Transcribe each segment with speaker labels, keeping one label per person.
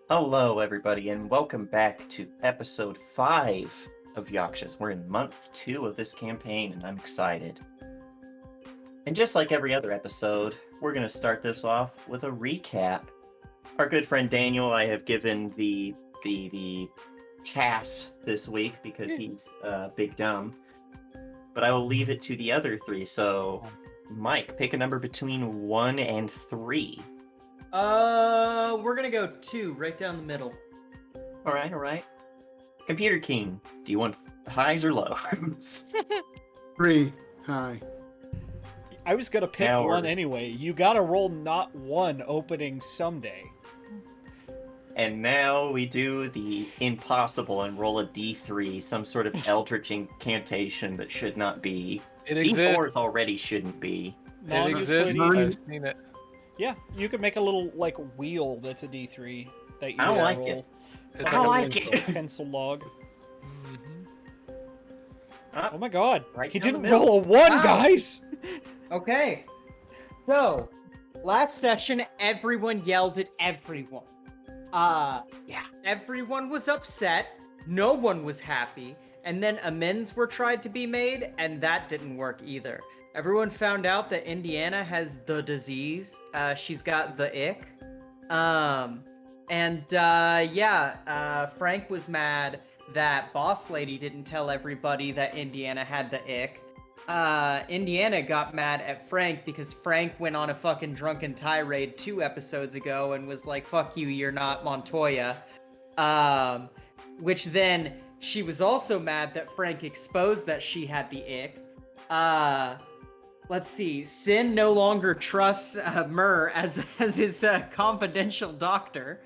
Speaker 1: Hello, everybody, and welcome back to episode 5 of Yakshas. We're in month 2 of this campaign, and I'm excited. And just like every other episode, we're going to start this off with a recap. Our good friend Daniel, I have given the pass this week because he's big dumb. But I will leave it to the other 3. So, Mike, pick a number between 1 and 3.
Speaker 2: We're gonna go 2, right down the middle.
Speaker 1: All right. Computer King, do you want highs or lows?
Speaker 3: 3, high.
Speaker 4: I was gonna pick
Speaker 1: Now
Speaker 4: one
Speaker 1: we're-
Speaker 4: anyway. You gotta roll not one opening someday.
Speaker 1: And now we do the impossible and roll a D3, some sort of eldritch incantation that should not be.
Speaker 5: It
Speaker 1: D4s
Speaker 5: exists.
Speaker 1: already shouldn't be.
Speaker 5: It exists.
Speaker 4: Non-Euclidean.
Speaker 5: I've seen it.
Speaker 4: Yeah, you could make a little like wheel that's a D3 that you
Speaker 1: I
Speaker 4: just
Speaker 1: like
Speaker 4: roll.
Speaker 1: it.
Speaker 5: It's
Speaker 1: I
Speaker 5: like a
Speaker 1: like
Speaker 5: pencil.
Speaker 1: it.
Speaker 4: Pencil log.
Speaker 5: Mhm.
Speaker 4: Oh my god,
Speaker 1: Right
Speaker 4: he
Speaker 1: down the
Speaker 4: didn't
Speaker 1: middle.
Speaker 4: roll a 1,
Speaker 2: Wow.
Speaker 4: guys!
Speaker 2: Okay. So, last session, everyone yelled at everyone.
Speaker 1: Yeah.
Speaker 2: Everyone was upset. No one was happy. And then amends were tried to be made, and that didn't work either. Everyone found out that Indiana has the disease. She's got the ick. Frank was mad that Boss Lady didn't tell everybody that Indiana had the ick. Indiana got mad at Frank because Frank went on a fucking drunken tirade 2 episodes ago and was like, fuck you, you're not Montoya. Which then she was also mad that Frank exposed that she had the ick. Let's see. Sin no longer trusts Myrrh as his confidential doctor.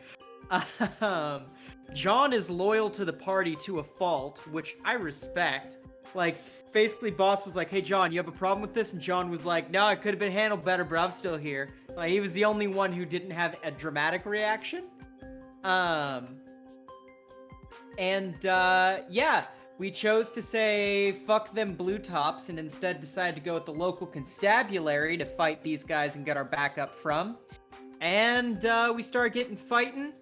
Speaker 2: John is loyal to the party to a fault, which I respect. Like, basically, Boss was like, hey, John, you have a problem with this? And John was like, no, it could have been handled better, but I'm still here. Like, he was the only one who didn't have a dramatic reaction. We chose to say fuck them blue tops and instead decided to go with the local constabulary to fight these guys and get our backup from. And we started getting fighting.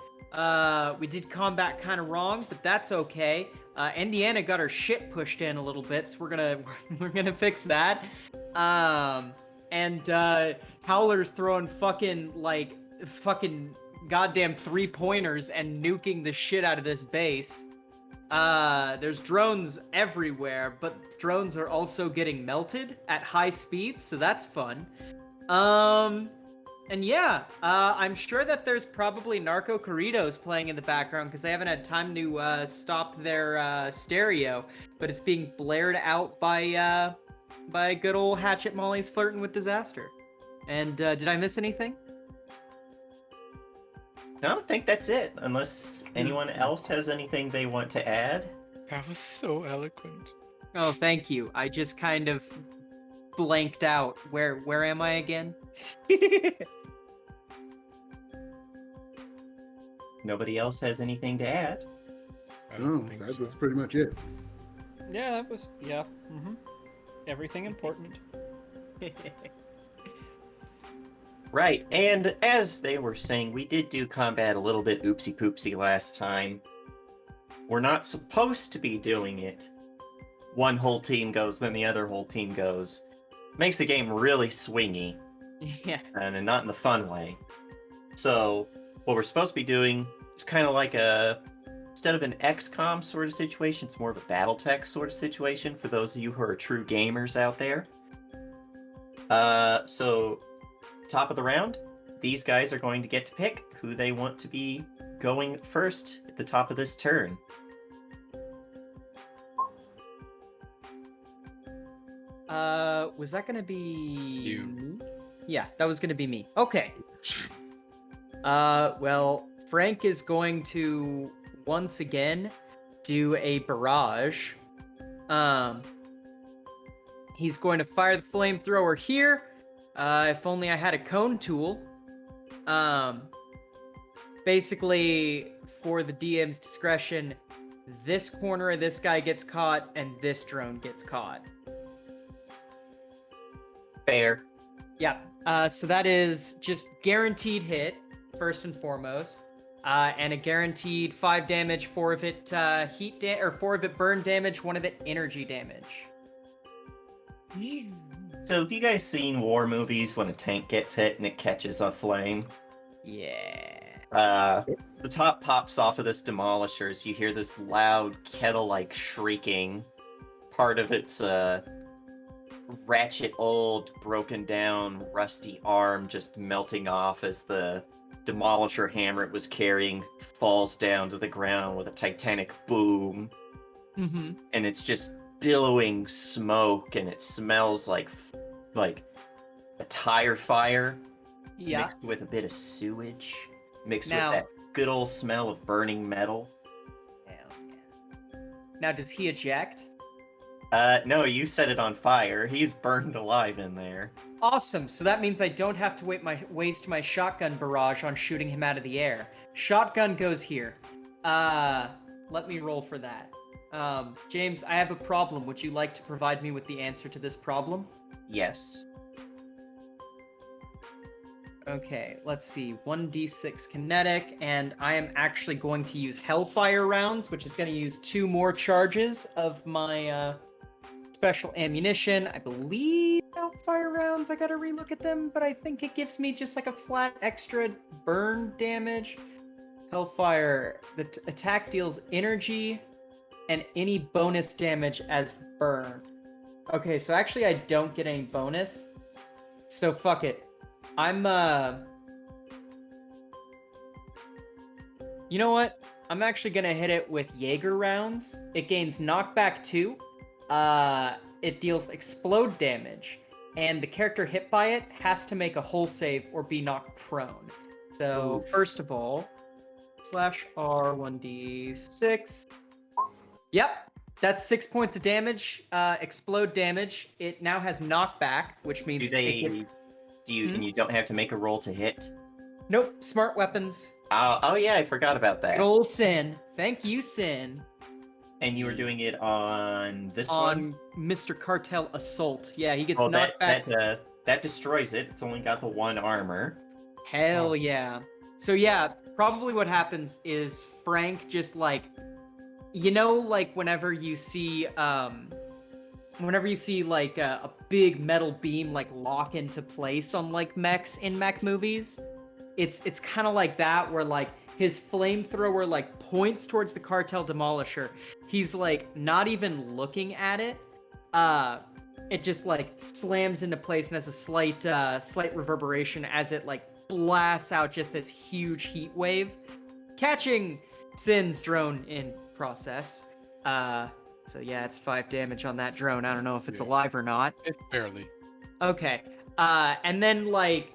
Speaker 2: We did combat kind of wrong, but that's okay. Indiana got her shit pushed in a little bit, so we're gonna fix that. Howler's throwing fucking goddamn 3-pointers and nuking the shit out of this base. There's drones everywhere, but drones are also getting melted at high speeds, so that's fun. I'm sure that there's probably Narco Corridos playing in the background because I haven't had time to stop their stereo, but it's being blared out by good old Hatchet Molly's Flirting with Disaster. And did I miss anything?
Speaker 1: No, I think that's it. Unless anyone else has anything they want to add.
Speaker 5: That was so eloquent.
Speaker 2: Oh, thank you. I just kind of blanked out. Where am I again?
Speaker 1: Nobody else has anything to add.
Speaker 5: I don't
Speaker 3: Oh,
Speaker 5: think
Speaker 3: that
Speaker 5: so.
Speaker 3: was pretty much it.
Speaker 4: Yeah, that was, yeah. Everything important.
Speaker 1: Right, and as they were saying, we did do combat a little bit oopsie-poopsie last time. We're not supposed to be doing it. One whole team goes, then the other whole team goes. Makes the game really swingy,
Speaker 2: Yeah.
Speaker 1: and not in the fun way. So, what we're supposed to be doing is kind of like instead of an XCOM sort of situation, it's more of a Battletech sort of situation for those of you who are true gamers out there. So, top of the round, these guys are going to get to pick who they want to be going first at the top of this turn.
Speaker 2: Was that gonna be
Speaker 5: You.
Speaker 2: me? Yeah, that was gonna be me. Okay. Well, Frank is going to once again do a barrage. He's going to fire the flamethrower here. If only I had a cone tool. Basically, for the DM's discretion, this corner of this guy gets caught, and this drone gets caught.
Speaker 1: Fair.
Speaker 2: Yeah. So that is just guaranteed hit, first and foremost. And a guaranteed 5 damage, 4 of it 4 of it burn damage, 1 of it energy damage.
Speaker 1: So have you guys seen war movies when a tank gets hit and it catches on flame?
Speaker 2: Yeah.
Speaker 1: The top pops off of this demolisher as you hear this loud kettle-like shrieking. Part of its ratchet old, broken down, rusty arm just melting off as the demolisher hammer it was carrying falls down to the ground with a titanic boom.
Speaker 2: Mm-hmm.
Speaker 1: And it's just billowing smoke, and it smells like a tire fire
Speaker 2: Yeah.
Speaker 1: mixed with a bit of sewage, mixed
Speaker 2: Now-
Speaker 1: with that good old smell of burning metal.
Speaker 2: Hell yeah. Now, does he eject?
Speaker 1: No, you set it on fire. He's burned alive in there.
Speaker 2: Awesome. So that means I don't have to waste my shotgun barrage on shooting him out of the air. Shotgun goes here. Let me roll for that. James, I have a problem. Would you like to provide me with the answer to this problem?
Speaker 1: Yes.
Speaker 2: Okay, let's see. 1d6 kinetic, and I am actually going to use Hellfire rounds, which is going to use 2 more charges of my special ammunition. I believe Hellfire rounds, I gotta relook at them, but I think it gives me just like a flat extra burn damage. Hellfire, the attack deals energy and any bonus damage as burn. Okay, so actually I don't get any bonus. So fuck it. I'm You know what? I'm actually gonna hit it with Jaeger rounds. It gains knockback 2. It deals explode damage, and the character hit by it has to make a hull save or be knocked prone. So
Speaker 3: Oof.
Speaker 2: first of all, /R 1d6. Yep, that's 6 points of damage. Explode damage. It now has knockback, which means
Speaker 1: And you don't have to make a roll to hit?
Speaker 2: Nope, smart weapons.
Speaker 1: Oh yeah, I forgot about that.
Speaker 2: Good ol' Sin. Thank you, Sin.
Speaker 1: And you were doing it on this
Speaker 2: On
Speaker 1: one?
Speaker 2: Mr. Cartel Assault. Yeah, he gets
Speaker 1: Oh,
Speaker 2: knocked back.
Speaker 1: that destroys it. It's only got the 1 armor.
Speaker 2: Hell yeah. So yeah, probably what happens is Frank just like, like whenever you see like a big metal beam like lock into place on like mechs in mech movies, it's kind of like that, where like his flamethrower like points towards the cartel demolisher. He's like not even looking at it. It just like slams into place and has a slight reverberation as it like blasts out just this huge heat wave, catching Sin's drone in process. So yeah, it's 5 damage on that drone. I don't know if it's
Speaker 5: Yeah.
Speaker 2: alive or not.
Speaker 5: It barely.
Speaker 2: Okay. And then like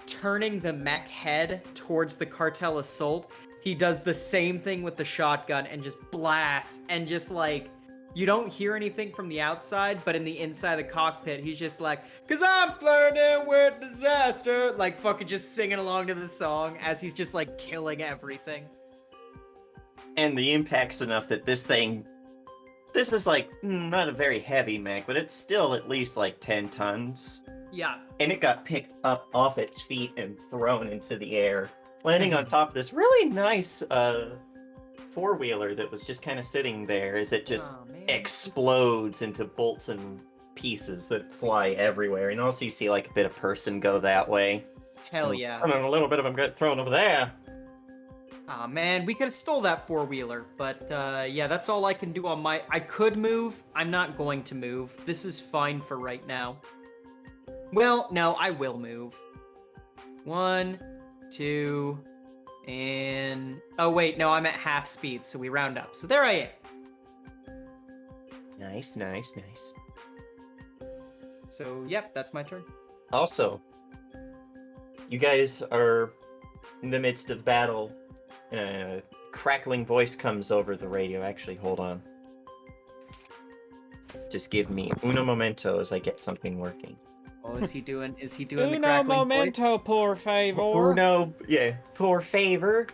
Speaker 2: turning the mech head towards the cartel assault, he does the same thing with the shotgun and just blasts, and just like you don't hear anything from the outside, but in the inside of the cockpit, he's just like, "'Cause I'm flirting with disaster," like fucking just singing along to the song as he's just like killing everything.
Speaker 1: And the impact's enough that this is like not a very heavy mech, but it's still at least like 10 tons.
Speaker 2: Yeah.
Speaker 1: And it got picked up off its feet and thrown into the air, landing on top of this really nice four-wheeler that was just kind of sitting there as it just
Speaker 2: Oh, man.
Speaker 1: explodes into bolts and pieces that fly everywhere. And also you see like a bit of person go that way.
Speaker 2: Hell yeah.
Speaker 1: And then a little bit of them get thrown over there.
Speaker 2: Aw, man, we could have stole that four-wheeler, but yeah, that's all I can do on my... I could move. I'm not going to move. This is fine for right now. Well, no, I will move. 1, 2, and... Oh, wait, no, I'm at half speed, so we round up. So there I am.
Speaker 1: Nice, nice, nice.
Speaker 2: So, yep, that's my turn.
Speaker 1: Also, you guys are in the midst of battle. A crackling voice comes over the radio. Actually, hold on. Just give me uno momento as I get something working.
Speaker 2: Oh, is he doing the
Speaker 4: Uno
Speaker 2: crackling
Speaker 4: momento, por favor.
Speaker 1: Uno, yeah, por favor.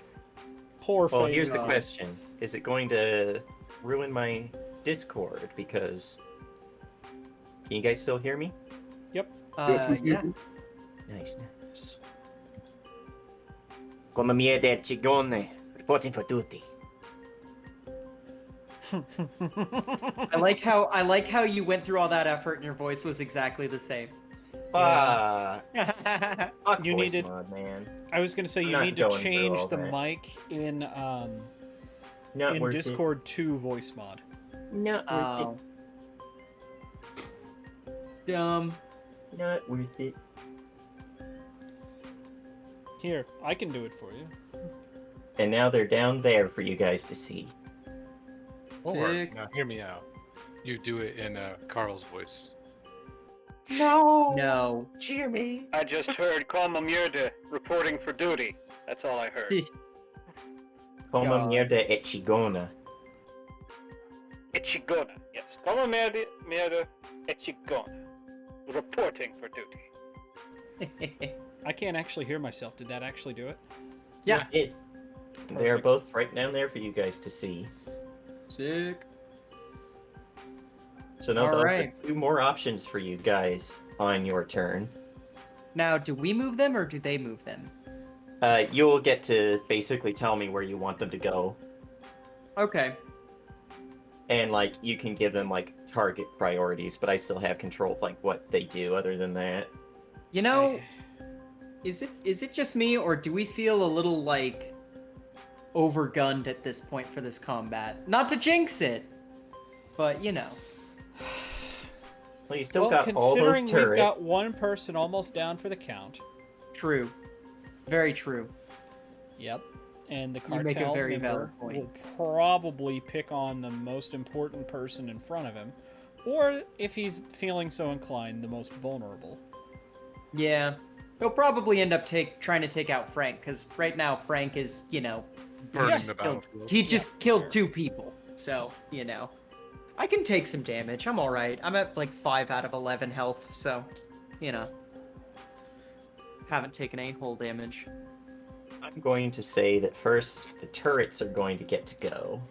Speaker 4: Por favor.
Speaker 1: Well, here's the question. Is it going to ruin my Discord because. Can you guys still hear me?
Speaker 3: Yes, we
Speaker 2: Yeah.
Speaker 3: do.
Speaker 1: Nice. Come miede Cigone, reporting for duty.
Speaker 2: I like how you went through all that effort and your voice was exactly the same.
Speaker 1: Fuck
Speaker 4: You
Speaker 1: voice
Speaker 4: needed-
Speaker 1: mod, man.
Speaker 4: I was gonna say
Speaker 1: I'm
Speaker 4: you
Speaker 1: not
Speaker 4: need to
Speaker 1: going through
Speaker 4: change
Speaker 1: all
Speaker 4: the
Speaker 1: that.
Speaker 4: mic in
Speaker 1: Not worth
Speaker 4: Discord to voice mod.
Speaker 1: it. Not worth
Speaker 2: Oh. Dumb.
Speaker 1: it. Not worth it.
Speaker 4: Here, I can do it for you.
Speaker 1: And now they're down there for you guys to see.
Speaker 5: Or,
Speaker 2: Sick.
Speaker 5: now hear me out. You do it in Carl's voice.
Speaker 2: No.
Speaker 1: Cheer me.
Speaker 6: I just heard Colma Mjerde reporting for duty. That's all I heard.
Speaker 1: Como
Speaker 2: God.
Speaker 1: mierda e Cigona.
Speaker 6: Echigona. Yes. Colma Mjerde Echigona. Reporting for duty.
Speaker 4: I can't actually hear myself. Did that actually do it?
Speaker 2: Yeah.
Speaker 1: They're
Speaker 4: Perfect.
Speaker 1: both right down there for you guys to see.
Speaker 2: Sick.
Speaker 1: So now
Speaker 2: All
Speaker 1: those
Speaker 2: right.
Speaker 1: are 2 more options for you guys on your turn.
Speaker 2: Now, do we move them or do they move them?
Speaker 1: You'll get to basically tell me where you want them to go.
Speaker 2: Okay.
Speaker 1: And like you can give them like target priorities, but I still have control of like what they do other than that.
Speaker 2: You know, is it just me or do we feel a little like overgunned at this point for this combat? Not to jinx it, but you know.
Speaker 1: Well, you still
Speaker 4: Well,
Speaker 1: got all those
Speaker 4: considering
Speaker 1: turrets.
Speaker 4: we've got one person almost down for the count.
Speaker 2: True. Very true.
Speaker 4: Yep. And the
Speaker 2: You make a
Speaker 4: cartel
Speaker 2: very
Speaker 4: member
Speaker 2: valid point.
Speaker 4: will probably pick on the most important person in front of him, or if he's feeling so inclined, the most vulnerable.
Speaker 2: Yeah. He'll probably end up trying to take out Frank, because right now Frank is, you know,
Speaker 5: Burning
Speaker 2: just
Speaker 5: the
Speaker 2: killed-
Speaker 5: battlefield.
Speaker 2: he just killed
Speaker 4: sure.
Speaker 2: 2 people. So, you know. I can take some damage. I'm alright. I'm at like 5 out of 11 health, so, you know. Haven't taken any whole damage.
Speaker 1: I'm going to say that first the turrets are going to get to go.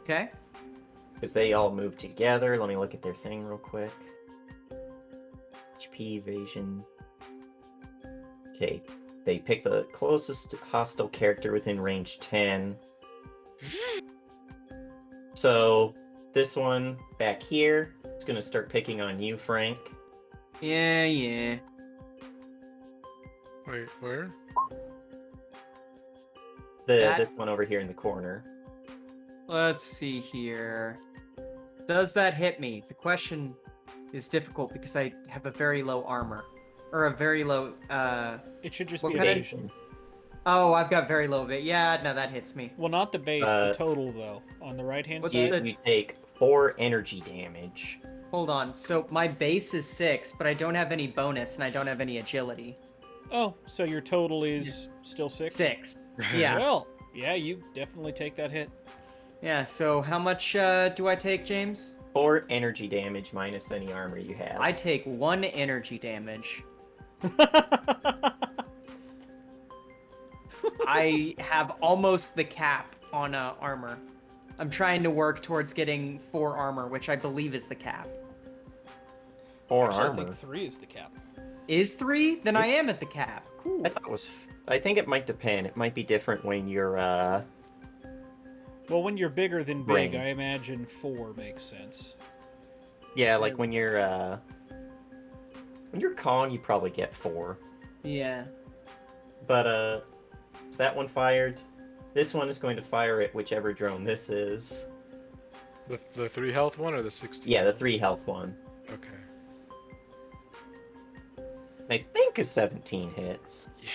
Speaker 2: Okay?
Speaker 1: Because they all move together. Let me look at their thing real quick. HP evasion. Okay. They pick the closest hostile character within range 10. So this one back here is going to start picking on you, Frank.
Speaker 2: Yeah.
Speaker 5: Wait, where?
Speaker 1: This one over here in the corner.
Speaker 2: Let's see here. Does that hit me? The question is difficult because I have a very low armor. Or a very low,
Speaker 4: It should just
Speaker 2: What
Speaker 4: be
Speaker 2: kind of-
Speaker 4: evasion.
Speaker 2: Oh, I've got very low of it. Yeah, no, that hits me.
Speaker 4: Well, not the base,
Speaker 1: Uh,
Speaker 4: the total though. On the right-hand
Speaker 2: What's
Speaker 4: side.
Speaker 2: the-
Speaker 1: You take 4 energy damage.
Speaker 2: Hold on. So my base is 6, but I don't have any bonus and I don't have any agility.
Speaker 4: Oh, so your total is still 6?
Speaker 2: 6. Yeah.
Speaker 4: Well, yeah, you definitely take that hit.
Speaker 2: Yeah, so how much do I take, James?
Speaker 1: 4 energy damage minus any armor you have.
Speaker 2: I take 1 energy damage. I have almost the cap on armor. I'm trying to work towards getting 4 armor, which I believe is the cap.
Speaker 1: 4
Speaker 4: Actually, I
Speaker 1: armor.
Speaker 4: think 3 is the cap.
Speaker 2: Is 3? Then I am at the cap. Cool.
Speaker 1: I thought it was. I think it might depend. It might be different when you're.
Speaker 4: Well, when you're bigger than big,
Speaker 1: Ring.
Speaker 4: I imagine 4 makes sense.
Speaker 1: Yeah, like when you're. When you're Kong, you probably get 4.
Speaker 2: Yeah.
Speaker 1: But is that one fired? This one is going to fire at whichever drone this is.
Speaker 5: The 3 health one or the 16?
Speaker 1: Yeah, the 3 health one.
Speaker 5: Okay.
Speaker 1: I think a 17 hits.
Speaker 5: Yeah.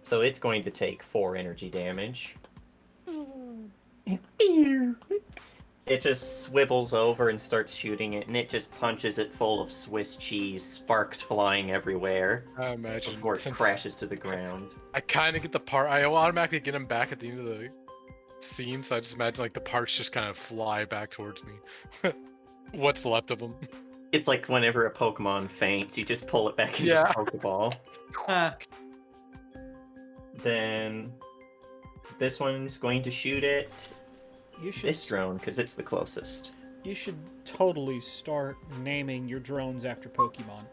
Speaker 1: So it's going to take 4 energy damage. It just swivels over and starts shooting it, and it just punches it full of Swiss cheese, sparks flying everywhere
Speaker 5: I imagine.
Speaker 1: before it
Speaker 5: since
Speaker 1: crashes to the ground.
Speaker 5: I kind of get the part. I automatically get him back at the end of the scene, so I just imagine like the parts just kind of fly back towards me. What's left of them?
Speaker 1: It's like whenever a Pokemon faints, you just pull it back into
Speaker 5: Yeah.
Speaker 1: the Pokeball.
Speaker 2: Huh.
Speaker 1: Then this one's going to shoot it.
Speaker 4: You should
Speaker 1: this drone because it's the closest.
Speaker 4: You should totally start naming your drones after Pokemon.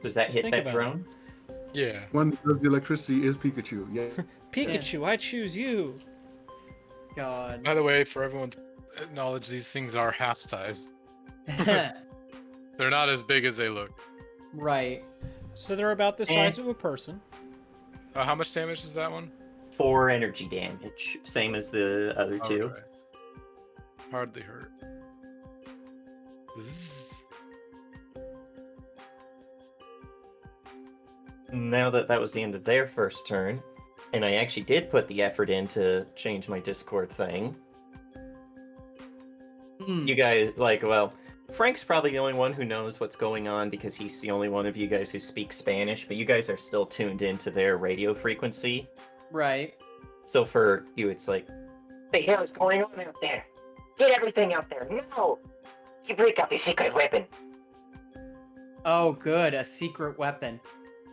Speaker 1: Does that
Speaker 4: Just
Speaker 1: hit
Speaker 4: think
Speaker 1: that
Speaker 4: about
Speaker 1: drone?
Speaker 5: Yeah.
Speaker 3: One that does the electricity is Pikachu. Yeah.
Speaker 4: Pikachu, I choose you.
Speaker 2: God.
Speaker 5: By the way, for everyone's knowledge, these things are half size. They're not as big as they look.
Speaker 2: Right.
Speaker 4: So they're about the size of a person.
Speaker 5: How much damage is that one?
Speaker 1: 4 energy damage, same as the other two.
Speaker 5: Alright. Hardly hurt. Zzz.
Speaker 1: Now that was the end of their first turn, and I actually did put the effort in to change my Discord thing.
Speaker 2: Hmm.
Speaker 1: You guys, well, Frank's probably the only one who knows what's going on because he's the only one of you guys who speaks Spanish, but you guys are still tuned into their radio frequency.
Speaker 2: Right.
Speaker 1: So for you, it's like,
Speaker 7: The hell is going on out there? Get everything out there, now! You break out the secret weapon.
Speaker 2: Oh, good. A secret weapon.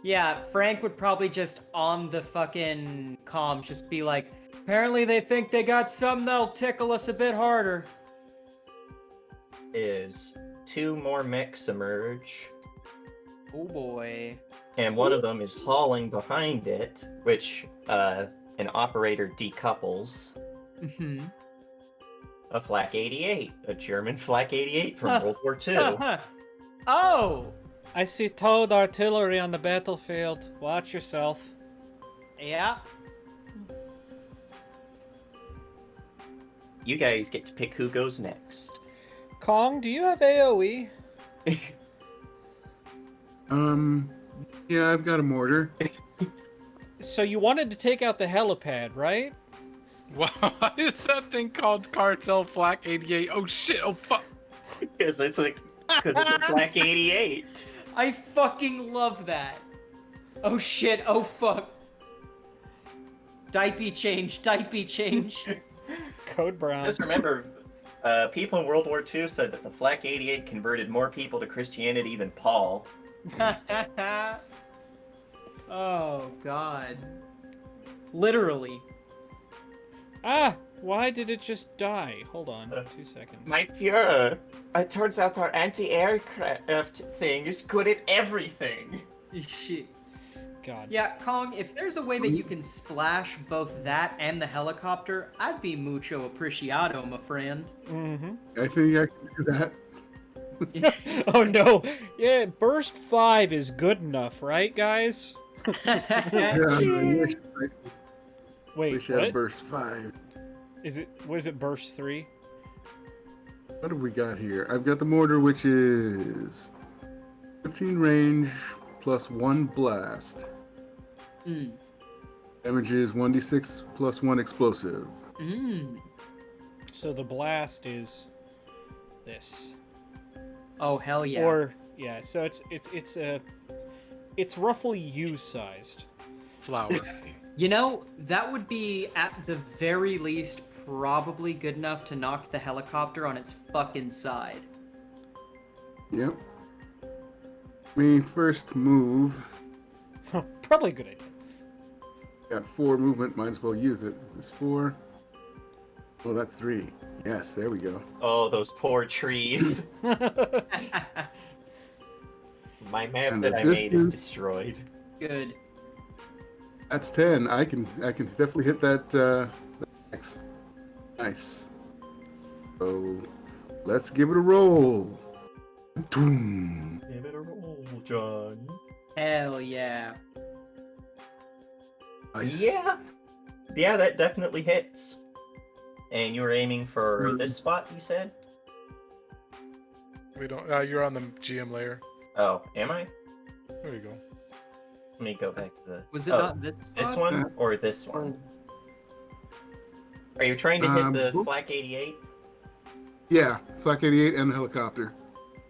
Speaker 2: Yeah, Frank would probably just on the fucking comm just be like, apparently they think they got something that'll tickle us a bit harder.
Speaker 1: is 2 more mechs emerge,
Speaker 2: Oh boy.
Speaker 1: and one of them is hauling behind it, which an operator decouples.
Speaker 2: Mm-hmm.
Speaker 1: A Flak 88, a German Flak 88 from World War II.
Speaker 2: Oh!
Speaker 4: I see towed artillery on the battlefield. Watch yourself.
Speaker 2: Yeah.
Speaker 1: You guys get to pick who goes next.
Speaker 4: Kong, do you have AoE?
Speaker 3: Yeah, I've got a mortar.
Speaker 4: So you wanted to take out the helipad, right?
Speaker 5: Why is that thing called Cartel Flak 88? Oh shit, oh fuck.
Speaker 1: Because it's a Flak 88.
Speaker 2: I fucking love that. Oh shit, oh fuck. Diaper change, diaper change.
Speaker 4: Code Brown.
Speaker 1: Just remember, people in World War II said that the Flak 88 converted more people to Christianity than Paul.
Speaker 2: Oh god. Literally.
Speaker 4: Ah, why did it just die? Hold on, 2 seconds.
Speaker 1: My Fuhrer, it turns out our anti-aircraft thing is good at everything.
Speaker 2: Shit.
Speaker 4: God.
Speaker 2: Yeah, Kong, if there's a way that you can splash both that and the helicopter, I'd be mucho apreciado, my friend.
Speaker 4: Mm-hmm.
Speaker 3: I think I can do that.
Speaker 4: Oh no. Yeah, burst 5 is good enough, right, guys?
Speaker 3: Yeah, I
Speaker 4: Wait,
Speaker 3: wish I had
Speaker 4: what?
Speaker 3: burst 5.
Speaker 4: Was it burst 3?
Speaker 3: What have we got here? I've got the mortar, which is 15 range plus 1 blast.
Speaker 2: Mm.
Speaker 3: Damage is 1d6 plus 1 explosive.
Speaker 2: Mm.
Speaker 4: So the blast is this.
Speaker 2: Oh hell yeah.
Speaker 4: Or yeah, so it's roughly U-sized.
Speaker 5: Flower.
Speaker 2: You know, that would be at the very least probably good enough to knock the helicopter on its fucking side.
Speaker 3: Yep. Me first move.
Speaker 4: Probably a good idea.
Speaker 3: Got 4 movement, might as well use it. This 4. Oh, that's 3. Yes, there we go.
Speaker 1: Oh, those poor trees. My map
Speaker 3: And
Speaker 1: that
Speaker 3: the
Speaker 1: I made is
Speaker 3: distance-
Speaker 1: destroyed.
Speaker 2: Good.
Speaker 3: That's 10. I can definitely hit that X. Nice. So let's give it a roll. Boom.
Speaker 1: Give it a roll, John.
Speaker 2: Hell yeah.
Speaker 3: Nice.
Speaker 1: Yeah, that definitely hits. And you were aiming for this spot, you said?
Speaker 5: We don't. You're on the GM layer.
Speaker 1: Oh, am I?
Speaker 5: There you go.
Speaker 1: Let me go back to the...
Speaker 2: Was it
Speaker 1: oh,
Speaker 2: not this
Speaker 1: this
Speaker 2: spot?
Speaker 1: one or this one? Are you trying to hit the
Speaker 3: whoop.
Speaker 1: Flak 88?
Speaker 3: Yeah, Flak 88 and the helicopter.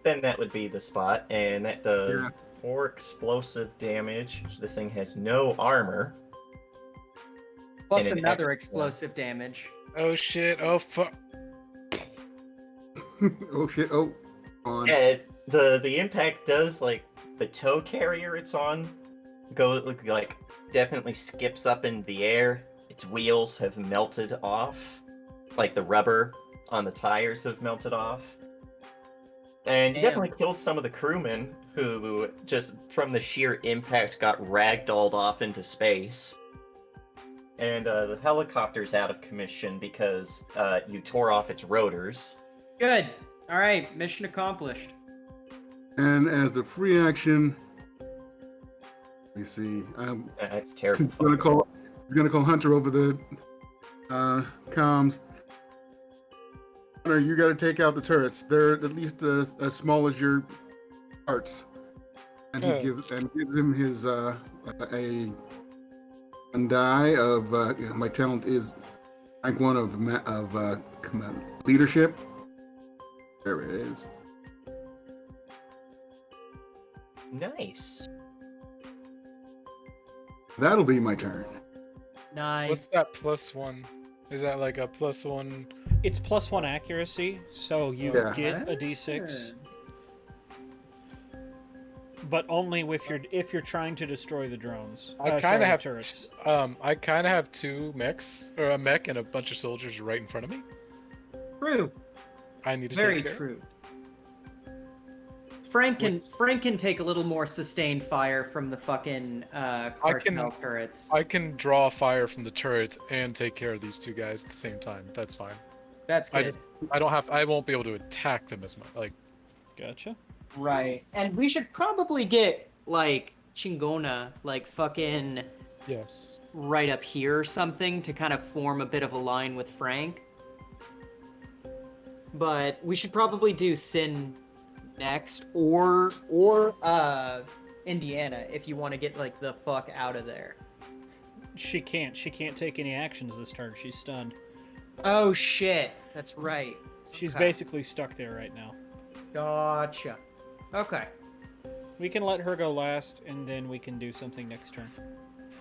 Speaker 1: Then that would be the spot, and that does
Speaker 3: Yeah.
Speaker 1: 4 explosive damage. This thing has no armor.
Speaker 2: Plus
Speaker 1: and an
Speaker 2: another
Speaker 1: extra
Speaker 2: explosive damage.
Speaker 5: Oh shit, oh fuck.
Speaker 3: Oh shit! Oh, on.
Speaker 1: Yeah, the impact does, like, the tow carrier it's on, like, definitely skips up in the air. its wheels have melted off. Like the rubber on the tires have melted off. And you
Speaker 2: Damn.
Speaker 1: definitely killed some of the crewmen who, just from the sheer impact, got ragdolled off into space. And the helicopter's out of commission because you tore off its rotors.
Speaker 2: Good. All right, mission accomplished.
Speaker 3: And as a free action, let me see.
Speaker 1: That's terrible.
Speaker 3: He's gonna call Hunter over the comms. Hunter, you got to take out the turrets. They're at least as small as your parts. And he gives him his a die of my talent is rank 1 of leadership. There it is.
Speaker 1: Nice.
Speaker 3: That'll be my turn.
Speaker 2: Nice.
Speaker 5: What's that +1? Is that like a +1?
Speaker 4: It's +1 accuracy, so you
Speaker 3: Yeah.
Speaker 4: get a d6, but only if you're trying to destroy the drones.
Speaker 5: I kind
Speaker 4: sorry,
Speaker 5: of have
Speaker 4: turrets.
Speaker 5: I kind of have 2 mechs, or a mech and a bunch of soldiers right in front of me.
Speaker 2: True.
Speaker 5: I need to
Speaker 2: Very
Speaker 5: take care.
Speaker 2: true. Frank can take a little more sustained fire from the fucking cartel turrets.
Speaker 5: I can draw fire from the turrets and take care of these 2 guys at the same time. That's fine.
Speaker 2: That's good.
Speaker 5: I won't be able to attack them as much. Like,
Speaker 4: Gotcha.
Speaker 2: Right. And we should probably get like Chingona, like fucking
Speaker 5: yes.
Speaker 2: right up here or something to kind of form a bit of a line with Frank. But we should probably do Sin next or Indiana if you want to get like the fuck out of there.
Speaker 4: She can't take any actions this turn. She's stunned.
Speaker 2: Oh shit. That's right.
Speaker 4: She's
Speaker 2: Okay.
Speaker 4: basically stuck there right now.
Speaker 2: Gotcha. Okay.
Speaker 4: We can let her go last, and then we can do something next turn.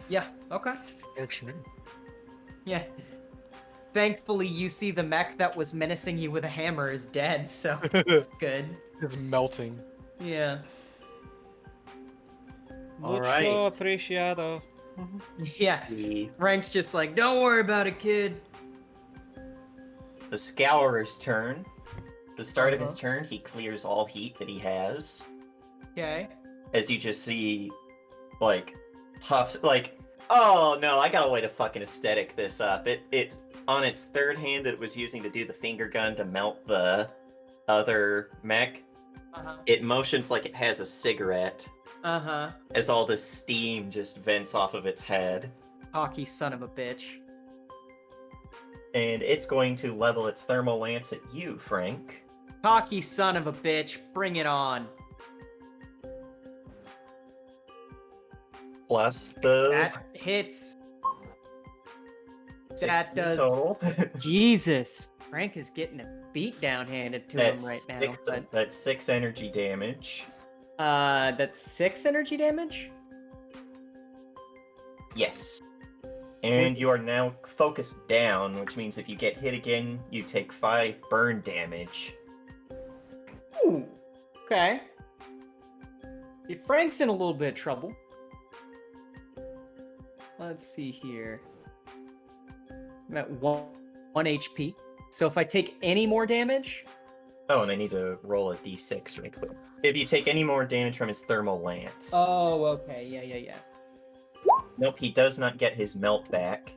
Speaker 2: Yeah, okay.
Speaker 5: Works for me.
Speaker 2: Yeah. Thankfully, you see the mech that was menacing you with a hammer is dead, so it's good.
Speaker 5: It's melting.
Speaker 2: Yeah.
Speaker 1: All
Speaker 4: Mucho
Speaker 1: right.
Speaker 4: apreciado.
Speaker 2: Yeah. Frank's just like, don't worry about it, kid.
Speaker 1: It's the Scourer's turn. The start of his turn, he clears all heat that he has.
Speaker 2: Okay.
Speaker 1: As you just see, like, puff, like, oh no, I got a way to fucking aesthetic this up. It on its third hand that it was using to do the finger gun to melt the other mech,
Speaker 2: Uh-huh.
Speaker 1: it motions like it has a cigarette
Speaker 2: Uh-huh.
Speaker 1: as all this steam just vents off of its head.
Speaker 2: Cocky son of a bitch.
Speaker 1: And it's going to level its thermal lance at you, Frank.
Speaker 2: Cocky son of a bitch. Bring it on.
Speaker 1: Plus the
Speaker 2: That hits.
Speaker 1: 16
Speaker 2: that does-
Speaker 1: total.
Speaker 2: Jesus. Frank is getting a beat down handed to him right now. But
Speaker 1: That's 6 energy damage.
Speaker 2: that's 6 energy damage?
Speaker 1: Yes. And you are now focused down, which means if you get hit again, you take 5 burn damage.
Speaker 2: Ooh. Okay. If Frank's in a little bit of trouble. Let's see here. I'm at 1 HP. So if I take any more damage,
Speaker 1: Oh, and I need to roll a d6 right quick. If you take any more damage from his thermal lance.
Speaker 2: oh, okay, yeah.
Speaker 1: Nope, he does not get his melt back.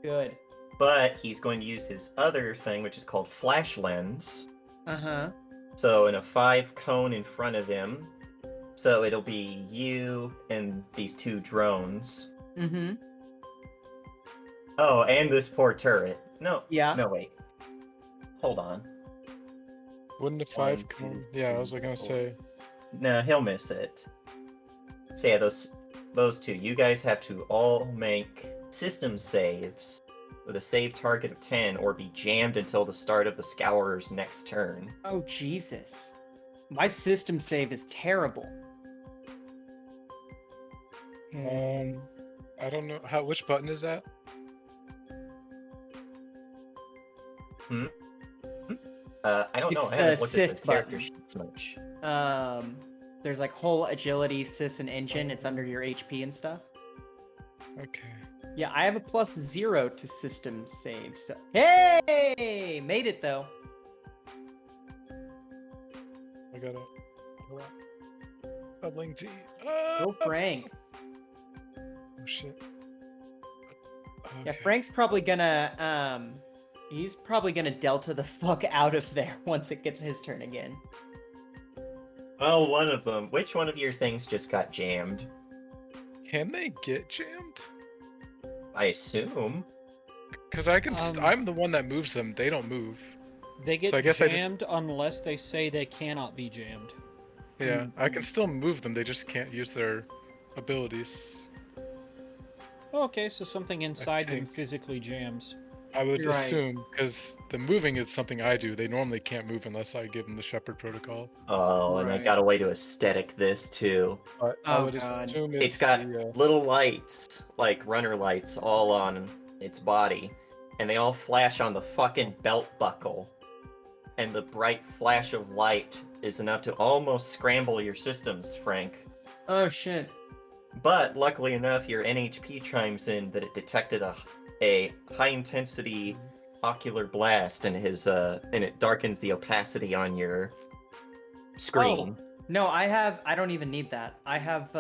Speaker 2: Good.
Speaker 1: But he's going to use his other thing, which is called Flash Lens.
Speaker 2: Uh-huh.
Speaker 1: So in a 5 cone in front of him. So it'll be you and these 2 drones.
Speaker 2: Mm-hmm.
Speaker 1: Oh, and this poor turret. No.
Speaker 2: Yeah.
Speaker 1: No, wait. Hold on.
Speaker 5: Wouldn't a 5
Speaker 1: One,
Speaker 5: come?
Speaker 1: two,
Speaker 5: Yeah, I was
Speaker 1: three,
Speaker 5: gonna
Speaker 1: four.
Speaker 5: say.
Speaker 1: No, he'll miss it. So yeah, those 2. You guys have to all make system saves with a save target of 10 or be jammed until the start of the Scourer's next turn.
Speaker 2: Oh, Jesus. My system save is terrible.
Speaker 5: I don't know which button is that?
Speaker 1: I don't
Speaker 2: It's
Speaker 1: know. I
Speaker 2: the
Speaker 1: haven't looked at
Speaker 2: assist
Speaker 1: the character
Speaker 2: button.
Speaker 1: sheets much.
Speaker 2: There's like whole agility, sys, and engine. It's under your HP and stuff.
Speaker 5: Okay.
Speaker 2: Yeah, I have a +0 to system save. So hey, made it though.
Speaker 5: I got it. Bubbling tea.
Speaker 2: Go Frank.
Speaker 5: Oh shit.
Speaker 2: Yeah,
Speaker 5: Okay.
Speaker 2: Frank's probably gonna he's probably gonna delta the fuck out of there once it gets his turn again.
Speaker 1: Oh, one of them. Which one of your things just got jammed?
Speaker 5: Can they get jammed?
Speaker 1: I assume.
Speaker 5: Because I can. I'm the one that moves them. They don't move.
Speaker 4: They get
Speaker 5: So I guess I just-
Speaker 4: jammed unless they say they cannot be jammed.
Speaker 5: Yeah, I can still move them. They just can't use their abilities.
Speaker 4: Okay, so something inside them
Speaker 5: think.
Speaker 4: physically jams.
Speaker 5: I would
Speaker 2: Right.
Speaker 5: assume, because the moving is something I do. They normally can't move unless I give them the Shepherd Protocol.
Speaker 1: Oh, and I
Speaker 2: Right.
Speaker 1: got a way to aesthetic this too.
Speaker 5: But I
Speaker 2: Oh,
Speaker 5: would
Speaker 2: God.
Speaker 5: assume
Speaker 1: It's got
Speaker 5: the,
Speaker 1: little lights, like runner lights, all on its body, and they all flash on the fucking belt buckle. And the bright flash of light is enough to almost scramble your systems, Frank.
Speaker 2: Oh shit.
Speaker 1: But luckily enough, your NHP chimes in that it detected a high intensity ocular blast, and and it darkens the opacity on your screen.
Speaker 2: No, I don't even need that. I have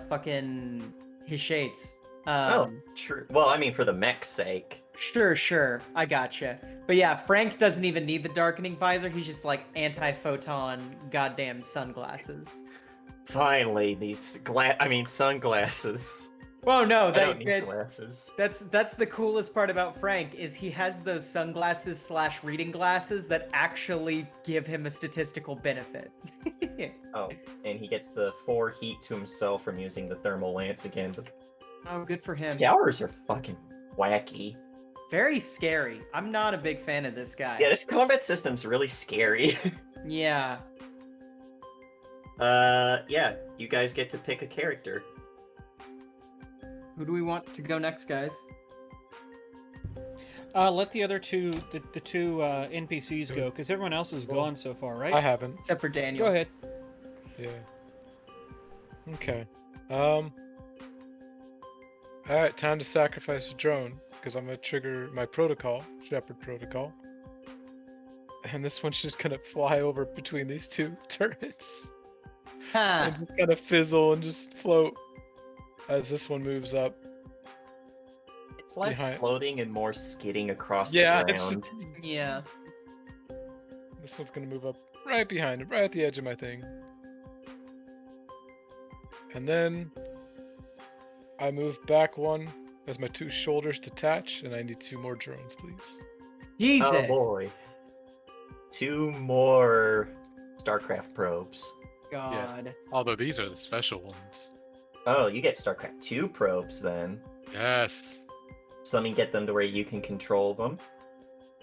Speaker 2: fucking his shades.
Speaker 1: Oh, true. Well, I mean, for the mech's sake.
Speaker 2: Sure. I gotcha. But yeah, Frank doesn't even need the darkening visor. He's just like anti-photon goddamn sunglasses.
Speaker 1: Finally, these sunglasses.
Speaker 2: Well, no,
Speaker 1: I don't need glasses.
Speaker 2: that's the coolest part about Frank is he has those sunglasses / reading glasses that actually give him a statistical benefit.
Speaker 1: Oh, and he gets the 4 heat to himself from using the thermal lance again. But
Speaker 2: Oh, good for him.
Speaker 1: Scours are fucking wacky.
Speaker 2: Very scary. I'm not a big fan of this guy.
Speaker 1: Yeah, this combat system's really scary.
Speaker 2: Yeah.
Speaker 1: Yeah, you guys get to pick a character.
Speaker 2: Who do we want to go next, guys?
Speaker 4: Let the other two, the two NPCs go, because everyone else is gone so far, right?
Speaker 5: I haven't.
Speaker 2: Except for Daniel.
Speaker 4: Go ahead.
Speaker 5: Yeah. Okay. Alright, time to sacrifice a drone, because I'm gonna trigger my protocol, Shepherd Protocol. And this one's just gonna fly over between these two turrets.
Speaker 2: Ha!
Speaker 5: And just kind of fizzle and just float as this one moves up.
Speaker 1: It's less
Speaker 5: Behind-
Speaker 1: floating and more skidding across
Speaker 5: Yeah,
Speaker 1: the
Speaker 5: it's
Speaker 1: ground.
Speaker 5: just,
Speaker 2: Yeah.
Speaker 5: this one's gonna move up right behind it, right at the edge of my thing. And then I move back one as my 2 shoulders detach, and I need 2 more drones, please.
Speaker 2: Jesus.
Speaker 1: Oh boy. 2 more StarCraft probes.
Speaker 2: God.
Speaker 5: Although these are the special ones.
Speaker 1: Oh, you get StarCraft 2 probes then.
Speaker 5: Yes.
Speaker 1: So let me get them to where you can control them.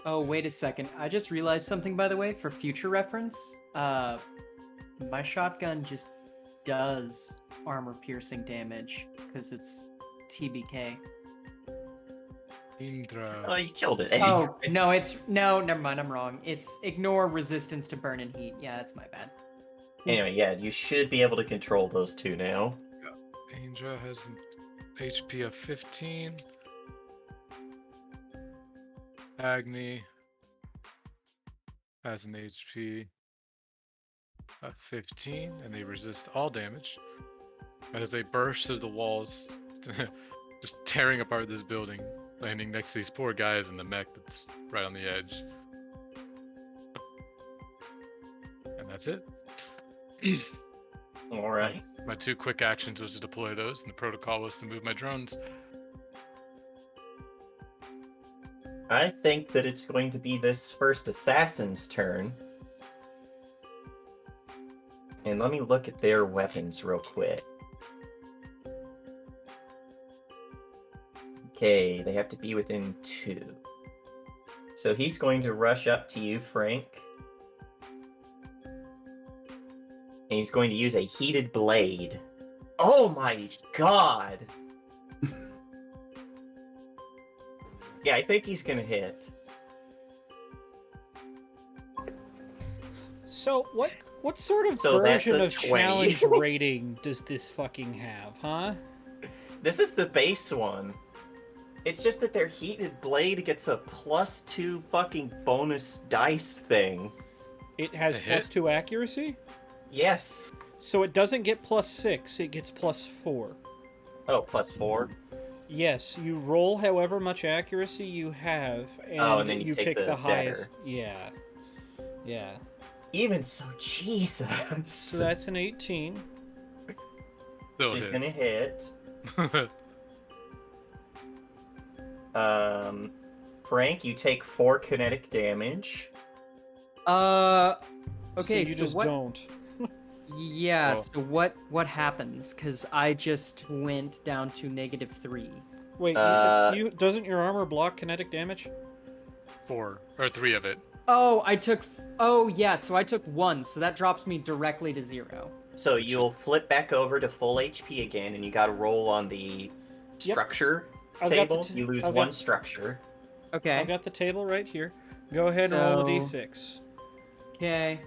Speaker 2: Oh, wait a second. I just realized something, by the way, for future reference. My shotgun just does armor-piercing damage, because it's TBK.
Speaker 5: Indra.
Speaker 1: Oh, you killed it.
Speaker 2: Oh, no, never mind, I'm wrong. It's ignore resistance to burn and heat. Yeah, that's my bad.
Speaker 1: Anyway, yeah, you should be able to control those 2 now.
Speaker 5: Indra has an HP of 15. Agni has an HP of 15, and they resist all damage as they burst through the walls, just tearing apart this building, landing next to these poor guys in the mech that's right on the edge. And that's it.
Speaker 1: Alright.
Speaker 5: My 2 quick actions was to deploy those, and the protocol was to move my drones.
Speaker 1: I think that it's going to be this first assassin's turn. And let me look at their weapons real quick. Okay, they have to be within 2. So he's going to rush up to you, Frank. And he's going to use a heated blade. Oh my god! Yeah, I think he's gonna hit.
Speaker 4: So what sort of
Speaker 1: So that's
Speaker 4: version
Speaker 1: a
Speaker 4: of
Speaker 1: 20.
Speaker 4: challenge rating does this fucking have, huh?
Speaker 1: This is the base one. It's just that their heated blade gets a +2 fucking bonus dice thing.
Speaker 4: It has
Speaker 5: To hit?
Speaker 4: +2 accuracy?
Speaker 1: Yes.
Speaker 4: So it doesn't get +6, it gets +4.
Speaker 1: Oh, +4.
Speaker 4: Yes, you roll however much accuracy you have, and,
Speaker 1: then you take
Speaker 4: pick
Speaker 1: the
Speaker 4: the highest. Yeah. Yeah.
Speaker 1: Even so, Jesus.
Speaker 4: So that's an 18.
Speaker 5: Still
Speaker 1: She's
Speaker 5: hits.
Speaker 1: gonna hit. Frank, you take 4 kinetic damage.
Speaker 2: Okay,
Speaker 4: so you
Speaker 2: so
Speaker 4: just
Speaker 2: what?
Speaker 4: don't.
Speaker 2: Yeah.
Speaker 5: Oh.
Speaker 2: So what happens? Because I just went down to -3.
Speaker 4: Wait,
Speaker 1: Uh,
Speaker 4: you doesn't your armor block kinetic damage?
Speaker 5: 4 or 3 of it.
Speaker 2: Oh, I took. Oh yeah. So I took 1. So that drops me directly to 0.
Speaker 1: So you'll flip back over to full HP again, and you gotta roll on the
Speaker 4: Yep.
Speaker 1: structure
Speaker 4: I've got the
Speaker 1: table.
Speaker 4: t-
Speaker 1: You lose
Speaker 4: I've
Speaker 1: 1
Speaker 4: got-
Speaker 1: structure.
Speaker 2: Okay.
Speaker 4: I've got the table right here. Go ahead and roll a
Speaker 2: So-
Speaker 4: d6.
Speaker 2: Okay.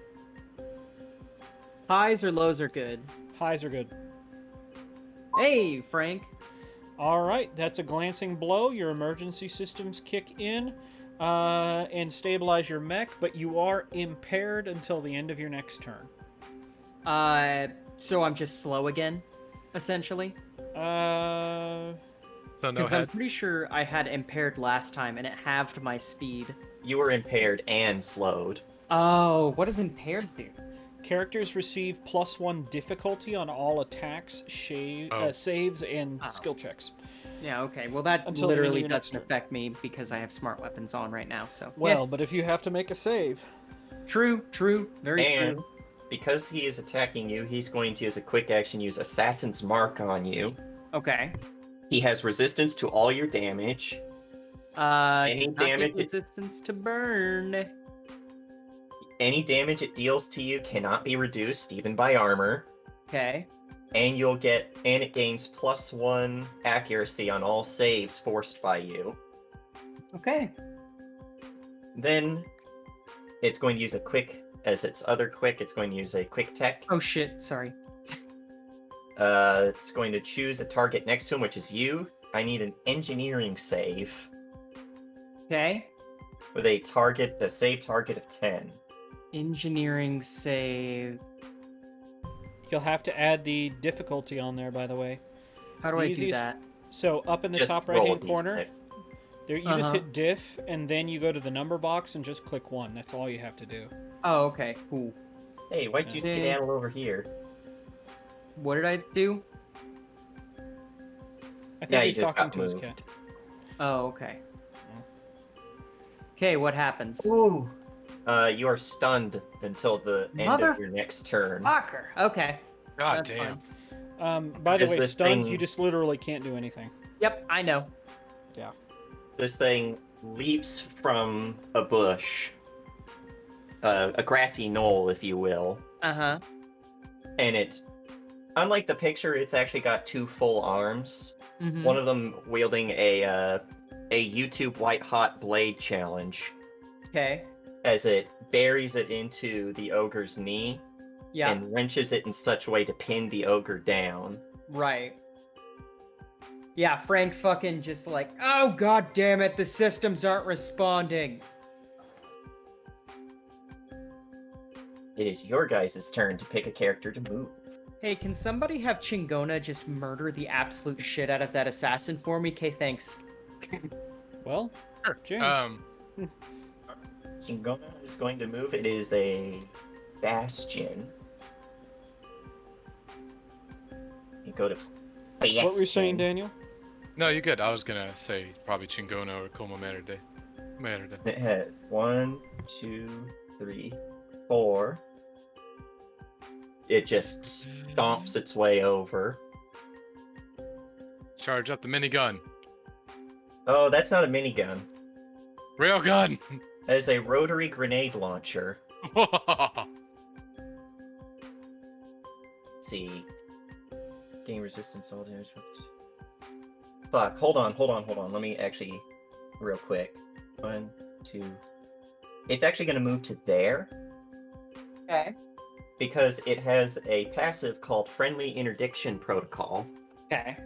Speaker 2: Highs or lows are good.
Speaker 4: Highs are good.
Speaker 2: Hey, Frank.
Speaker 4: All right, that's a glancing blow. Your emergency systems kick in and stabilize your mech, but you are impaired until the end of your next turn.
Speaker 2: So I'm just slow again, essentially.
Speaker 5: So no
Speaker 2: Because I'm
Speaker 5: head.
Speaker 2: pretty sure I had impaired last time, and it halved my speed.
Speaker 1: You were impaired and slowed.
Speaker 2: Oh, what does impaired do?
Speaker 4: Characters receive +1 difficulty on all attacks,
Speaker 5: Oh.
Speaker 4: saves, and
Speaker 2: Oh.
Speaker 4: skill checks.
Speaker 2: Yeah, okay. Well, that
Speaker 4: Until the end of
Speaker 2: literally
Speaker 4: your next
Speaker 2: doesn't
Speaker 4: turn.
Speaker 2: affect me because I have smart weapons on right now. So
Speaker 4: Well, but if you have to make a save,
Speaker 2: true, very
Speaker 1: And
Speaker 2: true.
Speaker 1: because he is attacking you, he's going to, as a quick action, use Assassin's Mark on you.
Speaker 2: Okay.
Speaker 1: He has resistance to all your damage. Any
Speaker 2: Does not get
Speaker 1: damage-
Speaker 2: resistance to burn.
Speaker 1: Any damage it deals to you cannot be reduced, even by armor.
Speaker 2: Okay.
Speaker 1: And it gains +1 accuracy on all saves forced by you.
Speaker 2: Okay.
Speaker 1: Then it's going to use it's going to use a quick tech.
Speaker 2: Oh shit. Sorry.
Speaker 1: It's going to choose a target next to him, which is you. I need an engineering save
Speaker 2: Okay.
Speaker 1: with a save target of 10.
Speaker 2: Engineering save.
Speaker 4: you'll have to add the difficulty on there, by the way.
Speaker 2: How do
Speaker 4: The
Speaker 2: I do
Speaker 4: easiest-
Speaker 2: that?
Speaker 4: So up in the
Speaker 1: Just
Speaker 4: top
Speaker 1: roll
Speaker 4: right-hand
Speaker 1: these
Speaker 4: corner,
Speaker 1: type.
Speaker 4: there you just
Speaker 2: Uh-huh.
Speaker 4: hit diff, and then you go to the number box and just click 1. That's all you have to do.
Speaker 2: Oh, okay. Cool.
Speaker 1: Hey, why'd you
Speaker 2: Yeah.
Speaker 1: skedaddle over here?
Speaker 2: What did I do?
Speaker 4: I think
Speaker 1: Yeah, he
Speaker 4: he's
Speaker 1: just
Speaker 4: talking
Speaker 1: got
Speaker 4: to his
Speaker 1: moved.
Speaker 4: cat.
Speaker 2: Oh, okay. Okay, what happens?
Speaker 1: Ooh. You are stunned until the end
Speaker 2: Mother-
Speaker 1: of your next turn.
Speaker 2: Fucker. Okay.
Speaker 5: God
Speaker 2: That's
Speaker 5: damn.
Speaker 2: fine.
Speaker 4: By the
Speaker 1: Is
Speaker 4: way,
Speaker 1: this
Speaker 4: stunned,
Speaker 1: thing-
Speaker 4: you just literally can't do anything.
Speaker 2: Yep, I know.
Speaker 1: This thing leaps from a bush, a grassy knoll, if you will,
Speaker 2: Uh-huh.
Speaker 1: and unlike the picture, it's actually got 2 full arms.
Speaker 2: Mm-hmm.
Speaker 1: One of them wielding a YouTube white hot blade challenge,
Speaker 2: Okay.
Speaker 1: as it buries it into the ogre's knee
Speaker 2: Yeah.
Speaker 1: and wrenches it in such a way to pin the ogre down.
Speaker 2: Right. Yeah, Frank fucking just like, oh god damn it, the systems aren't responding.
Speaker 1: It is your guys' turn to pick a character to move.
Speaker 2: Hey, can somebody have Chingona just murder the absolute shit out of that assassin for me? Okay, thanks.
Speaker 4: Well,
Speaker 5: Sure.
Speaker 4: James.
Speaker 1: Shingona is going to move. It is a bastion. You go to bastion.
Speaker 4: What were you saying, Daniel?
Speaker 5: No, you're good. I was gonna say probably Chingona or Como Materde.
Speaker 1: It has 1, 2, 3, 4. It just stomps its way over.
Speaker 5: Charge up the minigun.
Speaker 1: Oh, that's not a minigun.
Speaker 5: Railgun!
Speaker 1: That is a rotary grenade launcher. Let's see. Gain resistance all damage. Fuck, hold on. Let me actually, real quick. 1, 2. It's actually going to move to there
Speaker 2: Okay.
Speaker 1: because it has a passive called Friendly Interdiction Protocol.
Speaker 2: Okay.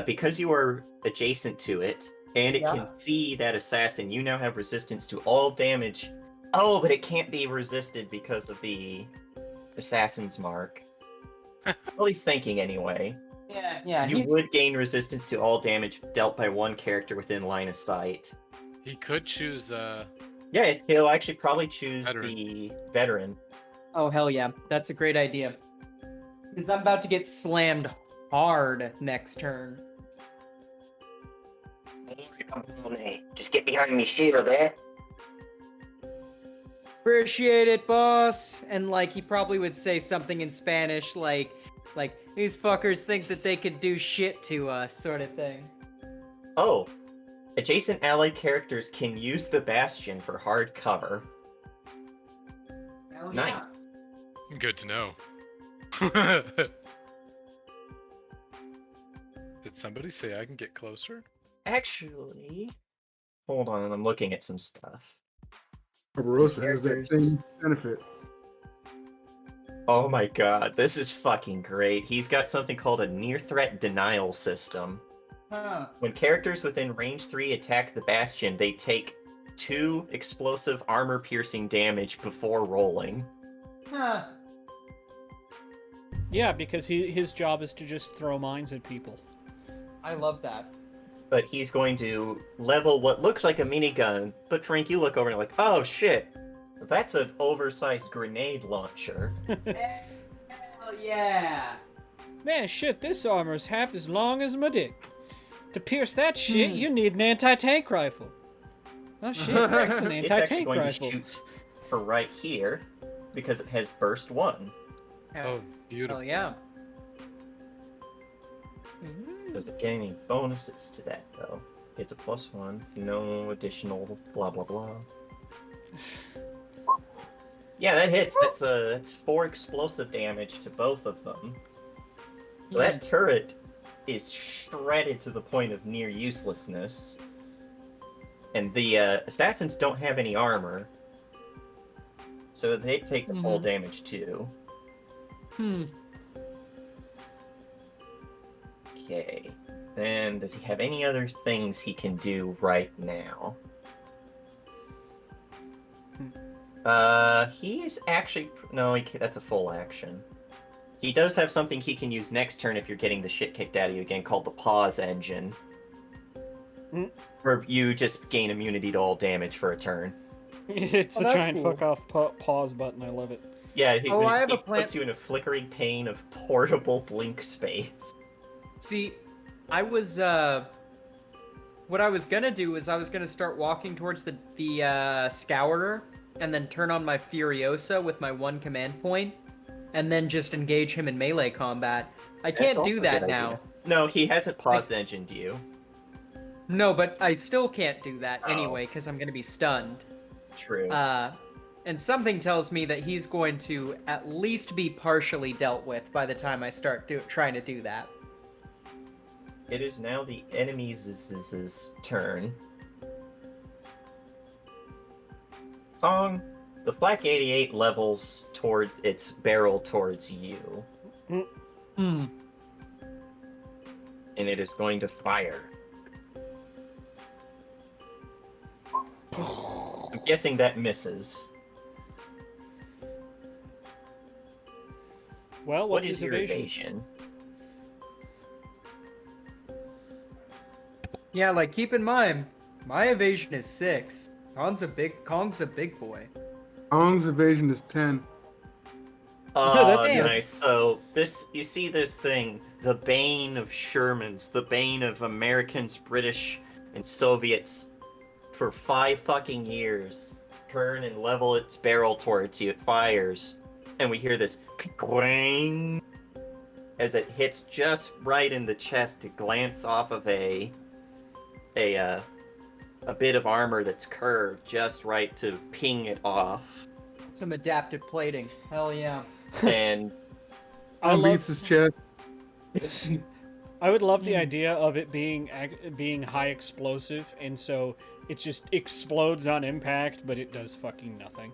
Speaker 1: Because you are adjacent to it, and it
Speaker 2: Yeah.
Speaker 1: can see that assassin. You now have resistance to all damage. Oh, but it can't be resisted because of the assassin's mark. Well, he's thinking anyway.
Speaker 2: Yeah.
Speaker 1: You would gain resistance to all damage dealt by one character within line of sight.
Speaker 5: He could choose
Speaker 1: Yeah, he'll actually probably choose
Speaker 5: Veteran.
Speaker 1: the veteran.
Speaker 2: Oh, hell yeah. That's a great idea. Because I'm about to get slammed hard next turn.
Speaker 7: Just get behind me, shield, eh?
Speaker 2: Appreciate it, boss. And like he probably would say something in Spanish like these fuckers think that they could do shit to us, sort of thing.
Speaker 1: Oh, adjacent allied characters can use the bastion for hard cover.
Speaker 2: Hell
Speaker 1: Nice.
Speaker 5: Good to know. Did somebody say I can get closer?
Speaker 1: Actually, hold on, I'm looking at some stuff.
Speaker 3: Barbarossa has that same benefit.
Speaker 1: Oh my god, this is fucking great. He's got something called a near threat denial system.
Speaker 2: Huh.
Speaker 1: When characters within range 3 attack the bastion, they take 2 explosive armor piercing damage before rolling.
Speaker 2: Huh.
Speaker 4: Yeah, because his job is to just throw mines at people.
Speaker 2: I love that.
Speaker 1: But he's going to level what looks like a minigun, but Frank, you look over and you're like, oh shit, that's an oversized grenade launcher.
Speaker 2: Hell yeah.
Speaker 4: Man, shit, this armor's half as long as my dick. To pierce that shit, you need an anti-tank rifle. Oh shit, that's an
Speaker 1: It's actually
Speaker 4: anti-tank
Speaker 1: going
Speaker 4: rifle.
Speaker 1: to shoot for right here, because it has burst 1.
Speaker 5: Oh, beautiful.
Speaker 2: Hell yeah.
Speaker 1: Doesn't get any bonuses to that, though. It's a +1, no additional blah blah blah. Yeah, that hits. That's 4 explosive damage to both of them. So that turret is shredded to the point of near uselessness. And the assassins don't have any armor, so they take the full damage too. Okay. Then does he have any other things he can do right now? He's actually no. That's a full action. He does have something he can use next turn if you're getting the shit kicked out of you again, called the pause engine. Where you just gain immunity to all damage for a turn.
Speaker 4: It's a
Speaker 2: that's
Speaker 4: giant
Speaker 2: cool.
Speaker 4: fuck off pause button. I love it.
Speaker 1: Yeah,
Speaker 2: I have
Speaker 1: he
Speaker 2: a plan-
Speaker 1: puts you in a flickering pane of portable blink space.
Speaker 2: See, I was what I was gonna do is I was gonna start walking towards the Scourer and then turn on my Furiosa with my 1 command point and then just engage him in melee combat. I
Speaker 1: That's
Speaker 2: can't
Speaker 1: also
Speaker 2: do
Speaker 1: a
Speaker 2: that
Speaker 1: good
Speaker 2: now.
Speaker 1: idea. No, he hasn't paused engined you.
Speaker 2: No, but I still can't do that
Speaker 1: Oh.
Speaker 2: anyway because I'm gonna be stunned.
Speaker 1: True.
Speaker 2: And something tells me that he's going to at least be partially dealt with by the time I start trying to do that.
Speaker 1: It is now the enemy's turn. Kong, the Flak 88 levels toward its barrel towards you, and it is going to fire. I'm guessing that misses.
Speaker 4: Well,
Speaker 1: What
Speaker 4: what's
Speaker 1: is
Speaker 4: his
Speaker 1: your
Speaker 4: evasion?
Speaker 1: evasion?
Speaker 2: Yeah, like keep in mind, my evasion is 6. Kong's a big boy.
Speaker 3: Ong's evasion is 10.
Speaker 1: Oh,
Speaker 4: That's
Speaker 2: good.
Speaker 1: nice. So you see this thing, the bane of Shermans, the bane of Americans, British, and Soviets, for 5 fucking years, turn and level its barrel towards you. It fires, and we hear this clang as it hits just right in the chest to glance off of a bit of armor that's curved just right to ping it off.
Speaker 2: Some adaptive plating. Hell yeah.
Speaker 1: And
Speaker 4: I
Speaker 3: Ong
Speaker 4: love-
Speaker 3: beats his chest.
Speaker 4: I would love the idea of it being high explosive, and so it just explodes on impact, but it does fucking nothing.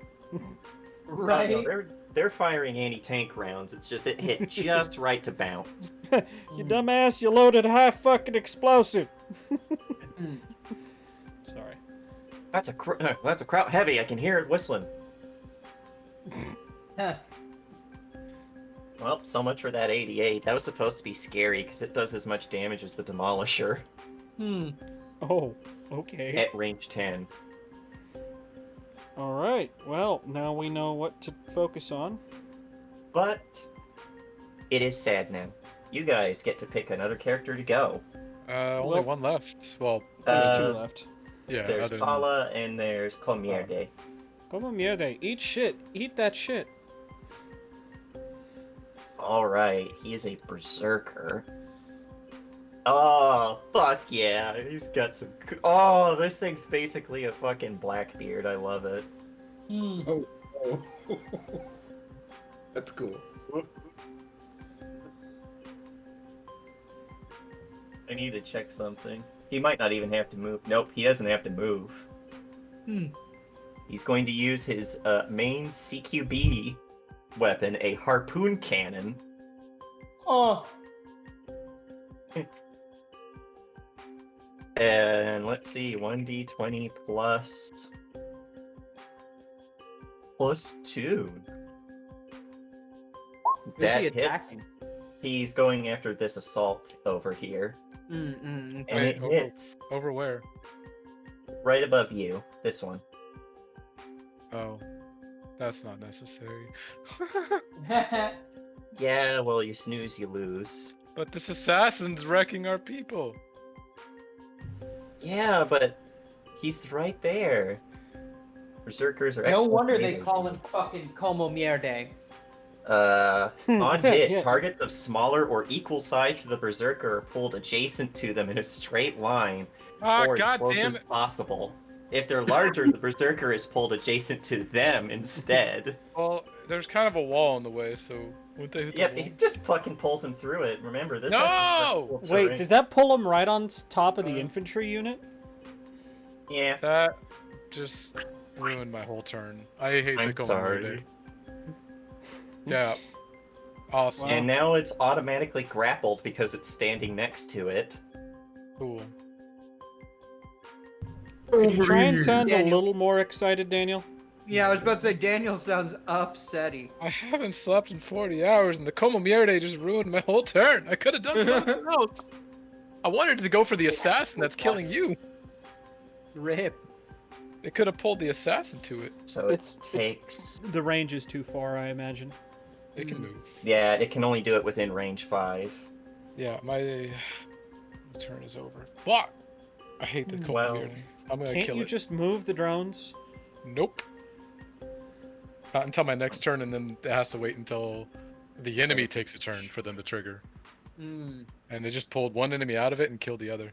Speaker 2: Right?
Speaker 1: no, they're firing anti-tank rounds. It's just it hit just right to bounce.
Speaker 4: You dumbass, you loaded high fucking explosive. Sorry.
Speaker 1: That's a kraut heavy. I can hear it whistling.
Speaker 2: Huh.
Speaker 1: Well, so much for that 88. That was supposed to be scary because it does as much damage as the Demolisher
Speaker 2: Hmm.
Speaker 4: Oh, okay.
Speaker 1: at range 10.
Speaker 4: All right. Well, now we know what to focus on.
Speaker 1: But it is sad now. You guys get to pick another character to go.
Speaker 5: Only
Speaker 4: Well-
Speaker 5: one left. Well,
Speaker 4: There's two
Speaker 1: Uh,
Speaker 4: left.
Speaker 5: yeah.
Speaker 1: There's
Speaker 5: other than-
Speaker 1: Tala and there's Comierde.
Speaker 4: Como mierda. Eat shit. Eat that shit.
Speaker 1: All right, he is a berserker. Oh, fuck yeah. He's got some... Oh, this thing's basically a fucking Blackbeard. I love it.
Speaker 2: Hmm.
Speaker 3: Oh. That's cool.
Speaker 1: I need to check something. He might not even have to move. Nope, he doesn't have to move.
Speaker 2: Hmm.
Speaker 1: He's going to use his main CQB weapon, a harpoon cannon.
Speaker 2: Oh.
Speaker 1: And let's see, 1d20 plus 2.
Speaker 2: Who's
Speaker 1: That
Speaker 2: he
Speaker 1: hits.
Speaker 2: attacking?
Speaker 1: He's going after this assault over here.
Speaker 2: Mm-mm.
Speaker 1: And
Speaker 5: Wait,
Speaker 1: it
Speaker 5: over-
Speaker 1: hits
Speaker 5: Over where?
Speaker 1: right above you. This one.
Speaker 5: Oh, that's not necessary.
Speaker 1: Yeah, well, you snooze, you lose.
Speaker 5: But this assassin's wrecking our people.
Speaker 1: Yeah, but he's right there. Berserkers are
Speaker 2: No
Speaker 1: excellent
Speaker 2: wonder they
Speaker 1: melee
Speaker 2: call him
Speaker 1: units.
Speaker 2: fucking Como Mierde.
Speaker 1: On hit,
Speaker 4: Yeah.
Speaker 1: targets of smaller or equal size to the Berserker are pulled adjacent to them in a straight line,
Speaker 5: Ah,
Speaker 1: or as
Speaker 5: god
Speaker 1: close
Speaker 5: damn
Speaker 1: as
Speaker 5: it!
Speaker 1: possible. If they're larger, the Berserker is pulled adjacent to them instead.
Speaker 5: Well, there's kind of a wall in the way, so wouldn't they hit
Speaker 1: Yep,
Speaker 5: the
Speaker 1: he
Speaker 5: wall?
Speaker 1: just fucking pulls him through it. Remember, this
Speaker 5: No!
Speaker 1: has vertical
Speaker 4: Wait,
Speaker 1: terrain.
Speaker 4: does that pull him right on top of the infantry unit?
Speaker 1: Yeah,
Speaker 5: That just ruined my whole turn. I hate the
Speaker 1: I'm
Speaker 5: Como
Speaker 1: sorry.
Speaker 5: Verde. Yeah. Awesome.
Speaker 1: And now it's automatically grappled because it's standing next to it.
Speaker 5: Cool.
Speaker 4: Could you try and
Speaker 3: Overeating.
Speaker 4: sound a
Speaker 2: Daniel.
Speaker 4: little more excited, Daniel?
Speaker 2: Yeah, I was about to say Daniel sounds upsetty.
Speaker 5: I haven't slept in 40 hours, and the Como Mierde just ruined my whole turn. I could have done something else. I wanted to go for the assassin that's killing you.
Speaker 2: Rip.
Speaker 5: It could have pulled the assassin to it.
Speaker 1: So it
Speaker 4: It's-
Speaker 1: takes...
Speaker 4: The range is too far, I imagine.
Speaker 5: It can move.
Speaker 1: Yeah, it can only do it within range 5.
Speaker 5: Yeah, my turn is over. Fuck! I hate the Como
Speaker 1: Well,
Speaker 5: Mierde. I'm gonna
Speaker 4: Can't
Speaker 5: kill
Speaker 4: you
Speaker 5: it.
Speaker 4: just move the drones?
Speaker 5: Nope. Not until my next turn, and then it has to wait until the enemy takes a turn for them to trigger.
Speaker 2: Mm.
Speaker 5: And it just pulled one enemy out of it and killed the other.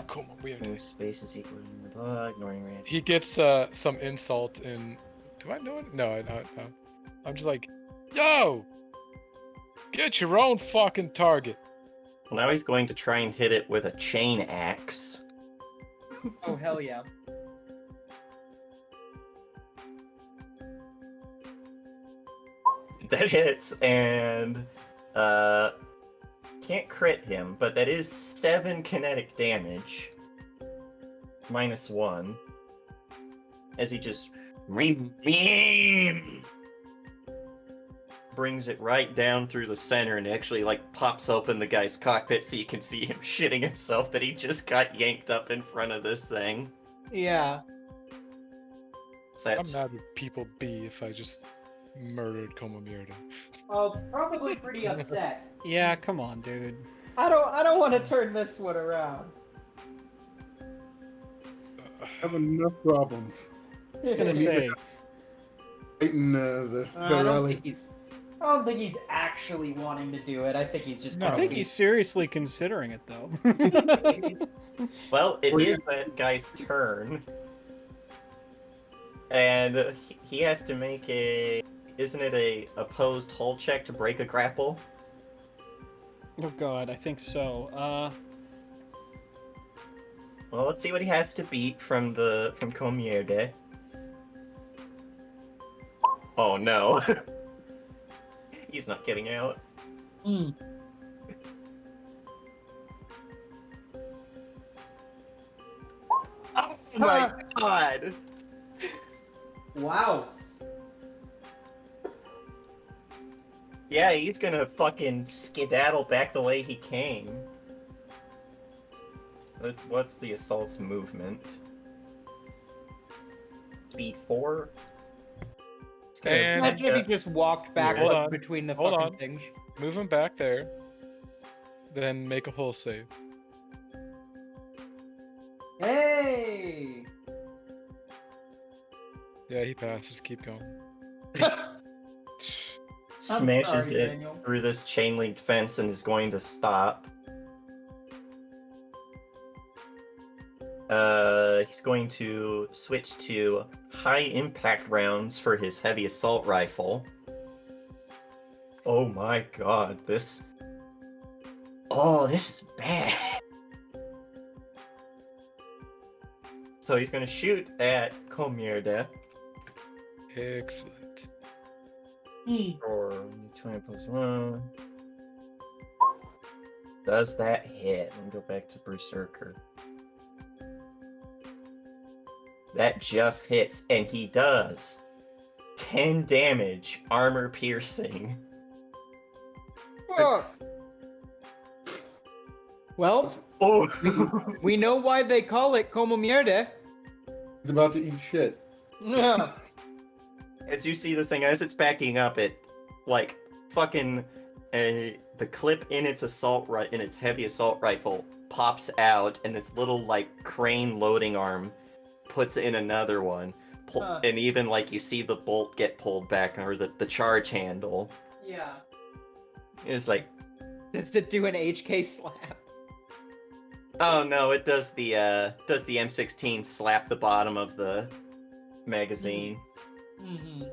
Speaker 5: Como Mierde.
Speaker 1: Move space is equal to the bug, ignoring range.
Speaker 5: He gets some insult in. Do I know it? No, I know. No. I'm just like, yo, get your own fucking target.
Speaker 1: Well, now he's going to try and hit it with a chain axe.
Speaker 2: Oh, hell yeah.
Speaker 1: That hits, and can't crit him, but that is 7 kinetic damage. -1. As he just brings it right down through the center and actually like pops open the guy's cockpit so you can see him shitting himself that he just got yanked up in front of this thing.
Speaker 2: Yeah.
Speaker 1: So
Speaker 5: I'm
Speaker 1: that's
Speaker 5: mad would people be if I just murdered Como Mierde.
Speaker 2: Oh, probably pretty upset.
Speaker 4: Yeah, come on, dude.
Speaker 2: I don't want to turn this one around.
Speaker 3: I have enough problems
Speaker 4: I was gonna say,
Speaker 3: fighting the
Speaker 2: I don't
Speaker 3: Federales.
Speaker 2: think he's actually wanting to do it. I think he's just.
Speaker 5: No.
Speaker 4: I
Speaker 2: kinda
Speaker 4: think
Speaker 2: weak.
Speaker 4: he's seriously considering it, though.
Speaker 1: well, it
Speaker 3: Or you-
Speaker 1: is that guy's turn. And he has to make a... Isn't it a opposed hull check to break a grapple?
Speaker 4: Oh god, I think so.
Speaker 1: Well, let's see what he has to beat from Comierde. Oh no. He's not getting out.
Speaker 2: Mm.
Speaker 1: Oh my god.
Speaker 2: Wow.
Speaker 1: Yeah, he's gonna fucking skedaddle back the way he came. What's the assault's movement? Speed 4? It's gonna
Speaker 5: And-
Speaker 2: Imagine if he just walked back
Speaker 5: Hold on.
Speaker 2: between the
Speaker 5: Hold
Speaker 2: fucking
Speaker 5: on.
Speaker 2: things.
Speaker 5: Move him back there. Then make a hull save.
Speaker 2: Hey!
Speaker 5: Yeah, he passed. Just keep going.
Speaker 1: smashes
Speaker 2: sorry,
Speaker 1: it
Speaker 2: Daniel.
Speaker 1: through this chain link fence and is going to stop. He's going to switch to high impact rounds for his heavy assault rifle. Oh my god, this... Oh, this is bad. So he's gonna shoot at Komierda.
Speaker 5: Excellent.
Speaker 1: Or 20 plus 1. Does that hit? Let me go back to Berserker. That just hits, and he does 10 damage, armor piercing.
Speaker 2: Fuck. Well,
Speaker 1: Oh!
Speaker 2: we know why they call it como mierda.
Speaker 3: He's about to eat shit.
Speaker 2: Yeah.
Speaker 1: As you see this thing, as it's backing up, it, like, fucking, the clip in its in its heavy assault rifle pops out, and this little, like, crane loading arm puts in another one. And even, like, you see the bolt get pulled back, or the charge handle.
Speaker 2: Yeah.
Speaker 1: It's like,
Speaker 2: Does it do an HK slap?
Speaker 1: oh no, it does the M16 slap the bottom of the magazine.
Speaker 2: Mm-hmm.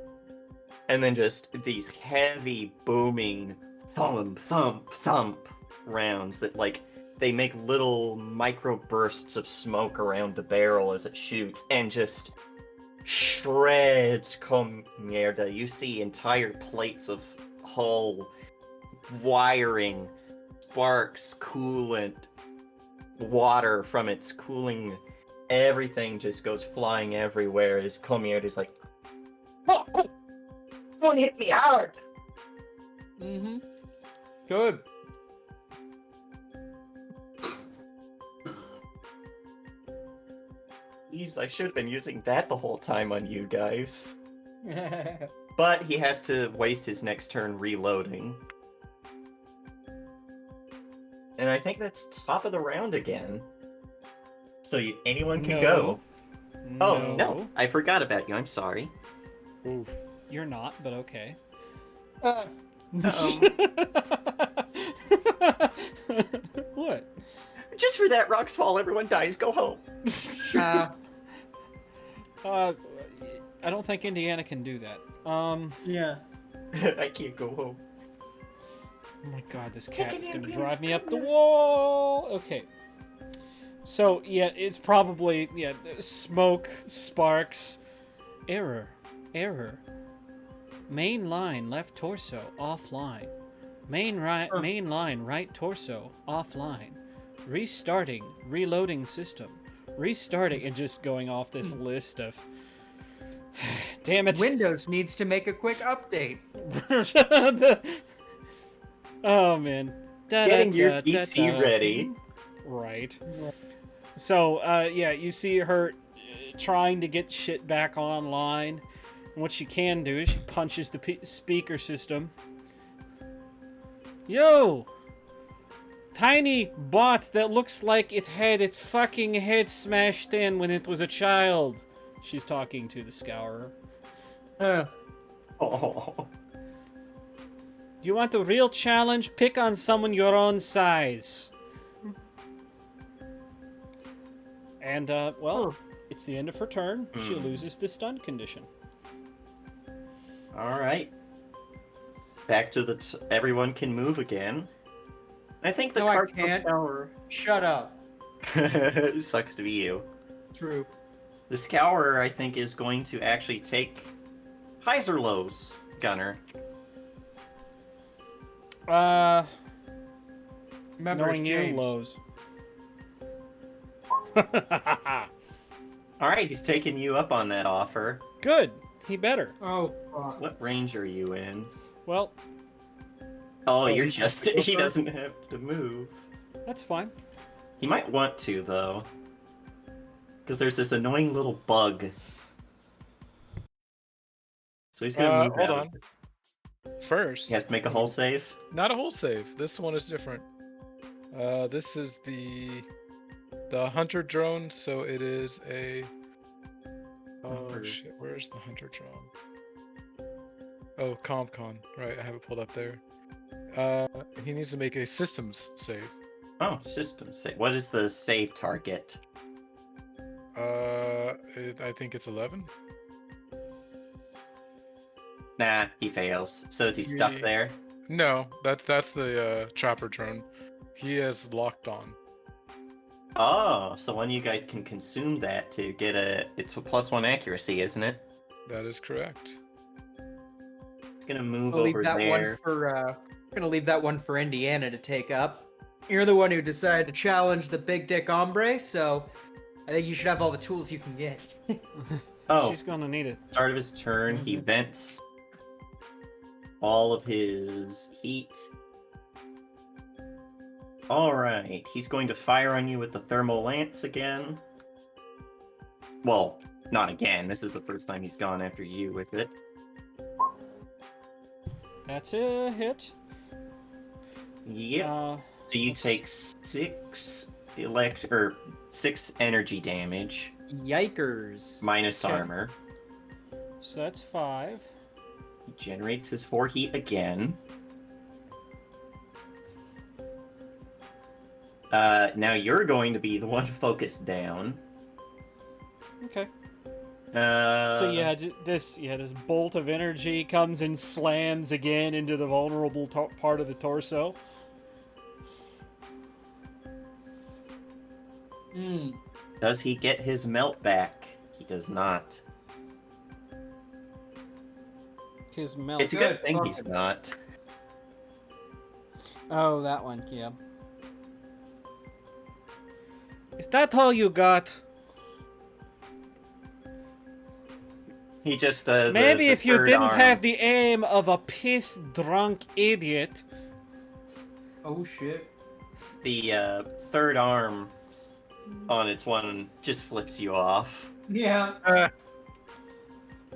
Speaker 1: And then just these heavy booming thump, thump, thump rounds that, like, they make little micro bursts of smoke around the barrel as it shoots and just shreds Comierda. You see entire plates of hull, wiring, sparks, coolant, water from its cooling. Everything just goes flying everywhere as Comierda's like,
Speaker 7: Oh, oh. Don't hit me hard.
Speaker 2: Mm-hmm. Good.
Speaker 1: geez, I should have been using that the whole time on you guys. But he has to waste his next turn reloading. And I think that's top of the round again. So anyone can go. Oh, no. I forgot about you. I'm sorry.
Speaker 5: Oof.
Speaker 4: You're not, but okay. What?
Speaker 1: Just for that rock's fall, everyone dies. Go home.
Speaker 4: I don't think Indiana can do that.
Speaker 2: Yeah.
Speaker 1: I can't go home.
Speaker 4: Oh my god, this
Speaker 1: Take
Speaker 4: cat
Speaker 1: it
Speaker 4: is
Speaker 1: in,
Speaker 4: gonna
Speaker 1: Indiana.
Speaker 4: drive me up the wall. Okay. So yeah, it's probably smoke, sparks, error. Main line left torso offline. Main line right torso offline. Restarting, reloading system. Restarting, and just going off this list of. Damn it.
Speaker 2: Windows needs to make a quick update.
Speaker 4: Oh man.
Speaker 1: Getting your PC ready.
Speaker 4: Right. So, yeah, you see her trying to get shit back online. And what she can do is she punches the speaker system. Yo! Tiny bot that looks like it had its fucking head smashed in when it was a child. She's talking to the Scourer.
Speaker 1: Oh.
Speaker 4: Do you want a real challenge? Pick on someone your own size. And, well, it's the end of her turn. She loses the stun condition.
Speaker 1: All right. Back to the everyone can move again. I think the
Speaker 2: No, I
Speaker 1: Cardinal
Speaker 2: can't.
Speaker 1: Scourer
Speaker 2: Shut up.
Speaker 1: sucks to be you.
Speaker 2: True.
Speaker 1: The Scourer, I think, is going to actually take highs or lows, Gunner.
Speaker 2: Remember,
Speaker 4: Knowing
Speaker 2: it's
Speaker 4: you,
Speaker 2: James.
Speaker 4: lows.
Speaker 1: All right, he's taking you up on that offer.
Speaker 4: Good. He better.
Speaker 2: Oh, fuck.
Speaker 1: What range are you in?
Speaker 4: Well,
Speaker 1: Oh, you're
Speaker 3: he has
Speaker 1: just.
Speaker 3: to go
Speaker 1: He
Speaker 3: first?
Speaker 1: doesn't have to move.
Speaker 4: that's fine.
Speaker 1: He might want to, though. Because there's this annoying little bug. So he's gonna move
Speaker 5: Hold
Speaker 1: out.
Speaker 5: on. First,
Speaker 1: He has to make a hull save.
Speaker 5: not a whole save. This one is different. This is the hunter drone, so it is a. Oh
Speaker 1: Hunter.
Speaker 5: shit! Where's the hunter drone? Oh, CompCon. Right, I have it pulled up there. He needs to make a systems save.
Speaker 1: Oh, system save. What is the save target?
Speaker 5: I think it's 11.
Speaker 1: Nah, he fails. So is he stuck
Speaker 5: Yeah.
Speaker 1: there?
Speaker 5: No, that's the chopper drone. He is locked on.
Speaker 1: Oh, so one of you guys can consume that to get a. It's a +1 accuracy, isn't it?
Speaker 5: That is correct.
Speaker 1: It's gonna move
Speaker 2: I'll leave
Speaker 1: over
Speaker 2: that
Speaker 1: there.
Speaker 2: one for gonna leave that one for Indiana to take up. You're the one who decided to challenge the big dick hombre, so I think you should have all the tools you can get.
Speaker 1: Oh,
Speaker 4: She's gonna need it.
Speaker 1: start of his turn, he vents all of his heat. Alright, he's going to fire on you with the thermal lance again. Well, not again. This is the first time he's gone after you with it.
Speaker 4: That's a hit.
Speaker 1: Yep.
Speaker 4: Uh,
Speaker 1: So you
Speaker 4: let's-
Speaker 1: take 6 energy damage
Speaker 2: Yikers.
Speaker 1: minus
Speaker 4: Okay.
Speaker 1: armor.
Speaker 4: so that's 5.
Speaker 1: He generates his 4 heat again. Now you're going to be the one focused down.
Speaker 4: Okay.
Speaker 1: Uh,
Speaker 4: So yeah, this bolt of energy comes and slams again into the vulnerable part of the torso.
Speaker 1: Does he get his melt back? He does not.
Speaker 4: His melt.
Speaker 1: It's a good
Speaker 2: Good,
Speaker 1: thing
Speaker 2: fuck
Speaker 1: he's
Speaker 2: him.
Speaker 1: not.
Speaker 4: Oh, that one. Yeah. Is that all you got?
Speaker 1: He just
Speaker 4: Maybe
Speaker 1: the
Speaker 4: if you
Speaker 1: third
Speaker 4: didn't
Speaker 1: arm-
Speaker 4: have the aim of a piss-drunk idiot.
Speaker 2: Oh shit.
Speaker 1: the third arm on its one just flips you off.
Speaker 2: Yeah.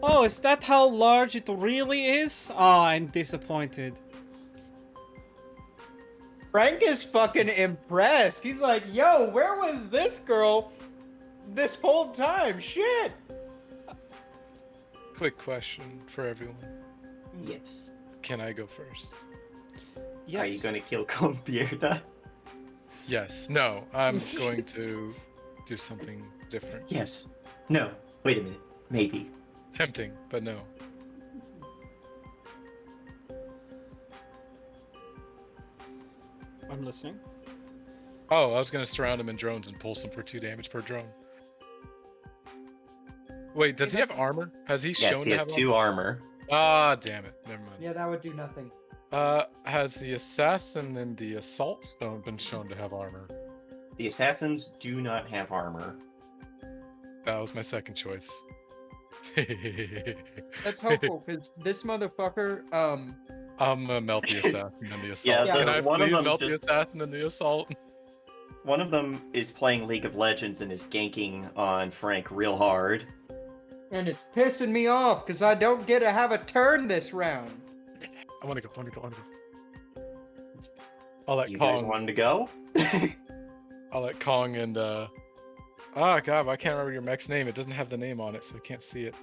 Speaker 4: Oh, is that how large it really is? Oh, I'm disappointed.
Speaker 2: Frank is fucking impressed. He's like, yo, where was this girl this whole time? Shit.
Speaker 5: Quick question for everyone.
Speaker 1: Yes.
Speaker 5: Can I go first?
Speaker 4: Yes.
Speaker 1: Are you going to kill Compierda?
Speaker 5: Yes. No, I'm going to do something different.
Speaker 1: Yes. No. Wait a minute. Maybe.
Speaker 5: Tempting, but no.
Speaker 4: I'm listening.
Speaker 5: Oh, I was gonna surround him in drones and pulse him for 2 damage per drone. Wait, does he have armor? Has he
Speaker 1: Yes,
Speaker 5: shown
Speaker 1: he
Speaker 5: to
Speaker 1: has
Speaker 5: have
Speaker 1: 2 armor.
Speaker 5: Ah, damn it. Never mind.
Speaker 2: Yeah, that would do nothing.
Speaker 5: Has the assassin and the assault stone been shown to have armor?
Speaker 1: The assassins do not have armor.
Speaker 5: That was my second choice.
Speaker 2: That's hopeful, because this motherfucker,
Speaker 5: I'm gonna melt the assassin and the assault.
Speaker 1: Yeah,
Speaker 5: Can
Speaker 2: the-
Speaker 5: I
Speaker 1: one of
Speaker 5: please
Speaker 1: them
Speaker 5: melt the
Speaker 1: just-
Speaker 5: assassin and the assault?
Speaker 1: One of them is playing League of Legends and is ganking on Frank real hard.
Speaker 2: and it's pissing me off, because I don't get to have a turn this round.
Speaker 5: I wanna go. I'll let
Speaker 1: You guys
Speaker 5: Kong.
Speaker 1: want him to go?
Speaker 5: I'll let Kong and oh god, I can't remember your mech's name. It doesn't have the name on it, so I can't see it.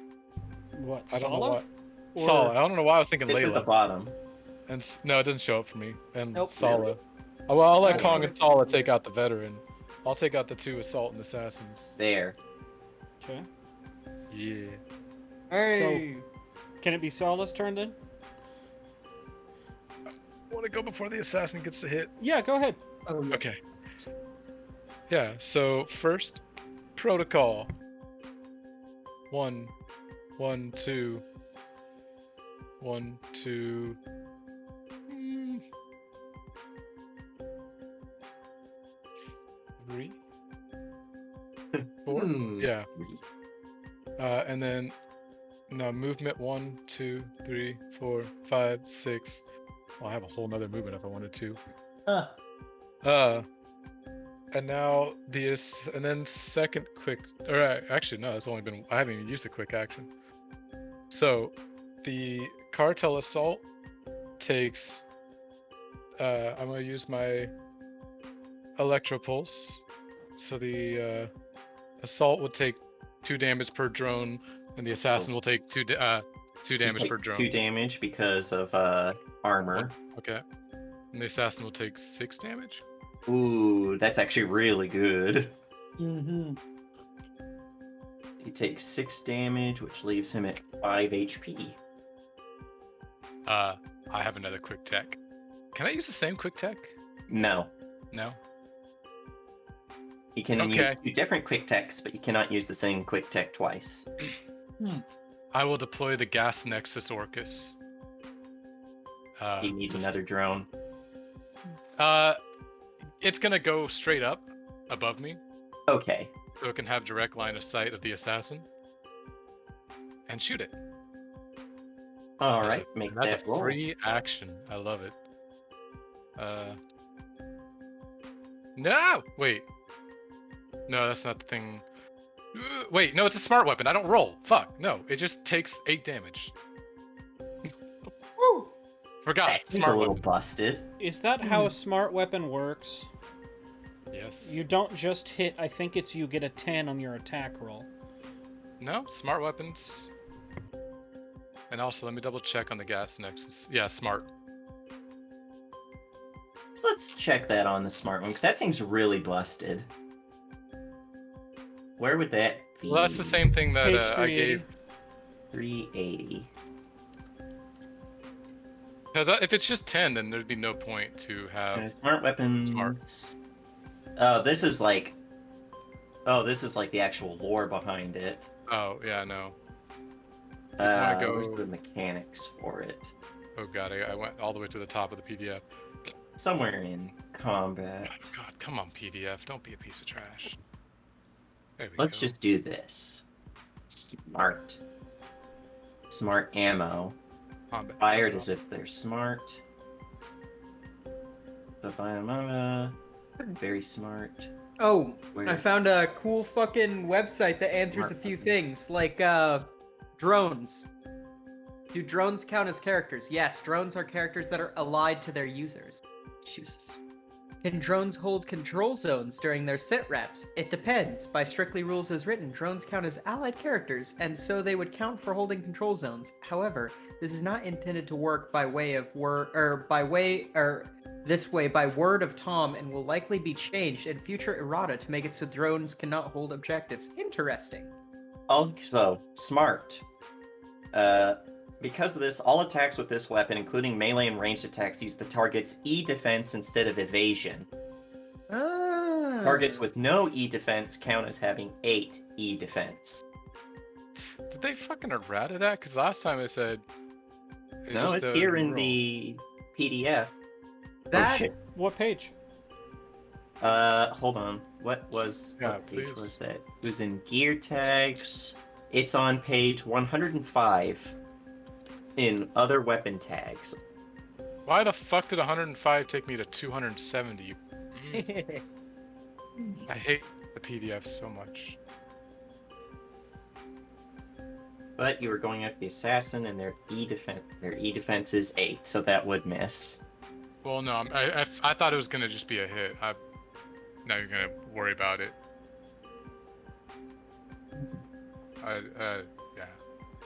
Speaker 4: What?
Speaker 5: I don't know
Speaker 4: Sala?
Speaker 5: what.
Speaker 4: Or-
Speaker 5: Sala. I don't know why I was thinking
Speaker 1: It's at the
Speaker 5: Layla.
Speaker 1: bottom.
Speaker 5: And no, it doesn't show up for me. And
Speaker 2: Nope.
Speaker 5: Sala. Oh, well, I'll let
Speaker 2: That's
Speaker 5: Kong
Speaker 2: what
Speaker 5: and
Speaker 2: it-
Speaker 5: Sala take out the veteran. I'll take out the 2 assault and assassins.
Speaker 1: There.
Speaker 4: Okay.
Speaker 5: Yeah.
Speaker 2: Hey.
Speaker 4: Can it be Sala's turn then?
Speaker 5: I want to go before the assassin gets to hit.
Speaker 4: Yeah, go ahead.
Speaker 2: Oh, yeah.
Speaker 5: Okay. Yeah. So first, protocol. 1, 1, 2. 1, 2. 3. 4.
Speaker 1: Hmm.
Speaker 5: Yeah. Yeah. And then no movement 1, 2, 3, 4, 5, 6. Well, I have a whole nother movement if I wanted to. And now and then second quick, or actually no, it's only been, I haven't even used a quick action. So the cartel assault takes, I'm gonna use my electro pulse. So the assault will take 2 damage per drone, and the assassin will take 2 damage per drone.
Speaker 1: 2 damage because of armor.
Speaker 5: Okay. And the assassin will take 6 damage.
Speaker 1: Ooh, that's actually really good.
Speaker 2: Mm-hmm.
Speaker 1: He takes 6 damage, which leaves him at 5 HP.
Speaker 5: I have another quick tech. Can I use the same quick tech?
Speaker 1: No.
Speaker 5: No.
Speaker 1: You can use 2 different quick techs, but you cannot use the same quick tech twice.
Speaker 5: I will deploy the gas nexus Orcus.
Speaker 1: You need another drone.
Speaker 5: It's gonna go straight up above me,
Speaker 1: Okay.
Speaker 5: so it can have direct line of sight of the assassin and shoot it.
Speaker 1: All right, make
Speaker 5: That's
Speaker 1: that
Speaker 5: a
Speaker 1: roll.
Speaker 5: free action. I love it. No! Wait. No, that's not the thing. Wait, no, it's a smart weapon. I don't roll. Fuck, no. It just takes 8 damage.
Speaker 2: Woo!
Speaker 5: Forgot.
Speaker 1: That seems a
Speaker 5: Smart
Speaker 1: little
Speaker 5: weapon.
Speaker 1: busted.
Speaker 4: Is that how a smart weapon works?
Speaker 5: Yes.
Speaker 4: You don't just hit, I think it's you get a 10 on your attack roll.
Speaker 5: No, smart weapons. And also, let me double check on the gas nexus. Yeah, smart.
Speaker 1: So let's check that on the smart one, because that seems really busted. Where would that be?
Speaker 5: Well, that's the same thing that
Speaker 4: Page
Speaker 5: I gave.
Speaker 1: 380.
Speaker 5: Because if it's just 10, then there'd be no point to have.
Speaker 1: Smart weapons.
Speaker 5: Smart.
Speaker 1: Oh, this is like the actual lore behind it.
Speaker 5: Oh, yeah, no.
Speaker 1: Where's the mechanics for it?
Speaker 5: Oh god, I went all the way to the top of the PDF.
Speaker 1: Somewhere in combat.
Speaker 5: Oh god, come on, PDF. Don't be a piece of trash. There we
Speaker 1: Let's
Speaker 5: go.
Speaker 1: just do this. Smart ammo.
Speaker 5: Combat
Speaker 1: Fired
Speaker 5: terminal.
Speaker 1: as if they're smart. Very smart.
Speaker 2: Oh,
Speaker 1: Where?
Speaker 2: I found a cool fucking website that answers a
Speaker 1: Smart
Speaker 2: few
Speaker 1: weapons.
Speaker 2: things, like drones. Do drones count as characters? Yes, drones are characters that are allied to their users.
Speaker 1: Jesus.
Speaker 2: Can drones hold control zones during their sit reps? It depends. By strictly rules as written, drones count as allied characters, and so they would count for holding control zones. However, this is not intended to work by way of this way by word of Tom, and will likely be changed in future errata to make it so drones cannot hold objectives. Interesting.
Speaker 1: Also, smart. Because of this, all attacks with this weapon, including melee and ranged attacks, use the target's E defense instead of evasion.
Speaker 2: Ah.
Speaker 1: Targets with no E defense count as having 8 E defense.
Speaker 5: Did they fucking errata that? Because last time it said.
Speaker 1: No, it's here in the PDF. Oh
Speaker 2: That
Speaker 1: shit.
Speaker 4: What page?
Speaker 1: Hold on. What page
Speaker 5: please.
Speaker 1: was that? It was in gear tags. It's on page 105 in other weapon tags.
Speaker 5: Why the fuck did 105 take me to 270? I hate the PDF so much.
Speaker 1: But you were going after the assassin, and their E defense is 8, so that would miss.
Speaker 5: Well, no, I thought it was gonna just be a hit. Now you're gonna worry about it. Yeah.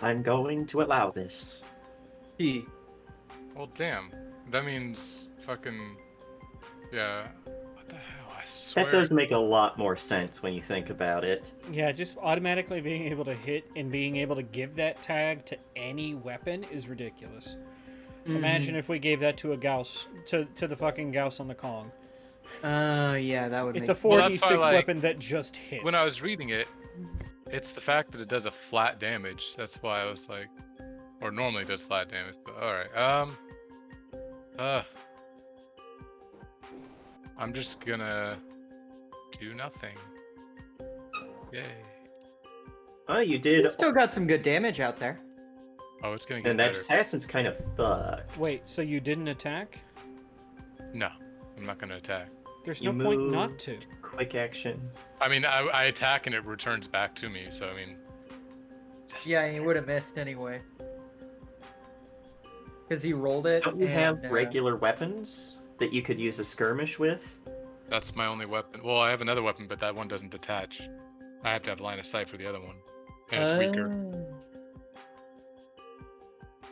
Speaker 1: I'm going to allow this.
Speaker 5: Well, damn. That means fucking. Yeah. What the hell? I swear.
Speaker 1: That does make a lot more sense when you think about it.
Speaker 4: Yeah, just automatically being able to hit and being able to give that tag to any weapon is ridiculous. Imagine if we gave that to a Gauss, to the fucking Gauss on the Kong.
Speaker 2: Yeah, that would.
Speaker 4: It's
Speaker 2: make
Speaker 4: a
Speaker 2: sense.
Speaker 5: Well, that's
Speaker 4: 4d6
Speaker 5: why, like,
Speaker 4: weapon that just hits.
Speaker 5: When I was reading it, it's the fact that it does a flat damage. That's why I was like, or normally it does flat damage. But all right. I'm just gonna do nothing. Yay.
Speaker 1: Oh, you did.
Speaker 2: Still got some good damage out there.
Speaker 5: Oh, it's gonna get
Speaker 1: And that
Speaker 5: better.
Speaker 1: assassin's kind of fucked.
Speaker 4: Wait, so you didn't attack?
Speaker 5: No, I'm not gonna attack.
Speaker 4: There's
Speaker 1: You
Speaker 4: no point
Speaker 1: move.
Speaker 4: not to.
Speaker 1: Quick action.
Speaker 5: I mean, I attack and it returns back to me. So I mean.
Speaker 2: Yeah, he would have missed anyway. Because he rolled it.
Speaker 1: Don't you have
Speaker 2: and,
Speaker 1: regular weapons that you could use a skirmish with?
Speaker 5: That's my only weapon. Well, I have another weapon, but that one doesn't detach. I have to have line of sight for the other one, and it's weaker.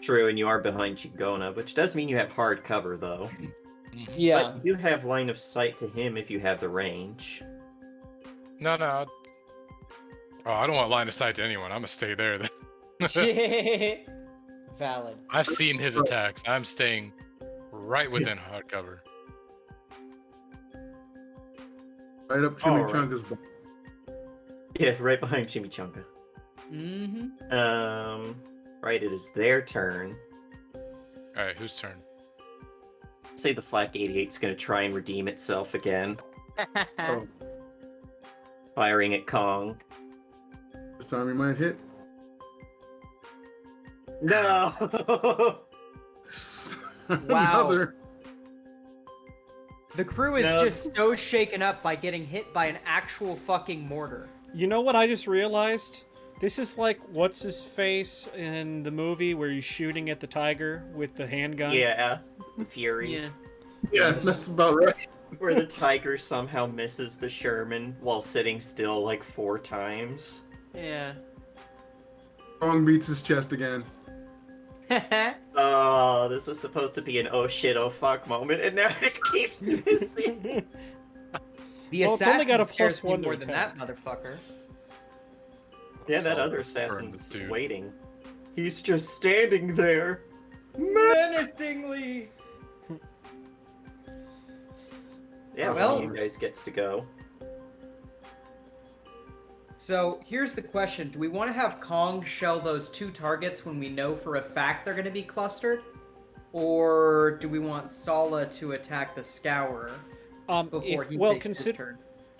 Speaker 1: True, and you are behind Chigona, which does mean you have hard cover, though.
Speaker 5: Mhm.
Speaker 2: Yeah.
Speaker 1: But you do have line of sight to him if you have the range.
Speaker 5: No, no. Oh, I don't want line of sight to anyone. I'm gonna stay there then.
Speaker 2: Valid.
Speaker 5: I've seen his attacks. I'm staying right within hard cover.
Speaker 3: Right up
Speaker 1: All right.
Speaker 3: Chimichanga's butt.
Speaker 1: Yeah, right behind Chimichanga.
Speaker 2: Mm-hmm.
Speaker 1: Right, it is their turn.
Speaker 5: All right, whose turn?
Speaker 1: Say the Flak 88's gonna try and redeem itself again,
Speaker 3: Oh,
Speaker 1: firing at Kong.
Speaker 3: this time he might hit.
Speaker 1: No!
Speaker 2: Wow.
Speaker 3: Another.
Speaker 2: The crew is
Speaker 1: No.
Speaker 2: just so shaken up by getting hit by an actual fucking mortar.
Speaker 4: You know what I just realized? This is like what's his face in the movie where he's shooting at the tiger with the handgun.
Speaker 1: Yeah, the Fury.
Speaker 2: Yeah.
Speaker 3: Yeah, that's about right.
Speaker 1: Where the tiger somehow misses the Sherman while sitting still like 4 times.
Speaker 2: Yeah.
Speaker 3: Kong beats his chest again.
Speaker 1: Oh, this was supposed to be an oh shit, oh fuck moment, and now it keeps missing.
Speaker 2: The
Speaker 4: Well, it's only
Speaker 2: assassin
Speaker 4: got a
Speaker 2: scares me
Speaker 4: +1 to
Speaker 2: more than that
Speaker 4: attack.
Speaker 2: motherfucker.
Speaker 1: Yeah, that
Speaker 5: Solid
Speaker 1: other
Speaker 5: burn
Speaker 1: assassin's
Speaker 5: the dude.
Speaker 1: waiting. He's just standing there.
Speaker 2: Menacingly.
Speaker 1: Yeah,
Speaker 2: Well-
Speaker 1: one of you guys gets to go.
Speaker 2: So here's the question: do we want to have Kong shell those 2 targets when we know for a fact they're going to be clustered, or do we want Sala to attack the Scourer before he takes his turn?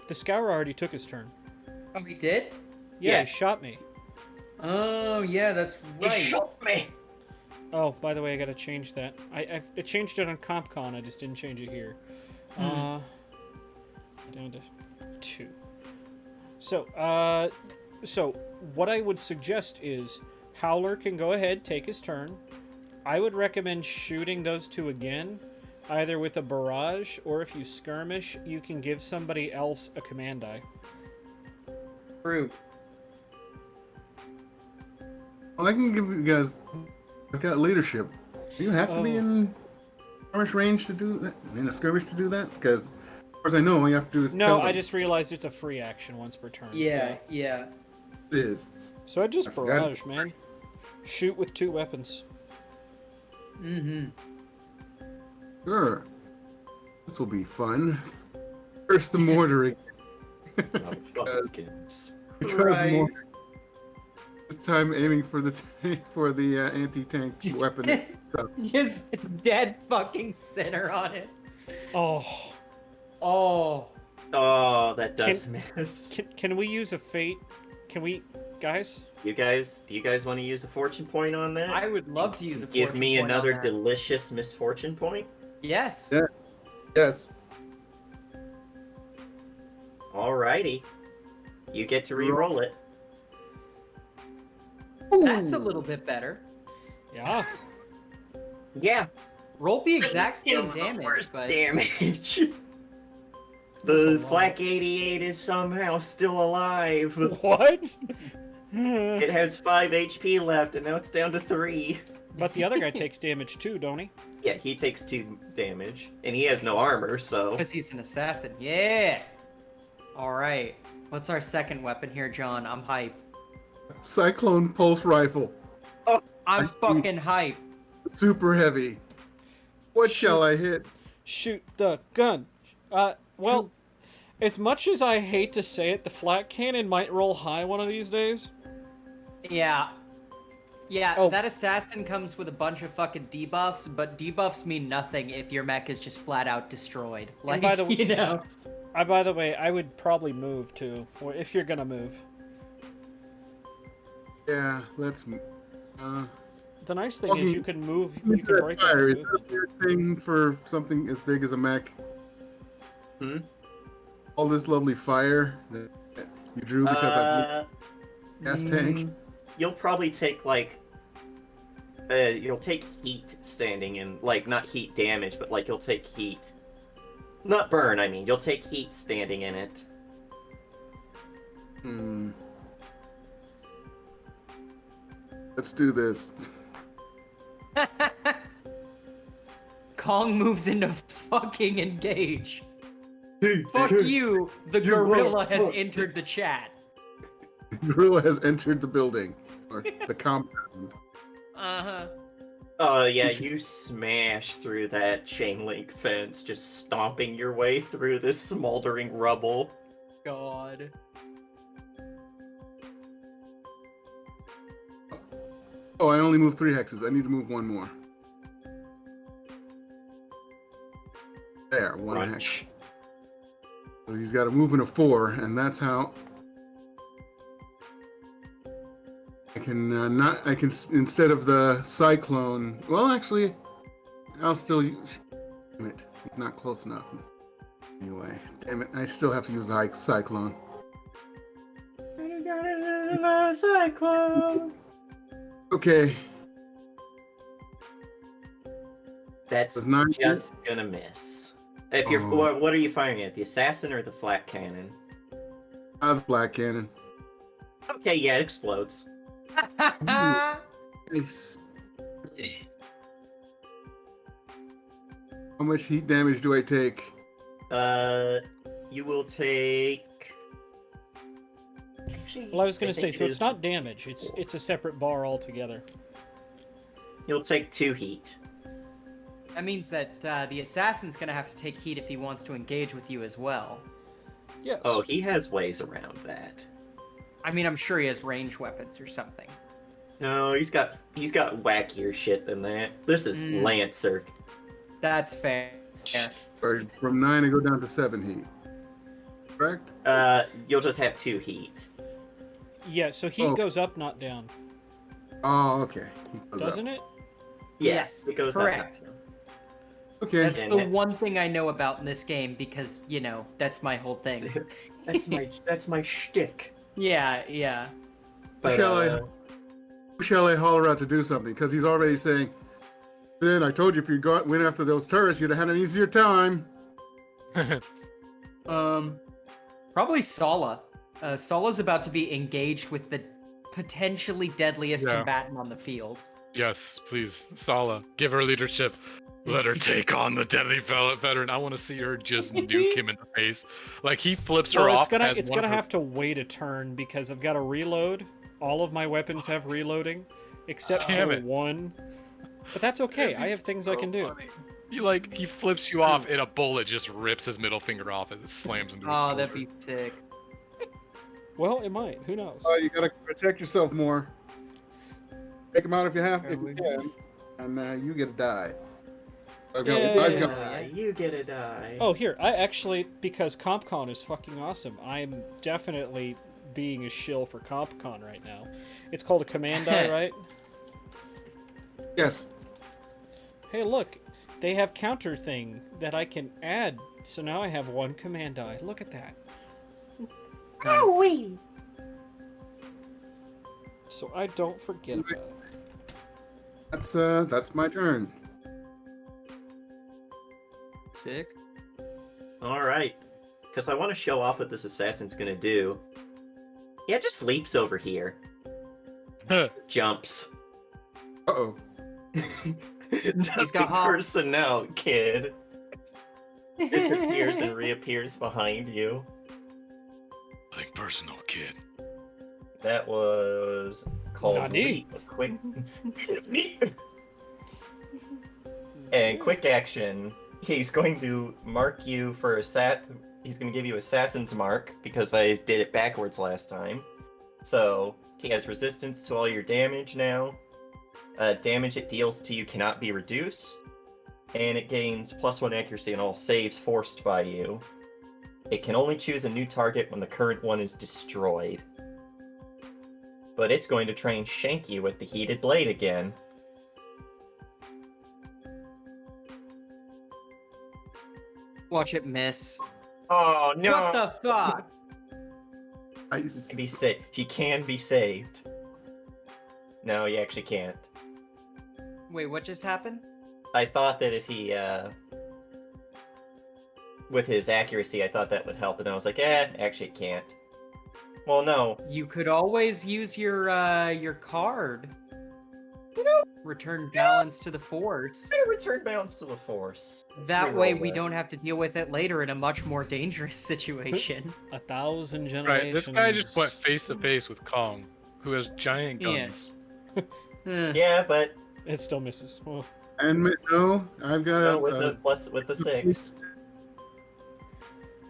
Speaker 4: The Scour already took his turn.
Speaker 2: Oh, he did?
Speaker 4: Yeah,
Speaker 1: Yeah.
Speaker 4: he shot me.
Speaker 2: Oh, yeah, that's right.
Speaker 1: He shot me!
Speaker 4: Oh, by the way, I gotta change that. I changed it on CompCon. I just didn't change it here. Down to 2. So what I would suggest is Howler can go ahead, take his turn. I would recommend shooting those 2 again, either with a barrage or if you skirmish, you can give somebody else a command die.
Speaker 2: True.
Speaker 3: Well, I can give you guys. I've got leadership. Do you have to be
Speaker 4: Oh.
Speaker 3: in skirmish range to do that? In a skirmish to do that? Because, as far as I know, all you have to do is
Speaker 4: No,
Speaker 3: tell them
Speaker 4: I just realized it's a free action once per turn.
Speaker 2: Yeah, yeah.
Speaker 3: it is.
Speaker 4: So I just
Speaker 3: I forgot.
Speaker 4: barrage, man. Shoot with 2 weapons.
Speaker 2: Mm-hmm.
Speaker 3: Sure. This will be fun. First, the mortaring.
Speaker 1: Oh, fuckins.
Speaker 3: Because
Speaker 2: Right.
Speaker 3: mortar. This time aiming for the anti-tank weapon. So,
Speaker 2: Just dead fucking center on it.
Speaker 4: Oh,
Speaker 2: Oh.
Speaker 1: Oh, that does miss.
Speaker 4: can we use a fate? Can we, guys?
Speaker 1: Do you guys want to use a fortune point on that?
Speaker 2: I would love to use a
Speaker 1: Give
Speaker 2: fortune
Speaker 1: me
Speaker 2: point on
Speaker 1: another
Speaker 2: that.
Speaker 1: delicious misfortune point?
Speaker 2: Yes.
Speaker 3: Yeah. yes.
Speaker 1: Alrighty. You get to re-roll it.
Speaker 2: That's a
Speaker 3: Ooh.
Speaker 2: little bit better.
Speaker 4: Yeah.
Speaker 1: Yeah.
Speaker 2: Roll the exact same
Speaker 1: It's the
Speaker 2: damage,
Speaker 1: worst
Speaker 2: but
Speaker 1: damage.
Speaker 4: That's a
Speaker 1: The
Speaker 4: lot.
Speaker 1: Black 88 is somehow still alive.
Speaker 4: What?
Speaker 1: It has 5 HP left, and now it's down to 3.
Speaker 4: But the other guy takes damage too, don't he?
Speaker 1: Yeah, he takes 2 damage, and he has no armor, so...
Speaker 2: because he's an assassin. Yeah. All right. What's our second weapon here, John? I'm hype.
Speaker 3: Cyclone pulse rifle.
Speaker 2: I'm fucking hype.
Speaker 3: Super heavy. What shall I hit?
Speaker 4: Shoot the gun. Well, as much as I hate to say it, the flat cannon might roll high one of these days.
Speaker 2: Yeah. Yeah,
Speaker 4: Oh.
Speaker 2: that assassin comes with a bunch of fucking debuffs, but debuffs mean nothing if your mech is just flat out destroyed. Like,
Speaker 4: by the way-
Speaker 2: you know.
Speaker 4: By the way, I would probably move too, or if you're gonna move.
Speaker 3: Yeah, let's.
Speaker 4: The nice thing is
Speaker 3: Walking-
Speaker 4: you can move. You can break up
Speaker 3: fire.
Speaker 4: the
Speaker 3: Is that
Speaker 4: movement.
Speaker 3: your thing for something as big as a mech?
Speaker 1: Hmm?
Speaker 3: All this lovely fire that you drew because I blew gas tank.
Speaker 1: You'll probably take like you'll take heat standing in, like, not heat damage, but like you'll take heat, not burn. I mean, you'll take heat standing in it.
Speaker 3: Hmm. Let's do this.
Speaker 2: Kong moves into fucking engage. Fuck
Speaker 3: hey,
Speaker 2: you! The
Speaker 3: you
Speaker 2: gorilla has
Speaker 3: motherfucker.
Speaker 2: entered the chat.
Speaker 3: Gorilla has entered the building or the compound.
Speaker 2: Uh-huh.
Speaker 1: Oh yeah, you smash through that chain link fence, just stomping your way through this smoldering rubble.
Speaker 2: God.
Speaker 3: Oh, I only moved 3 hexes. I need to move 1 more. There, 1 hex.
Speaker 1: Crunch.
Speaker 3: So he's got a movement of 4, and that's how I can instead of the cyclone. Well, actually, I'll still use. Damn it, he's not close enough. Anyway, damn it, I still have to use the cyclone.
Speaker 1: Cyclone.
Speaker 3: Okay,
Speaker 1: That's
Speaker 3: was 9.
Speaker 1: just gonna miss. If you're,
Speaker 3: Oh.
Speaker 1: what are you firing at? The assassin or the flat cannon?
Speaker 3: The black cannon.
Speaker 1: Okay, yeah, it explodes.
Speaker 3: Nice. How much heat damage do I take?
Speaker 1: You will take. Actually,
Speaker 4: Well, I was going
Speaker 1: I
Speaker 4: to say,
Speaker 1: think
Speaker 4: so
Speaker 1: it
Speaker 4: it's
Speaker 1: is
Speaker 4: not damage. It's
Speaker 1: 4.
Speaker 4: a separate bar altogether.
Speaker 1: You'll take 2 heat.
Speaker 2: That means that the assassin's gonna have to take heat if he wants to engage with you as well.
Speaker 4: Yes.
Speaker 1: Oh, he has ways around that.
Speaker 2: I mean, I'm sure he has range weapons or something.
Speaker 1: No, he's got wackier shit than that. This is Lancer.
Speaker 2: That's fair.
Speaker 3: Or from 9 I go down to 7 heat. Correct?
Speaker 1: You'll just have 2 heat.
Speaker 4: Yeah. So heat
Speaker 3: Oh.
Speaker 4: goes up, not down,
Speaker 3: Oh, okay. He goes
Speaker 4: doesn't
Speaker 3: up.
Speaker 4: it?
Speaker 2: Yes,
Speaker 1: it goes
Speaker 2: correct.
Speaker 1: up.
Speaker 3: Okay.
Speaker 2: That's
Speaker 1: And
Speaker 2: the
Speaker 1: that's-
Speaker 2: one thing I know about in this game because, you know, that's my whole thing.
Speaker 1: That's my shtick.
Speaker 2: Yeah, yeah.
Speaker 1: But,
Speaker 3: Who shall I holler out to do something? Because he's already saying, "Then I told you if you went after those turrets, you'd have had an easier time."
Speaker 2: Probably Sala. Sala's about to be engaged with the potentially deadliest
Speaker 5: Yeah.
Speaker 2: combatant on the field.
Speaker 5: Yes, please, Sala, give her leadership. Let her take on the deadly veteran. I want to see her just nuke him in the face. Like he flips her
Speaker 4: Well,
Speaker 5: off.
Speaker 4: it's gonna have to wait a turn because I've got to reload. All of my weapons have reloading, except
Speaker 5: Damn
Speaker 4: for
Speaker 5: it.
Speaker 4: one. But that's okay. I have things I can do.
Speaker 5: He flips you off, and a bullet just rips his middle finger off and slams into his
Speaker 2: Oh,
Speaker 5: shoulder.
Speaker 2: that'd be sick.
Speaker 4: Well, it might. Who knows?
Speaker 3: Oh, you gotta protect yourself more. Take him out if you have, if you
Speaker 2: Yeah,
Speaker 3: can, and you get to die. I've
Speaker 4: Yeah.
Speaker 3: got
Speaker 1: you get a die.
Speaker 4: Oh, here. I actually, because CompCon is fucking awesome, I'm definitely being a shill for CompCon right now. It's called a command die, right?
Speaker 3: yes.
Speaker 4: Hey, look. They have counter thing that I can add, so now I have 1 command die. Look at that.
Speaker 2: Nice.
Speaker 4: So I don't forget about it.
Speaker 3: That's my turn.
Speaker 2: Sick.
Speaker 1: All right, because I want to show off what this assassin's gonna do. Yeah, just leaps over here, jumps.
Speaker 3: Uh-oh.
Speaker 1: He's
Speaker 2: got hops.
Speaker 1: personnel, kid. Disappears and reappears behind you.
Speaker 5: Like personal kid.
Speaker 1: That was called
Speaker 4: Nani?
Speaker 1: Leap. A quick. It's me. And quick action. He's going to mark you for He's going to give you Assassin's Mark because I did it backwards last time. So he has resistance to all your damage now. Damage it deals to you cannot be reduced, and it gains +1 accuracy on all saves forced by you. It can only choose a new target when the current one is destroyed. but it's going to try and shank you with the heated blade again.
Speaker 2: Watch it miss.
Speaker 1: Oh no!
Speaker 2: What the fuck?
Speaker 3: Nice.
Speaker 1: He can be saved. No, he actually can't.
Speaker 2: Wait, what just happened?
Speaker 1: I thought that if he, with his accuracy, I thought that would help, and I was like, actually it can't. Well, no.
Speaker 2: You could always use your card. Return balance to the Force.
Speaker 1: I'm gonna return balance to the Force.
Speaker 2: That
Speaker 1: Reroll
Speaker 2: way we
Speaker 1: that.
Speaker 2: don't have to deal with it later in a much more dangerous situation.
Speaker 4: 1,000 generations.
Speaker 5: Right, this guy just went face to face with Kong, who has giant
Speaker 2: Yeah.
Speaker 5: guns.
Speaker 1: Yeah, but
Speaker 4: It still misses. Well,
Speaker 3: And no, I've got
Speaker 1: no,
Speaker 3: a.
Speaker 1: with the 6.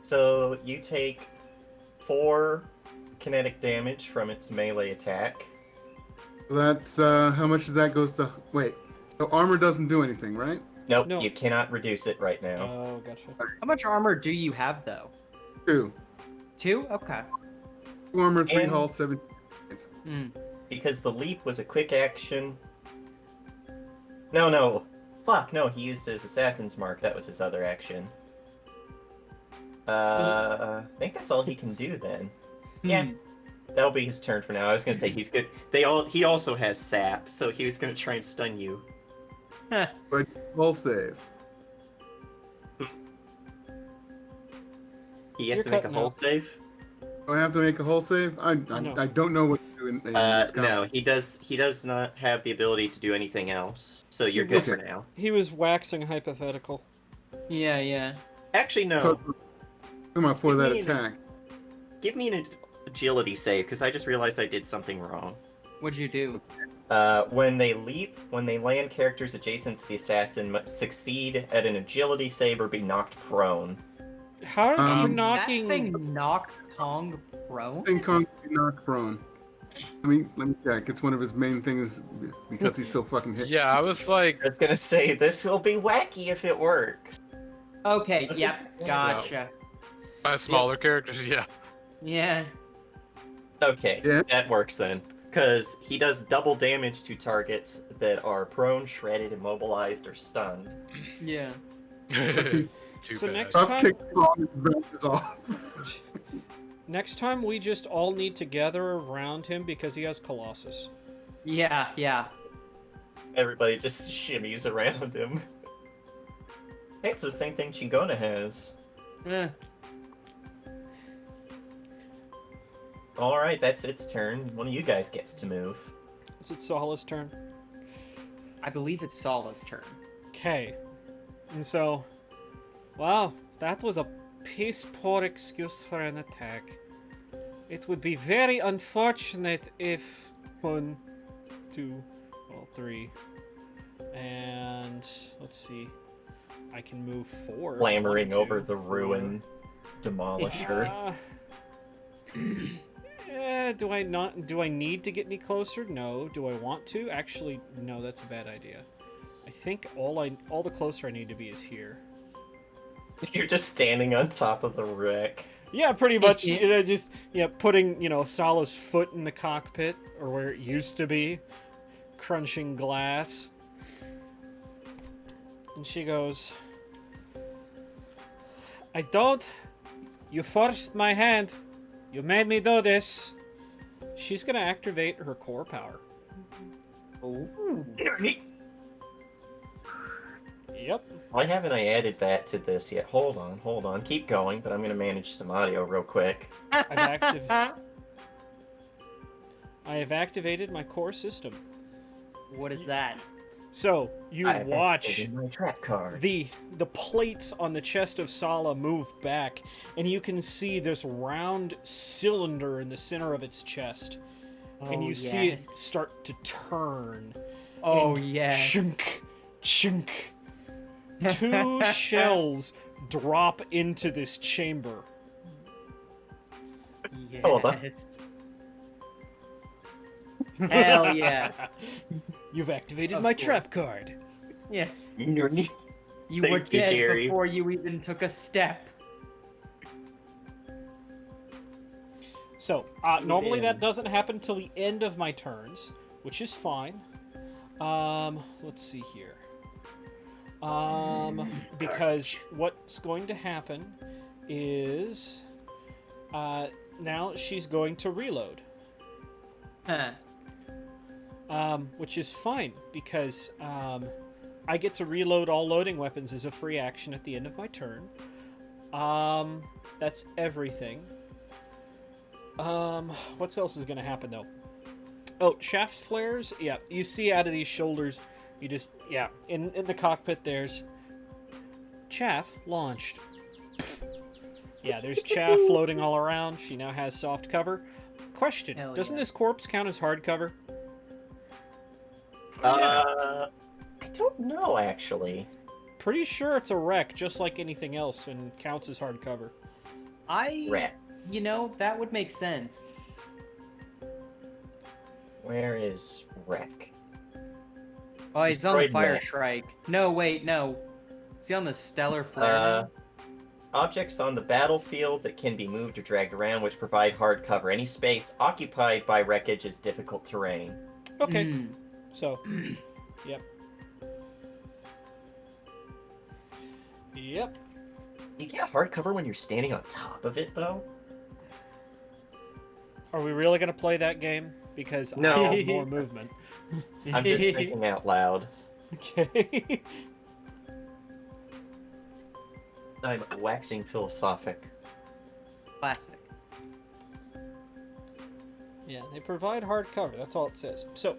Speaker 1: So you take 4 kinetic damage from its melee attack.
Speaker 3: That's how much does that goes to? Wait, so armor doesn't do anything, right?
Speaker 1: Nope,
Speaker 4: No.
Speaker 1: you cannot reduce it right now.
Speaker 4: oh, gotcha.
Speaker 2: How much armor do you have though?
Speaker 3: 2.
Speaker 2: 2? Okay.
Speaker 3: 2 armor, 3
Speaker 1: And-
Speaker 3: hull, 7.
Speaker 2: Hmm.
Speaker 1: Because the leap was a quick action. No. Fuck, no, he used his assassin's mark. That was his other action. I think that's all he can do then. Yeah. That'll be his turn for now. I was gonna say he's good. He also has sap, so he was gonna try and stun you.
Speaker 3: Hull save.
Speaker 1: He has
Speaker 4: You're
Speaker 1: to make a
Speaker 4: cutting
Speaker 1: hull
Speaker 4: out.
Speaker 1: save.
Speaker 3: Do I have to make a hull save? I
Speaker 4: No.
Speaker 3: don't know what to do in this combat.
Speaker 1: No, he does not have the ability to do anything else. So you're good
Speaker 4: was-
Speaker 1: for now.
Speaker 4: He was waxing hypothetical.
Speaker 2: Yeah.
Speaker 1: Actually, no.
Speaker 3: So, come on for that
Speaker 1: Give me an-
Speaker 3: attack.
Speaker 1: Give me an agility save, because I just realized I did something wrong.
Speaker 2: What'd you do?
Speaker 1: When they land, characters adjacent to the assassin must succeed at an agility save or be knocked prone.
Speaker 4: How is he
Speaker 3: Um,
Speaker 4: knocking?
Speaker 2: That thing knocked Kong prone?
Speaker 3: I think Kong can be knocked prone. Let me check. It's one of his main things because he's so fucking hit.
Speaker 5: Yeah, I was like,
Speaker 1: I was gonna say, this will be wacky if it works.
Speaker 2: Okay, yep, gotcha.
Speaker 5: by smaller characters, yeah.
Speaker 2: Yeah.
Speaker 1: Okay,
Speaker 3: Yeah.
Speaker 1: that works then. Because he does double damage to targets that are prone, shredded, immobilized, or stunned.
Speaker 2: Yeah.
Speaker 5: Too
Speaker 4: So
Speaker 5: bad.
Speaker 4: next
Speaker 3: Tough
Speaker 4: time-
Speaker 3: kick Kong and bounces off.
Speaker 4: Next time we just all need to gather around him because he has Colossus.
Speaker 2: Yeah.
Speaker 1: Everybody just shimmies around him. Hey, it's the same thing Chingona has.
Speaker 2: Eh.
Speaker 1: Alright, that's its turn. One of you guys gets to move.
Speaker 4: Is it Sala's turn?
Speaker 2: I believe it's Sala's turn.
Speaker 4: Okay. And so, wow, that was a piss poor excuse for an attack. It would be very unfortunate if 1, 2, well, 3, and let's see, I can move 4.
Speaker 1: Clambering
Speaker 4: 1, 2,
Speaker 1: over the
Speaker 4: 4.
Speaker 1: ruin demolisher.
Speaker 4: Do I need to get any closer? No. Do I want to? Actually, no, that's a bad idea. I think all the closer I need to be is here.
Speaker 1: You're just standing on top of the wreck.
Speaker 4: Yeah, pretty much. Just putting Sala's foot in the cockpit or where it used to be, crunching glass. And she goes, "I don't. You forced my hand. You made me do this." She's gonna activate her core power. Yep.
Speaker 1: Why haven't I added that to this yet? Hold on. Keep going, but I'm going to manage some audio real quick.
Speaker 4: I have activated my core system.
Speaker 2: What is that?
Speaker 4: So you
Speaker 1: I have
Speaker 4: watch
Speaker 1: activated my trap card.
Speaker 4: the plates on the chest of Sala move back, and you can see this round cylinder in the center of its chest, and you see it start to turn.
Speaker 2: Oh,
Speaker 4: and
Speaker 2: yes.
Speaker 4: chunk. 2 shells drop into this chamber.
Speaker 2: Yes.
Speaker 1: Hold on.
Speaker 2: Hell yeah.
Speaker 4: You've activated
Speaker 2: Of
Speaker 4: my
Speaker 2: course.
Speaker 4: trap card.
Speaker 2: Yeah.
Speaker 1: You're
Speaker 2: You
Speaker 1: Thank
Speaker 2: were
Speaker 1: you,
Speaker 2: dead
Speaker 1: Gary.
Speaker 2: before you even took a step.
Speaker 4: So, normally that doesn't happen till the end of my turns, which is fine. Let's see here. Because what's going to happen is, now she's going to reload.
Speaker 2: Huh.
Speaker 4: Which is fine, because, I get to reload all loading weapons as a free action at the end of my turn. That's everything. What else is gonna happen, though? Oh, shaft flares? Yeah, you see out of these shoulders, you just, yeah, in the cockpit there's chaff launched. Yeah, there's chaff floating all around. She now has soft cover. Question,
Speaker 2: Hell
Speaker 4: doesn't
Speaker 2: yeah.
Speaker 4: this corpse count as hard cover?
Speaker 1: I don't know, actually.
Speaker 4: Pretty sure it's a wreck, just like anything else, and counts as hard cover.
Speaker 1: Rat.
Speaker 2: You know, that would make sense.
Speaker 1: Where is Wreck?
Speaker 2: Oh, he's on the
Speaker 1: Destroyed
Speaker 2: fire
Speaker 1: mech.
Speaker 2: shrike. No, wait, no. Is he on the stellar flare?
Speaker 1: Objects on the battlefield that can be moved or dragged around, which provide hard cover. Any space occupied by wreckage is difficult terrain.
Speaker 4: Okay,
Speaker 2: Mm.
Speaker 4: so, yep. Yep.
Speaker 1: You get hard cover when you're standing on top of it, though?
Speaker 4: Are we really going to play that game? Because
Speaker 1: No.
Speaker 4: I have more movement.
Speaker 1: I'm just thinking out loud.
Speaker 4: Okay.
Speaker 1: I'm waxing philosophic.
Speaker 2: Classic.
Speaker 4: Yeah, they provide hard cover. That's all it says. So,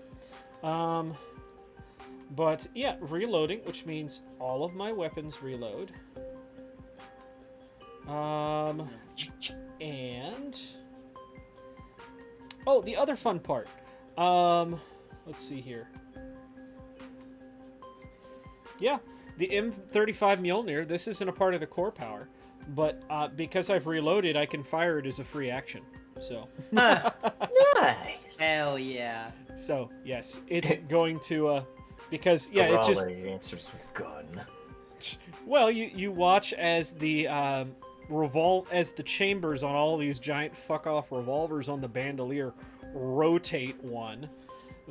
Speaker 4: but yeah, reloading, which means all of my weapons reload. And oh, the other fun part. Let's see here. Yeah, the M35 Mjolnir. This isn't a part of the core power, but because I've reloaded, I can fire it as a free action. So.
Speaker 2: Huh.
Speaker 1: Nice!
Speaker 2: Hell yeah.
Speaker 4: So yes, it's going to because yeah, it's just
Speaker 1: Raleigh answers with gun.
Speaker 4: well, you watch as the as the chambers on all these giant fuck off revolvers on the bandolier rotate one.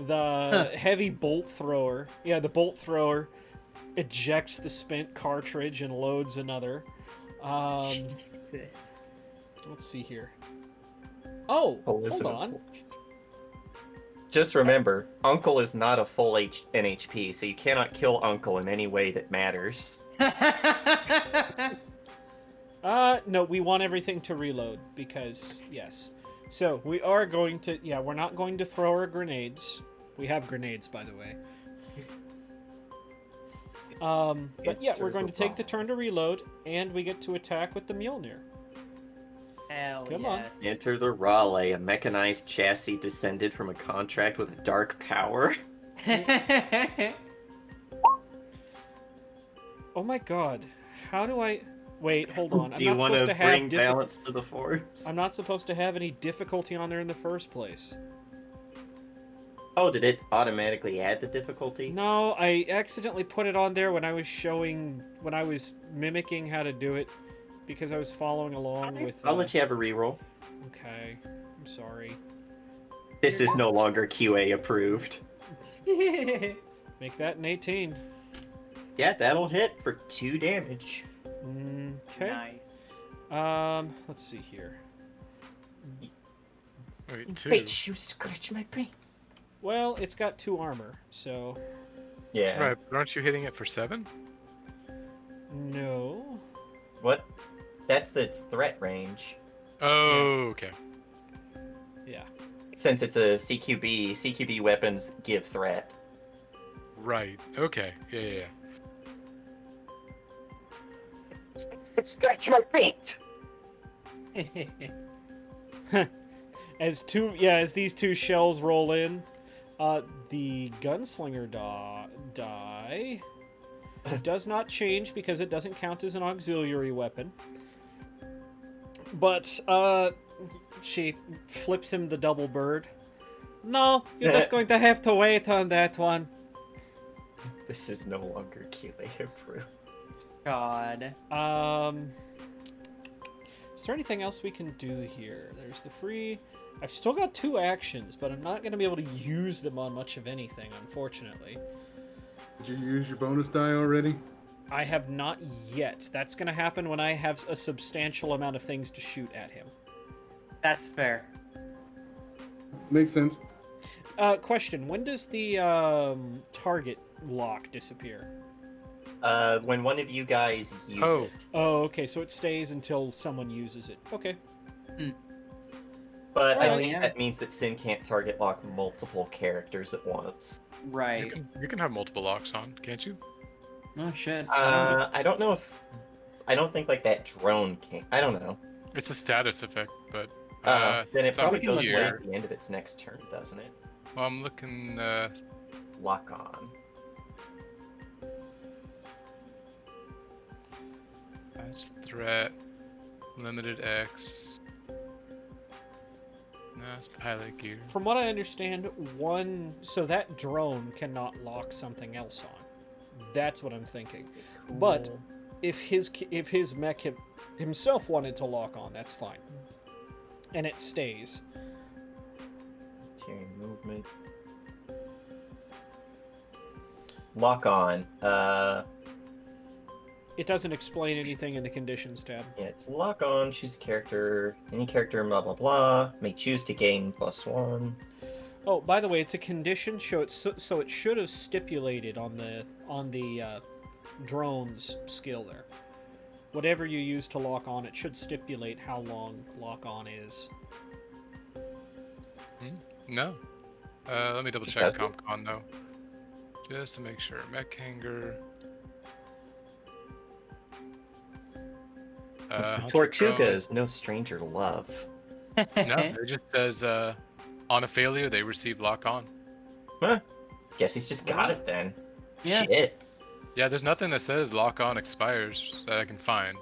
Speaker 4: The heavy bolt thrower, the bolt thrower ejects the spent cartridge and loads another.
Speaker 2: Jesus.
Speaker 4: Let's see here. Oh, hold on.
Speaker 1: Just remember, Uncle is not a full NHP, so you cannot kill Uncle in any way that matters.
Speaker 4: No, we want everything to reload because, yes. So, we are going to, we're not going to throw our grenades. We have grenades, by the way. But yeah, we're going to take the turn to reload, and we get to attack with the Mjolnir.
Speaker 2: Hell
Speaker 4: Come on.
Speaker 2: yes.
Speaker 1: Enter the Raleigh, a mechanized chassis descended from a contract with a dark power.
Speaker 4: Oh my god. How do I... Wait, hold on.
Speaker 1: Do you
Speaker 4: I'm not
Speaker 1: want
Speaker 4: supposed
Speaker 1: to
Speaker 4: to have
Speaker 1: bring balance to the force?
Speaker 4: I'm not supposed to have any difficulty on there in the first place.
Speaker 1: Oh, did it automatically add the difficulty?
Speaker 4: No, I accidentally put it on there when I was mimicking how to do it, because I was following along with...
Speaker 1: I'll let you have a reroll.
Speaker 4: Okay, I'm sorry.
Speaker 1: This is no longer QA approved.
Speaker 4: Make that an 18.
Speaker 1: Yeah, that'll hit for 2 damage.
Speaker 4: Okay.
Speaker 2: Nice.
Speaker 4: Let's see here.
Speaker 5: Wait, 2.
Speaker 1: Wait, you scratch my brain.
Speaker 4: Well, it's got 2 armor, so...
Speaker 1: Yeah.
Speaker 5: Right, but aren't you hitting it for 7?
Speaker 4: No.
Speaker 1: What? That's its threat range.
Speaker 5: Oh, okay.
Speaker 4: Yeah.
Speaker 1: Since it's a CQB weapons give threat.
Speaker 5: Right. Okay. Yeah.
Speaker 7: Scratch my feet.
Speaker 4: As these 2 shells roll in, the gunslinger die does not change because it doesn't count as an auxiliary weapon. But she flips him the double bird. No, you're just going to have to wait on that one.
Speaker 1: This is no longer QA approved.
Speaker 2: God.
Speaker 4: Is there anything else we can do here? There's the free... I've still got 2 actions, but I'm not going to be able to use them on much of anything, unfortunately.
Speaker 3: Did you use your bonus die already?
Speaker 4: I have not yet. That's going to happen when I have a substantial amount of things to shoot at him.
Speaker 2: That's fair.
Speaker 3: Makes sense.
Speaker 4: Question. When does the target lock disappear?
Speaker 1: When one of you guys use
Speaker 5: Oh.
Speaker 1: it.
Speaker 4: Oh, okay. So it stays until someone uses it. Okay.
Speaker 1: But I
Speaker 2: Oh,
Speaker 1: think
Speaker 2: yeah.
Speaker 1: that means that Sin can't target lock multiple characters at once.
Speaker 2: Right.
Speaker 5: You can have multiple locks on, can't you?
Speaker 2: Oh shit.
Speaker 1: I don't know if... I don't think, like, that drone can... I don't know.
Speaker 5: It's a status effect, but
Speaker 1: Then it
Speaker 5: it's up
Speaker 1: probably goes away
Speaker 5: here.
Speaker 1: at the end of its next turn, doesn't it?
Speaker 5: Well, I'm looking.
Speaker 1: Lock on.
Speaker 5: That's threat. Limited X. No, it's pilot gear.
Speaker 4: From what I understand, so that drone cannot lock something else on. That's what I'm thinking. But if his mech himself wanted to lock on, that's fine. And it stays.
Speaker 1: Tearing movement. Lock on.
Speaker 4: It doesn't explain anything in the conditions tab.
Speaker 1: Yeah, it's lock on, choose a character, any character, blah blah blah. May choose to gain +1.
Speaker 4: Oh, by the way, it's a condition, so it should have stipulated on the drone's skill there. Whatever you use to lock on, it should stipulate how long lock on is.
Speaker 5: No. Let me double check
Speaker 1: Does it?
Speaker 5: CompCon though, just to make sure. Mech hanger. Hunter
Speaker 1: Tortuga
Speaker 5: drone.
Speaker 1: is no stranger to love.
Speaker 5: No, it just says on a failure they receive lock on.
Speaker 1: Huh. Guess he's just got it then.
Speaker 2: Yeah.
Speaker 1: Shit.
Speaker 5: Yeah, there's nothing that says lock on expires that I can find.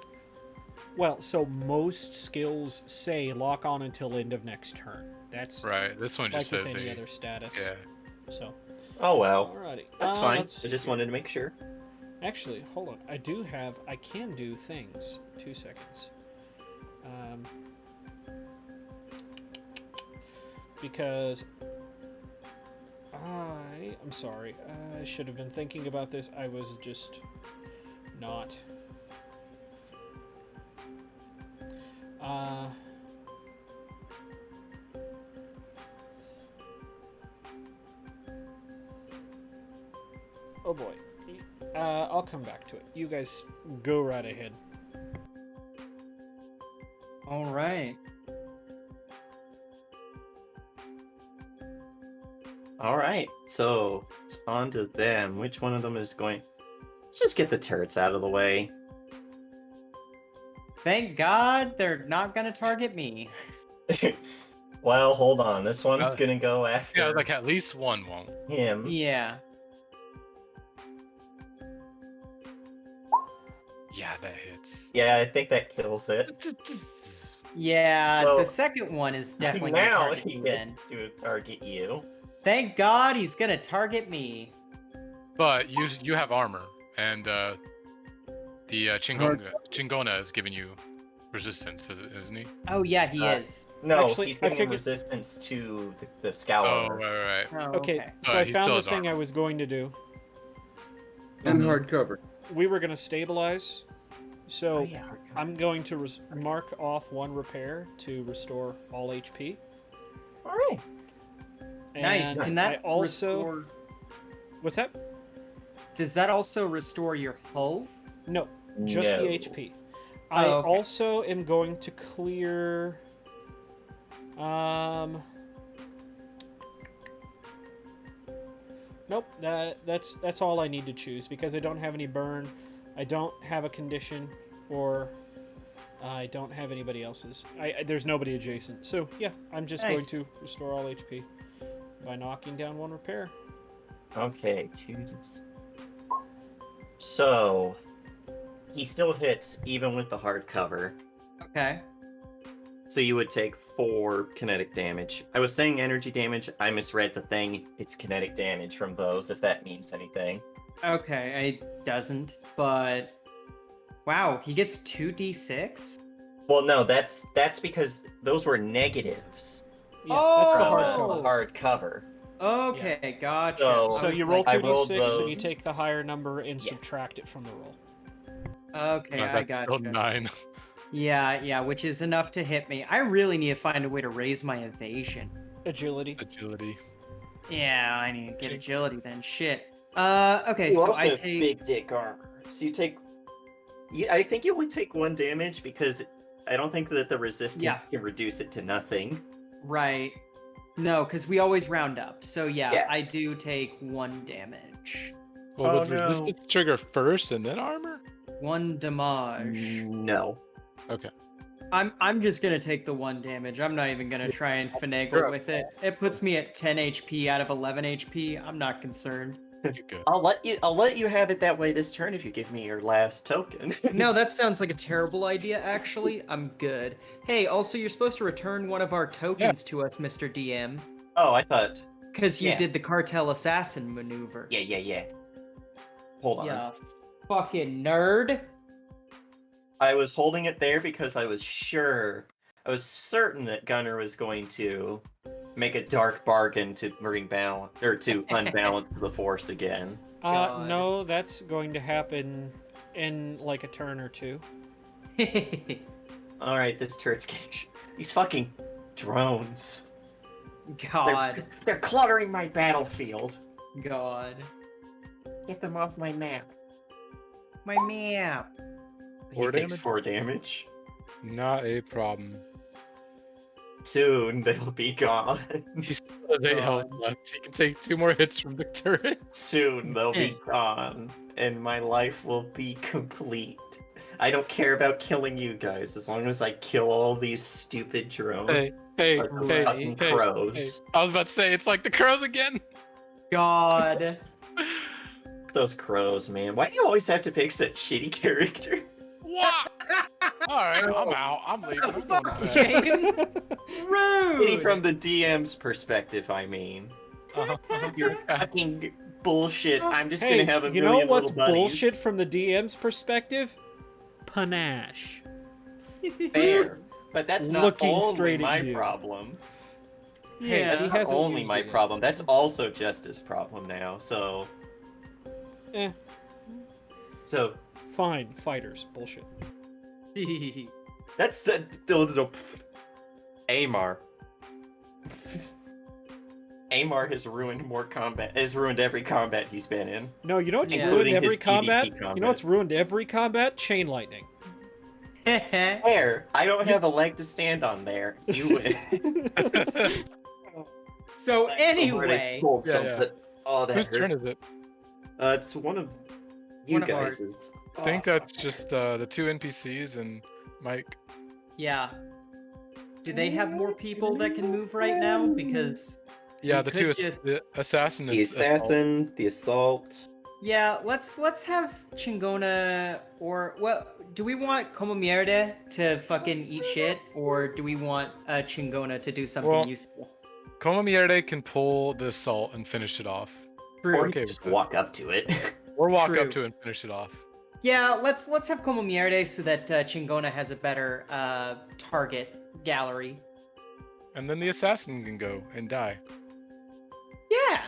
Speaker 4: Well, so most skills say lock on until end of next turn. That's
Speaker 5: Right. This one
Speaker 4: like
Speaker 5: just
Speaker 4: with
Speaker 5: says
Speaker 4: any
Speaker 5: they.
Speaker 4: other status.
Speaker 5: Yeah.
Speaker 4: So,
Speaker 1: Oh well.
Speaker 4: alrighty.
Speaker 1: That's fine.
Speaker 4: let's
Speaker 1: I just
Speaker 4: see.
Speaker 1: wanted to make sure.
Speaker 4: Actually, hold on. I can do things. 2 seconds. Because I'm sorry. I should have been thinking about this. I was just not. Oh boy. I'll come back to it. You guys go right ahead.
Speaker 2: All right.
Speaker 1: Alright, so it's on to them. Which one of them is going... Let's just get the turrets out of the way.
Speaker 2: Thank God they're not gonna target me.
Speaker 1: Well, hold on. This one's
Speaker 5: Uh,
Speaker 1: gonna go after
Speaker 5: Yeah, I was like, at least one won't.
Speaker 1: him.
Speaker 2: Yeah.
Speaker 5: Yeah, that hits.
Speaker 1: Yeah, I think that kills it.
Speaker 2: Yeah,
Speaker 1: Well,
Speaker 2: the second one is definitely gonna
Speaker 1: now
Speaker 2: target
Speaker 1: he
Speaker 2: me
Speaker 1: gets
Speaker 2: then.
Speaker 1: to target you.
Speaker 2: Thank God he's gonna target me.
Speaker 5: But you have armor, and the Chingona is giving you resistance, isn't he?
Speaker 2: Oh yeah, he
Speaker 1: Uh,
Speaker 2: is.
Speaker 1: No,
Speaker 4: Actually,
Speaker 1: he's
Speaker 4: I
Speaker 1: giving
Speaker 4: figured-
Speaker 1: resistance to the
Speaker 5: Oh,
Speaker 1: Scourer.
Speaker 5: right.
Speaker 2: Oh,
Speaker 4: Okay, so I
Speaker 5: he
Speaker 4: found
Speaker 5: still
Speaker 4: the
Speaker 5: has
Speaker 4: thing I
Speaker 5: armor.
Speaker 4: was going to do.
Speaker 3: And hard cover.
Speaker 4: We were going to stabilize. So
Speaker 1: Oh, yeah.
Speaker 4: I'm going to mark off 1 repair to restore all HP.
Speaker 1: Alright.
Speaker 2: Nice.
Speaker 4: And
Speaker 2: And that
Speaker 4: I also...
Speaker 2: restore...
Speaker 4: What's that?
Speaker 2: Does that also restore your hull?
Speaker 4: No, just
Speaker 1: No.
Speaker 4: the HP. I
Speaker 2: Oh, okay.
Speaker 4: also am going to clear... Nope, that's all I need to choose because I don't have any burn, I don't have a condition, or I don't have anybody else's. There's nobody adjacent. So yeah, I'm just going
Speaker 2: Nice.
Speaker 4: to restore all HP by knocking down 1 repair.
Speaker 1: Okay, 2. So, he still hits even with the hard cover.
Speaker 2: Okay.
Speaker 1: So you would take 4 kinetic damage. I was saying energy damage. I misread the thing. It's kinetic damage from those, if that means anything.
Speaker 2: Okay, it doesn't, but... Wow, he gets 2d6?
Speaker 1: Well, no, that's because those were negatives
Speaker 4: Yeah, that's the
Speaker 1: from
Speaker 4: hard
Speaker 2: Oh!
Speaker 4: cover.
Speaker 1: a hard cover.
Speaker 2: Okay, gotcha.
Speaker 1: So-
Speaker 4: So
Speaker 2: I was
Speaker 4: you roll
Speaker 2: like,
Speaker 1: I
Speaker 4: 2d6
Speaker 1: rolled
Speaker 4: and you
Speaker 1: those.
Speaker 4: take the higher number and
Speaker 1: Yeah.
Speaker 4: subtract it from the roll.
Speaker 2: Okay, I
Speaker 5: That's still
Speaker 2: gotcha.
Speaker 5: 9.
Speaker 2: Yeah, which is enough to hit me. I really need to find a way to raise my evasion.
Speaker 4: Agility.
Speaker 5: Agility.
Speaker 2: Yeah, I need to get
Speaker 5: Shit.
Speaker 2: agility then. Shit. Okay,
Speaker 1: You
Speaker 2: so
Speaker 1: also
Speaker 2: I
Speaker 1: have
Speaker 2: take.
Speaker 1: big dick armor. So you take. I think you would take 1 damage because I don't think that the resistance
Speaker 2: Yeah.
Speaker 1: can reduce it to nothing.
Speaker 2: Right. No, because we always round up. So yeah,
Speaker 1: Yeah.
Speaker 2: I do take 1 damage.
Speaker 5: Well,
Speaker 1: Oh,
Speaker 5: would
Speaker 1: no.
Speaker 5: resistance trigger first and then armor?
Speaker 2: 1 damage.
Speaker 1: No.
Speaker 5: Okay.
Speaker 2: I'm just gonna take the 1 damage. I'm not even gonna try and finagle
Speaker 5: Sure.
Speaker 2: with it. It puts me at 10 HP out of 11 HP. I'm not concerned.
Speaker 5: You good.
Speaker 1: I'll let you have it that way this turn if you give me your last token.
Speaker 2: No, that sounds like a terrible idea, actually. I'm good. Hey, also, you're supposed to return one of our tokens to us, Mr. DM.
Speaker 1: Oh, I thought.
Speaker 2: Because you
Speaker 1: Yeah.
Speaker 2: did the cartel assassin maneuver.
Speaker 1: Yeah. Hold on.
Speaker 2: Yeah, fucking nerd.
Speaker 1: I was holding it there because I was certain that Gunnar was going to make a dark bargain to to unbalance the force again.
Speaker 2: God.
Speaker 4: No, that's going to happen in like a turn or two.
Speaker 1: All right, this turret's getting these fucking drones.
Speaker 2: God.
Speaker 1: They're cluttering my battlefield.
Speaker 2: God.
Speaker 1: Get them off my map.
Speaker 2: My map.
Speaker 1: He
Speaker 5: 4
Speaker 1: takes
Speaker 5: damage?
Speaker 1: 4 damage.
Speaker 5: Not a problem.
Speaker 1: Soon they'll be gone.
Speaker 5: He still has 8 health
Speaker 2: God.
Speaker 5: left. He can take 2 more hits from the turret.
Speaker 1: Soon they'll be gone, and my life will be complete. I don't care about killing you guys as long as I kill all these stupid drones.
Speaker 5: Hey,
Speaker 1: It's like those fucking crows.
Speaker 5: I was about to say, it's like the crows again.
Speaker 2: God.
Speaker 1: Those crows, man. Why do you always have to pick such shitty character?
Speaker 5: What? Alright, I'm out. I'm leaving. I'm going to bed.
Speaker 2: James. Rude.
Speaker 1: Shitty from the DM's perspective, I mean. You're fucking bullshit. I'm just
Speaker 4: Hey,
Speaker 1: gonna have a
Speaker 4: you know
Speaker 1: million
Speaker 4: what's
Speaker 1: little buddies.
Speaker 4: bullshit from the DM's perspective? Panache.
Speaker 1: Fair. But that's not
Speaker 4: Looking
Speaker 1: only
Speaker 4: straight
Speaker 1: my
Speaker 4: at you.
Speaker 1: problem.
Speaker 4: Hey,
Speaker 2: Yeah.
Speaker 4: he
Speaker 1: Not
Speaker 4: hasn't
Speaker 1: only
Speaker 4: used
Speaker 1: my
Speaker 4: it yet.
Speaker 1: problem. That's also Justice's problem now. So
Speaker 4: Eh, fine. Fighters. Bullshit.
Speaker 1: that's the Amar. Amar has ruined more combat. Has ruined every combat he's been in.
Speaker 4: No, you know what's
Speaker 2: Yeah.
Speaker 4: ruined
Speaker 1: Including
Speaker 4: every
Speaker 1: his PvP
Speaker 4: combat? You
Speaker 1: combat.
Speaker 4: know what's ruined every combat? Chain lightning.
Speaker 1: Fair. I don't have a leg to stand on there. You win.
Speaker 2: So
Speaker 1: That's already
Speaker 2: anyway,
Speaker 1: pulled
Speaker 5: Yeah,
Speaker 1: some,
Speaker 5: yeah.
Speaker 1: but- oh, that
Speaker 5: Whose
Speaker 1: hurt.
Speaker 5: turn is it?
Speaker 1: It's one of you
Speaker 2: One of ours.
Speaker 1: guys.
Speaker 5: I think that's just the 2 NPCs and Mike.
Speaker 2: yeah. Do they have more people that can move right now? Because
Speaker 5: Yeah,
Speaker 2: We
Speaker 5: the
Speaker 2: could
Speaker 5: 2
Speaker 2: just-
Speaker 5: the assassin.
Speaker 1: the
Speaker 5: and assault.
Speaker 1: assassin, the assault.
Speaker 2: yeah, let's have Chingona or what? Do we want Como Mierde to fucking eat shit, or do we want Chingona to do something
Speaker 5: Well,
Speaker 2: useful?
Speaker 5: Como Mierde can pull the assault and finish it off.
Speaker 1: Or
Speaker 2: True.
Speaker 1: you
Speaker 5: okay
Speaker 1: just
Speaker 5: with it.
Speaker 1: walk up to it.
Speaker 5: Or walk
Speaker 2: True.
Speaker 5: up to it and finish it off.
Speaker 2: Yeah, let's have Como Mierde so that Chingona has a better target gallery.
Speaker 5: And then the assassin can go and die.
Speaker 2: Yeah.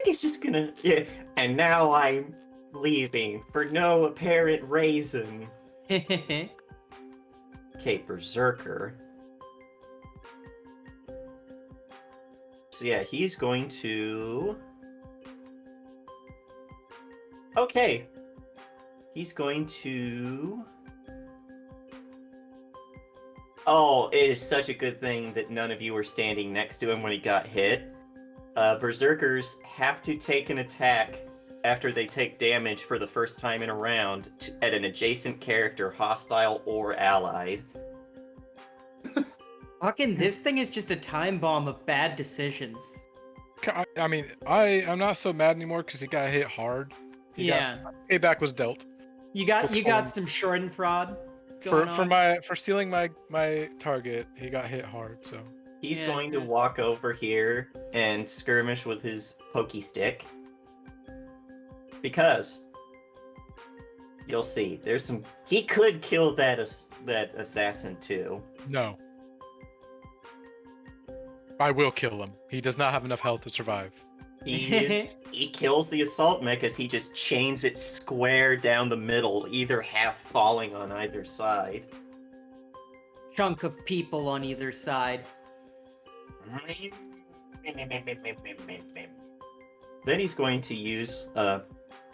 Speaker 1: He's just gonna yeah. And now I'm leaving for no apparent reason. Okay, Berserker. So yeah, he's going to. Okay. He's going to. Oh, it is such a good thing that none of you were standing next to him when he got hit. Berserkers have to take an attack after they take damage for the first time in a round at an adjacent character, hostile or allied.
Speaker 2: Fucking this thing is just a time bomb of bad decisions.
Speaker 5: I mean, I'm not so mad anymore because he got hit hard.
Speaker 2: Yeah.
Speaker 5: Payback was dealt.
Speaker 2: You got
Speaker 5: Perform-
Speaker 2: some Schadenfreude going on.
Speaker 5: For stealing my target. He got hit hard. So
Speaker 1: He's
Speaker 2: Yeah,
Speaker 1: going to
Speaker 2: yeah.
Speaker 1: walk over here and skirmish with his pokey stick. Because You'll see. There's some. He could kill that that assassin too.
Speaker 5: No. I will kill him. He does not have enough health to survive.
Speaker 1: He kills the assault mech as he just chains it square down the middle, either half falling on either side.
Speaker 2: Chunk of people on either side.
Speaker 1: Then he's going to use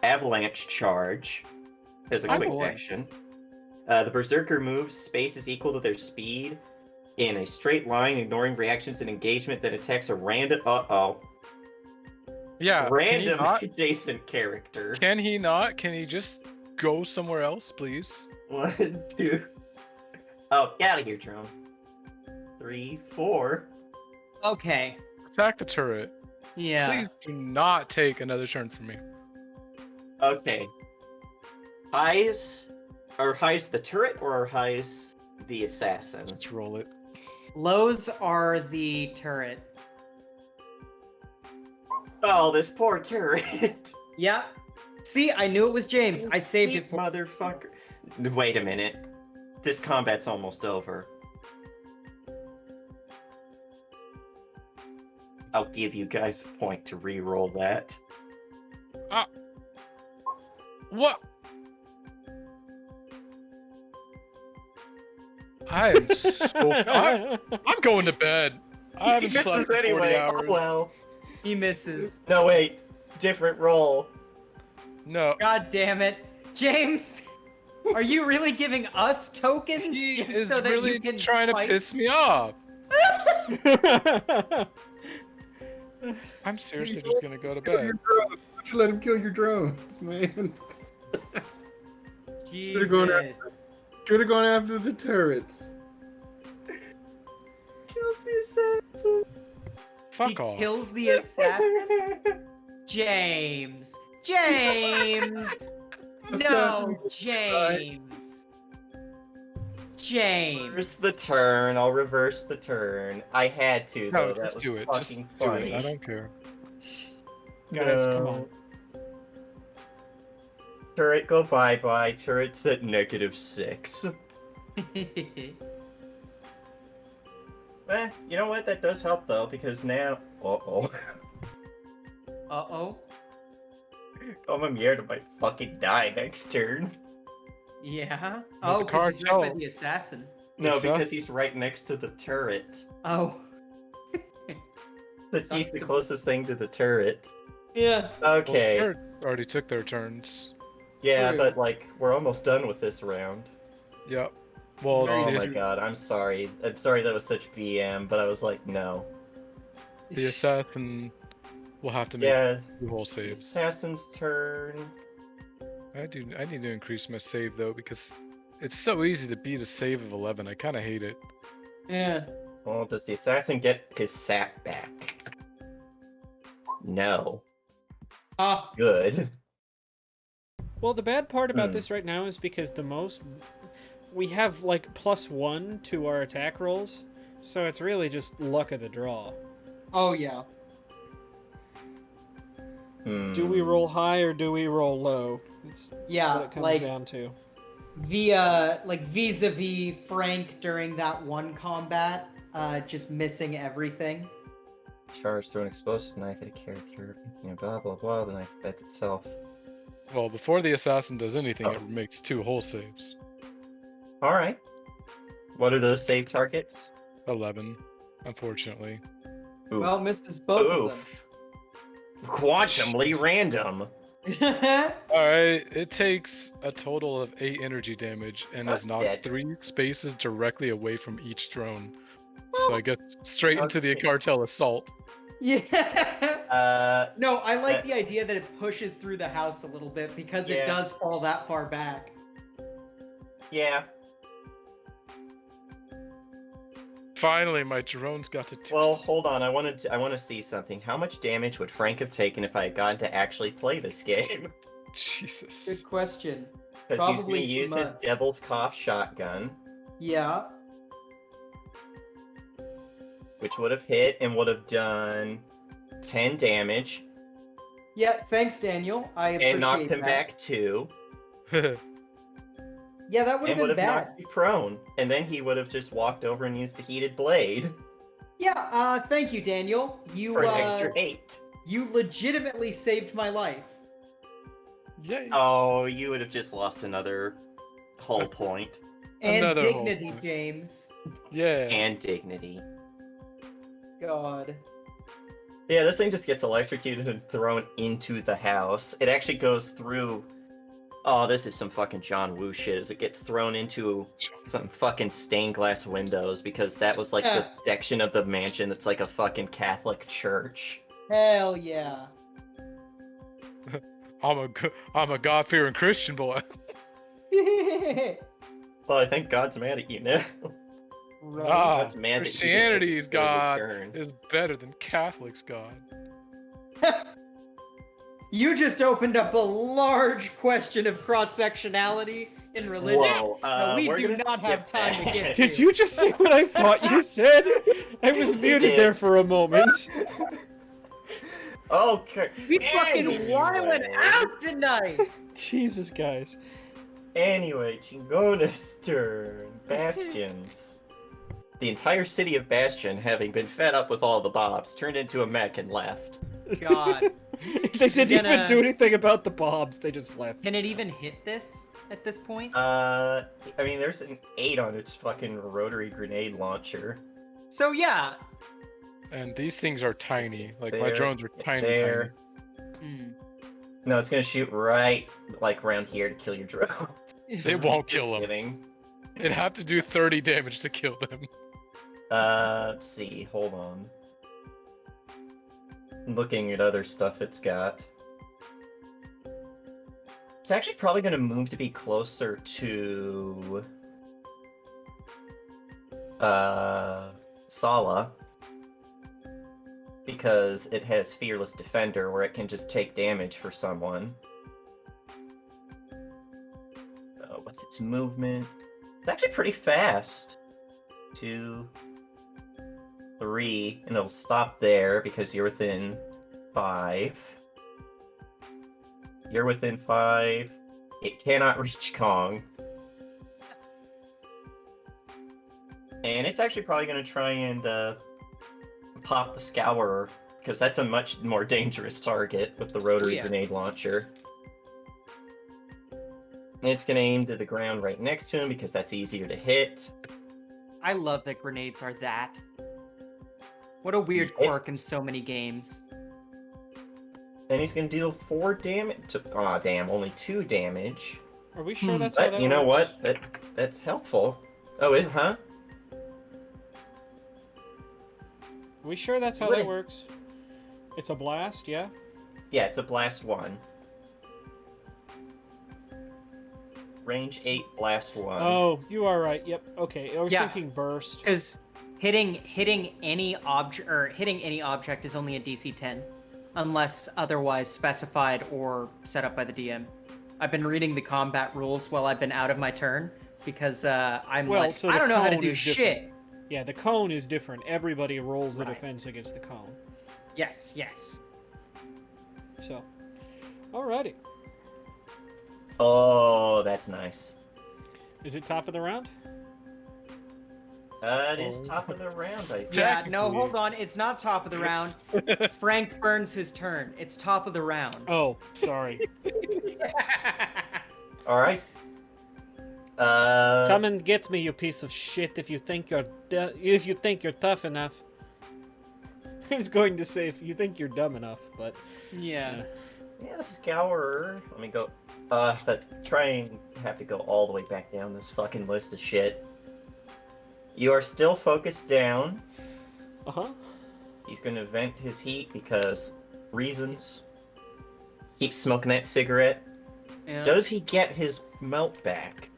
Speaker 1: avalanche charge as a
Speaker 2: Oh,
Speaker 1: quick
Speaker 2: boy.
Speaker 1: action. The berserker moves space is equal to their speed in a straight line, ignoring reactions and engagement that attacks a random
Speaker 5: Yeah.
Speaker 1: random
Speaker 5: Can he not?
Speaker 1: adjacent character.
Speaker 5: Can he not? Can he just go somewhere else, please?
Speaker 1: 1, 2. Oh, get out of here, drone. 3, 4.
Speaker 2: Okay.
Speaker 5: Attack the turret.
Speaker 2: Yeah.
Speaker 5: Please do not take another turn from me.
Speaker 1: Okay. Highs the turret or are highs the assassin?
Speaker 5: Let's roll it.
Speaker 2: Lows are the turret.
Speaker 1: Oh, this poor turret.
Speaker 2: Yeah. See, I knew it was James. I saved it for.
Speaker 1: Motherfucker. Wait a minute. This combat's almost over. I'll give you guys a point to re-roll that.
Speaker 5: What? I am so. I'm going to bed. I haven't
Speaker 1: He
Speaker 5: slept
Speaker 1: misses
Speaker 5: for 40
Speaker 1: anyway.
Speaker 5: hours.
Speaker 1: Oh well.
Speaker 2: He misses.
Speaker 1: No, wait. Different roll.
Speaker 5: No.
Speaker 2: God damn it, James! Are you really giving us tokens
Speaker 5: He
Speaker 2: just
Speaker 5: is
Speaker 2: so that
Speaker 5: really
Speaker 2: you can
Speaker 5: trying
Speaker 2: spite?
Speaker 5: to piss me off. I'm seriously just gonna go to
Speaker 3: Kill
Speaker 5: bed.
Speaker 3: your drones. Why don't you let him kill your drones, man?
Speaker 2: Jesus.
Speaker 3: Should have gone after the turrets.
Speaker 1: Kills the assassin.
Speaker 5: Fuck
Speaker 2: He
Speaker 5: off.
Speaker 2: kills the assassin. James. James. No,
Speaker 3: Assassin.
Speaker 2: James. James.
Speaker 1: Reverse the turn. I'll reverse the turn. I had to, though.
Speaker 5: No,
Speaker 1: That
Speaker 5: just
Speaker 1: was
Speaker 5: do it.
Speaker 1: fucking
Speaker 5: Just do
Speaker 1: funny.
Speaker 5: it. I don't care.
Speaker 4: Guys, come
Speaker 1: No.
Speaker 4: on.
Speaker 1: Turret, go bye-bye. Turret's at -6. You know what? That does help, though, because now... Uh-oh.
Speaker 2: Uh-oh.
Speaker 1: Mierda might fucking die next turn.
Speaker 2: Yeah.
Speaker 5: Well,
Speaker 2: Oh,
Speaker 5: the
Speaker 2: because he's right by
Speaker 5: cartel-
Speaker 2: the assassin.
Speaker 1: No,
Speaker 5: Yes, sir.
Speaker 1: because he's right next to the turret.
Speaker 2: Oh.
Speaker 1: He's
Speaker 2: Sucks
Speaker 1: the
Speaker 2: to-
Speaker 1: closest thing to the turret.
Speaker 2: Yeah.
Speaker 1: Okay.
Speaker 5: Well, they already took their turns.
Speaker 1: Yeah,
Speaker 2: True.
Speaker 1: but, like, we're almost done with this round.
Speaker 5: Yep. Well,
Speaker 2: Very
Speaker 1: Oh
Speaker 5: the,
Speaker 1: my god, I'm sorry. I'm sorry that was such BM, but I was like, no.
Speaker 5: the assassin will have to make
Speaker 1: Yeah,
Speaker 5: 2 whole saves.
Speaker 1: assassin's turn.
Speaker 5: I need to increase my save though because it's so easy to beat a save of 11. I kind of hate it.
Speaker 2: Yeah.
Speaker 1: Well, does the assassin get his sack back? No.
Speaker 2: Ah.
Speaker 1: Good.
Speaker 4: Well, the bad part about
Speaker 1: Hmm.
Speaker 4: this right now is because we have like +1 to our attack rolls, so it's really just luck of the draw.
Speaker 2: Oh, yeah.
Speaker 4: Do we roll high or do we roll low? It's
Speaker 2: Yeah,
Speaker 4: what it comes
Speaker 2: like
Speaker 4: down to.
Speaker 2: like vis-a-vis Frank during that one combat, just missing everything.
Speaker 1: Charge, throw an explosive knife at a character, making a blah blah blah, the knife bets itself.
Speaker 5: Well, before the assassin does anything,
Speaker 1: Oh.
Speaker 5: it makes 2 whole saves.
Speaker 1: Alright. What are those save targets?
Speaker 5: 11, unfortunately.
Speaker 1: Oof.
Speaker 2: Well, misses both
Speaker 1: Oof. Quantumly random.
Speaker 2: of them.
Speaker 5: Alright, it takes a total of 8 energy damage and
Speaker 1: That's
Speaker 5: is knocked
Speaker 1: dead.
Speaker 5: 3 spaces directly away from each drone. So I guess straight into the
Speaker 1: Okay.
Speaker 5: cartel assault.
Speaker 2: Yeah. No, I like
Speaker 1: Uh,
Speaker 2: the idea that it pushes through the house a little bit because
Speaker 1: Yeah.
Speaker 2: it does fall that far back.
Speaker 1: Yeah.
Speaker 5: Finally, my drones got to 2.
Speaker 1: Well, hold on. I want to see something. How much damage would Frank have taken if I had gotten to actually play this game?
Speaker 5: Jesus.
Speaker 2: Good question.
Speaker 1: Because he's
Speaker 2: Probably
Speaker 1: going to
Speaker 2: too
Speaker 1: use his
Speaker 2: much.
Speaker 1: Devil's Cough shotgun,
Speaker 2: Yeah.
Speaker 1: which would have hit and would have done 10 damage
Speaker 2: Yeah, thanks, Daniel. I appreciate
Speaker 1: and knocked him
Speaker 2: that.
Speaker 1: back 2.
Speaker 2: Yeah, that would have
Speaker 1: and would
Speaker 2: been
Speaker 1: have
Speaker 2: bad.
Speaker 1: knocked you prone, and then he would have just walked over and used the heated blade
Speaker 2: Yeah, thank you, Daniel. You
Speaker 1: for an extra 8.
Speaker 2: you legitimately saved my life.
Speaker 5: Yay.
Speaker 1: Oh, you would have just lost another whole point.
Speaker 2: And
Speaker 5: Another whole
Speaker 2: dignity,
Speaker 5: point.
Speaker 2: James.
Speaker 5: Yeah.
Speaker 1: And dignity.
Speaker 2: God.
Speaker 1: Yeah, this thing just gets electrocuted and thrown into the house. It actually goes through... Oh, this is some fucking John Woo shit. As it gets thrown into some fucking stained glass windows because that was like the section of the mansion that's like a fucking Catholic church.
Speaker 2: Hell yeah.
Speaker 5: I'm a God-fearing Christian boy.
Speaker 1: Well, I think God's mad at you now.
Speaker 2: Right.
Speaker 1: God's mad that you just
Speaker 5: Christianity's
Speaker 1: didn't
Speaker 5: God
Speaker 1: return.
Speaker 5: is better than Catholic's God.
Speaker 2: You just opened up a large question of cross-sectionality in religion
Speaker 1: Whoa,
Speaker 2: that we
Speaker 1: we're
Speaker 2: do
Speaker 1: gonna
Speaker 2: not have
Speaker 1: skip
Speaker 2: time to
Speaker 1: that.
Speaker 2: get to.
Speaker 4: Did you just say what I thought you said? I was
Speaker 1: He
Speaker 4: muted
Speaker 1: did.
Speaker 4: there for a moment.
Speaker 1: Okay.
Speaker 2: We fucking wildin'
Speaker 1: Anyway.
Speaker 2: out tonight!
Speaker 4: Jesus, guys.
Speaker 1: Anyway, Chingona's turn. Bastions. The entire city of Bastion, having been fed up with all the bobs, turned into a mech and left.
Speaker 2: God.
Speaker 4: They didn't even
Speaker 2: Gonna-
Speaker 4: do anything about the bobs. They just left.
Speaker 2: Can it even hit this at this point?
Speaker 1: I mean, there's an 8 on its fucking rotary grenade launcher.
Speaker 2: So yeah.
Speaker 5: And these things are tiny. Like my
Speaker 1: There,
Speaker 5: drones are tiny,
Speaker 1: there.
Speaker 2: Hmm.
Speaker 1: No, it's gonna shoot right, like, around here to kill your drone.
Speaker 5: tiny. They won't
Speaker 1: Just
Speaker 5: kill them.
Speaker 1: kidding.
Speaker 5: It'd have to do 30 damage to kill them.
Speaker 1: Let's see, hold on. I'm looking at other stuff it's got. It's actually probably gonna move to be closer to... Sala. Because it has Fearless Defender, where it can just take damage for someone. What's its movement? It's actually pretty fast. 2, 3, and it'll stop there because you're within 5. You're within 5. It cannot reach Kong. And it's actually probably going to try and pop the Scourer, because that's a much more dangerous target with the rotary
Speaker 2: Yeah.
Speaker 1: grenade launcher. And it's going to aim to the ground right next to him because that's easier to hit.
Speaker 2: I love that grenades are that. What a weird quirk in so many games.
Speaker 1: Then he's going to deal 4 damage. Aw, damn, only 2 damage.
Speaker 4: Are we sure that's how
Speaker 1: But
Speaker 4: that
Speaker 1: you know
Speaker 4: works?
Speaker 1: what? That's helpful. Oh, huh?
Speaker 4: Are we sure that's how
Speaker 1: Wait.
Speaker 4: that works? It's a blast, yeah?
Speaker 1: Yeah, it's a blast 1. Range 8, blast 1.
Speaker 4: Oh, you are right. Yep. Okay. I was
Speaker 2: Yeah.
Speaker 4: thinking burst.
Speaker 2: Because hitting any object is only a DC 10, unless otherwise specified or set up by the DM. I've been reading the combat rules while I've been out of my turn because I
Speaker 4: So the
Speaker 2: don't know how to
Speaker 4: cone
Speaker 2: do
Speaker 4: is
Speaker 2: shit.
Speaker 4: different. Yeah, the cone is different. Everybody rolls the
Speaker 2: Right.
Speaker 4: defense against the cone.
Speaker 2: Yes, yes.
Speaker 4: So, alrighty.
Speaker 1: Oh, that's nice.
Speaker 4: Is it top of the round?
Speaker 1: It is top of the round, I think.
Speaker 2: Yeah, no,
Speaker 5: Technically.
Speaker 2: hold on. It's not top of the round. Frank burns his turn. It's top of the round.
Speaker 4: Oh, sorry.
Speaker 1: All right.
Speaker 4: Come and get me, you piece of shit! If you think you're tough enough. I was going to say if you think you're dumb enough, but
Speaker 2: Yeah.
Speaker 1: Yeah, the Scourer. Let me go. Try and have to go all the way back down this fucking list of shit. You are still focused down.
Speaker 4: uh-huh.
Speaker 1: He's gonna vent his heat because reasons. Keep smoking that cigarette.
Speaker 2: Yeah.
Speaker 1: Does he get his melt back?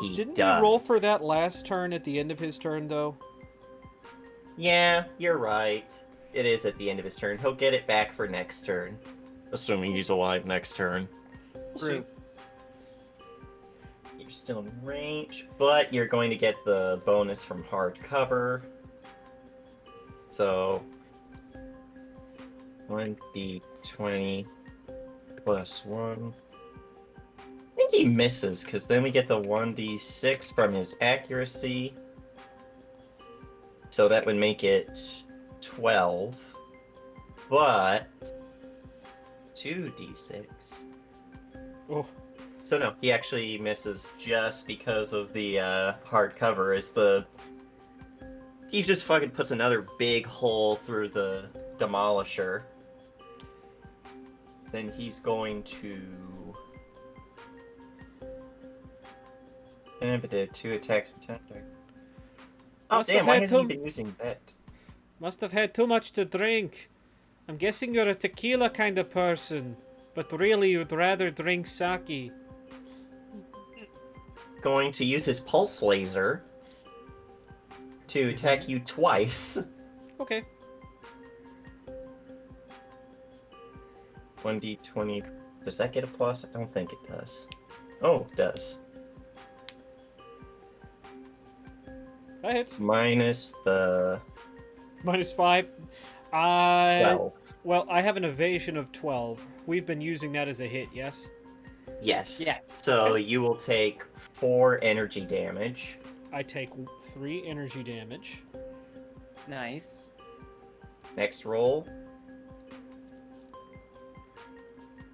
Speaker 1: He
Speaker 4: Didn't
Speaker 1: does.
Speaker 4: you roll for that last turn at the end of his turn though?
Speaker 1: Yeah, you're right. It is at the end of his turn. He'll get it back for next turn. Assuming he's alive next turn.
Speaker 4: We'll see.
Speaker 2: True.
Speaker 1: You're still in range, but you're going to get the bonus from hard cover. So 1d20 plus 1. I think think he misses, because then we get the 1d6 from his accuracy. So that would make it 12. But 2d6.
Speaker 4: Oh,
Speaker 1: So no, he actually misses just because of the hard cover. He just fucking puts another big hole through the demolisher. Then he's going to... two attacks. Oh
Speaker 4: Must
Speaker 1: damn,
Speaker 4: have
Speaker 1: why
Speaker 4: had
Speaker 1: hasn't he
Speaker 4: some-
Speaker 1: been using that?
Speaker 4: must have had too much to drink. I'm guessing you're a tequila kind of person, but really you'd rather drink sake.
Speaker 1: Going to use his pulse laser to attack you twice.
Speaker 4: Okay.
Speaker 1: 1d20. Does that get a plus? I don't think it does. Oh, it does.
Speaker 4: That hits.
Speaker 1: Minus the
Speaker 4: -5.
Speaker 1: 12.
Speaker 4: Well, I have an evasion of 12. We've been using that as a hit, yes?
Speaker 1: Yes.
Speaker 2: Yeah.
Speaker 1: So you will take 4 energy damage.
Speaker 4: I take 3 energy damage.
Speaker 2: Nice.
Speaker 1: Next roll.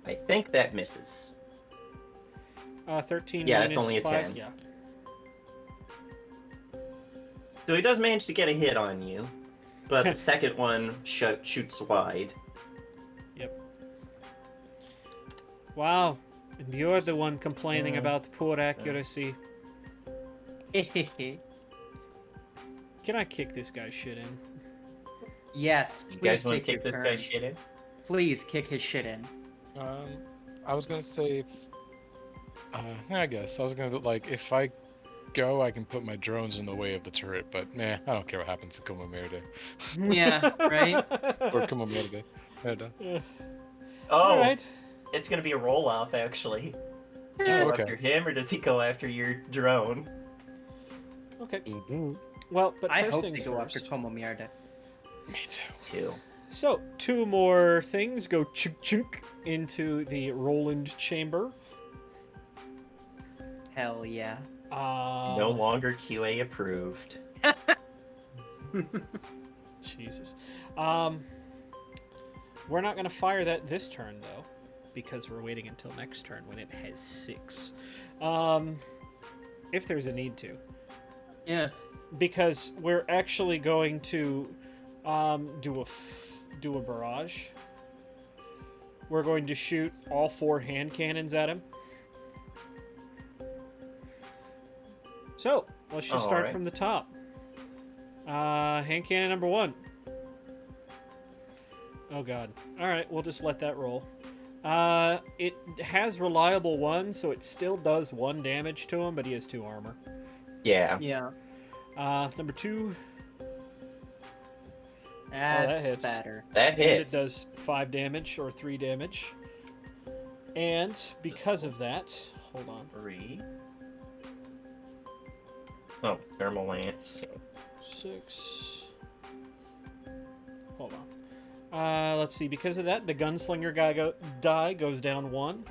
Speaker 1: I think that misses.
Speaker 4: 13
Speaker 1: Yeah,
Speaker 4: minus
Speaker 1: it's only a
Speaker 4: 5.
Speaker 1: 10.
Speaker 4: Yeah.
Speaker 1: So he does manage to get a hit on you, but the second one shoots wide.
Speaker 4: Wow. And you're the one complaining
Speaker 1: Yeah.
Speaker 4: about poor accuracy. Can I kick this guy's shit in?
Speaker 2: Yes.
Speaker 1: You
Speaker 2: Please
Speaker 1: guys want to
Speaker 2: take
Speaker 1: kick
Speaker 2: your
Speaker 1: this
Speaker 2: turn.
Speaker 1: guy's shit in?
Speaker 2: Please kick his shit in.
Speaker 5: I was gonna say, I guess I was gonna like if I go, I can put my drones in the way of the turret, but nah, I don't care what happens to Como Merde
Speaker 2: Yeah, right?
Speaker 5: or Como Merde.
Speaker 1: Oh,
Speaker 4: Alright.
Speaker 1: it's going to be a roll off, actually. Does he
Speaker 5: Oh,
Speaker 1: go
Speaker 5: okay.
Speaker 1: after him, or does he go after your drone?
Speaker 4: Okay. Well, but
Speaker 2: I
Speaker 4: first
Speaker 2: hope
Speaker 4: things
Speaker 2: they go after
Speaker 4: first.
Speaker 2: Como Mierda.
Speaker 5: Me too.
Speaker 1: 2.
Speaker 4: So, 2 more things go chunk chunk into the Roland chamber.
Speaker 2: Hell yeah.
Speaker 1: No longer QA approved.
Speaker 4: Jesus. We're not going to fire that this turn, though, because we're waiting until next turn when it has 6. If there's a need to.
Speaker 2: Yeah.
Speaker 4: Because we're actually going to do a barrage. We're going to shoot all 4 hand cannons at him. So, let's just start
Speaker 1: Alright.
Speaker 4: from the top. Hand cannon number 1. Oh god. Alright, we'll just let that roll. It has reliable 1, so it still does 1 damage to him, but he has 2 armor.
Speaker 1: Yeah.
Speaker 2: Yeah.
Speaker 4: Number 2,
Speaker 2: That's
Speaker 4: hits.
Speaker 2: better.
Speaker 1: That
Speaker 4: and it
Speaker 1: hits.
Speaker 4: does 5 damage, or 3 damage. And because of that, hold on.
Speaker 1: 3. Oh, thermal lance.
Speaker 4: 6. Hold on. Let's see. Because of that, the gunslinger guy die goes down 1.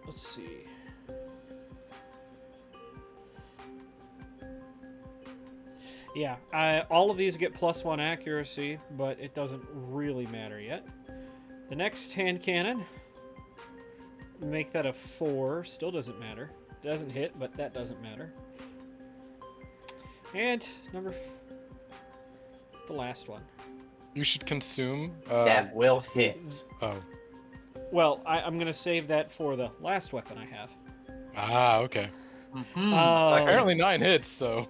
Speaker 4: Let's see. Yeah, all of these get +1 accuracy, but it doesn't really matter yet. The next hand cannon, make that a 4. Still doesn't matter. Doesn't hit, but that doesn't matter. And the last one.
Speaker 5: You should consume.
Speaker 1: That will hit.
Speaker 5: Oh.
Speaker 4: Well, I'm going to save that for the last weapon I have.
Speaker 5: Okay.
Speaker 2: Mhm.
Speaker 5: Apparently 9 hits, so.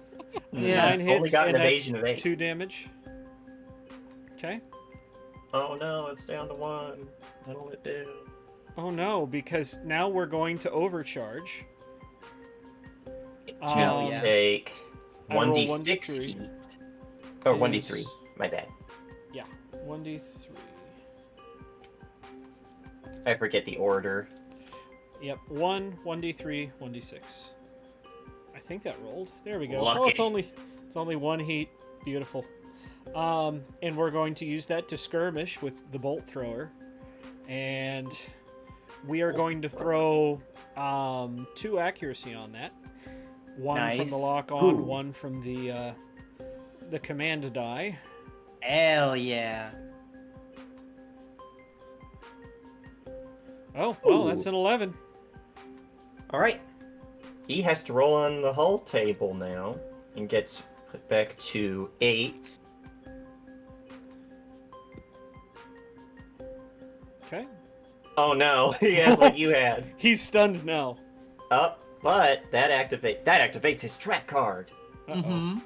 Speaker 2: Yeah.
Speaker 4: 9
Speaker 1: Only
Speaker 4: hits,
Speaker 1: got an
Speaker 4: and
Speaker 1: evasion
Speaker 4: that's
Speaker 1: of 8.
Speaker 4: 2 damage. Okay.
Speaker 1: Oh no, it's down to 1. What'll it do?
Speaker 4: Oh no, because now we're going to overcharge.
Speaker 2: Hell
Speaker 1: Will
Speaker 2: yeah.
Speaker 1: take
Speaker 4: I roll
Speaker 1: 1d6
Speaker 4: 1d3.
Speaker 1: heat. Or
Speaker 4: Is-
Speaker 1: 1d3. My bad.
Speaker 4: Yeah, 1d3.
Speaker 1: I forget the order.
Speaker 4: Yep, 1d3, 1d6. I think that rolled. There we go. Oh,
Speaker 1: Lucky.
Speaker 4: it's only 1 heat. Beautiful. And we're going to use that to skirmish with the bolt thrower. And we are going to throw 2 accuracy on that. One from the
Speaker 2: Nice.
Speaker 4: lock on,
Speaker 1: Ooh.
Speaker 4: one from the command die.
Speaker 2: Hell yeah.
Speaker 4: Oh, well,
Speaker 1: Ooh.
Speaker 4: that's an 11.
Speaker 1: All right. He has to roll on the hull table now and gets put back to 8.
Speaker 4: Okay.
Speaker 1: Oh no, he has what you had.
Speaker 4: He's stunned now.
Speaker 1: Oh, but that activates his trap card.
Speaker 4: Uh-oh.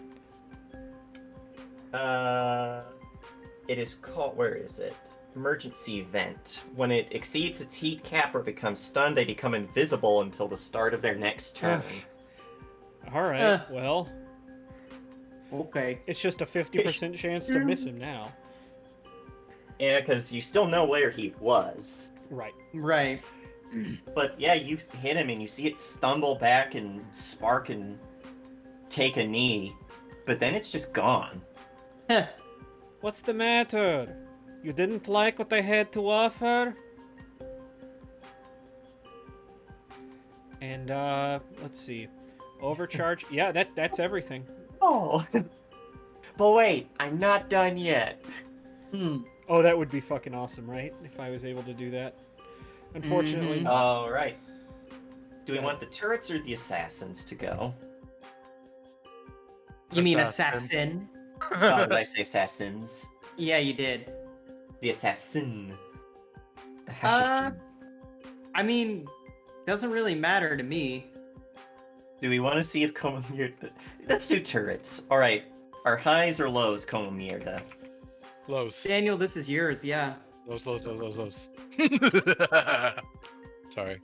Speaker 1: It is called, where is it? Emergency event. When it exceeds its heat cap or becomes stunned, they become invisible until the start of their next turn.
Speaker 4: All right, well,
Speaker 2: Okay.
Speaker 4: it's just a 50% chance to miss him now.
Speaker 1: Yeah, because you still know where he was.
Speaker 4: Right.
Speaker 2: Right.
Speaker 1: But yeah, you hit him and you see it stumble back and spark and take a knee. But then it's just gone.
Speaker 4: What's the matter? You didn't like what I had to offer? And, let's see. Overcharge. Yeah, that's everything.
Speaker 1: Oh. But wait, I'm not done yet.
Speaker 4: Oh, that would be fucking awesome, right? If I was able to do that. Unfortunately, not.
Speaker 1: All right. Do we want the turrets or the assassins to go?
Speaker 2: You mean
Speaker 5: Assassin.
Speaker 2: assassin?
Speaker 1: Oh, did I say assassins?
Speaker 2: Yeah, you did.
Speaker 1: The assassin. The
Speaker 2: Uh,
Speaker 1: assassin.
Speaker 2: I mean, doesn't really matter to me.
Speaker 1: Do we want to see if Komamierda... Let's do turrets. All right. Our highs or lows, Komamierda?
Speaker 5: Lows.
Speaker 2: Daniel, this is yours, yeah.
Speaker 5: Lows. Sorry.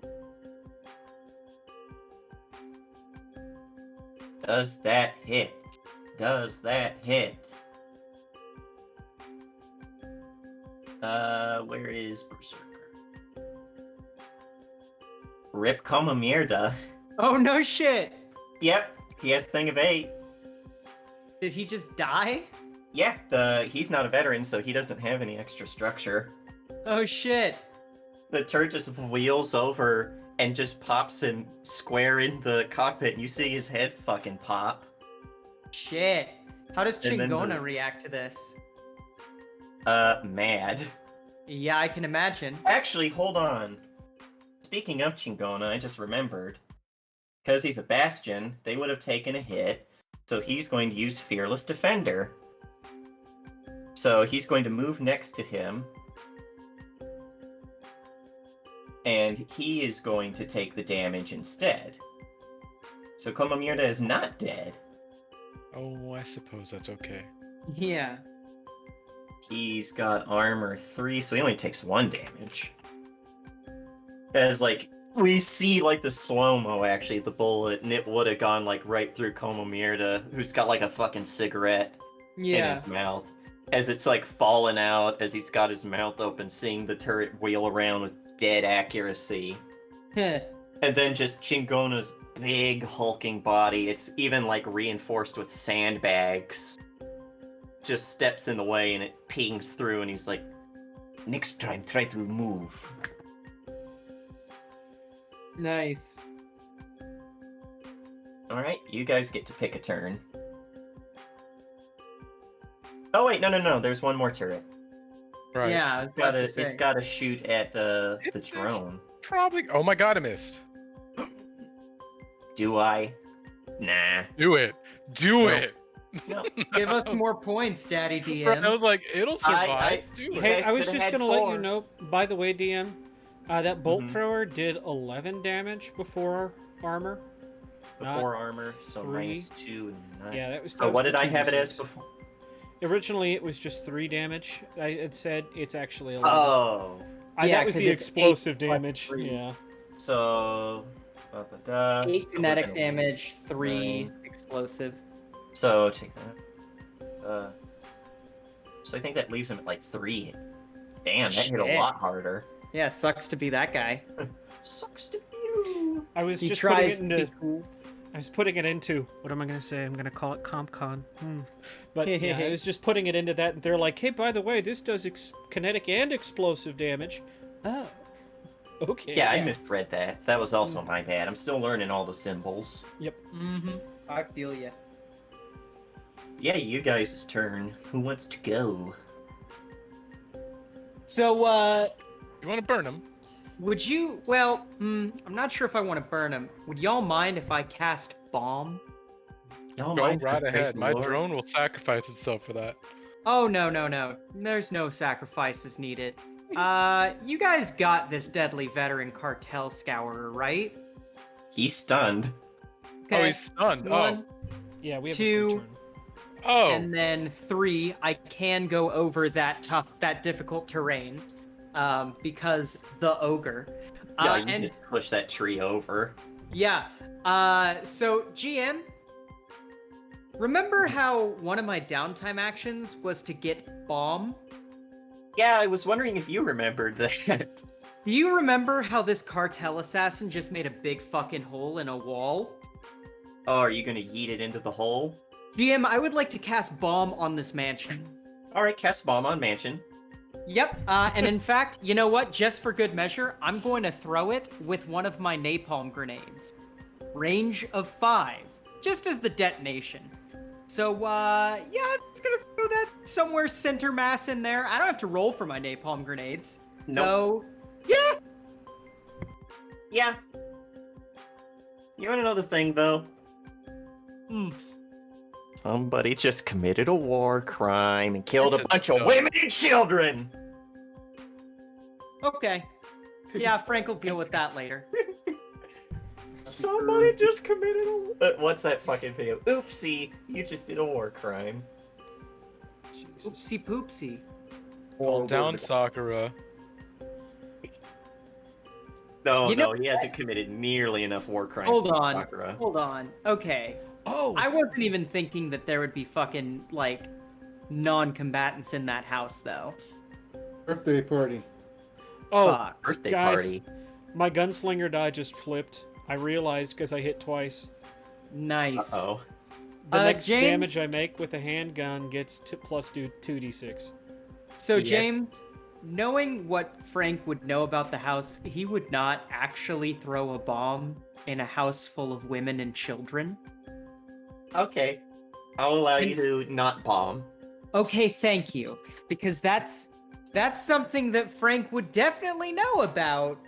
Speaker 1: Does that hit? Does that hit? Where is Berserker? Rip Komamierda.
Speaker 2: Oh, no shit!
Speaker 1: Yep, he has Thing of 8.
Speaker 2: Did he just die?
Speaker 1: Yeah, he's not a veteran, so he doesn't have any extra structure.
Speaker 2: Oh shit.
Speaker 1: The turret just wheels over and just pops him square in the cockpit, and you see his head fucking pop.
Speaker 2: Shit. How does
Speaker 1: And then
Speaker 2: Chingona
Speaker 1: the-
Speaker 2: react to this?
Speaker 1: Mad.
Speaker 2: Yeah, I can imagine.
Speaker 1: Actually, hold on. Speaking of Chingona, I just remembered. Because he's a Bastion, they would have taken a hit, so he's going to use Fearless Defender. So he's going to move next to him. And he is going to take the damage instead. So Komamierda is not dead.
Speaker 5: Oh, I suppose that's okay.
Speaker 2: Yeah.
Speaker 1: He's got armor 3, so he only takes 1 damage. As, like, we see, like, the slow-mo, actually, the bullet, and it would have gone, like, right through Komamierda, who's got, like, a fucking cigarette in
Speaker 2: Yeah.
Speaker 1: his mouth. As it's, like, falling out, as he's got his mouth open, seeing the turret wheel around with dead accuracy. And then just Chingona's big, hulking body, it's even, like, reinforced with sandbags, just steps in the way, and it pings through, and he's like, next time, try to move.
Speaker 2: Nice.
Speaker 1: Alright, you guys get to pick a turn. Oh wait, no, there's one more turret.
Speaker 5: Right.
Speaker 2: Yeah, I was about to say.
Speaker 1: It's gotta shoot at the drone.
Speaker 5: Probably. Oh my god, I missed.
Speaker 1: Do I? Nah.
Speaker 5: Do it. Do
Speaker 1: No.
Speaker 5: it.
Speaker 1: No.
Speaker 2: Give us more points, Daddy
Speaker 5: I
Speaker 2: DM.
Speaker 5: was like, it'll survive.
Speaker 1: I-
Speaker 5: Do
Speaker 1: you
Speaker 5: it.
Speaker 4: Hey,
Speaker 1: guys
Speaker 4: I was
Speaker 1: could've
Speaker 4: just
Speaker 1: had
Speaker 4: gonna let
Speaker 1: 4.
Speaker 4: you know, by the way, DM, that bolt
Speaker 1: Mhm.
Speaker 4: thrower did 11 damage before armor.
Speaker 1: Before armor, so
Speaker 4: 3.
Speaker 1: -2 and 9.
Speaker 4: Yeah, that was.
Speaker 1: So
Speaker 4: that
Speaker 1: what
Speaker 4: was
Speaker 1: did
Speaker 4: the
Speaker 1: I
Speaker 4: two
Speaker 1: have it as
Speaker 4: misses.
Speaker 1: before?
Speaker 4: Originally, it was just 3 damage. I had said it's actually 11.
Speaker 1: Oh.
Speaker 2: Yeah,
Speaker 4: that was
Speaker 2: 'cause
Speaker 4: the
Speaker 2: it's 8
Speaker 4: explosive
Speaker 2: plus
Speaker 4: damage.
Speaker 2: 3.
Speaker 4: Yeah.
Speaker 1: So...
Speaker 2: 8 kinetic
Speaker 1: So
Speaker 2: damage, 3
Speaker 1: 9.
Speaker 2: explosive.
Speaker 1: So take that. So I think that leaves him at like 3. Damn, that hit a
Speaker 2: Shit.
Speaker 1: lot harder.
Speaker 2: Yeah, sucks to be that guy.
Speaker 1: Sucks to be you.
Speaker 4: I was
Speaker 2: He
Speaker 4: just putting
Speaker 2: tries
Speaker 4: it
Speaker 2: to be
Speaker 4: into.
Speaker 2: cool.
Speaker 4: I was putting it into. What am I gonna say? I'm gonna call it CompCon. But yeah, I was just putting it into that, and they're like, "Hey, by the way, this does kinetic and explosive damage." Oh. Okay.
Speaker 1: Yeah, I
Speaker 2: Yeah.
Speaker 1: misread that. That was also my bad. I'm still learning all the symbols.
Speaker 2: Mm-hmm. I feel ya.
Speaker 1: Yeah, you guys' turn. Who wants to go?
Speaker 2: So,
Speaker 5: You want to burn them?
Speaker 2: would you? Well, I'm not sure if I want to burn them. Would y'all mind if I cast bomb?
Speaker 1: Y'all
Speaker 5: Go
Speaker 1: mind if I
Speaker 5: right
Speaker 1: praise
Speaker 5: ahead.
Speaker 1: the
Speaker 5: My
Speaker 1: Lord?
Speaker 5: drone will sacrifice itself for that.
Speaker 2: Oh no. There's no sacrifices needed. You guys got this deadly veteran cartel scourer, right?
Speaker 1: He's stunned.
Speaker 5: Oh, he's stunned.
Speaker 2: One,
Speaker 4: Yeah, we have a
Speaker 2: Two.
Speaker 4: free turn.
Speaker 5: Oh.
Speaker 2: and then 3, I can go over that difficult terrain, because the ogre.
Speaker 1: Yeah, you
Speaker 2: And
Speaker 1: just push that tree over.
Speaker 2: yeah, so GM, remember how one of my downtime actions was to get bomb?
Speaker 1: Yeah, I was wondering if you remembered that.
Speaker 2: Do you remember how this cartel assassin just made a big fucking hole in a wall?
Speaker 1: Oh, are you gonna yeet it into the hole?
Speaker 2: GM, I would like to cast bomb on this mansion.
Speaker 1: Alright, cast bomb on mansion.
Speaker 2: Yep, and in fact, you know what? Just for good measure, I'm going to throw it with one of my napalm grenades. Range of 5, just as the detonation. So, yeah, I'm just gonna throw that somewhere center mass in there. I don't have to roll for my napalm grenades.
Speaker 1: Nope.
Speaker 2: So, yeah!
Speaker 1: Yeah. You want another thing, though?
Speaker 2: Hmm.
Speaker 1: Somebody just committed a war crime and killed a
Speaker 5: It's a
Speaker 1: bunch of
Speaker 5: joke.
Speaker 1: women and children!
Speaker 2: Okay. Yeah, Frank will deal with that later.
Speaker 1: Somebody just committed a... what's that fucking video? Oopsie, you just did a war crime.
Speaker 4: Jesus.
Speaker 2: Oopsie poopsie.
Speaker 5: Calm down, Sakura.
Speaker 1: No,
Speaker 2: You know
Speaker 1: no, he hasn't committed nearly enough war crimes
Speaker 2: Hold
Speaker 1: to be
Speaker 2: on.
Speaker 1: Sakura.
Speaker 2: Hold on. Okay.
Speaker 4: Oh,
Speaker 2: I wasn't even thinking that there would be fucking, like, non-combatants in that house, though.
Speaker 3: Birthday party.
Speaker 4: oh,
Speaker 2: Fuck.
Speaker 1: Birthday
Speaker 4: guys.
Speaker 1: party.
Speaker 4: My gunslinger die just flipped. I realized because I hit twice.
Speaker 2: Nice.
Speaker 1: Uh-oh.
Speaker 4: The next
Speaker 2: James-
Speaker 4: damage I make with a handgun gets plus 2d6.
Speaker 2: So,
Speaker 1: Yeah.
Speaker 2: James, knowing what Frank would know about the house, he would not actually throw a bomb in a house full of women and children.
Speaker 1: Okay. I'll allow you to not bomb.
Speaker 2: Okay, thank you. Because that's something that Frank would definitely know about.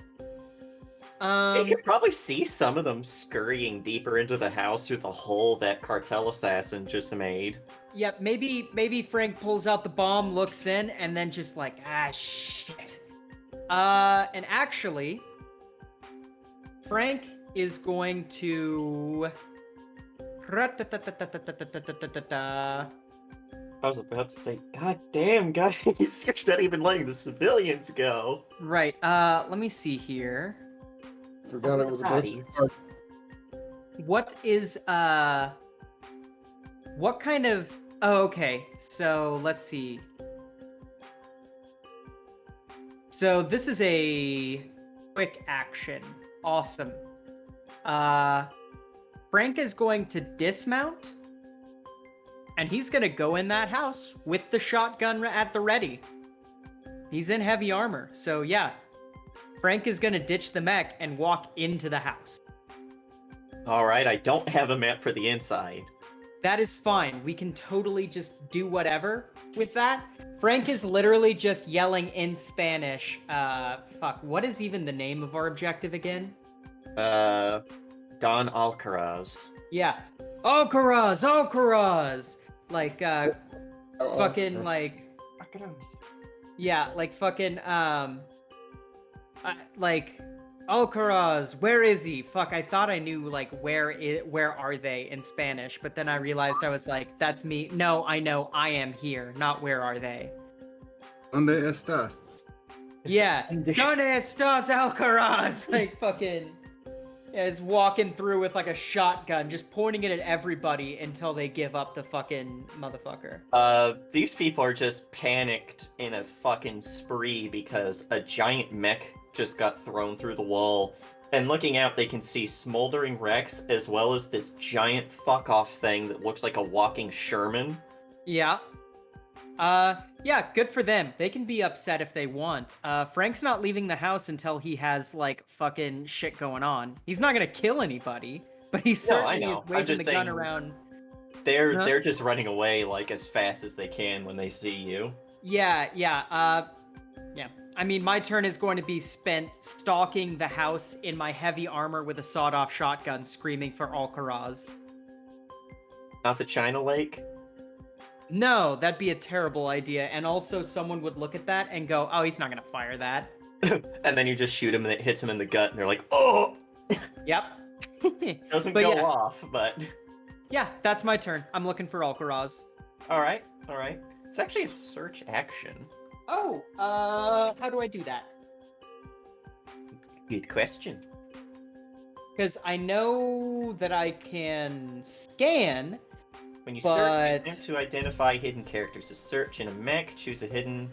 Speaker 1: You could probably see some of them scurrying deeper into the house through the hole that cartel assassin just made.
Speaker 2: Yep, maybe Frank pulls out the bomb, looks in, and then just like, shit. And actually, Frank is going to...
Speaker 1: I was about to say, God damn, guys, you're not even letting the civilians go.
Speaker 2: Right, let me see here.
Speaker 3: Forgot it was a birthday
Speaker 1: Bodies.
Speaker 3: party.
Speaker 2: What is, what kind of... Oh, okay, so let's see. So this is a quick action. Awesome. Frank is going to dismount, and he's gonna go in that house with the shotgun at the ready. He's in heavy armor, so yeah. Frank is gonna ditch the mech and walk into the house.
Speaker 1: Alright, I don't have a map for the inside.
Speaker 2: That is fine. We can totally just do whatever with that. Frank is literally just yelling in Spanish. Fuck, what is even the name of our objective again?
Speaker 1: Don Alcaraz.
Speaker 2: Yeah. Alcaraz! Alcaraz! Like,
Speaker 3: Oh,
Speaker 2: fucking,
Speaker 3: okay.
Speaker 2: like... Yeah, like fucking, like... Alcaraz, where is he? Fuck, I thought I knew, like, where are they in Spanish, but then I realized I was like, that's me. No, I know, I am here, not where are they.
Speaker 3: ¿Dónde estás?
Speaker 2: Yeah, ¿Dónde estás, Alcaraz? Like, fucking... is walking through with, like, a shotgun, just pointing it at everybody until they give up the fucking motherfucker.
Speaker 1: These people are just panicked in a fucking spree because a giant mech just got thrown through the wall. And looking out, they can see smoldering wrecks as well as this giant fuck-off thing that looks like a walking Sherman.
Speaker 2: Yeah. Yeah, good for them. They can be upset if they want. Frank's not leaving the house until he has, like, fucking shit going on. He's not gonna kill anybody, but he
Speaker 1: No, I
Speaker 2: certainly
Speaker 1: know.
Speaker 2: is
Speaker 1: I'm
Speaker 2: waving
Speaker 1: just
Speaker 2: the gun
Speaker 1: saying
Speaker 2: around.
Speaker 1: They're
Speaker 2: Huh?
Speaker 1: they're just running away like as fast as they can when they see you.
Speaker 2: Yeah. Yeah. I mean, my turn is going to be spent stalking the house in my heavy armor with a sawed-off shotgun, screaming for Alcaraz.
Speaker 1: Not the China Lake.
Speaker 2: No, that'd be a terrible idea. And also, someone would look at that and go, "Oh, he's not gonna fire that."
Speaker 1: And then you just shoot him and it hits him in the gut and they're like, oh!
Speaker 2: Yep.
Speaker 1: Doesn't
Speaker 2: But
Speaker 1: go
Speaker 2: yeah.
Speaker 1: off, but...
Speaker 2: Yeah, that's my turn. I'm looking for Alcaraz.
Speaker 1: Alright. It's actually a search action.
Speaker 2: Oh, how do I do that?
Speaker 1: Good question.
Speaker 2: Because I know that I can scan.
Speaker 1: When you
Speaker 2: But-
Speaker 1: search, attempt to identify hidden characters. To search in a mech, choose a hidden...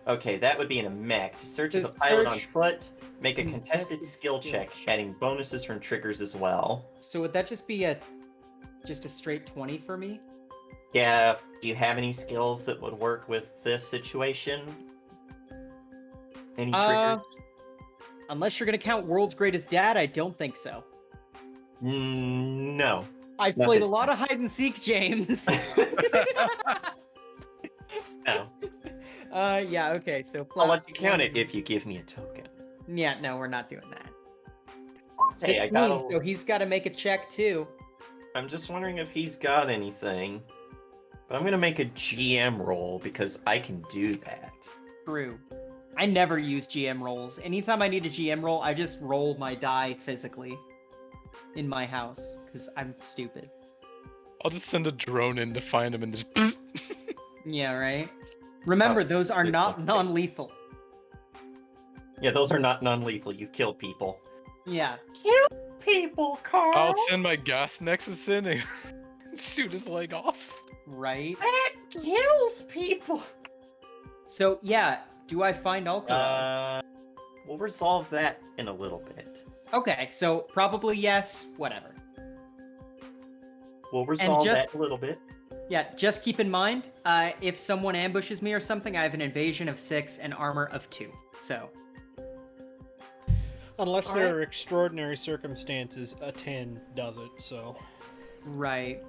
Speaker 1: Okay, that would be in a mech. To search as a
Speaker 2: To
Speaker 1: pilot on
Speaker 2: search-
Speaker 1: foot, make a contested
Speaker 2: Contested
Speaker 1: skill
Speaker 2: skill
Speaker 1: check, adding bonuses from triggers as well.
Speaker 2: So would that just be just a straight 20 for me?
Speaker 1: Yeah, do you have any skills that would work with this situation? Any triggers?
Speaker 2: Unless you're gonna count World's Greatest Dad, I don't think so.
Speaker 1: No.
Speaker 2: I've
Speaker 1: Not
Speaker 2: played a
Speaker 1: this
Speaker 2: lot of hide and seek, James.
Speaker 1: No.
Speaker 2: Yeah, okay, so
Speaker 1: I'll let you count it if you give me a token.
Speaker 2: Yeah, no, we're not doing that.
Speaker 1: Hey,
Speaker 2: 16, so he's got to make a check too.
Speaker 1: I'm just wondering if he's got anything. But I'm gonna make a GM roll because I can do that.
Speaker 2: True. I never use GM rolls. Anytime I need a GM roll, I just roll my die physically in my house because I'm stupid.
Speaker 5: I'll just send a drone in to find him and just.
Speaker 2: Yeah, right? Remember,
Speaker 1: Oh,
Speaker 2: those are
Speaker 1: good
Speaker 2: not
Speaker 1: point.
Speaker 2: non-lethal.
Speaker 1: Yeah, those are not non-lethal. You kill people.
Speaker 2: Yeah.
Speaker 1: Kill people, Carl.
Speaker 5: I'll send my gas nexus in and shoot his leg off.
Speaker 2: Right?
Speaker 1: That kills people.
Speaker 2: So, yeah, do I find Alcaraz?
Speaker 1: We'll resolve that in a little bit.
Speaker 2: Okay, so probably yes, whatever.
Speaker 1: We'll resolve
Speaker 2: just-
Speaker 1: that a little bit.
Speaker 2: Yeah, just keep in mind, if someone ambushes me or something, I have an evasion of 6 and armor of 2. So,
Speaker 4: Unless
Speaker 2: All
Speaker 4: there
Speaker 2: right.
Speaker 4: are extraordinary circumstances, a 10 does it, so.
Speaker 2: right.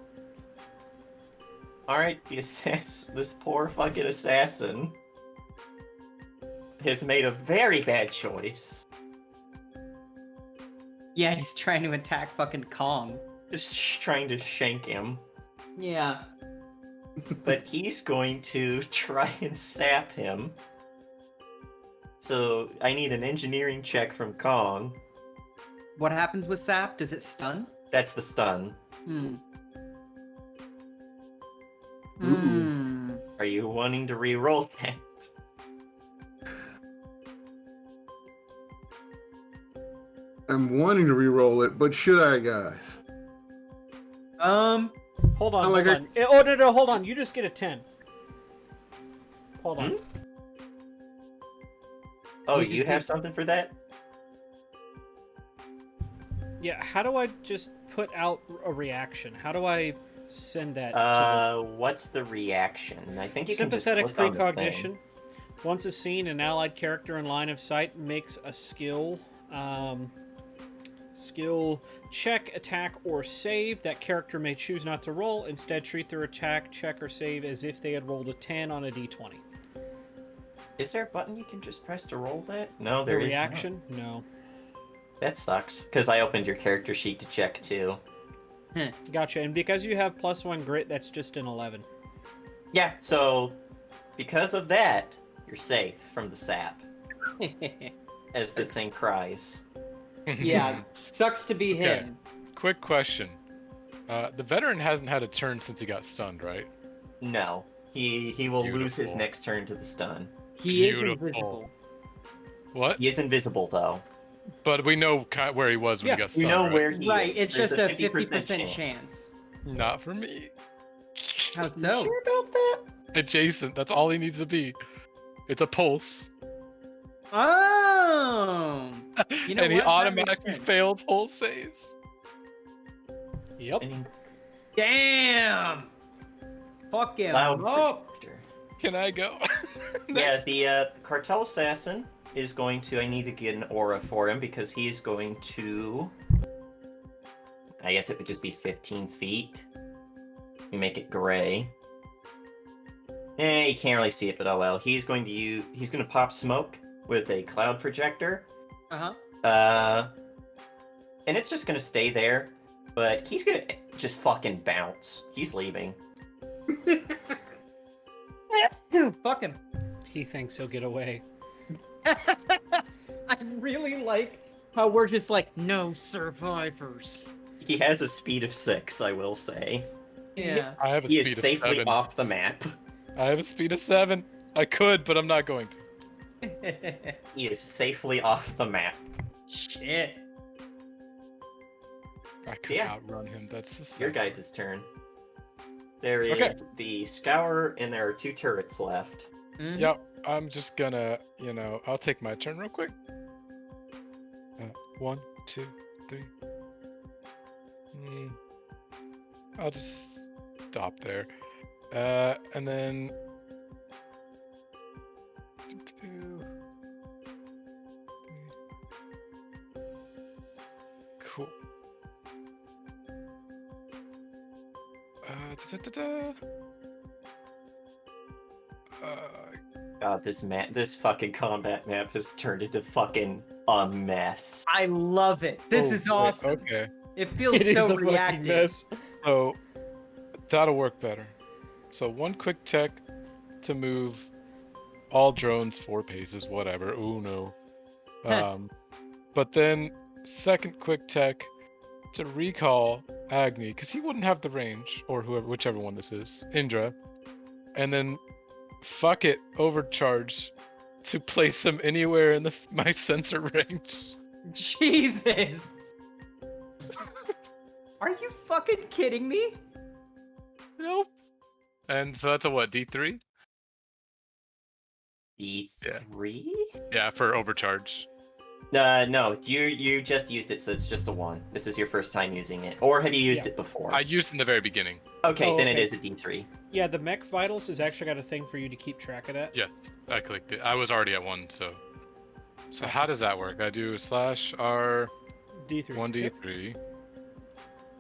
Speaker 1: Alright, this poor fucking assassin has made a very bad choice.
Speaker 2: Yeah, he's trying to attack fucking Kong.
Speaker 1: Just trying to shank him.
Speaker 2: Yeah.
Speaker 1: But he's going to try and sap him. So I need an engineering check from Kong.
Speaker 2: What happens with sap? Does it stun?
Speaker 1: That's the stun.
Speaker 2: Hmm.
Speaker 3: Ooh.
Speaker 2: Hmm.
Speaker 1: Are you wanting to re-roll that?
Speaker 3: I'm wanting to re-roll it, but should I, guys?
Speaker 4: Hold on,
Speaker 3: I like
Speaker 4: hold on. Oh, no, hold on. You just get a 10. Hold on.
Speaker 1: Oh,
Speaker 2: We
Speaker 1: you
Speaker 2: just
Speaker 1: have
Speaker 2: need-
Speaker 1: something for that?
Speaker 4: Yeah, how do I just put out a reaction? How do I send that to
Speaker 1: What's the reaction? I think
Speaker 4: the
Speaker 1: you can just
Speaker 4: sympathetic
Speaker 1: click on the thing.
Speaker 4: precognition? Once a scene, an allied character in line of sight makes a skill check, attack, or save. That character may choose not to roll. Instead, treat their attack, check, or save as if they had rolled a 10 on a d20.
Speaker 1: Is there a button you can just press to roll that? No,
Speaker 4: The
Speaker 1: there is
Speaker 4: reaction? No.
Speaker 1: not. That sucks, because I opened your character sheet to check too.
Speaker 4: Gotcha. And because you have +1 grit, that's just an 11.
Speaker 1: Yeah, so because of that, you're safe from the sap, as this thing cries.
Speaker 2: Yeah, sucks to be
Speaker 5: Okay.
Speaker 2: him.
Speaker 5: Quick question. The veteran hasn't had a turn since he got stunned, right?
Speaker 1: No, he will lose his
Speaker 5: Beautiful.
Speaker 1: next turn to the stun.
Speaker 2: He is
Speaker 5: Beautiful.
Speaker 2: invisible.
Speaker 5: What?
Speaker 1: He is invisible though.
Speaker 5: But we know where he was when
Speaker 4: Yeah,
Speaker 5: he got
Speaker 1: We
Speaker 5: stunned,
Speaker 1: know
Speaker 5: right?
Speaker 1: where he
Speaker 2: Right,
Speaker 1: is.
Speaker 2: it's
Speaker 1: There's
Speaker 2: just a 50% chance.
Speaker 5: Not for me.
Speaker 2: How
Speaker 1: You
Speaker 2: so?
Speaker 1: sure about that?
Speaker 5: Adjacent. That's all he needs to be. It's a pulse.
Speaker 2: Oh! You know
Speaker 5: And he
Speaker 2: what? That makes
Speaker 5: automatically
Speaker 2: sense.
Speaker 5: fails whole saves.
Speaker 4: Yep.
Speaker 1: Any
Speaker 2: Damn! Fuck him.
Speaker 1: loud
Speaker 2: Oh!
Speaker 1: projector.
Speaker 5: Can I go?
Speaker 1: Yeah, the cartel assassin is going to. I need to get an aura for him because he's going to. I guess it would just be 15 feet. We make it gray. You can't really see it, but oh well. He's going to pop smoke with a cloud projector.
Speaker 2: Uh-huh.
Speaker 1: And it's just gonna stay there, but he's gonna just fucking bounce. He's leaving.
Speaker 2: Fuck him.
Speaker 4: He thinks he'll get away.
Speaker 2: I really like how we're just like, no survivors.
Speaker 1: He has a speed of 6, I will say.
Speaker 2: Yeah.
Speaker 5: I have a
Speaker 1: He
Speaker 5: speed
Speaker 1: is
Speaker 5: of
Speaker 1: safely
Speaker 5: 7.
Speaker 1: off the map.
Speaker 5: I have a speed of 7. I could, but I'm not going to.
Speaker 1: He is safely off the map.
Speaker 2: Shit.
Speaker 5: I could
Speaker 1: Yeah.
Speaker 5: outrun him. That's the
Speaker 1: Your guys' turn. There is
Speaker 5: Okay.
Speaker 1: the scour, and there are 2 turrets left.
Speaker 2: Mhm.
Speaker 5: Yep, I'm just gonna, I'll take my turn real quick. 1, 2, 3. I'll just stop there. And then 2, 3. Cool.
Speaker 1: God, this fucking combat map has turned into fucking a mess.
Speaker 2: I love it. This
Speaker 5: Oh,
Speaker 2: is
Speaker 5: wait,
Speaker 2: awesome.
Speaker 5: Okay,
Speaker 2: It feels
Speaker 4: It is
Speaker 2: so
Speaker 4: a fucking
Speaker 2: reactive.
Speaker 4: mess.
Speaker 5: so that'll work better. So 1 quick tech to move all drones 4 paces, whatever. Ooh, no. But then 2nd quick tech to recall Agni, because he wouldn't have the range, or whichever one this is, Indra. And then fuck it, overcharge to place him anywhere in my sensor range.
Speaker 2: Jesus. Are you fucking kidding me?
Speaker 5: Nope. And so that's a what, D3?
Speaker 1: D3?
Speaker 5: Yeah, for overcharge.
Speaker 1: No, you just used it, so it's just a 1. This is your first time using it. Or have you used
Speaker 4: Yeah.
Speaker 1: it before?
Speaker 5: I used it in the very beginning.
Speaker 1: Okay,
Speaker 4: Oh,
Speaker 1: then it
Speaker 4: okay.
Speaker 1: is a D3.
Speaker 4: Yeah, the mech vitals has actually got a thing for you to keep track of that.
Speaker 5: Yes, I clicked it. I was already at 1, so. So how does that work? I do /R
Speaker 4: D3.
Speaker 5: 1D3.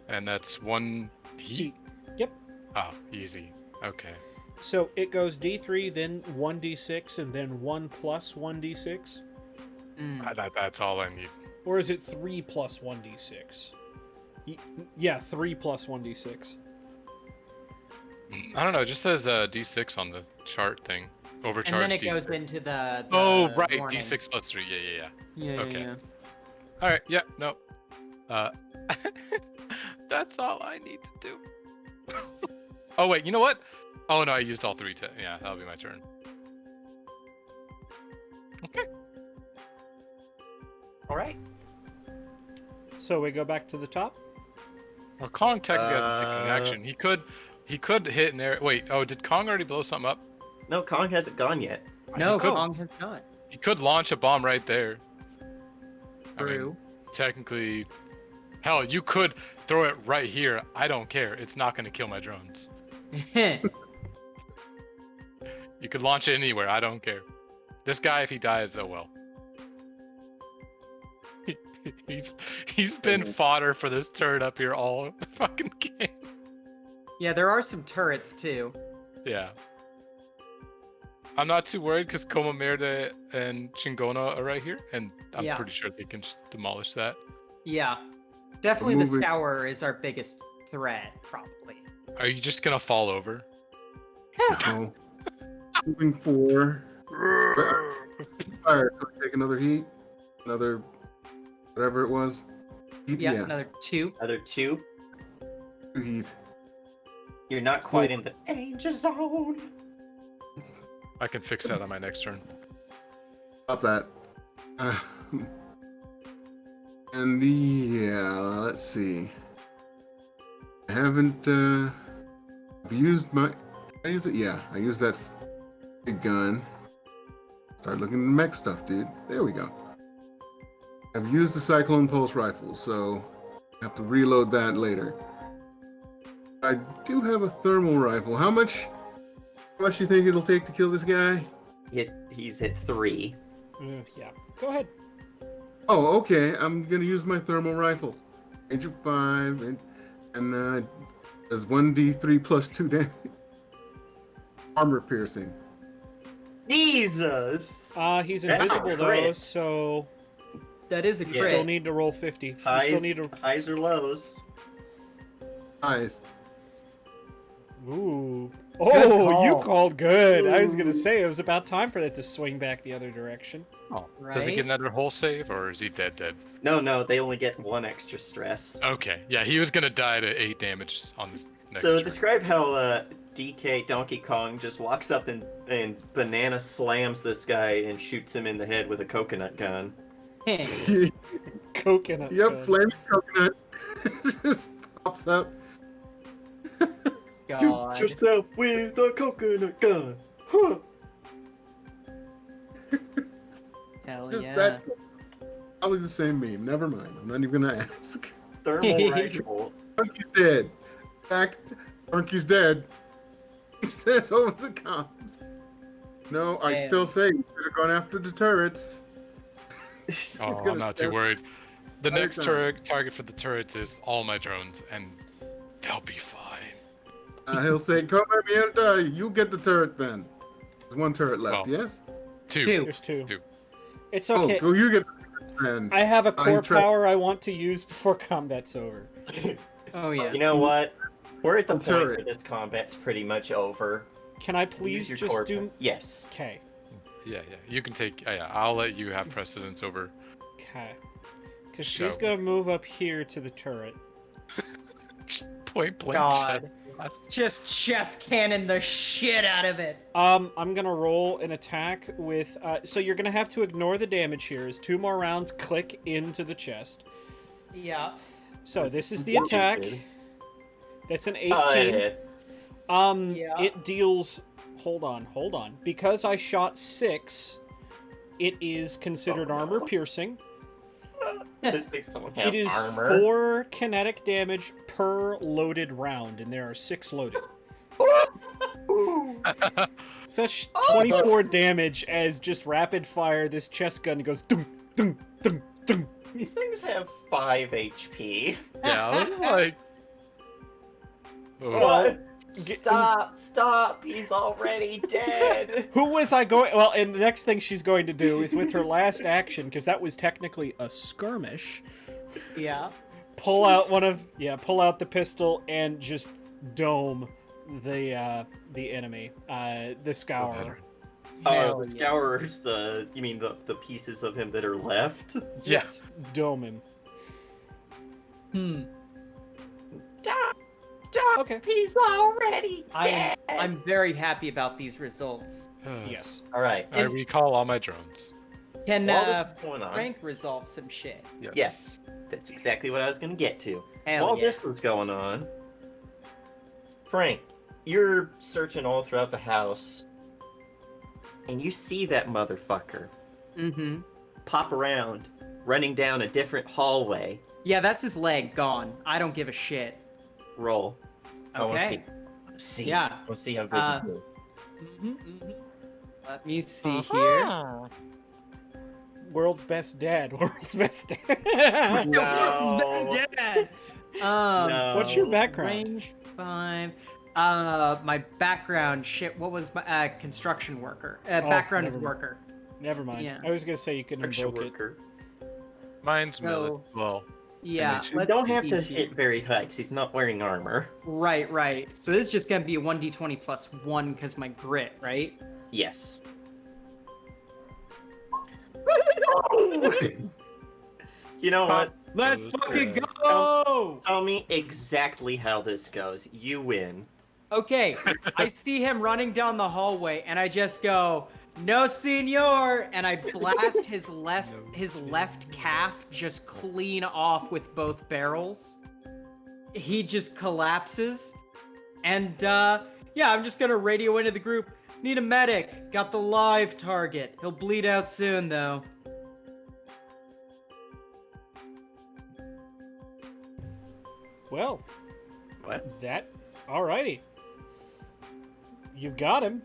Speaker 5: And that's 1 heat?
Speaker 4: Yep.
Speaker 5: Oh, easy. Okay.
Speaker 4: So it goes D3, then 1D6, and then 1 plus 1D6?
Speaker 5: That's all I need.
Speaker 4: Or is it 3 plus 1D6? Yeah, 3 plus 1D6.
Speaker 5: I don't know. It just says D6 on the chart thing. Overcharge
Speaker 2: And then it
Speaker 5: D6.
Speaker 2: goes into the
Speaker 5: Oh, right.
Speaker 2: warning.
Speaker 5: D6 plus 3. Yeah.
Speaker 2: Yeah,
Speaker 5: Okay.
Speaker 2: yeah.
Speaker 5: All right. Yeah. No. That's all I need to do. Oh wait. You know what? Oh no, I used all 3. Yeah, that'll be my turn. Okay.
Speaker 1: All right.
Speaker 4: So we go back to the top?
Speaker 5: Well, Kong technically hasn't taken an action. He could hit an area. Wait. Oh, did Kong already blow something up?
Speaker 1: No, Kong hasn't gone yet.
Speaker 2: No,
Speaker 5: He could-
Speaker 2: Kong has not.
Speaker 5: He could launch a bomb right there. I mean,
Speaker 2: True.
Speaker 5: technically, hell, you could throw it right here. I don't care. It's not going to kill my drones. You could launch it anywhere. I don't care. This guy, if he dies, oh well. He's been fodder for this turret up here all fucking game.
Speaker 2: Yeah, there are some turrets too.
Speaker 5: Yeah. I'm not too worried because Koma Merde and Chingona are right here, and I'm
Speaker 2: Yeah.
Speaker 5: pretty sure they can just demolish that.
Speaker 2: Yeah. Definitely the
Speaker 3: Moving-
Speaker 2: Scour is our biggest threat, probably.
Speaker 5: Are you just gonna fall over?
Speaker 3: No. Moving 4. Fire, so we take another heat. Another whatever it was. Heat,
Speaker 2: Yeah,
Speaker 3: yeah.
Speaker 2: another 2.
Speaker 1: Other 2.
Speaker 3: 2 heat.
Speaker 1: You're not quite in the danger zone.
Speaker 5: I can fix that on my next turn.
Speaker 3: Stop that. And yeah, let's see. I haven't I've used my. Did I use it? Yeah, I used that big gun. Start looking at the mech stuff, dude. There we go. I've used the Cyclone Pulse rifle, so I have to reload that later. I do have a thermal rifle. How much How much you think it'll take to kill this guy?
Speaker 1: He's hit 3.
Speaker 4: Yeah. Go ahead.
Speaker 3: Oh, okay. I'm gonna use my thermal rifle. Range of 5, and does 1d3 plus 2 damage. Armor piercing.
Speaker 1: Jesus!
Speaker 4: He's
Speaker 1: That's a
Speaker 4: invisible though,
Speaker 1: crit.
Speaker 4: so
Speaker 2: That is a
Speaker 4: you
Speaker 2: crit.
Speaker 4: still need to roll 50. You still
Speaker 1: Highs,
Speaker 4: need to.
Speaker 1: highs or lows?
Speaker 3: Eyes.
Speaker 4: Ooh.
Speaker 2: Good
Speaker 4: Oh, you
Speaker 2: call.
Speaker 4: called good. I was
Speaker 1: Ooh.
Speaker 4: gonna say it was about time for that to swing back the other direction.
Speaker 5: Oh, does he
Speaker 2: Right?
Speaker 5: get another whole save, or is he dead?
Speaker 1: No, they only get 1 extra stress.
Speaker 5: Okay, yeah, he was gonna die to 8 damage on this next
Speaker 1: So
Speaker 5: turn.
Speaker 1: describe how DK Donkey Kong just walks up and banana slams this guy and shoots him in the head with a coconut gun.
Speaker 4: Coconut.
Speaker 3: Yep,
Speaker 4: gun.
Speaker 3: flaming coconut just pops up.
Speaker 2: God.
Speaker 1: Shoot yourself with a coconut gun. Huh.
Speaker 2: Hell
Speaker 3: Just
Speaker 2: yeah.
Speaker 3: that. Probably the same meme. Never mind. I'm not even gonna ask.
Speaker 1: Thermal rifle.
Speaker 3: Donkey's dead. In fact, Donkey's dead. He says over the comms. No, I
Speaker 2: Damn.
Speaker 3: still say you should have gone after the turrets.
Speaker 5: Oh,
Speaker 3: gonna
Speaker 5: I'm not too
Speaker 3: start-
Speaker 5: worried. The
Speaker 3: Right
Speaker 5: next
Speaker 3: down.
Speaker 5: target for the turrets is all my drones, and they'll be fine.
Speaker 3: He'll say, "Come at me and die. You get the turret then." There's 1 turret left.
Speaker 5: Oh.
Speaker 3: Yes.
Speaker 2: Two.
Speaker 4: There's 2.
Speaker 5: Two.
Speaker 4: It's okay.
Speaker 3: Oh, go you get the turret then.
Speaker 4: I have a core
Speaker 3: tried-
Speaker 4: power I want to use before combat's over.
Speaker 2: Oh yeah.
Speaker 1: You know what? We're at the
Speaker 3: I'm
Speaker 1: point where
Speaker 3: turret.
Speaker 1: this combat's pretty much over.
Speaker 4: Can I
Speaker 1: Use
Speaker 4: please
Speaker 1: your
Speaker 4: just
Speaker 1: core
Speaker 4: do?
Speaker 1: Yes.
Speaker 4: Okay.
Speaker 5: Yeah, you can take. Yeah, I'll let you have precedence over.
Speaker 4: Okay. Because she's
Speaker 5: Show.
Speaker 4: gonna move up here to the turret.
Speaker 5: Just point blank.
Speaker 2: God.
Speaker 5: shot.
Speaker 2: Just chest cannon the shit out of it.
Speaker 4: I'm gonna roll an attack with. So you're gonna have to ignore the damage here. As 2 more rounds click into the chest.
Speaker 2: Yeah.
Speaker 4: So this is the
Speaker 1: Stupid.
Speaker 4: attack. That's an 18.
Speaker 1: Hits.
Speaker 2: Yeah.
Speaker 4: It deals. Hold on. Because I shot 6, it is considered
Speaker 1: Oh, no.
Speaker 4: armor piercing.
Speaker 1: This things don't have
Speaker 4: It is
Speaker 1: armor.
Speaker 4: 4 kinetic damage per loaded round, and there are 6 loaded. So that's 24 damage as just rapid fire. This chest gun goes dum dum dum dum.
Speaker 1: These things have 5 HP.
Speaker 5: Yeah, I'm like. Oh,
Speaker 1: What?
Speaker 4: Get-
Speaker 1: Stop! He's already dead.
Speaker 4: Who was I going? Well, and the next thing she's going to do is with her last action, because that was technically a skirmish.
Speaker 2: Yeah.
Speaker 4: Pull out the pistol and just dome the enemy, the Scourer.
Speaker 1: Oh,
Speaker 2: Hell
Speaker 1: the
Speaker 2: yeah.
Speaker 1: scourers. You mean the pieces of him that are left?
Speaker 5: yes.
Speaker 4: Dome him.
Speaker 1: Stop!
Speaker 4: Okay.
Speaker 1: He's already dead.
Speaker 2: I'm very happy about these results.
Speaker 4: Yes.
Speaker 1: All right.
Speaker 5: I recall all my drones.
Speaker 2: Can
Speaker 1: While this is going on,
Speaker 2: Frank resolve some shit?
Speaker 5: Yes.
Speaker 1: that's exactly what I was gonna get to.
Speaker 2: Hell
Speaker 1: While
Speaker 2: yeah.
Speaker 1: this was going on, Frank, you're searching all throughout the house, and you see that motherfucker
Speaker 2: Mm-hmm.
Speaker 1: pop around, running down a different hallway.
Speaker 2: Yeah, that's his leg gone. I don't give a shit.
Speaker 1: Roll. I want to
Speaker 2: Okay.
Speaker 1: see.
Speaker 2: Yeah.
Speaker 1: I want to see how good
Speaker 2: Uh,
Speaker 1: you do.
Speaker 2: Mm-hmm. Let me see here.
Speaker 4: World's best dad. World's best dad.
Speaker 1: No.
Speaker 2: Best dad.
Speaker 1: No.
Speaker 4: What's your background?
Speaker 2: Range 5. My background, shit. What was my construction worker? Background is
Speaker 4: never mind.
Speaker 2: worker.
Speaker 4: Never mind.
Speaker 2: Yeah.
Speaker 4: I was gonna say you could
Speaker 1: Extra
Speaker 4: invoke it.
Speaker 1: worker.
Speaker 5: Mine's melee.
Speaker 2: So-
Speaker 5: Well,
Speaker 2: Yeah.
Speaker 5: you
Speaker 1: You
Speaker 2: let's
Speaker 1: don't have
Speaker 2: see
Speaker 1: to
Speaker 2: here.
Speaker 1: hit very high because he's not wearing armor.
Speaker 2: Right. So this is just gonna be a 1d20 plus 1 because my grit, right?
Speaker 1: Yes. You know what?
Speaker 2: Let's
Speaker 5: Those
Speaker 2: fucking
Speaker 5: guys.
Speaker 2: go!
Speaker 1: Tell me exactly how this goes. You win.
Speaker 2: Okay, I see him running down the hallway, and I just go, "No, senor!" and I blast his left calf just clean off with both barrels. He just collapses, and yeah, I'm just gonna radio into the group. Need a medic. Got the live target. He'll bleed out soon, though.
Speaker 4: Well,
Speaker 1: What?
Speaker 4: alrighty. You got him.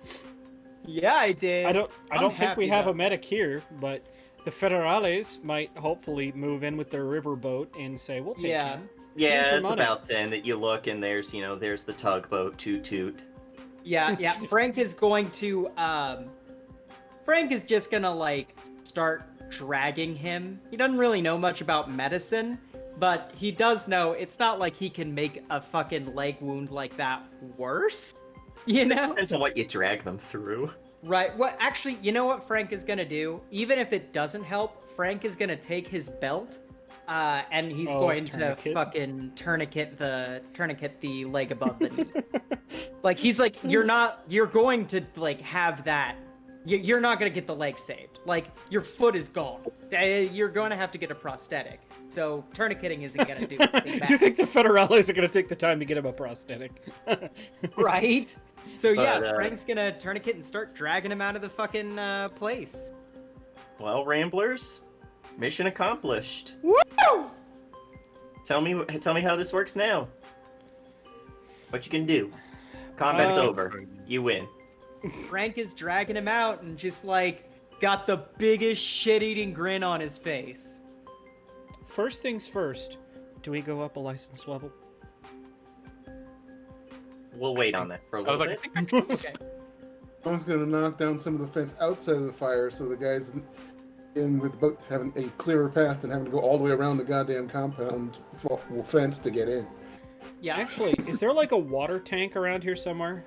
Speaker 2: Yeah, I did.
Speaker 4: I don't think we
Speaker 2: happy
Speaker 4: have a
Speaker 2: about
Speaker 4: medic here, but the Federales might hopefully move in with their riverboat and say, "We'll take
Speaker 2: Yeah.
Speaker 4: him."
Speaker 1: Yeah,
Speaker 4: Here's your
Speaker 1: it's
Speaker 4: money.
Speaker 1: about 10 that you look and there's the tugboat, toot toot.
Speaker 2: Yeah. Frank is going to Frank is just gonna like start dragging him. He doesn't really know much about medicine, but he does know it's not like he can make a fucking leg wound like that worse. You know?
Speaker 1: Depends on what you drag them through.
Speaker 2: Right. Well, actually, you know what Frank is gonna do? Even if it doesn't help, Frank is gonna take his belt, and he's going
Speaker 4: tourniquet?
Speaker 2: to fucking tourniquet the leg above the knee. Like he's like, you're going to like have that. You're not gonna get the leg saved. Like your foot is gone. You're going to have to get a prosthetic. So tourniqueting isn't gonna do anything bad.
Speaker 4: You think the Federales are going to take the time to get him a prosthetic?
Speaker 2: Right? So yeah,
Speaker 1: But,
Speaker 2: Frank's gonna tourniquet and start dragging him out of the fucking place.
Speaker 1: Well, Ramblers, mission accomplished.
Speaker 2: Woo!
Speaker 1: Tell me how this works now. What you can do. Combat's over. You win.
Speaker 2: Frank is dragging him out and just like got the biggest shit-eating grin on his face.
Speaker 4: First things first, do we go up a license level?
Speaker 1: We'll wait on that for a
Speaker 5: I was
Speaker 1: little
Speaker 5: like,
Speaker 1: bit.
Speaker 5: I think that counts.
Speaker 2: Okay.
Speaker 3: I'm just gonna knock down some of the fence outside of the fire so the guys in with the boat having a clearer path than having to go all the way around the goddamn compound fence to get in.
Speaker 2: Yeah.
Speaker 4: Actually, is there like a water tank around here somewhere?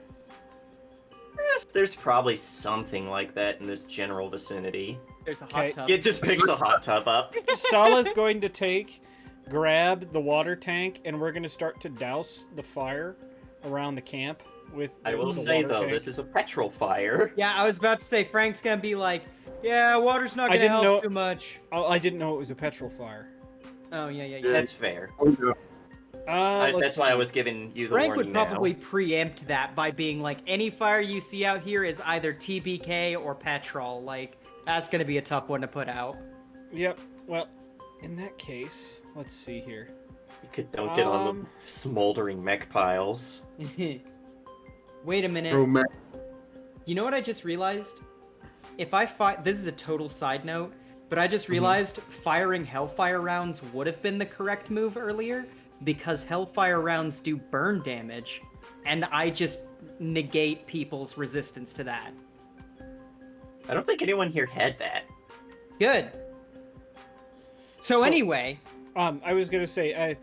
Speaker 1: There's probably something like that in this general vicinity.
Speaker 2: There's a hot
Speaker 4: Okay.
Speaker 2: tub.
Speaker 1: It just picks the hot tub up.
Speaker 4: Sala's going to grab the water tank, and we're going to start to douse the fire around the camp with
Speaker 1: I will
Speaker 4: the
Speaker 1: say
Speaker 4: water
Speaker 1: though,
Speaker 4: tank.
Speaker 1: this is a petrol fire.
Speaker 2: Yeah, I was about to say Frank's gonna be like, yeah, water's not
Speaker 4: I
Speaker 2: gonna
Speaker 4: didn't
Speaker 2: help
Speaker 4: know-
Speaker 2: too much.
Speaker 4: Oh, I didn't know it was a petrol fire.
Speaker 2: Oh yeah.
Speaker 1: That's fair.
Speaker 3: Oh, yeah.
Speaker 4: Let's
Speaker 1: That's why I
Speaker 4: see.
Speaker 1: was giving you the
Speaker 2: Frank
Speaker 1: warning
Speaker 2: would probably
Speaker 1: now.
Speaker 2: preempt that by being like, any fire you see out here is either TBK or petrol. Like, that's gonna be a tough one to put out.
Speaker 4: Yep. Well, in that case, let's see here.
Speaker 1: You could dunk it on
Speaker 4: Um,
Speaker 1: the smoldering mech piles.
Speaker 2: Wait a minute.
Speaker 3: Throw Mac-
Speaker 2: You know what I just realized? If I fire, this is a total side note, but I just realized firing Hellfire rounds would have been the correct move earlier because Hellfire rounds do burn damage, and I just negate people's resistance to that.
Speaker 1: I don't think anyone here had that.
Speaker 2: Good. So
Speaker 4: So-
Speaker 2: anyway,
Speaker 4: I was gonna say,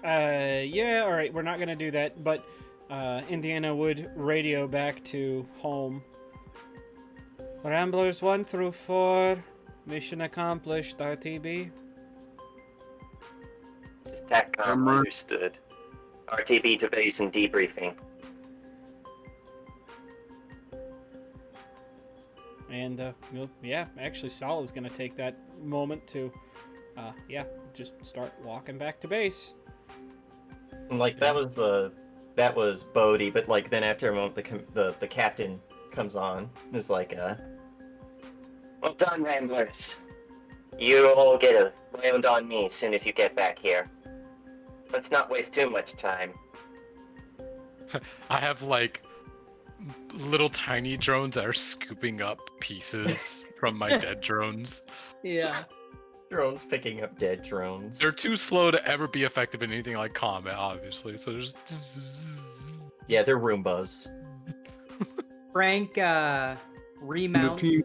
Speaker 4: yeah, all right, we're not gonna do that, but Indiana would radio back to home. Ramblers 1 through 4, mission accomplished. RTB.
Speaker 7: This is TACCOM,
Speaker 3: Camera.
Speaker 7: understood. RTB to base and debriefing.
Speaker 4: And yeah, actually, Sala's gonna take that moment to, just start walking back to base.
Speaker 1: And, like that was Bodhi, but like then after a moment the captain comes on. It's like
Speaker 7: Well done, Ramblers. You'll get a round on me as soon as you get back here. Let's not waste too much time.
Speaker 5: I have like little tiny drones that are scooping up pieces from my dead drones.
Speaker 2: yeah.
Speaker 1: drones picking up dead drones.
Speaker 5: They're too slow to ever be effective in anything like combat, obviously. So there's
Speaker 1: Yeah, they're Roombas.
Speaker 2: Frank
Speaker 3: on the
Speaker 2: remount.
Speaker 3: team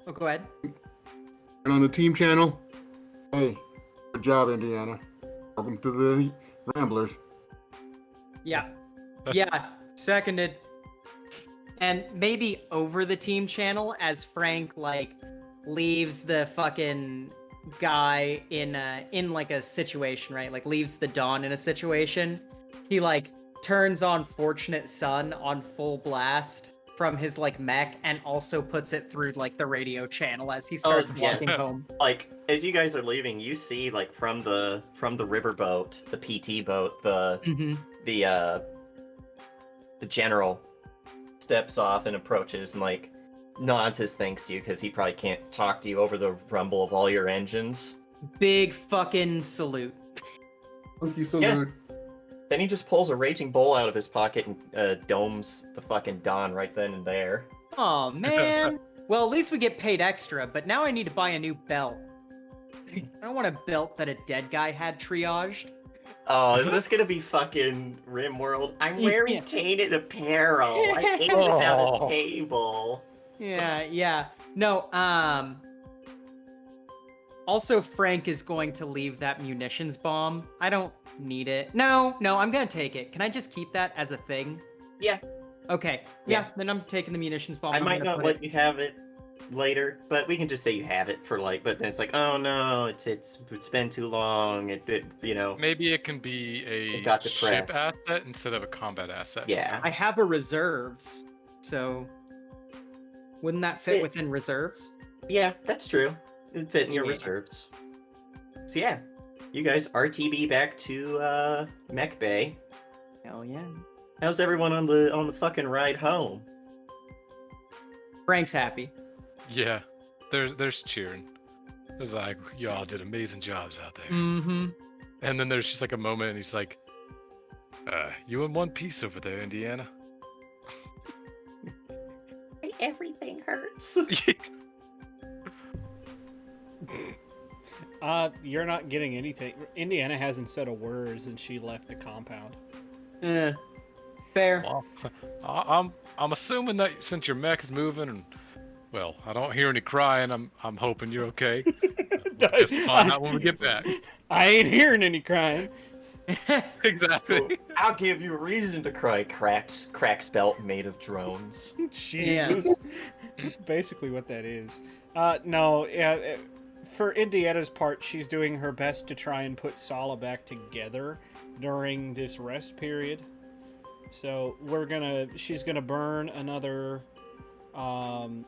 Speaker 2: Oh, go ahead.
Speaker 3: and on the team channel. Hey, good job, Indiana. Welcome to the Ramblers.
Speaker 2: Yeah. Yeah, seconded. And maybe over the team channel as Frank like leaves the fucking guy in like a situation, right? Like leaves the Dawn in a situation. He like turns on Fortunate Son on full blast from his like mech and also puts it through like the radio channel as he starts
Speaker 1: yeah.
Speaker 2: walking home.
Speaker 1: Like as you guys are leaving, you see like from the riverboat, the PT boat,
Speaker 2: Mm-hmm.
Speaker 1: the general steps off and approaches and like nods his thanks to you because he probably can't talk to you over the rumble of all your engines.
Speaker 2: Big fucking salute.
Speaker 3: Thank you so
Speaker 1: Yeah.
Speaker 3: much.
Speaker 1: Then he just pulls a raging bowl out of his pocket and domes the fucking Don right then and there.
Speaker 2: Oh man. Well, at least we get paid extra, but now I need to buy a new belt. I don't want a belt that a dead guy had triaged.
Speaker 1: Oh, is this gonna be fucking Rimworld? I'm wearing
Speaker 2: Yeah.
Speaker 1: tainted apparel. I ate without a table.
Speaker 2: Yeah. No, also Frank is going to leave that munitions bomb. I don't need it. No, I'm gonna take it. Can I just keep that as a thing?
Speaker 1: Yeah.
Speaker 2: Okay. Yeah, then I'm taking the munitions bomb.
Speaker 1: I
Speaker 2: I'm
Speaker 1: might
Speaker 2: gonna
Speaker 1: not
Speaker 2: put
Speaker 1: let
Speaker 2: it-
Speaker 1: you have it later, but we can just say you have it for but then it's like, oh no, it's been too long.
Speaker 5: Maybe it can be
Speaker 1: It
Speaker 5: a
Speaker 1: got
Speaker 5: ship
Speaker 1: depressed.
Speaker 5: asset instead of a combat asset.
Speaker 1: Yeah.
Speaker 2: I have a reserves, so wouldn't that fit within reserves?
Speaker 1: Yeah, that's true. It'd fit in your
Speaker 2: Yeah.
Speaker 1: reserves. So yeah, you guys RTB back to Mech Bay.
Speaker 2: Hell yeah.
Speaker 1: How's everyone on the fucking ride home?
Speaker 2: Frank's happy.
Speaker 5: Yeah. There's cheering. There's like, y'all did amazing jobs out there.
Speaker 2: Mm-hmm.
Speaker 5: And then there's just like a moment and he's like, you in one piece over there, Indiana.
Speaker 1: Everything hurts.
Speaker 4: You're not getting anything. Indiana hasn't said a word since she left the compound.
Speaker 2: Fair.
Speaker 5: Well, I'm assuming that since your mech is moving and well, I don't hear any crying. I'm hoping you're okay. Just find out when we get back.
Speaker 4: I ain't hearing any crying.
Speaker 5: Exactly.
Speaker 1: I'll give you a reason to cry. Cracks belt made of drones.
Speaker 4: Jesus. That's basically what that is. No, yeah. For Indiana's part, she's doing her best to try and put Sala back together during this rest period. So she's gonna burn another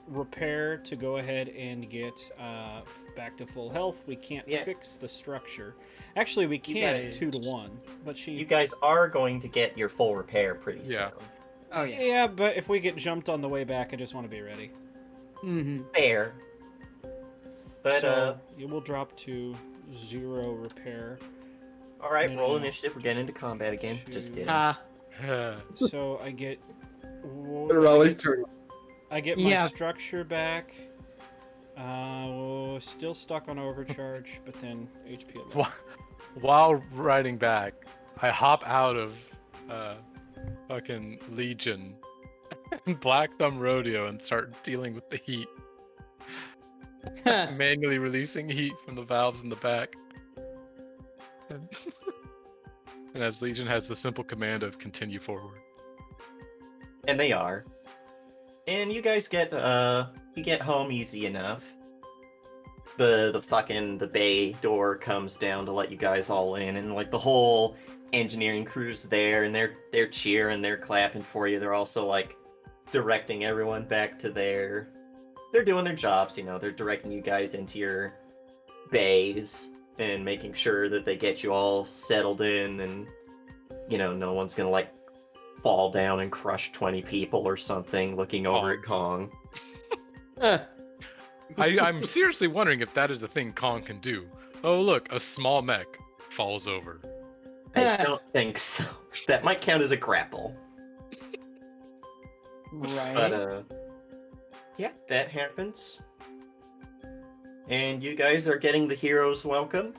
Speaker 4: repair to go ahead and get back to full health. We can't fix the structure. Actually, we can at 2-1, but
Speaker 1: You guys are going to get your full repair pretty soon.
Speaker 2: Oh yeah.
Speaker 4: Yeah, but if we get jumped on the way back, I just want to be ready.
Speaker 2: Mm-hmm.
Speaker 1: Fair. But
Speaker 4: So you will drop to 0 repair.
Speaker 1: all right,
Speaker 4: no,
Speaker 1: roll
Speaker 4: no.
Speaker 1: initiative. We're getting into combat again. Just kidding.
Speaker 4: So I get.
Speaker 3: Raleigh's turn.
Speaker 4: I get my
Speaker 2: Yeah.
Speaker 4: structure back. Still stuck on overcharge, but then HP 11.
Speaker 5: While riding back, I hop out of fucking Legion, Black Thumb Rodeo, and start dealing with the heat. Manually releasing heat from the valves in the back. And as Legion has the simple command of continue forward.
Speaker 1: And they are. And you guys get home easy enough. The bay door comes down to let you guys all in, and like the whole engineering crew's there, and they're cheering, they're clapping for you. They're also like directing everyone back to they're doing their jobs, they're directing you guys into your bays and making sure that they get you all settled in, and no one's gonna like fall down and crush 20 people or something looking over at Kong.
Speaker 5: I'm seriously wondering if that is a thing Kong can do. Oh look, a small mech falls over.
Speaker 1: I don't think so. That might count as a grapple.
Speaker 2: Right.
Speaker 1: But yeah, that happens. And you guys are getting the hero's welcome.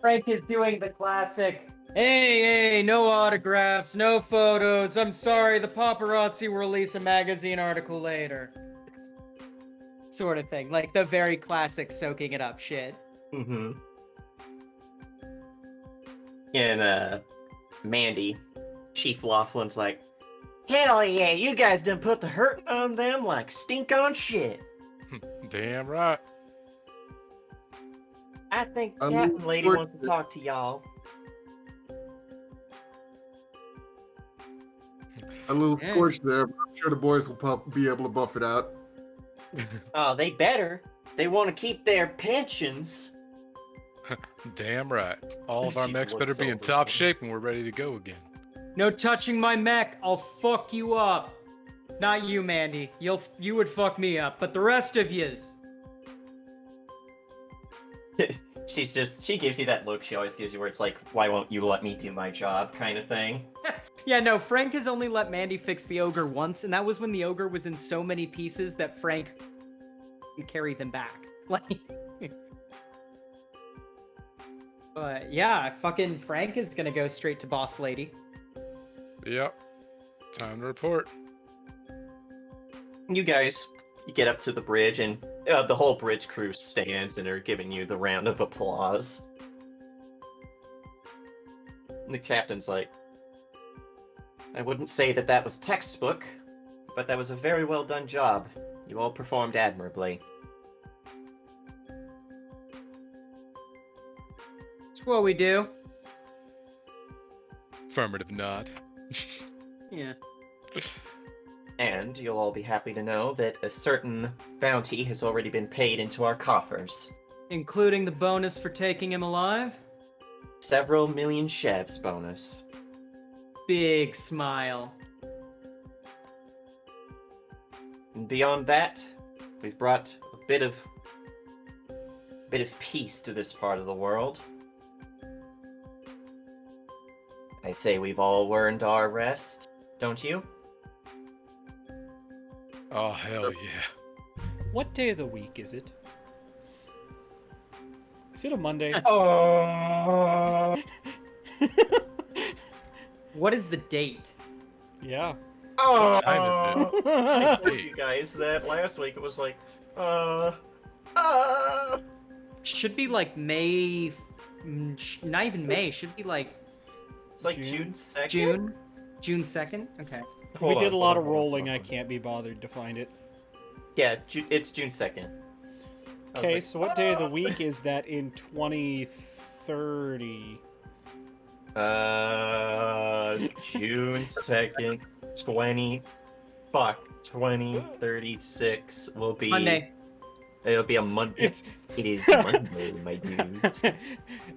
Speaker 2: Frank is doing the classic. Hey, no autographs, no photos. I'm sorry, the paparazzi will release a magazine article later. Sort of thing. Like the very classic soaking it up shit.
Speaker 1: Mm-hmm. And Mandy, Chief Laughlin's like, hell yeah, you guys done put the hurt on them like stink on shit.
Speaker 5: Damn right.
Speaker 1: I think
Speaker 3: I'm
Speaker 1: Captain Lady
Speaker 3: looking
Speaker 1: wants to
Speaker 3: forward
Speaker 1: talk to y'all.
Speaker 3: A little
Speaker 2: Yeah.
Speaker 3: scorched there, but I'm sure the boys will be able to buff it out.
Speaker 1: Oh, they better. They want to keep their pensions.
Speaker 5: Damn right. All of our
Speaker 1: She
Speaker 5: mechs
Speaker 1: looks
Speaker 5: better be in
Speaker 1: over
Speaker 5: top
Speaker 1: them.
Speaker 5: shape and we're ready to go again.
Speaker 2: No touching my mech. I'll fuck you up. Not you, Mandy. You would fuck me up, but the rest of yous.
Speaker 1: she gives you that look she always gives you where it's like, why won't you let me do my job kind of thing.
Speaker 2: Yeah, no, Frank has only let Mandy fix the ogre once, and that was when the ogre was in so many pieces that Frank carried them back. Like, but yeah, fucking Frank is gonna go straight to boss lady.
Speaker 5: Yep. Time to report.
Speaker 1: You guys, you get up to the bridge, and the whole bridge crew stands and are giving you the round of applause. And the captain's like, I wouldn't say that that was textbook, but that was a very well done job. You all performed admirably.
Speaker 2: It's what we do.
Speaker 5: Affirmative nod.
Speaker 2: Yeah.
Speaker 1: And you'll all be happy to know that a certain bounty has already been paid into our coffers.
Speaker 2: Including the bonus for taking him alive?
Speaker 1: Several million chevs bonus.
Speaker 2: Big smile.
Speaker 1: And beyond that, we've brought a bit of peace to this part of the world. I say we've all earned our rest, don't you?
Speaker 5: Oh, hell yeah.
Speaker 4: What day of the week is it? Is it a Monday?
Speaker 1: Oh.
Speaker 2: What is the date?
Speaker 4: Yeah.
Speaker 1: Oh.
Speaker 5: time is it?
Speaker 1: I told you guys that last week. It was like,
Speaker 2: Should be like May. Not even May. Should be like
Speaker 1: It's like
Speaker 4: June?
Speaker 1: June 2nd?
Speaker 2: June 2nd? Okay.
Speaker 4: We did a lot of rolling. I can't be bothered to find it.
Speaker 1: Yeah, it's June 2nd. I was
Speaker 4: Okay,
Speaker 1: like,
Speaker 4: so what day of the week is that in 2030?
Speaker 1: June 2nd, 2036 will be...
Speaker 2: Monday.
Speaker 1: It'll be a Monday.
Speaker 4: It's
Speaker 1: It is Monday, my dudes.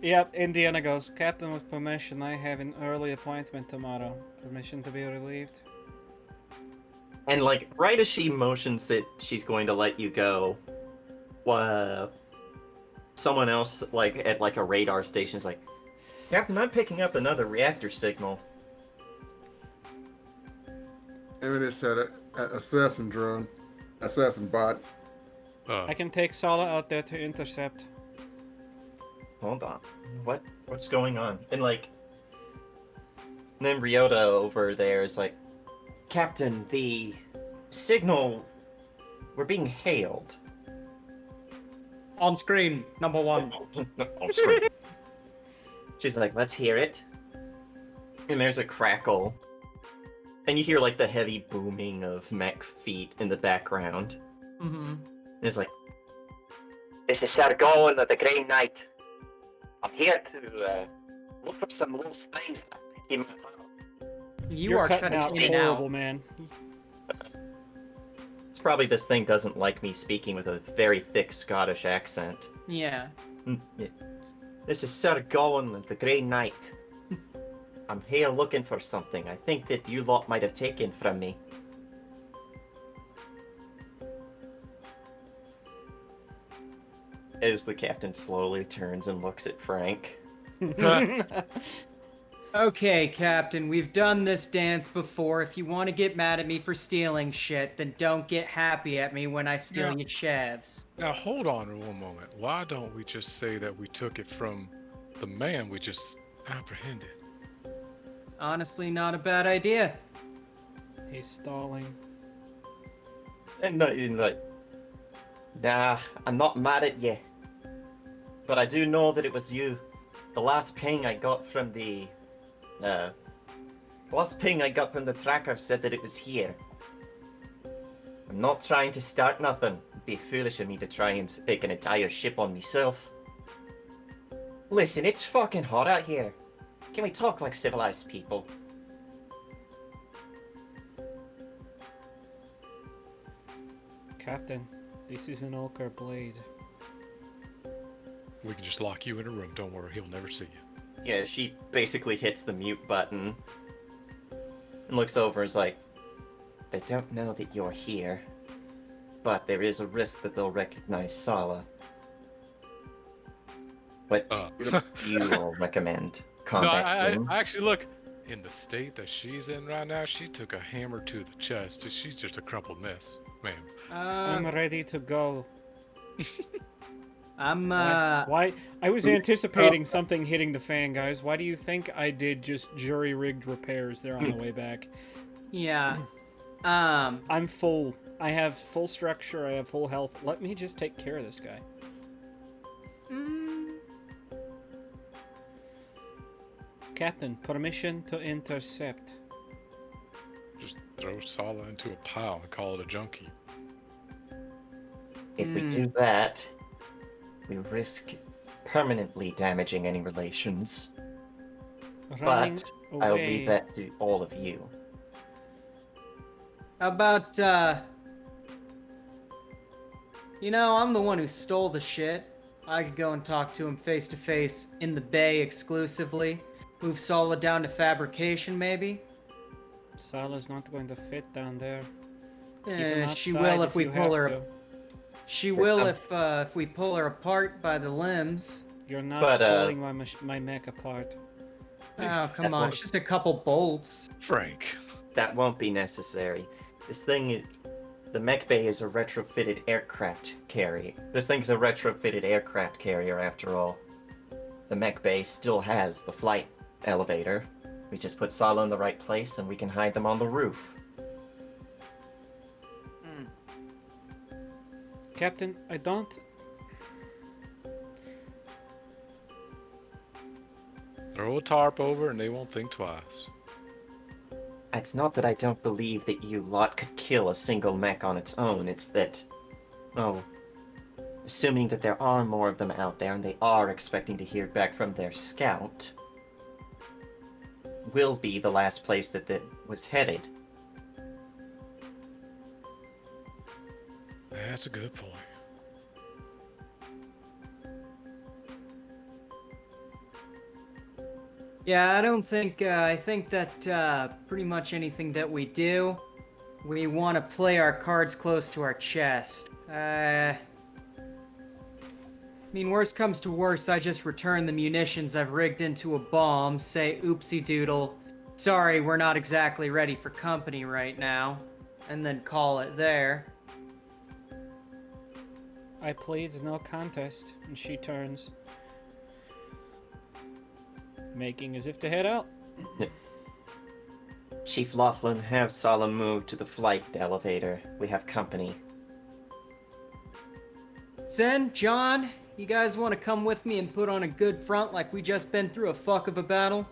Speaker 4: Yep, Indiana goes, Captain, with permission, I have an early appointment tomorrow. Permission to be relieved?
Speaker 1: And, like, right as she motions that she's going to let you go, someone else, like, at, like, a radar station is like, Captain, I'm picking up another reactor signal.
Speaker 3: Maybe they said it. Assassin drone. Assassin bot.
Speaker 4: I can take Sala out there to intercept.
Speaker 1: Hold on. What's going on? And, like, then Ryota over there is like, Captain, the signal... We're being hailed.
Speaker 2: On screen, number one.
Speaker 1: Oh, sorry. She's like, let's hear it. And there's a crackle. And you hear, like, the heavy booming of mech feet in the background.
Speaker 2: Mm-hmm.
Speaker 1: And it's like,
Speaker 7: This is Sir Gawain of the Grey Knight. I'm here to look for some loose things that he might have.
Speaker 2: You
Speaker 4: You're
Speaker 2: are
Speaker 4: cutting
Speaker 2: cutting
Speaker 4: out
Speaker 2: in and
Speaker 4: horrible,
Speaker 2: out.
Speaker 4: man.
Speaker 1: it's probably this thing doesn't like me speaking with a very thick Scottish accent.
Speaker 2: Yeah.
Speaker 1: Yeah. This is Sir Gawain of the Grey Knight. I'm here looking for something I think that you lot might have taken from me. As the captain slowly turns and looks at Frank.
Speaker 2: Okay, Captain, we've done this dance before. If you want to get mad at me for stealing shit, then don't get happy at me when I steal
Speaker 5: Yeah.
Speaker 2: your chevs.
Speaker 5: Now hold on one moment. Why don't we just say that we took it from the man we just apprehended?
Speaker 2: Honestly, not a bad idea.
Speaker 4: He's stalling.
Speaker 1: And like, nah, I'm not mad at you. But I do know that it was you. The last ping I got from the tracker said that it was here. I'm not trying to start nothing. It'd be foolish of me to try and take an entire ship on myself. Listen, it's fucking hot out here. Can we talk like civilized people?
Speaker 4: Captain, this is an ochre blade.
Speaker 5: We can just lock you in a room. Don't worry, he'll never see you.
Speaker 1: Yeah, she basically hits the mute button and looks over and is like, they don't know that you're here, but there is a risk that they'll recognize Sala. What
Speaker 5: Uh,
Speaker 1: do you all recommend
Speaker 5: no,
Speaker 1: combat
Speaker 5: I
Speaker 1: in?
Speaker 5: actually look. In the state that she's in right now, she took a hammer to the chest. She's just a crumpled mess, ma'am.
Speaker 4: I'm ready to go.
Speaker 2: I'm
Speaker 4: Why? I was anticipating something hitting the fan, guys. Why do you think I did just jury-rigged repairs there on the way back?
Speaker 2: yeah.
Speaker 4: I'm full. I have full structure. I have full health. Let me just take care of this guy. Captain, permission to intercept.
Speaker 5: Just throw Sala into a pile and call it a junkie.
Speaker 1: If we do that, we risk permanently damaging any relations.
Speaker 4: Running
Speaker 1: But
Speaker 4: away.
Speaker 1: I'll leave that to all of you.
Speaker 2: How about, you know, I'm the one who stole the shit. I could go and talk to him face to face in the bay exclusively. Move Sala down to fabrication, maybe?
Speaker 4: Sala's not going to fit down there. Keep him
Speaker 2: She
Speaker 4: outside
Speaker 2: will if we
Speaker 4: you
Speaker 2: pull
Speaker 4: have
Speaker 2: her.
Speaker 4: to.
Speaker 2: She will if we pull her apart by the limbs.
Speaker 4: You're not
Speaker 1: But,
Speaker 4: pulling my mech apart.
Speaker 2: Oh, come on, it's just a couple bolts.
Speaker 5: Frank.
Speaker 1: That won't be necessary. This thing, the mech bay is a retrofitted aircraft carrier. This thing's a retrofitted aircraft carrier after all. The mech bay still has the flight elevator. We just put Sala in the right place and we can hide them on the roof.
Speaker 4: Captain, I don't...
Speaker 5: Throw a tarp over and they won't think twice.
Speaker 1: It's not that I don't believe that you lot could kill a single mech on its own, it's that... Oh... Assuming that there are more of them out there and they are expecting to hear back from their scout... will be the last place that was headed.
Speaker 5: That's a good point.
Speaker 2: Yeah, I don't think, I think that pretty much anything that we do, we want to play our cards close to our chest. I mean, worst comes to worst, I just return the munitions I've rigged into a bomb, say oopsie doodle, sorry, we're not exactly ready for company right now, and then call it there.
Speaker 4: I plead no contest, and she turns. Making as if to head out.
Speaker 1: Chief Laughlin, have Sala move to the flight elevator. We have company.
Speaker 2: Zen, John, you guys want to come with me and put on a good front like we just been through a fuck of a battle?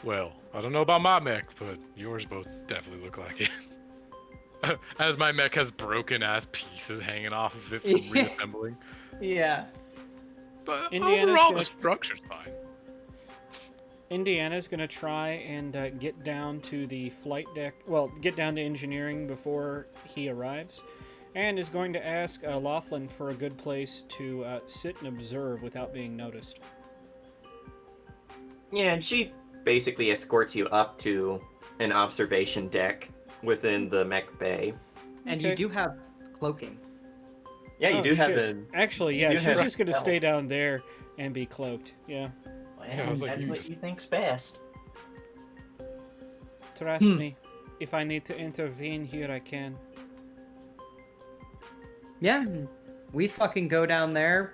Speaker 5: Well, I don't know about my mech, but yours both definitely look like it. As my mech has broken ass pieces hanging off of it from reassembling.
Speaker 2: Yeah.
Speaker 5: But
Speaker 4: Indiana's
Speaker 5: overall,
Speaker 4: gonna-
Speaker 5: the structure's fine.
Speaker 4: Indiana's gonna try and get down to the flight deck. Well, get down to engineering before he arrives, and is going to ask Laughlin for a good place to sit and observe without being noticed.
Speaker 1: Yeah, and she basically escorts you up to an observation deck within the mech bay.
Speaker 2: And
Speaker 4: Okay.
Speaker 2: you do have cloaking.
Speaker 1: Yeah, you
Speaker 4: Oh,
Speaker 1: do have
Speaker 4: shit.
Speaker 1: an...
Speaker 4: Actually, yeah,
Speaker 1: you
Speaker 4: she's
Speaker 1: have
Speaker 4: just gonna
Speaker 1: stealth.
Speaker 4: stay down there and be cloaked. Yeah,
Speaker 5: Yeah, I was like,
Speaker 1: that's
Speaker 5: you
Speaker 1: what
Speaker 5: just-
Speaker 1: you think's best.
Speaker 4: trust me. If I need to intervene here, I can.
Speaker 2: Yeah, we fucking go down there,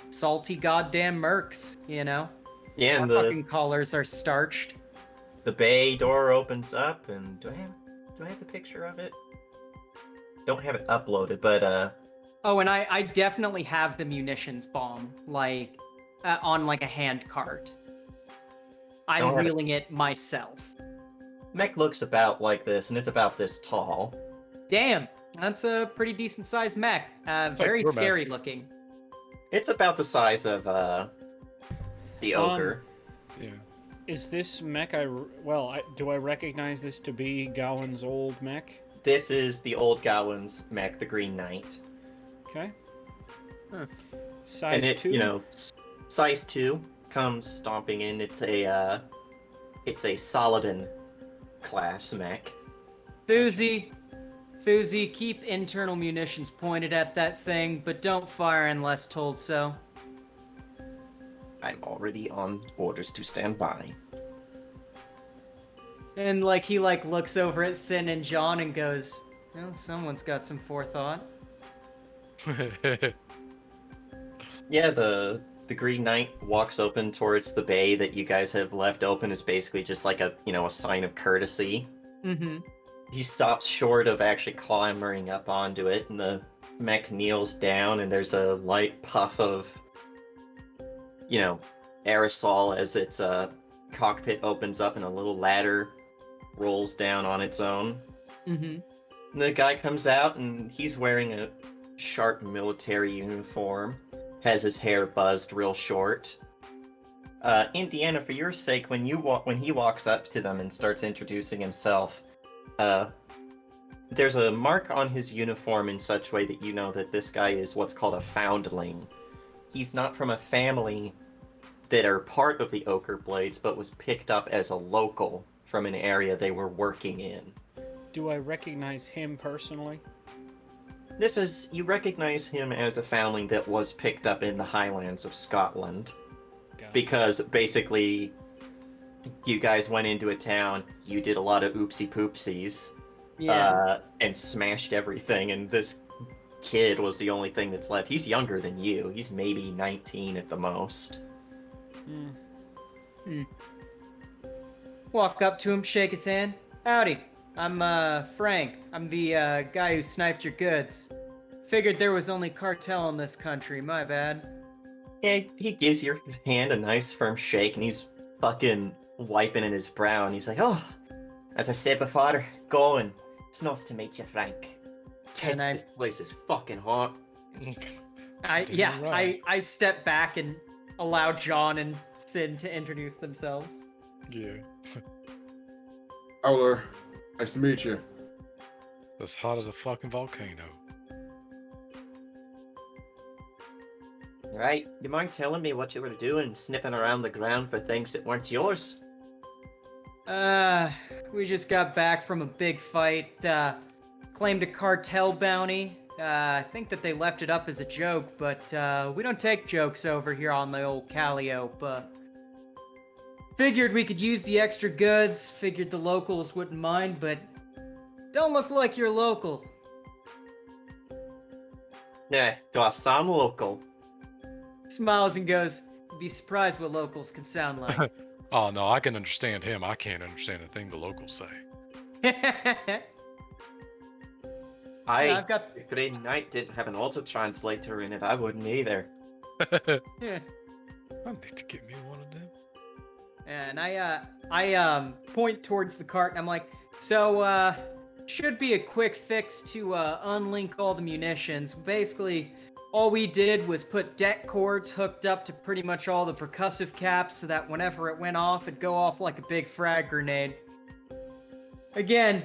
Speaker 2: salty goddamn mercs, you know?
Speaker 1: Yeah,
Speaker 2: Our
Speaker 1: and the
Speaker 2: fucking collars are starched.
Speaker 1: bay door opens up, and do I have the picture of it? Don't have it uploaded, but
Speaker 2: Oh, and I definitely have the munitions bomb, like, on like a hand cart. I'm
Speaker 1: Don't have it.
Speaker 2: wheeling it myself.
Speaker 1: mech looks about like this, and it's about this tall.
Speaker 2: Damn, that's a pretty decent sized mech.
Speaker 5: like
Speaker 2: Very
Speaker 5: your mech.
Speaker 2: scary looking.
Speaker 1: It's about the size of the ogre.
Speaker 5: Yeah.
Speaker 4: Is this mech? Do I recognize this to be Gawain's old mech?
Speaker 1: This is the old Gawain's mech, the Green Knight.
Speaker 4: Okay.
Speaker 2: Huh.
Speaker 4: Size
Speaker 1: And it,
Speaker 4: 2.
Speaker 1: you know, size 2 comes stomping in. It's a Saladin class mech.
Speaker 2: Thuzy, keep internal munitions pointed at that thing, but don't fire unless told so.
Speaker 1: I'm already on orders to stand by.
Speaker 2: And like he like looks over at Sin and John and goes, "Well, someone's got some forethought."
Speaker 1: Yeah, the Green Knight walks open towards the bay that you guys have left open is basically just like a sign of courtesy.
Speaker 2: Mm-hmm.
Speaker 1: He stops short of actually clambering up onto it, and the mech kneels down, and there's a light puff of, aerosol as its cockpit opens up and a little ladder rolls down on its own.
Speaker 2: Mm-hmm.
Speaker 1: And the guy comes out, and he's wearing a sharp military uniform, has his hair buzzed real short. Indiana, for your sake, when he walks up to them and starts introducing himself, there's a mark on his uniform in such way that you know that this guy is what's called a foundling. He's not from a family that are part of the Ochre Blades, but was picked up as a local from an area they were working in.
Speaker 4: Do I recognize him personally?
Speaker 1: You recognize him as a foundling that was picked up in the Highlands of Scotland.
Speaker 4: Gotcha.
Speaker 1: Because basically, you guys went into a town, you did a lot of oopsie poopsies, and smashed everything, and this kid was the only thing that's left. He's younger than you. He's maybe 19 at the most.
Speaker 2: Walk up to him, shake his hand. Howdy, I'm Frank. I'm the guy who sniped your goods. Figured there was only cartel in this country, my bad.
Speaker 1: Yeah, he gives your hand a nice firm shake, and he's fucking wiping at his brow, and he's like, "Oh, as I said before, Gawain, it's nice to meet you, Frank. Tense, this place is fucking hot."
Speaker 2: I step back and allow John and Sin to introduce themselves.
Speaker 5: Yeah.
Speaker 3: Howler, nice to meet you.
Speaker 5: As hot as a fucking volcano.
Speaker 1: Right, you mind telling me what you were doing, sniffing around the ground for things that weren't yours?
Speaker 2: We just got back from a big fight, claimed a cartel bounty. I think that they left it up as a joke, but, we don't take jokes over here on the old Calliope. Figured we could use the extra goods, figured the locals wouldn't mind, but don't look like you're local.
Speaker 1: Yeah, do I sound local?
Speaker 2: Smiles and goes, "You'd be surprised what locals can sound like."
Speaker 5: Oh no, I can understand him. I can't understand a thing the locals say.
Speaker 2: I've got...
Speaker 1: The Green Knight didn't have an auto-translator in it, I wouldn't either.
Speaker 2: Yeah.
Speaker 5: I need to get me one of them.
Speaker 2: And I point towards the cart and I'm like, "So, should be a quick fix to, unlink all the munitions. Basically, all we did was put deck cords hooked up to pretty much all the percussive caps so that whenever it went off, it'd go off like a big frag grenade. Again,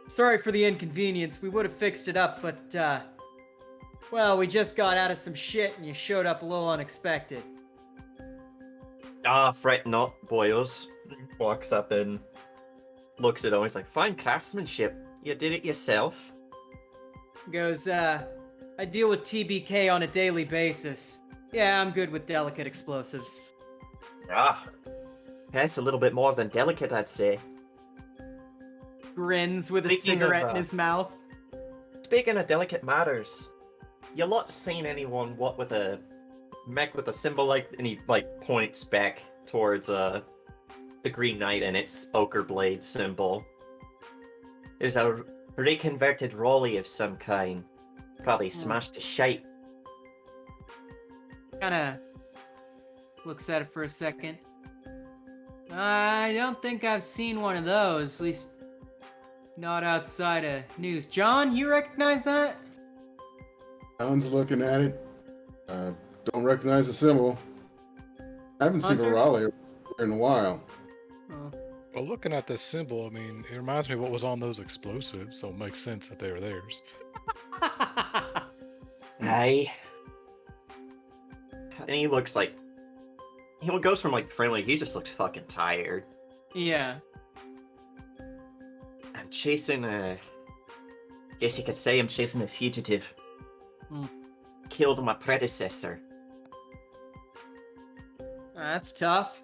Speaker 2: sorry for the inconvenience. We would have fixed it up, but, well, we just got out of some shit and you showed up a little unexpected."
Speaker 1: Ah, fret not, boyos. Walks up and looks at him. He's like, "Fine craftsmanship. You did it yourself."
Speaker 2: Goes, "I deal with TBK on a daily basis. Yeah, I'm good with delicate explosives."
Speaker 1: Ah, that's a little bit more than delicate, I'd say.
Speaker 2: Grins with a
Speaker 1: Speaking
Speaker 2: cigarette
Speaker 1: of,
Speaker 2: in his mouth.
Speaker 1: Speaking of delicate matters, you lot seen anyone what with a mech with a symbol like, and he like points back towards the Green Knight and its Ochre Blade symbol. There's a reconverted Rolly of some kind. Probably smashed to shite.
Speaker 2: Kinda looks at it for a second. I don't think I've seen one of those, at least not outside of news. John, you recognize that?
Speaker 3: Alan's looking at it. Don't recognize the symbol. I haven't seen a
Speaker 2: Hunter?
Speaker 3: Raleigh in a while.
Speaker 2: Oh.
Speaker 5: Well, looking at this symbol, I mean, it reminds me of what was on those explosives, so it makes sense that they were theirs.
Speaker 1: Aye. And he looks like... He goes from like friendly, he just looks fucking tired.
Speaker 2: Yeah.
Speaker 1: I'm chasing a... Guess you could say I'm chasing a fugitive.
Speaker 2: Hmm.
Speaker 1: Killed my predecessor.
Speaker 2: That's tough.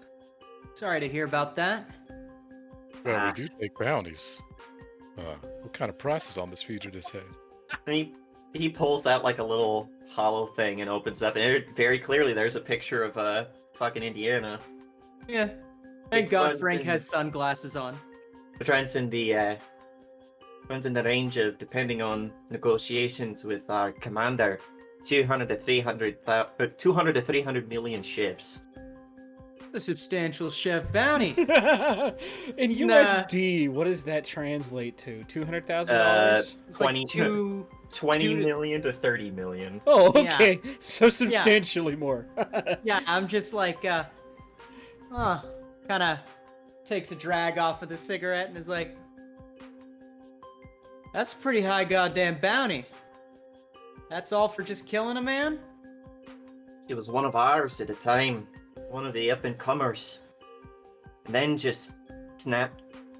Speaker 2: Sorry to hear about that.
Speaker 5: Well,
Speaker 1: Ah.
Speaker 5: we do take bounties. What kind of price is on this fugitive head?
Speaker 1: And he pulls out like a little hollow thing and opens up, and very clearly there's a picture of fucking Indiana.
Speaker 2: Yeah. Thank
Speaker 1: It
Speaker 2: God
Speaker 1: runs
Speaker 2: Frank
Speaker 1: in-
Speaker 2: has sunglasses on.
Speaker 1: It runs in the range of, depending on negotiations with our commander, 200 to 300 million shifts.
Speaker 2: It's a substantial chef bounty.
Speaker 4: In USD, what does that translate to? $200,000?
Speaker 2: It's
Speaker 1: 20
Speaker 2: like two.
Speaker 1: 20
Speaker 2: two-
Speaker 1: million to 30 million.
Speaker 4: Oh,
Speaker 2: Yeah.
Speaker 4: okay. So substantially more.
Speaker 2: Yeah, I'm just like, kind of takes a drag off of the cigarette and is like, that's a pretty high goddamn bounty. That's all for just killing a man?
Speaker 1: It was one of ours at the time, one of the up-and-comers. And then just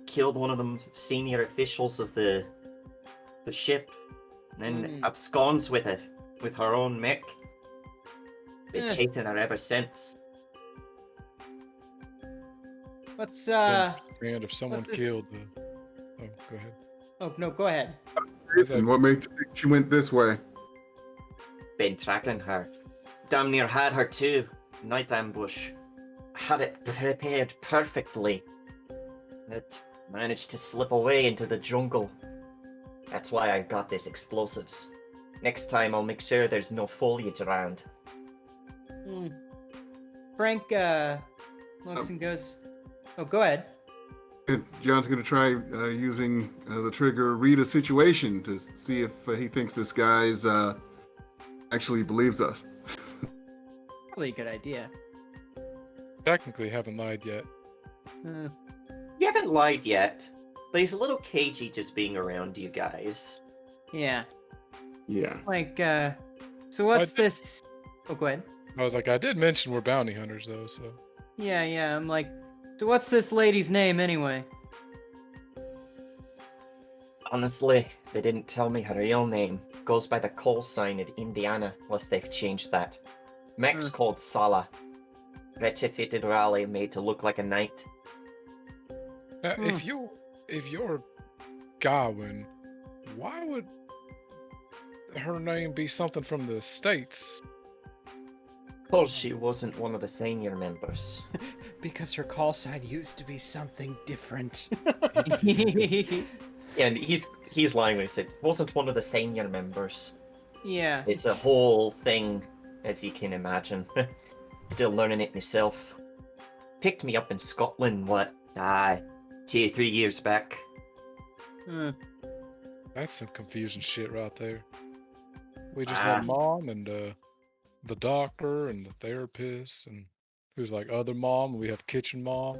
Speaker 1: killed one of them senior officials of the ship, and then absconds with it, with her own mech. Been
Speaker 2: Eh.
Speaker 1: chasing her ever since.
Speaker 2: What's,
Speaker 5: And if someone
Speaker 2: what's this-
Speaker 5: killed Oh, go ahead.
Speaker 2: Oh, no, go ahead.
Speaker 3: And what made you think she went this way?
Speaker 1: Been tracking her. Damn near had her too. Night ambush. Had it prepared perfectly. It managed to slip away into the jungle. That's why I got these explosives. Next time I'll make sure there's no foliage around.
Speaker 2: Frank, looks and goes, oh, go ahead.
Speaker 3: John's going to try using the trigger, read a situation to see if he thinks this guy's actually believes us.
Speaker 2: Probably a good idea.
Speaker 5: Technically, haven't lied yet.
Speaker 1: You haven't lied yet, but he's a little cagey just being around you guys.
Speaker 2: Yeah.
Speaker 3: Yeah.
Speaker 2: Like, so what's
Speaker 5: did-
Speaker 2: this? Oh, go ahead.
Speaker 5: I was like, I did mention we're bounty hunters, though, so.
Speaker 2: Yeah, I'm like, so what's this lady's name anyway?
Speaker 1: Honestly, they didn't tell me her real name. Goes by the call sign in Indiana, unless they've changed that. Mech's called Sala. Retrofitted rally made to look like a knight.
Speaker 5: Now, if you're Gawain, why would her name be something from the States?
Speaker 1: Cause she wasn't one of the senior members.
Speaker 4: Because her call sign used to be something different.
Speaker 1: And he's lying when he said wasn't one of the senior members.
Speaker 2: Yeah.
Speaker 1: It's a whole thing, as you can imagine. Still learning it myself. Picked me up in Scotland, 2-3 years back.
Speaker 5: That's some confusing shit right there. We just
Speaker 1: Ah.
Speaker 5: had mom and the doctor and the therapist and who's like other mom. We have kitchen mom.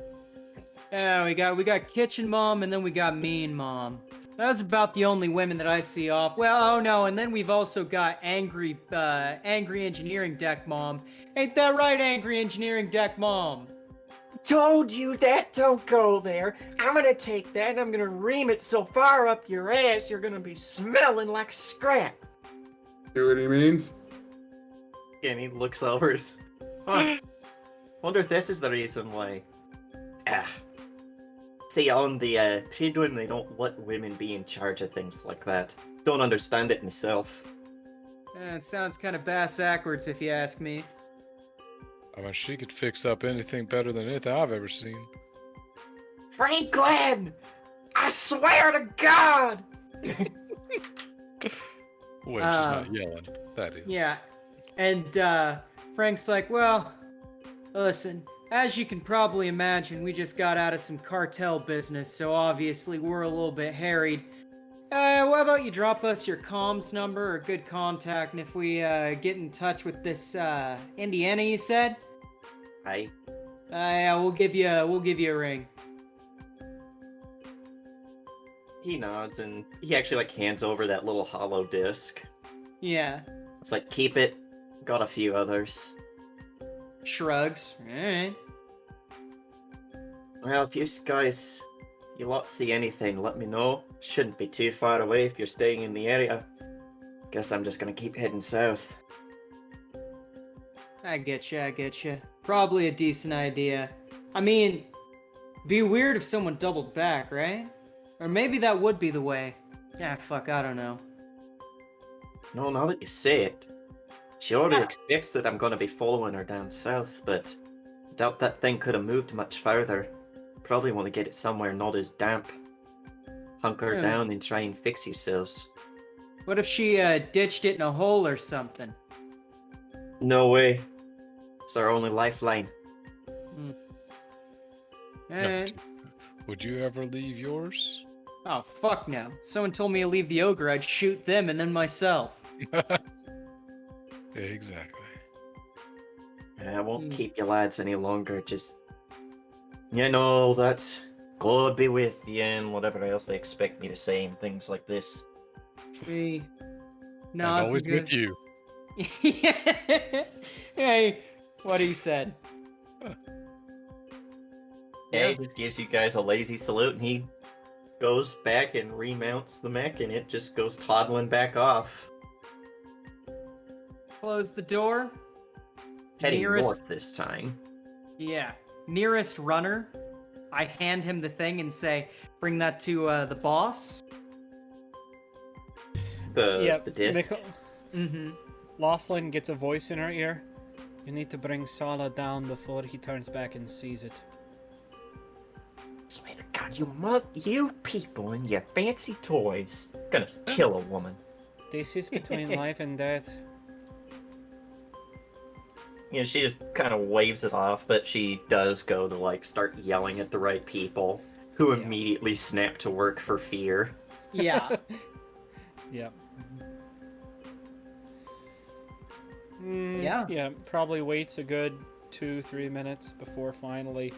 Speaker 2: Yeah, we got kitchen mom and then we got mean mom. That's about the only women that I see off. Well, oh no, and then we've also got angry engineering deck mom. Ain't that right, angry engineering deck mom?
Speaker 1: Told you that, don't go there. I'm gonna take that and I'm gonna ream it so far up your ass you're gonna be smelling like scrap.
Speaker 3: See what he means?
Speaker 1: And he looks over. Huh. Wonder if this is the reason why. See, on the Pridwin, they don't let women be in charge of things like that. Don't understand it myself.
Speaker 2: It sounds kind of bass-ackwards if you ask me.
Speaker 5: I mean, she could fix up anything better than anything I've ever seen.
Speaker 1: Franklin! I swear to God!
Speaker 5: Wait, she's not yelling. That is.
Speaker 2: Yeah, and Frank's like, well, listen, as you can probably imagine, we just got out of some cartel business, so obviously we're a little bit harried. What about you drop us your comms number or good contact, and if we get in touch with this Indiana, you said?
Speaker 1: Aye.
Speaker 2: Yeah, we'll give you a ring.
Speaker 1: He nods and he actually hands over that little hollow disc.
Speaker 2: Yeah.
Speaker 1: It's like, keep it. Got a few others.
Speaker 2: Shrugs. Alright.
Speaker 1: Well, if you guys, you lot see anything, let me know. Shouldn't be too far away if you're staying in the area. Guess I'm just gonna keep heading south.
Speaker 2: I get you. Probably a decent idea. I mean, be weird if someone doubled back, right? Or maybe that would be the way. Yeah, fuck, I don't know.
Speaker 1: No, now that you say it, she already expects that I'm gonna be following her down south, but I doubt that thing could have moved much further. Probably want to get it somewhere not as damp. Hunker
Speaker 2: Yeah.
Speaker 1: down and try and fix yourselves.
Speaker 2: What if she ditched it in a hole or something?
Speaker 1: No way. It's our only lifeline.
Speaker 2: Alright.
Speaker 5: Would you ever leave yours?
Speaker 2: Oh, fuck no. Someone told me to leave the ogre, I'd shoot them and then myself.
Speaker 5: Exactly.
Speaker 1: I won't
Speaker 2: Hmm.
Speaker 1: keep you lads any longer, just... You know, that's... God be with you and whatever else they expect me to say and things like this.
Speaker 2: Hey. No,
Speaker 5: And
Speaker 2: it's
Speaker 5: always
Speaker 2: good.
Speaker 5: with you.
Speaker 2: Hey, what he said.
Speaker 1: Yeah, he just gives you guys a lazy salute and he goes back and remounts the mech and it just goes toddling back off.
Speaker 2: Close the door.
Speaker 1: Heading
Speaker 2: Nearest-
Speaker 1: north this time.
Speaker 2: Yeah. Nearest runner. I hand him the thing and say, bring that to the boss.
Speaker 1: The disc.
Speaker 2: Mm-hmm.
Speaker 4: Laughlin gets a voice in her ear. You need to bring Sala down before he turns back and sees it.
Speaker 1: Swear to God, you people and your fancy toys. Gonna kill a woman.
Speaker 4: This is between life and death.
Speaker 1: You know, she just kind of waves it off, but she does go to, like, start yelling at the right people, who
Speaker 4: Yeah.
Speaker 1: immediately snap to work for fear.
Speaker 2: Yeah.
Speaker 4: Yep.
Speaker 2: Yeah.
Speaker 4: Yeah, probably waits a good 2-3 minutes before finally,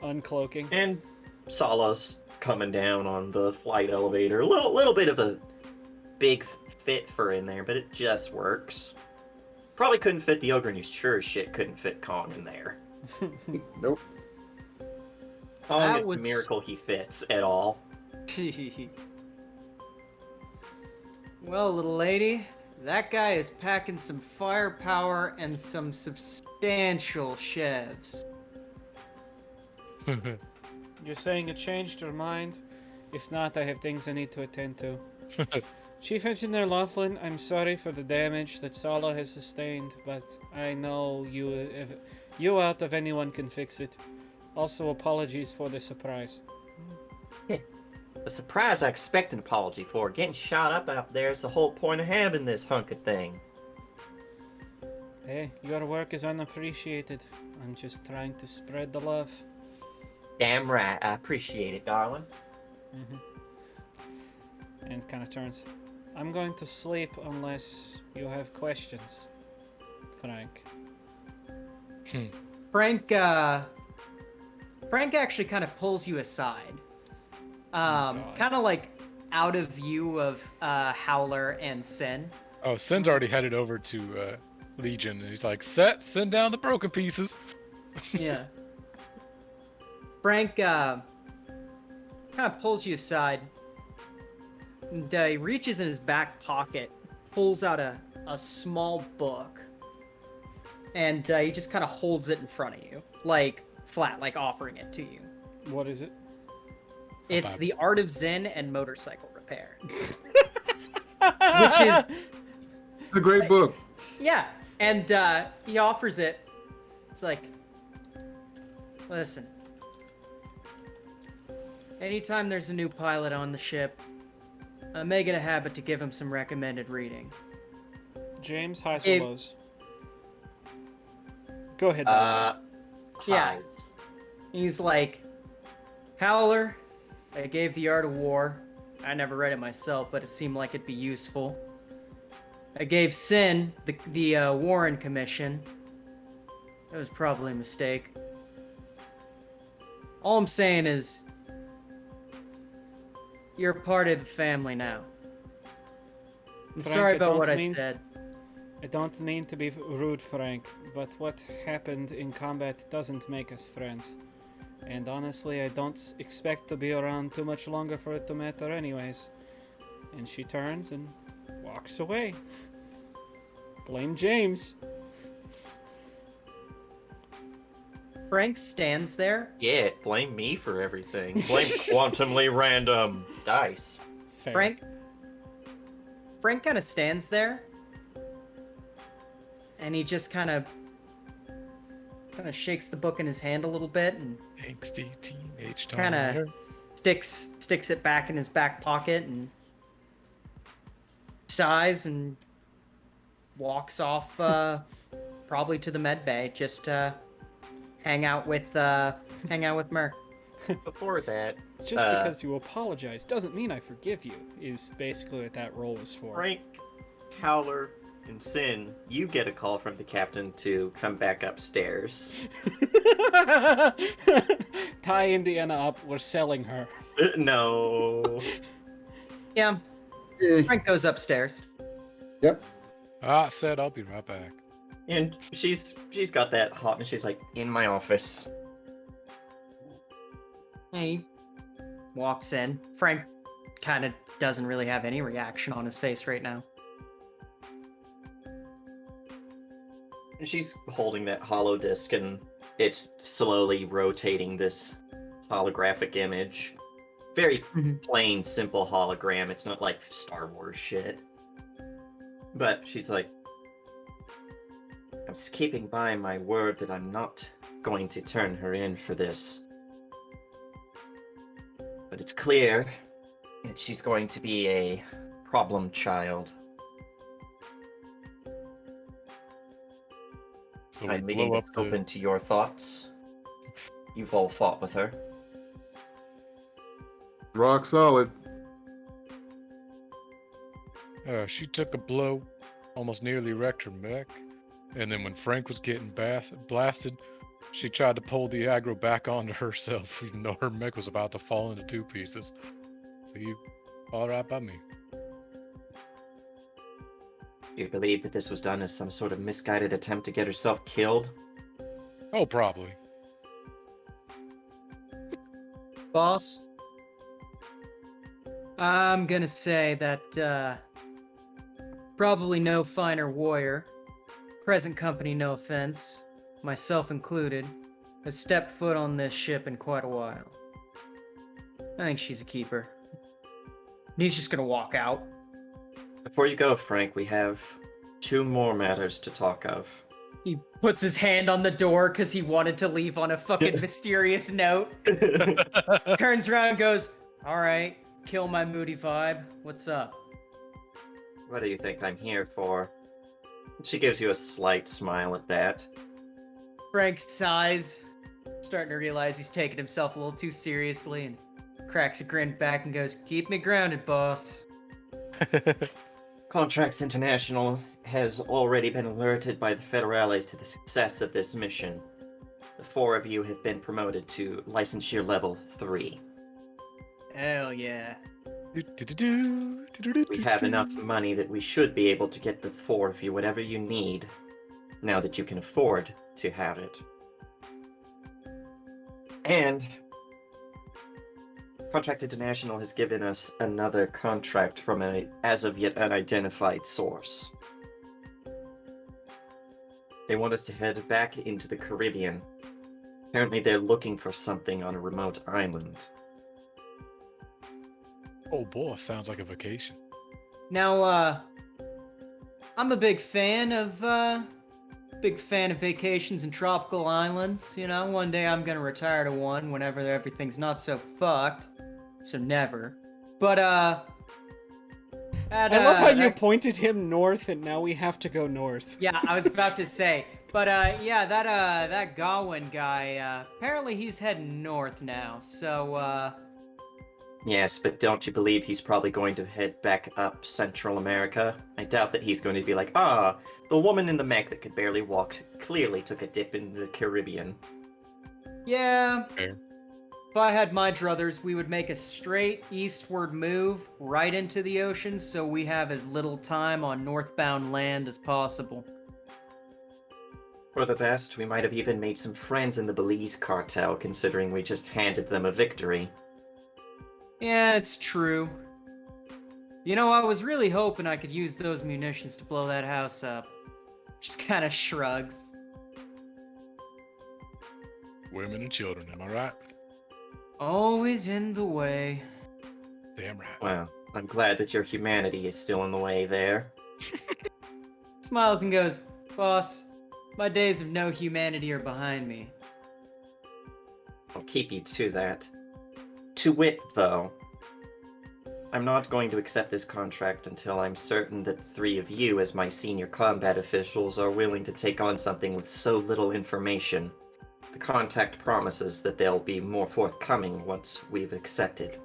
Speaker 4: uncloaking.
Speaker 1: And Sala's coming down on the flight elevator. A little bit of a big fit for in there, but it just works. Probably couldn't fit the ogre, and you sure as shit couldn't fit Kong in there.
Speaker 3: Nope.
Speaker 1: Kong,
Speaker 2: That
Speaker 1: it's a
Speaker 2: was-
Speaker 1: miracle he fits at all.
Speaker 2: Well, little lady, that guy is packing some firepower and some substantial chefs.
Speaker 4: You're saying you changed your mind? If not, I have things I need to attend to. Chief Engineer Laughlin, I'm sorry for the damage that Sala has sustained, but I know you out of anyone can fix it. Also, apologies for the surprise.
Speaker 1: The surprise I expect an apology for. Getting shot up out there is the whole point of having this hunk of thing.
Speaker 4: Hey, your work is unappreciated. I'm just trying to spread the love.
Speaker 1: Damn right, I appreciate it, darling.
Speaker 4: And kind of turns. I'm going to sleep unless you have questions, Frank.
Speaker 2: Frank actually kind of pulls you aside.
Speaker 4: God.
Speaker 2: Kind of like out of view of Howler and Sin.
Speaker 5: Oh, Sin's already headed over to Legion, and he's like, send down the broken pieces.
Speaker 2: Yeah. Frank kind of pulls you aside. And he reaches in his back pocket, pulls out a small book, and he just kind of holds it in front of you, like flat, like offering it to you.
Speaker 4: What is it?
Speaker 2: It's
Speaker 5: Bible.
Speaker 2: The Art of Zen and Motorcycle Repair. Which is,
Speaker 3: It's a great book.
Speaker 2: yeah, and he offers it. It's like, listen, anytime there's a new pilot on the ship, make it a habit to give him some recommended reading.
Speaker 4: James, highs
Speaker 2: If-
Speaker 4: or lows? Go ahead. Bob.
Speaker 2: Yeah.
Speaker 1: Hides.
Speaker 2: He's like, Howler, I gave The Art of War. I never read it myself, but it seemed like it'd be useful. I gave Sin the Warren Commission. That was probably a mistake. All I'm saying is, you're a part of the family now. I'm
Speaker 4: Frank,
Speaker 2: sorry
Speaker 4: I
Speaker 2: about
Speaker 4: don't
Speaker 2: what I
Speaker 4: mean-
Speaker 2: said.
Speaker 4: I don't mean to be rude, Frank, but what happened in combat doesn't make us friends. And honestly, I don't expect to be around too much longer for it to matter anyways. And she turns and walks away. Blame James.
Speaker 2: Frank stands there.
Speaker 1: Yeah, blame me for everything. Blame quantumly random dice.
Speaker 4: Fair.
Speaker 2: Frank kind of stands there, and he just kind of shakes the book in his hand a little bit and
Speaker 5: Angsty teenage
Speaker 2: kind
Speaker 5: daughter.
Speaker 2: of sticks it back in his back pocket and sighs and walks off, probably to the med bay, just to hang out with Merc.
Speaker 1: Before that,
Speaker 4: Just because you apologize doesn't mean I forgive you, is basically what that role was for.
Speaker 1: Frank, Howler, and Sin, you get a call from the captain to come back upstairs.
Speaker 4: Tie Indiana up, we're selling her.
Speaker 1: No.
Speaker 2: Yeah,
Speaker 3: Eh,
Speaker 2: Frank goes upstairs.
Speaker 3: Yep.
Speaker 5: I said I'll be right back.
Speaker 1: And she's got that hot, and she's like, in my office.
Speaker 2: He walks in. Frank kind of doesn't really have any reaction on his face right now.
Speaker 1: And she's holding that hollow disc, and it's slowly rotating this holographic image. Very plain, simple hologram. It's not like Star Wars shit. But she's like, I'm keeping by my word that I'm not going to turn her in for this. But it's clear that she's going to be a problem child.
Speaker 5: So
Speaker 1: I'm
Speaker 5: we
Speaker 1: leaving
Speaker 5: blow
Speaker 1: this
Speaker 5: up the...
Speaker 1: open to your thoughts. You've all fought with her.
Speaker 3: Rock solid.
Speaker 5: She took a blow, almost nearly wrecked her mech, and then when Frank was getting blasted, she tried to pull the aggro back onto herself, even though her mech was about to fall into 2 pieces. So you, all right by me.
Speaker 1: Do you believe that this was done as some sort of misguided attempt to get herself killed?
Speaker 5: Oh, probably.
Speaker 2: Boss, I'm gonna say that probably no finer warrior, present company no offense, myself included, has stepped foot on this ship in quite a while. I think she's a keeper. And he's just gonna walk out.
Speaker 1: Before you go, Frank, we have 2 more matters to talk of.
Speaker 2: He puts his hand on the door because he wanted to leave on a fucking mysterious note. Turns around and goes, all right, kill my moody vibe. What's up?
Speaker 1: What do you think I'm here for? She gives you a slight smile at that.
Speaker 2: Frank sighs, starting to realize he's taking himself a little too seriously, and cracks a grin back and goes, keep me grounded, boss.
Speaker 1: Contracts International has already been alerted by the Federales to the success of this mission. The 4 of you have been promoted to licensure level 3.
Speaker 2: Hell yeah.
Speaker 1: We have enough money that we should be able to get the 4 of you whatever you need, now that you can afford to have it. And Contract International has given us another contract from an as of yet unidentified source. They want us to head back into the Caribbean. Apparently they're looking for something on a remote island.
Speaker 5: Oh boy, sounds like a vacation.
Speaker 2: Now, I'm a big fan of vacations and tropical islands. You know, one day I'm gonna retire to one whenever everything's not so fucked. So never. But,
Speaker 4: I love how you pointed him north and now we have to go north.
Speaker 2: Yeah, I was about to say. But, yeah, that Gawain guy, apparently he's heading north now. So,
Speaker 1: Yes, but don't you believe he's probably going to head back up Central America? I doubt that he's going to be like, the woman in the mech that could barely walk clearly took a dip in the Caribbean.
Speaker 2: yeah.
Speaker 5: Fair.
Speaker 2: If I had my druthers, we would make a straight eastward move right into the ocean so we have as little time on northbound land as possible.
Speaker 1: For the best, we might have even made some friends in the Belize cartel, considering we just handed them a victory.
Speaker 2: Yeah, it's true. You know, I was really hoping I could use those munitions to blow that house up. Just kind of shrugs.
Speaker 5: Women and children, am I right?
Speaker 2: Always in the way.
Speaker 5: Damn right.
Speaker 1: Well, I'm glad that your humanity is still in the way there.
Speaker 2: Smiles and goes, "Boss, my days of no humanity are behind me."
Speaker 1: I'll keep you to that. To wit, though, I'm not going to accept this contract until I'm certain that the three of you, as my senior combat officials, are willing to take on something with so little information. The contact promises that they'll be more forthcoming once we've accepted.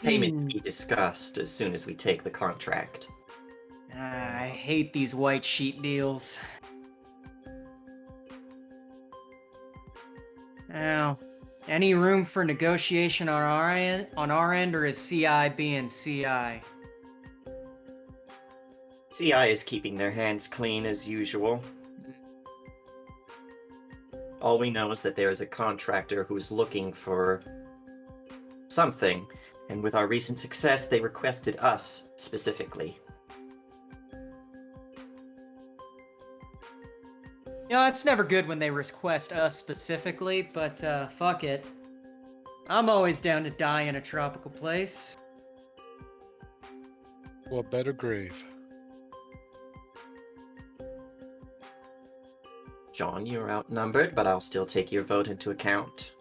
Speaker 1: Payment to be discussed as soon as we take the contract.
Speaker 2: I hate these white sheet deals. Now, any room for negotiation on our end, or is CI being CI?
Speaker 1: CI is keeping their hands clean as usual. All we know is that there is a contractor who's looking for something, and with our recent success, they requested us specifically.
Speaker 2: Yeah, it's never good when they request us specifically, but fuck it. I'm always down to die in a tropical place.
Speaker 5: What better grave?
Speaker 1: John, you're outnumbered, but I'll still take your vote into account.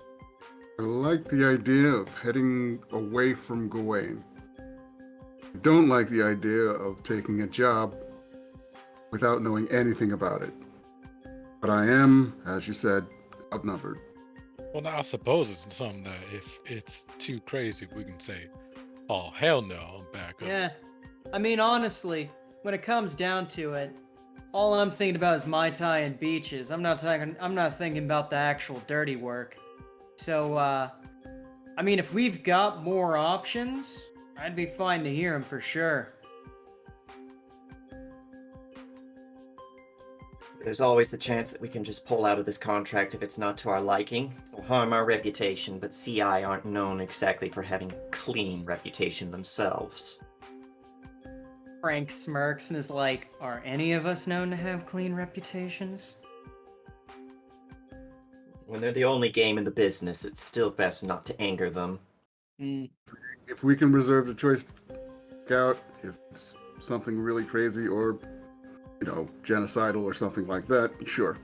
Speaker 3: I like the idea of heading away from Gawain. I don't like the idea of taking a job without knowing anything about it. But I am, as you said, outnumbered.
Speaker 5: Well, now I suppose it's something that if it's too crazy, we can say, "Oh hell no, I'm back up."
Speaker 2: Yeah, I mean, honestly, when it comes down to it, all I'm thinking about is Mai Tai and beaches. I'm not thinking about the actual dirty work. So, I mean, if we've got more options, I'd be fine to hear them for sure.
Speaker 1: There's always the chance that we can just pull out of this contract if it's not to our liking. It'll harm our reputation, but CI aren't known exactly for having a clean reputation themselves.
Speaker 2: Frank smirks and is like, "Are any of us known to have clean reputations?"
Speaker 1: When they're the only game in the business, it's still best not to anger them.
Speaker 3: If we can reserve the choice to pick out if it's something really crazy or, genocidal or something like that, sure,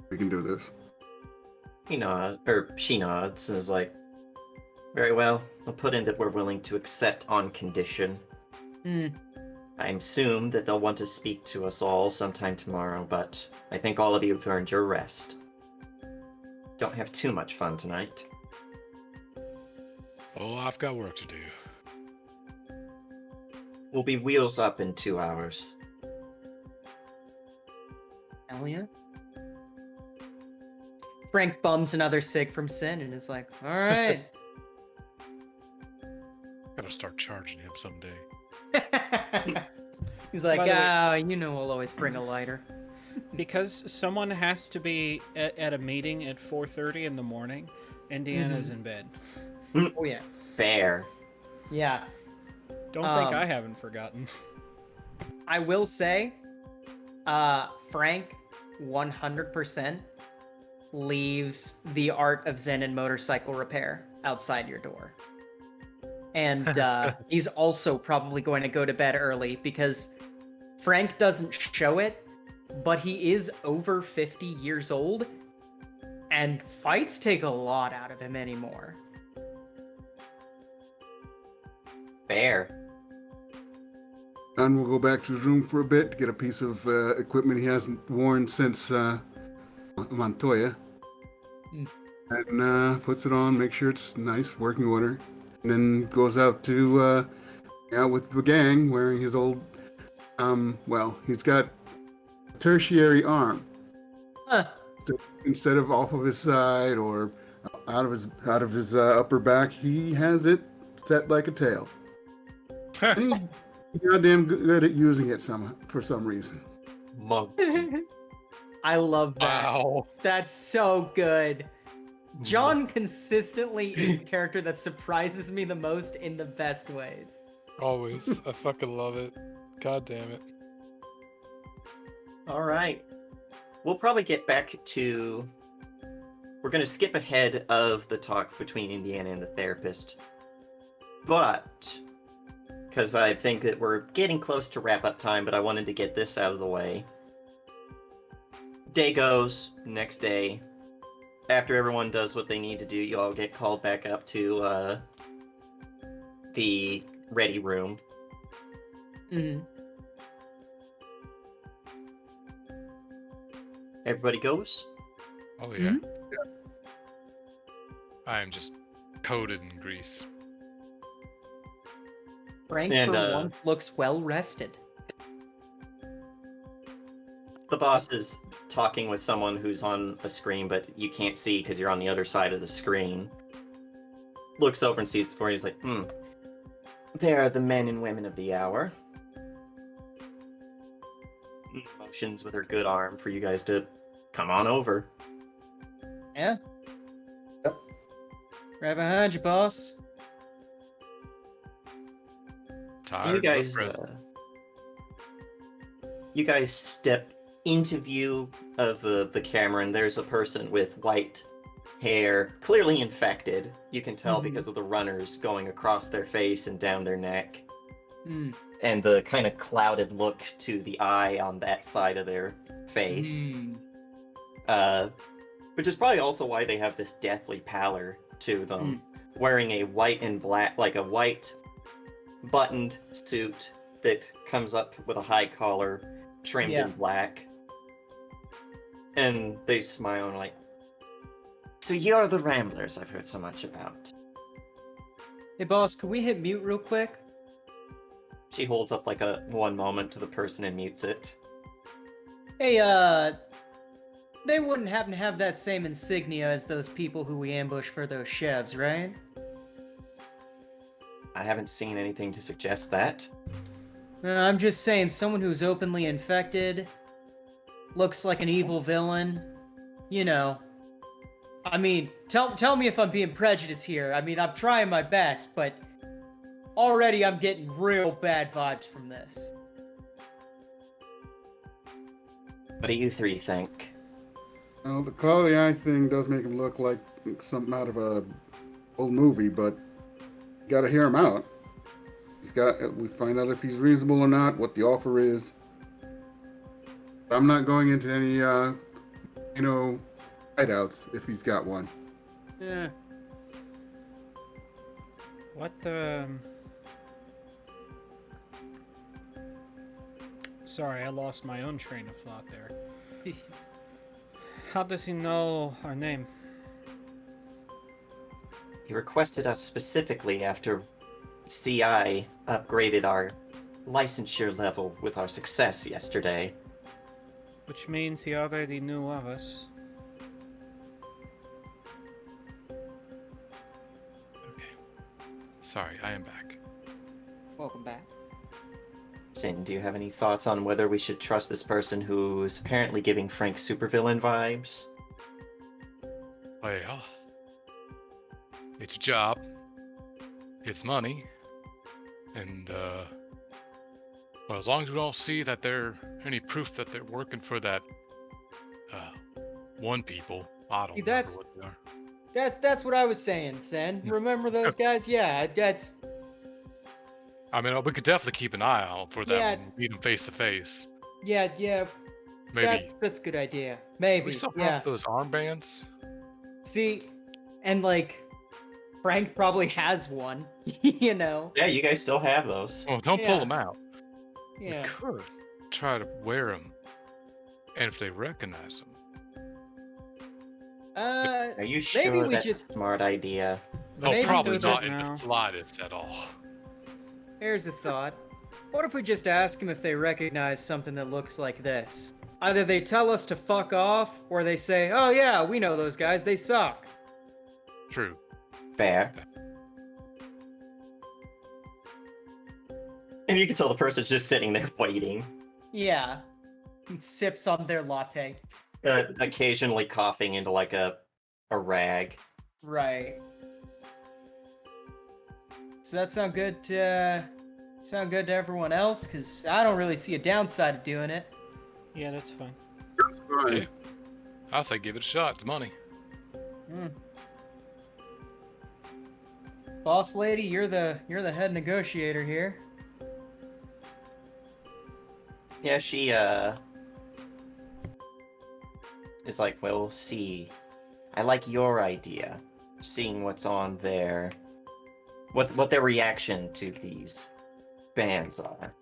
Speaker 3: we can do this.
Speaker 1: She nods and is like, very well, I'll put in that we're willing to accept on condition. I assume that they'll want to speak to us all sometime tomorrow, but I think all of you have earned your rest. Don't have too much fun tonight.
Speaker 5: Oh, I've got work to do.
Speaker 1: We'll be wheels up in 2 hours.
Speaker 2: Hell yeah. Frank bums another cig from Sin and is like, "All right."
Speaker 5: Gotta start charging him someday.
Speaker 2: He's like,
Speaker 4: By the way-
Speaker 2: I'll always bring a lighter.
Speaker 4: Because someone has to be at a meeting at 4:30 in the morning, Indiana's in bed.
Speaker 2: Oh yeah.
Speaker 1: Fair.
Speaker 2: Yeah.
Speaker 4: Don't think I haven't forgotten.
Speaker 2: I will say, Frank 100% leaves the art of Zen and motorcycle repair outside your door. And he's also probably going to go to bed early because Frank doesn't show it, but he is over 50 years old, and fights take a lot out of him anymore.
Speaker 1: Fair.
Speaker 3: John will go back to his room for a bit to get a piece of equipment he hasn't worn since Montoya. And puts it on, make sure it's nice, working order. And then goes out to out with the gang wearing his old, he's got a tertiary arm.
Speaker 2: Huh.
Speaker 3: So instead of off of his side or out of his upper back, he has it set like a tail. He's goddamn good at using it for some reason.
Speaker 1: Monkey.
Speaker 2: I love that.
Speaker 5: Wow.
Speaker 2: That's so good. John consistently is the character that surprises me the most in the best ways.
Speaker 5: Always. I fucking love it. God damn it.
Speaker 1: All right. we'll probably get back to. We're going to skip ahead of the talk between Indiana and the therapist. But, because I think that we're getting close to wrap up time, but I wanted to get this out of the way. Day goes, next day. After everyone does what they need to do, you all get called back up to the ready room.
Speaker 2: Mm-hmm.
Speaker 1: Everybody goes.
Speaker 5: Oh yeah. I am just coated in grease.
Speaker 2: Frank,
Speaker 1: And,
Speaker 2: for once, looks well rested.
Speaker 1: The boss is talking with someone who's on a screen, but you can't see because you're on the other side of the screen. Looks over and sees the four. He's like, There are the men and women of the hour. Motions with her good arm for you guys to come on over.
Speaker 2: Yeah?
Speaker 3: Yep.
Speaker 2: Right behind you, boss.
Speaker 5: Tired.
Speaker 1: You guys step into view of the camera, and there's a person with white hair, clearly infected. You can tell because of the runners going across their face and down their neck.
Speaker 2: Mm.
Speaker 1: And the kind of clouded look to the eye on that side of their face. Which is probably also why they have this deathly pallor to them. Wearing a white and black, like a white buttoned suit that comes up with a high collar, trimmed in black. And they smile and are like, so you're the Ramblers I've heard so much about.
Speaker 2: Hey, boss, can we hit mute real quick?
Speaker 1: She holds up like a one moment to the person and mutes it.
Speaker 2: Hey, they wouldn't happen to have that same insignia as those people who we ambushed for those chefs, right?
Speaker 1: I haven't seen anything to suggest that.
Speaker 2: I'm just saying, someone who's openly infected, looks like an evil villain, you know. I mean, tell me if I'm being prejudiced here. I mean, I'm trying my best, but already I'm getting real bad vibes from this.
Speaker 1: What do you three think?
Speaker 3: Well, the color of the eye thing does make him look like something out of a old movie, but you gotta hear him out. We find out if he's reasonable or not, what the offer is. I'm not going into any, hideouts if he's got one.
Speaker 2: Yeah.
Speaker 4: What, Sorry, I lost my own train of thought there. How does he know our name?
Speaker 1: He requested us specifically after CI upgraded our licensure level with our success yesterday.
Speaker 4: Which means he already knew of us.
Speaker 5: Okay. Sorry, I am back.
Speaker 2: Welcome back.
Speaker 1: Sin, do you have any thoughts on whether we should trust this person who's apparently giving Frank supervillain vibes?
Speaker 5: Well, it's a job. It's money. And, well, as long as we don't see that any proof that they're working for that, one people, I don't remember what they are.
Speaker 2: That's what I was saying, Sen. Remember those guys? Yeah, that's...
Speaker 5: I mean, we could definitely keep an eye out for them
Speaker 2: Yeah.
Speaker 5: and meet them face to face.
Speaker 2: Yeah,
Speaker 5: Maybe.
Speaker 2: that's a good idea. Maybe,
Speaker 5: We still
Speaker 2: yeah.
Speaker 5: have those armbands.
Speaker 2: See, and like, Frank probably has one, you know?
Speaker 1: Yeah, you guys still have those.
Speaker 5: Well, don't pull
Speaker 2: Yeah.
Speaker 5: them out.
Speaker 2: Yeah.
Speaker 5: We could try to wear them, and if they recognize them,
Speaker 1: Are you
Speaker 2: maybe
Speaker 1: sure
Speaker 2: we
Speaker 1: that's
Speaker 2: just...
Speaker 1: a smart idea?
Speaker 2: Maybe
Speaker 5: oh, probably
Speaker 2: do
Speaker 5: not
Speaker 2: this
Speaker 5: in
Speaker 4: now.
Speaker 5: the slightest at all.
Speaker 2: Here's a thought. What if we just ask them if they recognize something that looks like this? Either they tell us to fuck off, or they say, oh yeah, we know those guys, they suck.
Speaker 5: True.
Speaker 1: Fair. And you can tell the person's just sitting there waiting,
Speaker 2: Yeah. Sips on their latte.
Speaker 1: occasionally coughing into like a rag.
Speaker 2: Right. So that sound good to everyone else? Because I don't really see a downside of doing it.
Speaker 4: Yeah, that's fine.
Speaker 3: fine.
Speaker 5: Yeah. I'll say give it a shot. It's money.
Speaker 2: Hmm. Boss lady, you're the head negotiator here.
Speaker 1: Yeah, she is like, well, see, I like your idea, seeing what's on there, what their reaction to these bands are.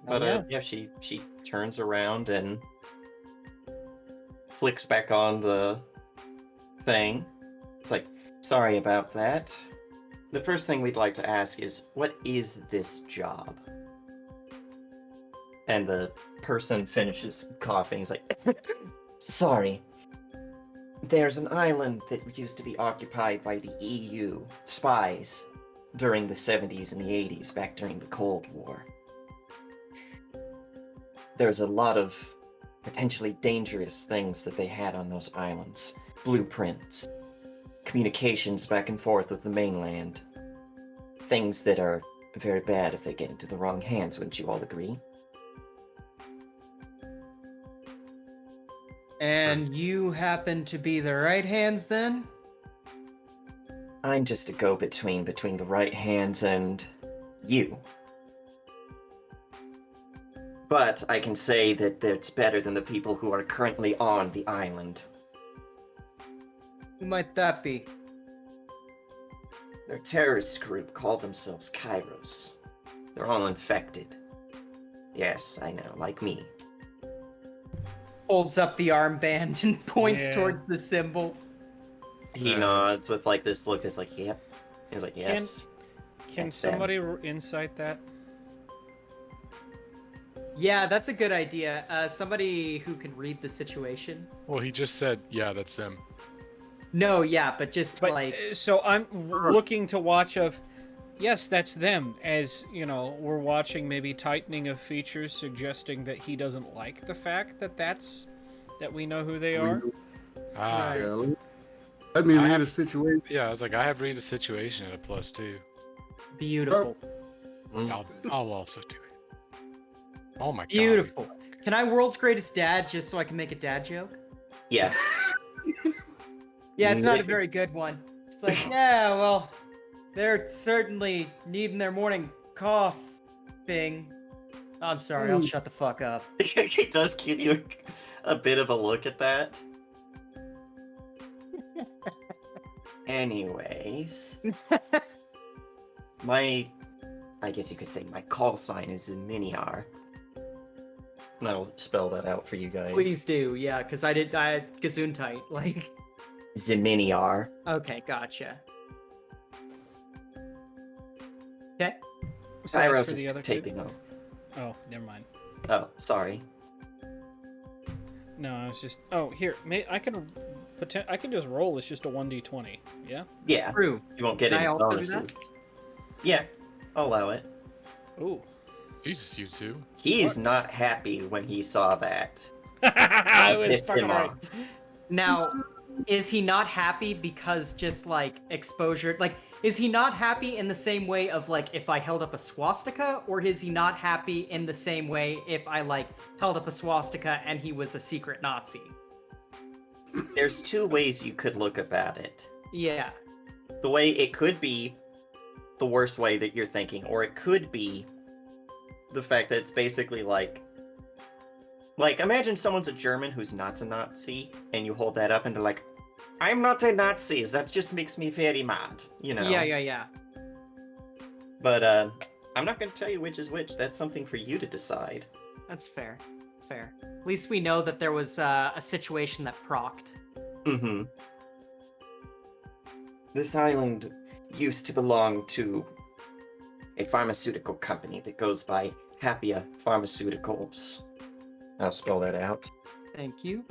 Speaker 1: But yeah, she turns around and flicks back on the thing. It's like, sorry about that. The first thing we'd like to ask is, what is this job? And the person finishes coughing. He's like, sorry. There's an island that used to be occupied by the EU spies during the 70s and the 80s, back during the Cold War. There's a lot of potentially dangerous things that they had on those islands. Blueprints, communications back and forth with the mainland. Things that are very bad if they get into the wrong hands, wouldn't you all agree?
Speaker 2: And you happen to be the right hands then?
Speaker 1: I'm just a go-between between the right hands and you. But I can say that it's better than the people who are currently on the island.
Speaker 2: Who might that be?
Speaker 1: They're a terrorist group, call themselves Kairos. They're all infected. Yes, I know, like me.
Speaker 2: Holds up the armband and points
Speaker 4: Yeah.
Speaker 2: towards the symbol.
Speaker 1: He nods with like this look that's like, yep. He's like, yes.
Speaker 4: Can
Speaker 1: That's them.
Speaker 4: somebody insight that?
Speaker 2: Yeah, that's a good idea. Somebody who can read the situation.
Speaker 5: Well, he just said, yeah, that's them.
Speaker 2: No, yeah, but just
Speaker 4: But
Speaker 2: like
Speaker 4: so I'm looking to watch of, yes, that's them. As you know, we're watching maybe tightening of features, suggesting that he doesn't like the fact that that we know who they are.
Speaker 5: Ah,
Speaker 2: Right.
Speaker 3: Yeah, let me read a situation.
Speaker 5: yeah. I was like, I have read the situation at a +2.
Speaker 2: beautiful.
Speaker 5: I'll also do it. Oh my god.
Speaker 2: Beautiful. Can I world's greatest dad just so I can make a dad joke?
Speaker 1: Yes.
Speaker 2: Yeah, it's not a
Speaker 1: Amazing.
Speaker 2: very good one. It's like, yeah, well, they're certainly needing their morning coughing. I'm sorry, I'll shut the fuck up.
Speaker 1: He does give you a bit of a look at that. Anyways. I guess you could say my call sign is Miniar. And I'll spell that out for you guys.
Speaker 2: Please do, yeah, because I Gesundheit, like.
Speaker 1: Zeminiar.
Speaker 2: Okay, gotcha. Okay.
Speaker 4: So as
Speaker 1: Kairos
Speaker 4: for
Speaker 1: is
Speaker 4: the other
Speaker 1: taping
Speaker 4: two?
Speaker 1: up.
Speaker 4: Oh, never mind.
Speaker 1: Oh, sorry.
Speaker 4: No, I was just. Oh, here, I can just roll. It's just a 1d20. Yeah.
Speaker 1: Yeah,
Speaker 2: True.
Speaker 1: you won't get
Speaker 2: Can I
Speaker 1: any
Speaker 2: also do
Speaker 1: bonuses.
Speaker 2: that?
Speaker 1: Yeah, I'll allow it.
Speaker 4: Ooh.
Speaker 5: Jesus, you two.
Speaker 1: He's not happy when he saw that.
Speaker 4: I was
Speaker 1: Pissed
Speaker 4: fucking
Speaker 1: him
Speaker 4: right.
Speaker 1: off.
Speaker 2: Now, is he not happy because just like exposure? Like, is he not happy in the same way of like if I held up a swastika, or is he not happy in the same way if I like held up a swastika and he was a secret Nazi?
Speaker 1: There's two ways you could look about it.
Speaker 2: Yeah.
Speaker 1: The way it could be the worst way that you're thinking, or it could be the fact that it's basically like imagine someone's a German who's not a Nazi, and you hold that up and they're like, I'm not a Nazi, that just makes me very mad, you know?
Speaker 2: Yeah.
Speaker 1: But I'm not gonna tell you which is which, that's something for you to decide.
Speaker 2: That's fair. Fair. At least we know that there was a situation that procced.
Speaker 1: Mm-hmm. This island used to belong to a pharmaceutical company that goes by Happia Pharmaceuticals. I'll spell that out.
Speaker 2: Thank you.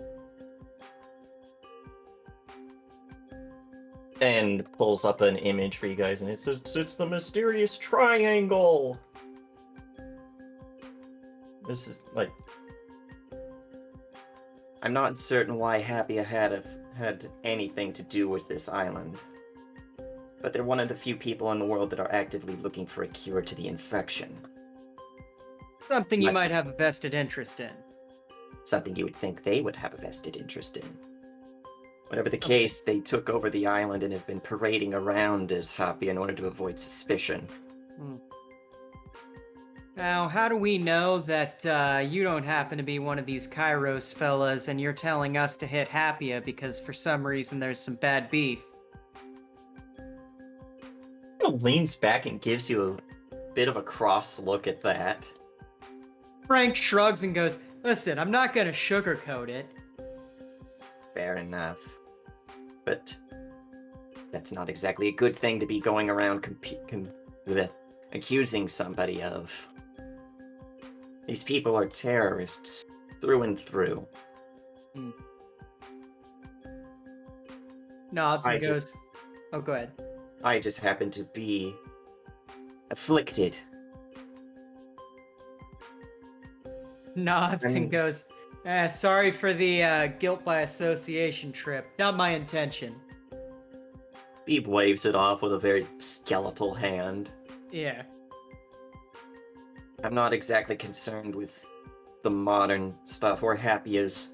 Speaker 1: And pulls up an image for you guys, and it says it's the mysterious triangle. This is like, I'm not certain why Happia had anything to do with this island. but they're one of the few people in the world that are actively looking for a cure to the infection.
Speaker 2: Something you
Speaker 1: Might-
Speaker 2: might have a vested interest in.
Speaker 1: Something you would think they would have a vested interest in. Whatever the case, they took over the island and have been parading around as Happy in order to avoid suspicion.
Speaker 2: Now, how do we know that you don't happen to be one of these Kairos fellas and you're telling us to hit Happia because for some reason there's some bad beef?
Speaker 1: Kind of leans back and gives you a bit of a cross look at that.
Speaker 2: Frank shrugs and goes, listen, I'm not gonna sugarcoat it.
Speaker 1: Fair enough. But that's not exactly a good thing to be going around accusing somebody of. These people are terrorists through and through.
Speaker 2: Nods and
Speaker 1: I
Speaker 2: goes,
Speaker 1: just-
Speaker 2: oh, go ahead.
Speaker 1: I just happen to be afflicted.
Speaker 2: Nods
Speaker 1: I mean-
Speaker 2: and goes, sorry for the guilt by association trip. Not my intention.
Speaker 1: Beeb waves it off with a very skeletal hand.
Speaker 2: Yeah.
Speaker 1: I'm not exactly concerned with the modern stuff or happy as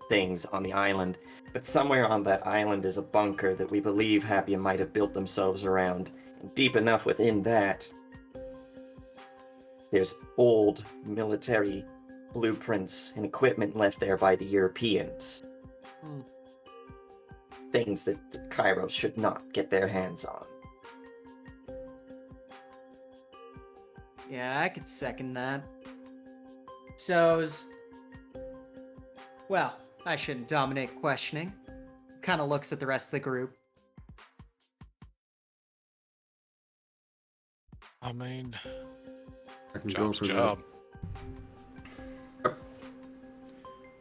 Speaker 1: things on the island, but somewhere on that island is a bunker that we believe Happy might have built themselves around. And deep enough within that, there's old military blueprints and equipment left there by the Europeans. Things that the Kairos should not get their hands on.
Speaker 2: Yeah, I could second that. So, well, I shouldn't dominate questioning. Kind of looks at the rest of the group.
Speaker 5: I mean,
Speaker 3: I can go
Speaker 5: job's
Speaker 3: for
Speaker 5: job.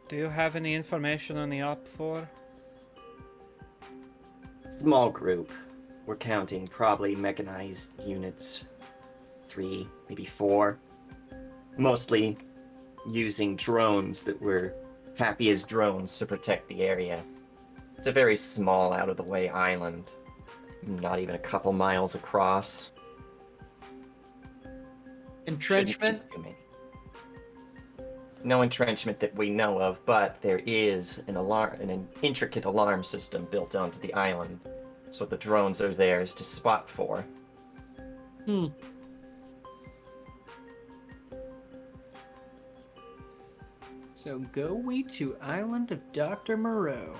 Speaker 4: Do you have any information on the Op 4?
Speaker 1: Small group. We're counting probably mechanized units. 3, maybe 4. Mostly using drones that were happy as drones to protect the area. It's a very small, out-of-the-way island. Not even a couple miles across.
Speaker 2: Entrenchment?
Speaker 1: Shouldn't be too many. No entrenchment that we know of, but there is an intricate alarm system built onto the island. That's what the drones are there is to spot for.
Speaker 2: So go we to Island of Dr. Moreau.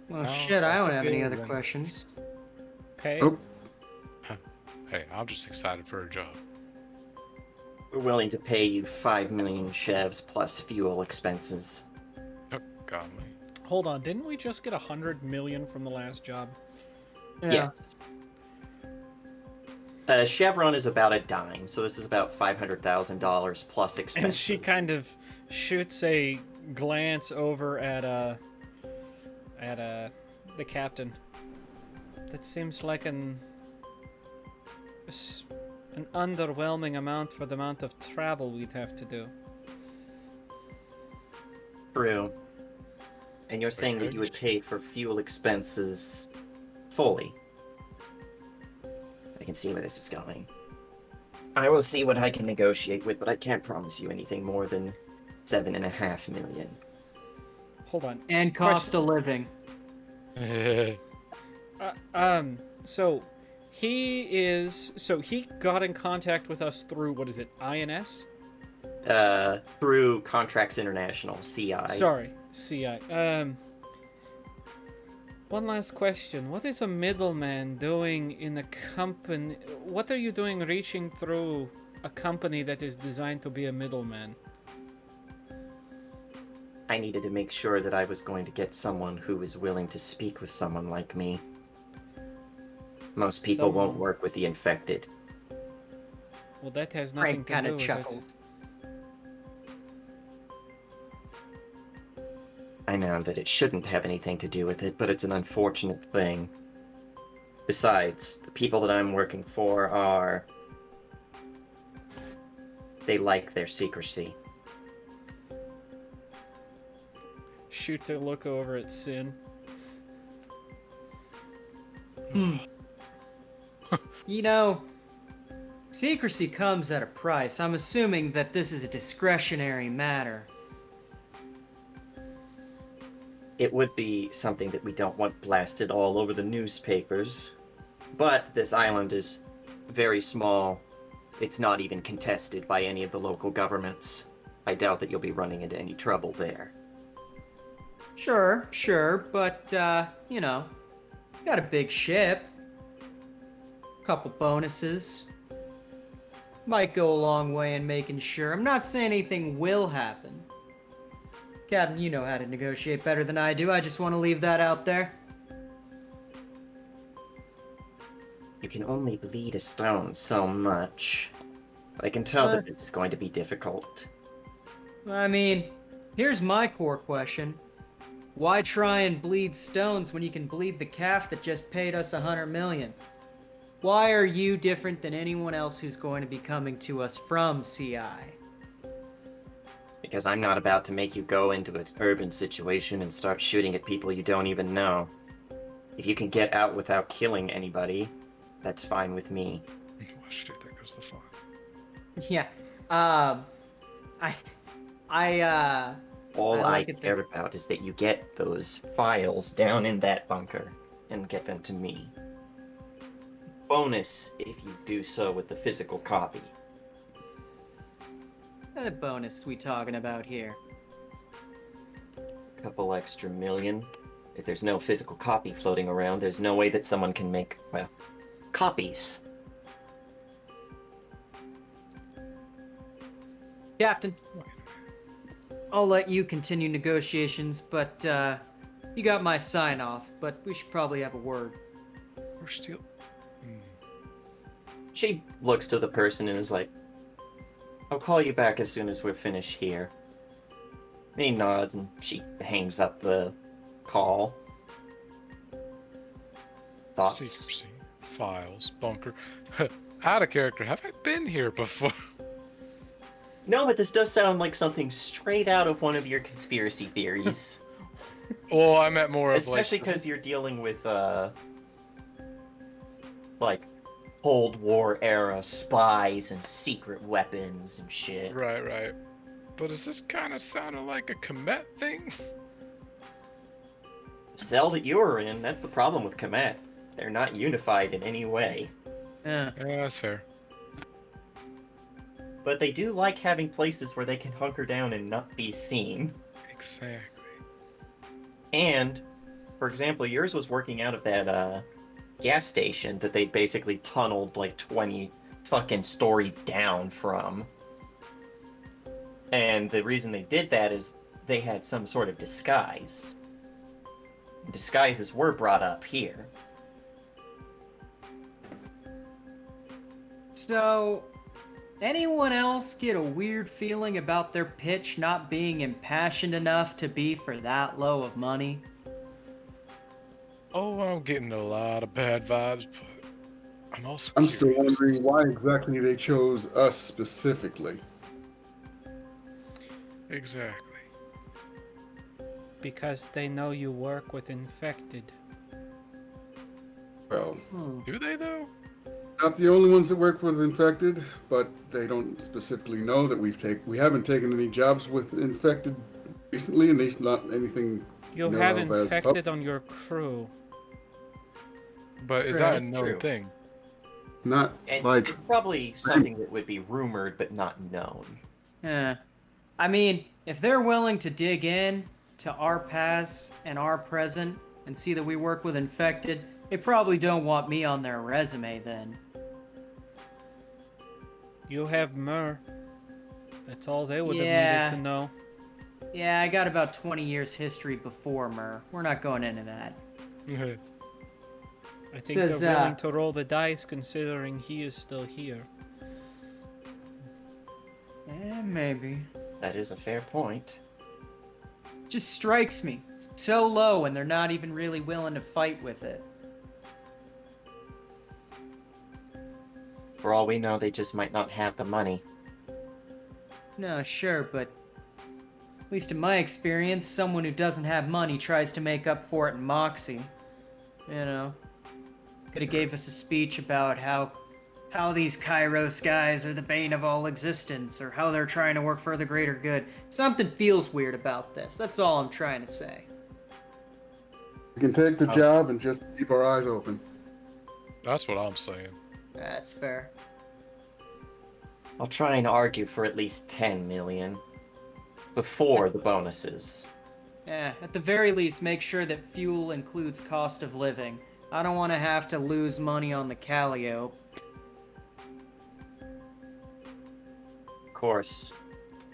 Speaker 2: Well,
Speaker 5: Oh,
Speaker 2: shit, I don't have any other
Speaker 5: then.
Speaker 2: questions.
Speaker 4: Pay?
Speaker 3: Oh.
Speaker 5: Hey, I'm just excited for a job.
Speaker 1: We're willing to pay you 5 million chevs plus fuel expenses.
Speaker 5: Oh, godly.
Speaker 4: Hold on, didn't we just get 100 million from the last job?
Speaker 2: Yeah.
Speaker 1: Yes. Chevron is about a dime, so this is about $500,000 plus expenses.
Speaker 4: And she kind of shoots a glance over at the captain. That seems like an underwhelming amount for the amount of travel we'd have to do.
Speaker 1: True. And you're saying that you would pay for fuel expenses fully. I can see where this is going. I will see what I can negotiate with, but I can't promise you anything more than 7.5 million.
Speaker 4: Hold on.
Speaker 2: And cost of living.
Speaker 4: So he got in contact with us through, what is it, INS?
Speaker 1: Through Contracts International, CI.
Speaker 4: Sorry, CI. One last question. What is a middleman doing in a company? What are you doing reaching through a company that is designed to be a middleman?
Speaker 1: I needed to make sure that I was going to get someone who is willing to speak with someone like me. Most people won't
Speaker 4: Someone-
Speaker 1: work with the infected.
Speaker 4: Well, that has nothing
Speaker 2: Frank
Speaker 4: to
Speaker 2: kind
Speaker 4: do
Speaker 2: of
Speaker 4: with
Speaker 2: chuckles.
Speaker 1: I know that it shouldn't have anything to do with it, but it's an unfortunate thing. Besides, the people that I'm working for are... They like their secrecy.
Speaker 4: shoots a look over at Sin.
Speaker 2: You know, secrecy comes at a price. I'm assuming that this is a discretionary matter.
Speaker 1: It would be something that we don't want blasted all over the newspapers. But this island is very small. It's not even contested by any of the local governments. I doubt that you'll be running into any trouble there.
Speaker 2: Sure, but, you know, got a big ship. Couple bonuses. Might go a long way in making sure. I'm not saying anything will happen. Captain, you know how to negotiate better than I do. I just want to leave that out there.
Speaker 1: You can only bleed a stone so much. But I can tell that this is going to be difficult.
Speaker 2: I mean, here's my core question. Why try and bleed stones when you can bleed the calf that just paid us 100 million? Why are you different than anyone else who's going to be coming to us from CI?
Speaker 1: Because I'm not about to make you go into an urban situation and start shooting at people you don't even know. If you can get out without killing anybody, that's fine with me.
Speaker 5: Oh shit, there goes the fun.
Speaker 2: Yeah,
Speaker 1: All
Speaker 2: I
Speaker 1: I
Speaker 2: like it
Speaker 1: care about is that you get those files down in that bunker and get them to me. Bonus if you do so with the physical copy.
Speaker 2: what kind of bonus we talking about here?
Speaker 1: A couple extra million. If there's no physical copy floating around, there's no way that someone can make, well, copies.
Speaker 2: Captain, I'll let you continue negotiations, but, you got my sign-off, but we should probably have a word.
Speaker 5: We're still.
Speaker 1: She looks to the person and is like, I'll call you back as soon as we're finished here. And he nods and she hangs up the call. Thoughts?
Speaker 5: Secrecy. Files. Bunker. Out of character. Have I been here before?
Speaker 1: No, but this does sound like something straight out of one of your conspiracy theories.
Speaker 5: Well, I meant more of
Speaker 1: Especially because you're dealing with, like, Cold War era spies and secret weapons and shit.
Speaker 5: Right. But is this kind of sounding like a Komet thing?
Speaker 1: The cell that you were in, that's the problem with Komet. They're not unified in any way.
Speaker 2: Yeah.
Speaker 5: Yeah, that's fair.
Speaker 1: But they do like having places where they can hunker down and not be seen.
Speaker 5: Exactly.
Speaker 1: And, for example, yours was working out of that, gas station that they basically tunneled like 20 fucking stories down from. And the reason they did that is they had some sort of disguise. Disguises were brought up here.
Speaker 2: So, anyone else get a weird feeling about their pitch not being impassioned enough to be for that low of money?
Speaker 5: Oh, I'm getting a lot of bad vibes, but I'm also
Speaker 3: I'm still
Speaker 5: curious.
Speaker 3: wondering why exactly they chose us specifically.
Speaker 5: Exactly.
Speaker 4: Because they know you work with infected.
Speaker 3: Well,
Speaker 5: Do they though?
Speaker 3: not the only ones that work with infected, but they don't specifically know that we haven't taken any jobs with infected recently, and there's not anything.
Speaker 4: You
Speaker 3: know
Speaker 4: have
Speaker 3: of as
Speaker 4: infected on your crew.
Speaker 5: But is
Speaker 1: True,
Speaker 5: that a
Speaker 1: that's
Speaker 5: known
Speaker 1: true.
Speaker 5: thing?
Speaker 3: Not
Speaker 1: And
Speaker 3: like
Speaker 1: it's probably something that would be rumored but not known.
Speaker 2: Yeah. I mean, if they're willing to dig in to our past and our present and see that we work with infected, they probably don't want me on their resume then.
Speaker 4: You have Myrrh. That's all they would have
Speaker 2: Yeah.
Speaker 4: needed to know.
Speaker 2: Yeah, I got about 20 years history before Myrrh. We're not going into that.
Speaker 4: I think
Speaker 2: Says,
Speaker 4: they're willing to roll the dice considering he is still here.
Speaker 2: Maybe.
Speaker 1: That is a fair point.
Speaker 2: Just strikes me so low and they're not even really willing to fight with it.
Speaker 1: For all we know, they just might not have the money.
Speaker 2: No, sure, but At least in my experience, someone who doesn't have money tries to make up for it in moxie. You know, could have gave us a speech about how these Kairos guys are the bane of all existence, or how they're trying to work for the greater good. Something feels weird about this. That's all I'm trying to say.
Speaker 3: We can take the job and just keep our eyes open.
Speaker 5: That's what I'm saying.
Speaker 2: That's fair.
Speaker 1: I'll try and argue for at least 10 million before the bonuses.
Speaker 2: Yeah, at the very least, make sure that fuel includes cost of living. I don't want to have to lose money on the Calliope.
Speaker 1: Of course.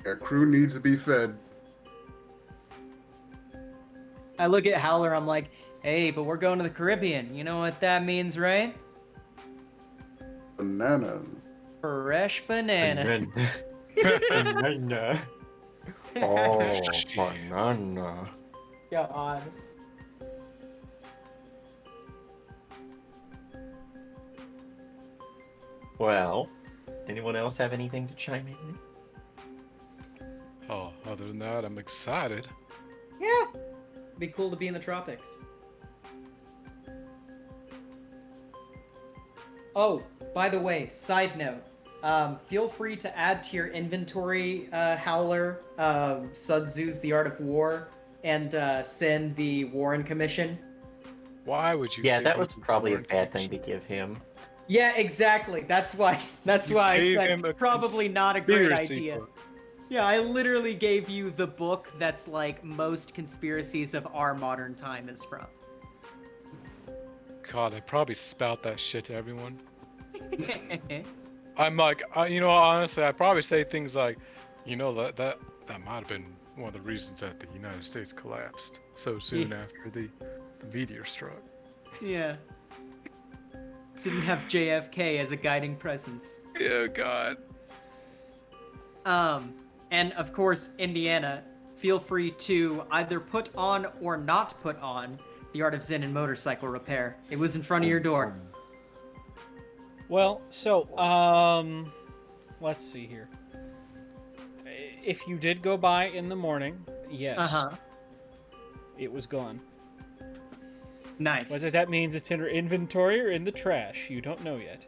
Speaker 3: Our crew needs to be fed.
Speaker 2: I look at Howler, I'm like, hey, but we're going to the Caribbean. You know what that means, right?
Speaker 3: Bananas.
Speaker 2: Fresh banana.
Speaker 1: Banana. Oh, banana.
Speaker 2: God.
Speaker 1: Well, anyone else have anything to chime in?
Speaker 5: Oh, other than that, I'm excited.
Speaker 2: Yeah. Be cool to be in the tropics. Oh, by the way, side note. Feel free to add to your inventory, Howler, Sun Tzu's The Art of War, and send the Warren Commission.
Speaker 5: Why would you?
Speaker 1: Yeah,
Speaker 5: give
Speaker 1: that
Speaker 5: him
Speaker 1: was
Speaker 5: the
Speaker 1: probably a
Speaker 5: Warren
Speaker 1: bad thing to
Speaker 5: Commission?
Speaker 1: give him.
Speaker 2: Yeah, exactly. That's why I
Speaker 5: gave
Speaker 2: said
Speaker 5: him a
Speaker 2: probably not a great
Speaker 5: conspiracy
Speaker 2: idea.
Speaker 5: book.
Speaker 2: Yeah, I literally gave you the book that's like most conspiracies of our modern time is from.
Speaker 5: God, I probably spout that shit to everyone. I'm like, honestly, I probably say things like, that might have been one of the reasons that the United States collapsed so soon after the meteor struck.
Speaker 2: Yeah. Didn't have JFK as a guiding presence.
Speaker 5: Yeah, God.
Speaker 2: And of course, Indiana, feel free to either put on or not put on The Art of Zen and Motorcycle Repair. It was in front of your door.
Speaker 4: Well, so, let's see here. If you did go by in the morning, yes, it was gone.
Speaker 2: Nice.
Speaker 4: Whether that means it's in her inventory or in the trash, you don't know yet.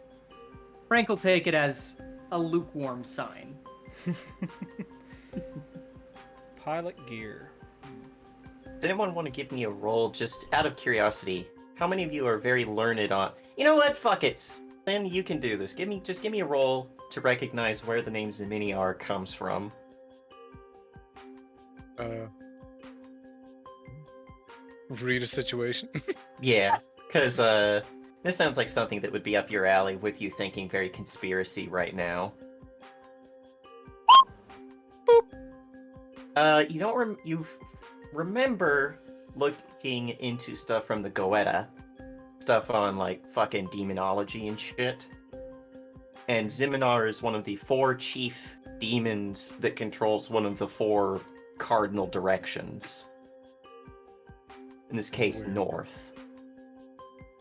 Speaker 2: Frank will take it as a lukewarm sign.
Speaker 4: Pilot gear.
Speaker 1: Does anyone want to give me a roll, just out of curiosity? How many of you are very learned on... You know what? Fuck it. Then you can do this. Just give me a roll to recognize where the name Zeminiar comes from.
Speaker 5: Read a situation.
Speaker 1: Yeah, because this sounds like something that would be up your alley with you thinking very conspiracy right now. Boop. You remember looking into stuff from the Goetta, stuff on like fucking demonology and shit. And Ziminar is one of the 4 chief demons that controls one of the 4 cardinal directions. In this case,
Speaker 5: Weird.
Speaker 1: north.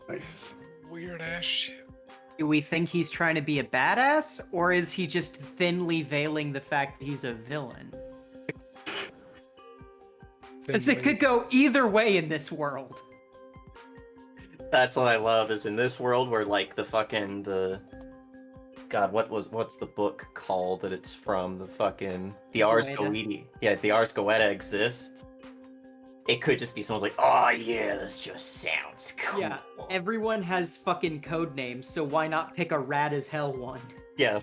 Speaker 3: Nice.
Speaker 5: Weird ass shit.
Speaker 2: Do we think he's trying to be a badass, or is he just thinly veiling the fact that he's a villain? Because it could go either way in this world.
Speaker 1: That's what I love, is in this world where like God, what's the book called that it's from? The Ars Goetia. Yeah, the Ars Goetia exists. It could just be someone's like, oh yeah, this just sounds cool.
Speaker 2: Yeah, everyone has fucking code names, so why not pick a rad as hell one?
Speaker 1: Yeah,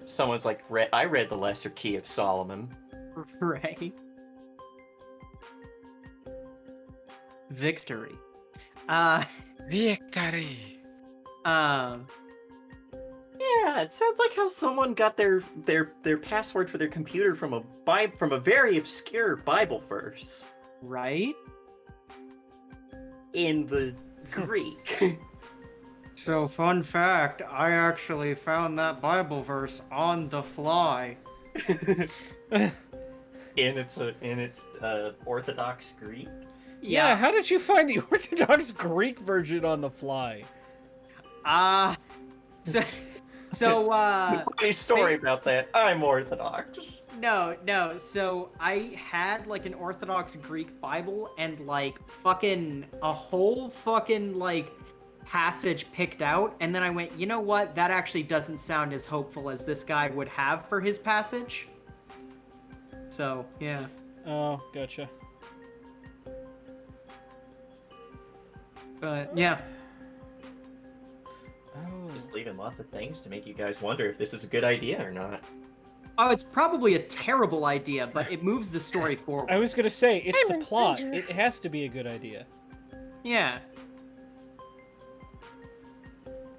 Speaker 1: someone's like, I read the Lesser Key of Solomon.
Speaker 2: Right. Victory.
Speaker 5: Victory.
Speaker 1: Yeah, it sounds like how someone got their password for their computer from a very obscure Bible verse.
Speaker 2: Right?
Speaker 1: In the Greek.
Speaker 2: So, fun fact, I actually found that Bible verse on the fly.
Speaker 1: in its Orthodox Greek.
Speaker 4: Yeah, how did you find the Orthodox Greek version on the fly?
Speaker 2: So,
Speaker 1: Funny story about that. I'm Orthodox.
Speaker 2: no. So I had like an Orthodox Greek Bible and like fucking a whole fucking like passage picked out, and then I went, you know what? That actually doesn't sound as hopeful as this guy would have for his passage. So yeah.
Speaker 4: Oh, gotcha.
Speaker 2: But yeah.
Speaker 4: Oh.
Speaker 1: Just leaving lots of things to make you guys wonder if this is a good idea or not.
Speaker 2: Oh, it's probably a terrible idea, but it moves the story forward.
Speaker 4: I was gonna say, it's the plot. It has to be a good idea.
Speaker 2: Yeah.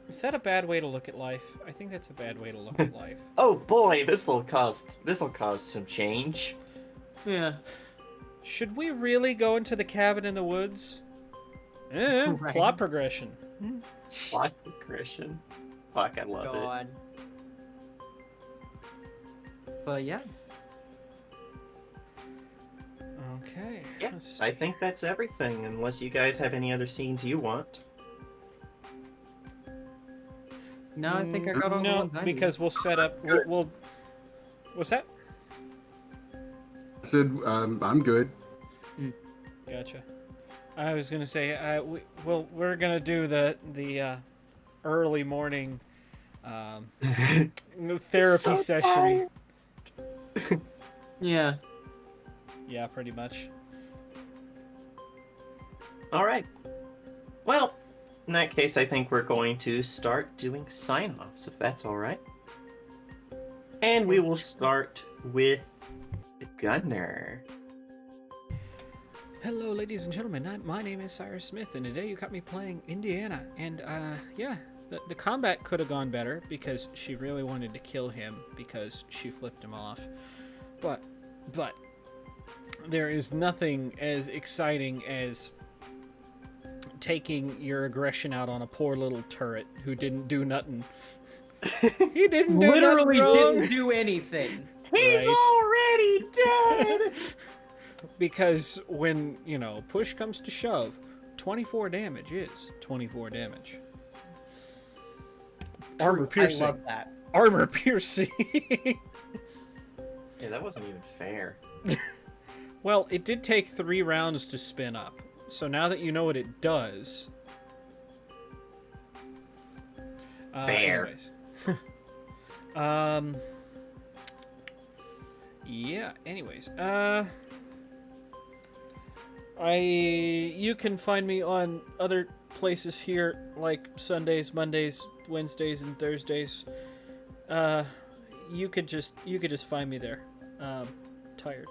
Speaker 4: Is that a bad way to look at life? I think that's a bad way to look at life.
Speaker 1: Oh boy, this'll cause some change.
Speaker 2: Yeah.
Speaker 4: Should we really go into the cabin in the woods?
Speaker 2: Right.
Speaker 4: Plot progression.
Speaker 1: Plot progression. Fuck, I love it.
Speaker 2: God. But yeah.
Speaker 4: Okay.
Speaker 1: Yeah,
Speaker 4: let's
Speaker 1: I
Speaker 4: see.
Speaker 1: think that's everything, unless you guys have any other scenes you want.
Speaker 2: No, I think I got all the
Speaker 4: No,
Speaker 2: ones I need.
Speaker 4: because we'll set up. We'll. What's that?
Speaker 3: I said, I'm good.
Speaker 4: Gotcha. I was gonna say, we're gonna do the early morning therapy
Speaker 1: so
Speaker 4: session.
Speaker 1: tired.
Speaker 2: Yeah.
Speaker 4: Yeah, pretty much.
Speaker 1: Alright. Well, in that case, I think we're going to start doing sign-offs, if that's alright. And we will start with Gunner.
Speaker 4: Hello, ladies and gentlemen. My name is Cyrus Smith, and today you got me playing Indiana. And yeah, the combat could have gone better because she really wanted to kill him because she flipped him off. But there is nothing as exciting as taking your aggression out on a poor little turret who didn't do nothing. He didn't do
Speaker 2: Literally
Speaker 4: nothing wrong.
Speaker 2: didn't do anything.
Speaker 1: He's already dead!
Speaker 4: Because when, push comes to shove, 24 damage is 24 damage. Armor piercing.
Speaker 2: I love that.
Speaker 4: Armor piercing.
Speaker 1: Yeah, that wasn't even fair.
Speaker 4: Well, it did take 3 rounds to spin up. So now that you know what it does...
Speaker 1: Fair.
Speaker 4: Anyways. Yeah, anyways. You can find me on other places here, like Sundays, Mondays, Wednesdays, and Thursdays. You could just find me there. Tired.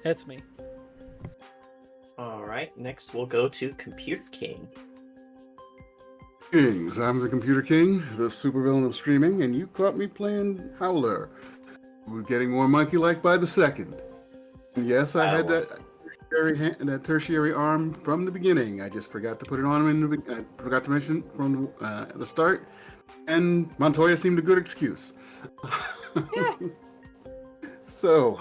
Speaker 4: That's me.
Speaker 1: Alright, next we'll go to Computer King.
Speaker 3: Kings, I'm the Computer King, the supervillain of streaming, and you caught me playing Howler. We're getting more monkey-like by the second. And yes, I had that tertiary arm from the beginning. I just forgot to put it on I forgot to mention from the start, and Montoya seemed a good excuse. So,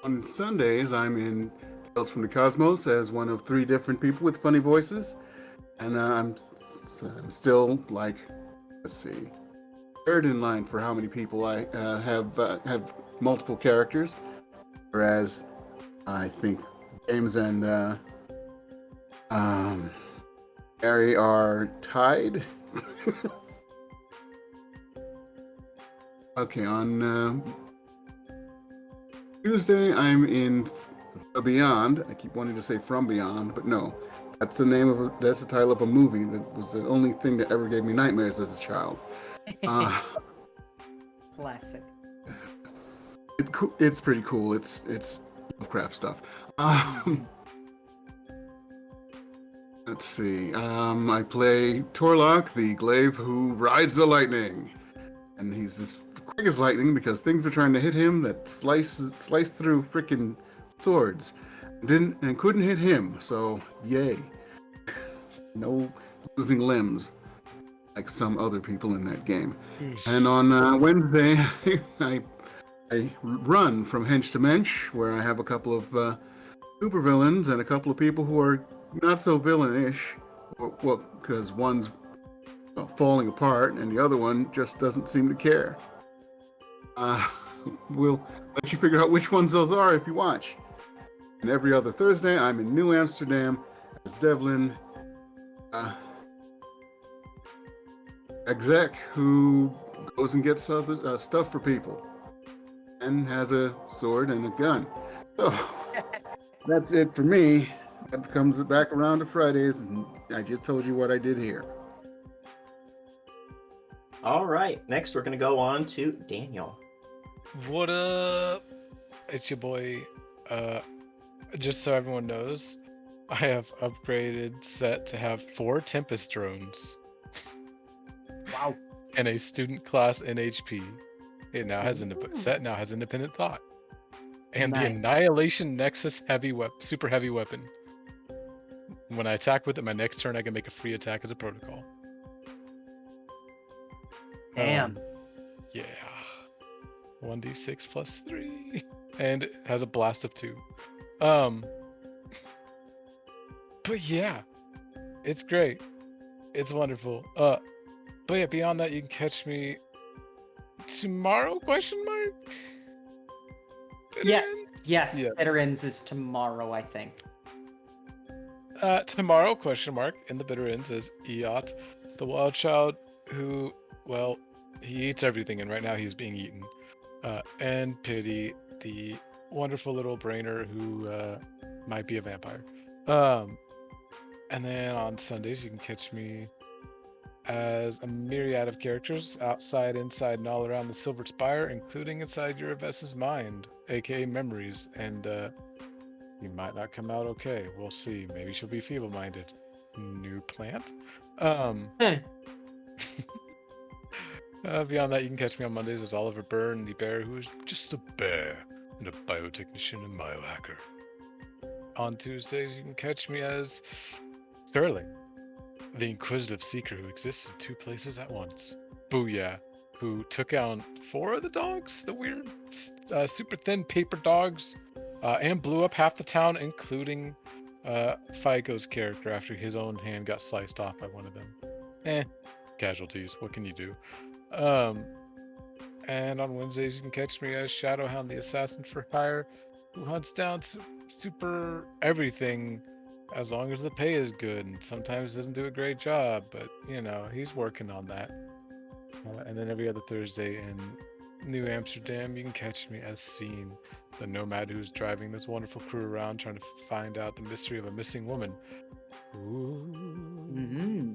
Speaker 3: on Sundays, I'm in Tales from the Cosmos as one of 3 different people with funny voices, and I'm still like, let's see, third in line for how many people I have multiple characters, whereas I think James and Harry are tied. Okay, on Tuesday I'm in Beyond. I keep wanting to say From Beyond, but no. That's that's the title of a movie that was the only thing that ever gave me nightmares as a child.
Speaker 2: Classic.
Speaker 3: It's pretty cool. It's Lovecraft stuff. Let's see. I play Torlock, the glaive who rides the lightning, and he's as quick as lightning because things were trying to hit him that slice through freaking swords, and couldn't hit him. So yay, no losing limbs like some other people in that game. And on Wednesday, I run from hench to mensch, where I have a couple of supervillains and a couple of people who are not so villainish, well, because one's falling apart and the other one just doesn't seem to care. we'll let you figure out which ones those are if you watch. And every other Thursday, I'm in New Amsterdam as Devlin, exec who goes and gets other stuff for people and has a sword and a gun. So that's it for me. That comes back around to Fridays, and I just told you what I did here.
Speaker 1: All right. Next, we're going to go on to Daniel.
Speaker 5: What up? It's your boy. Just so everyone knows, I have upgraded set to have 4 Tempest drones.
Speaker 2: Wow.
Speaker 5: And a student class in HP. It now has set now has independent thought. And
Speaker 2: Nice.
Speaker 5: the Annihilation Nexus super heavy weapon. When I attack with it, my next turn I can make a free attack as a protocol.
Speaker 2: Damn.
Speaker 5: Yeah. 1d6 plus 3. And it has a blast of 2. But yeah. It's great. It's wonderful. But yeah, beyond that you can catch me tomorrow, question mark?
Speaker 2: Yeah.
Speaker 5: Bitter
Speaker 2: Yes.
Speaker 5: Yeah.
Speaker 2: Bitter Ends is tomorrow, I think.
Speaker 5: Tomorrow, question mark, in the Bitter Ends is Eot, the wild child who, well, he eats everything, and right now he's being eaten. And Pity, the wonderful little brainer who might be a vampire. And then on Sundays, you can catch me as a myriad of characters outside, inside, and all around the Silver Spire, including inside Uravessa's mind, aka memories, and you might not come out okay. We'll see. Maybe she'll be feeble-minded. New plant. Beyond that, you can catch me on Mondays as Oliver Byrne, the bear who is just a bear and a biotechnician and biohacker. On Tuesdays, you can catch me as Sterling, the inquisitive seeker who exists in 2 places at once. Booyah, who took out 4 of the dogs, the weird, super thin paper dogs, and blew up half the town, including Figo's character after his own hand got sliced off by one of them. Casualties, what can you do? And on Wednesdays you can catch me as Shadowhound, the assassin for hire, who hunts down super everything as long as the pay is good, and sometimes doesn't do a great job, but you know, he's working on that. And then every other Thursday in New Amsterdam, you can catch me as Scene, the nomad who's driving this wonderful crew around trying to find out the mystery of a missing woman. Ooh.
Speaker 2: Mm-hmm.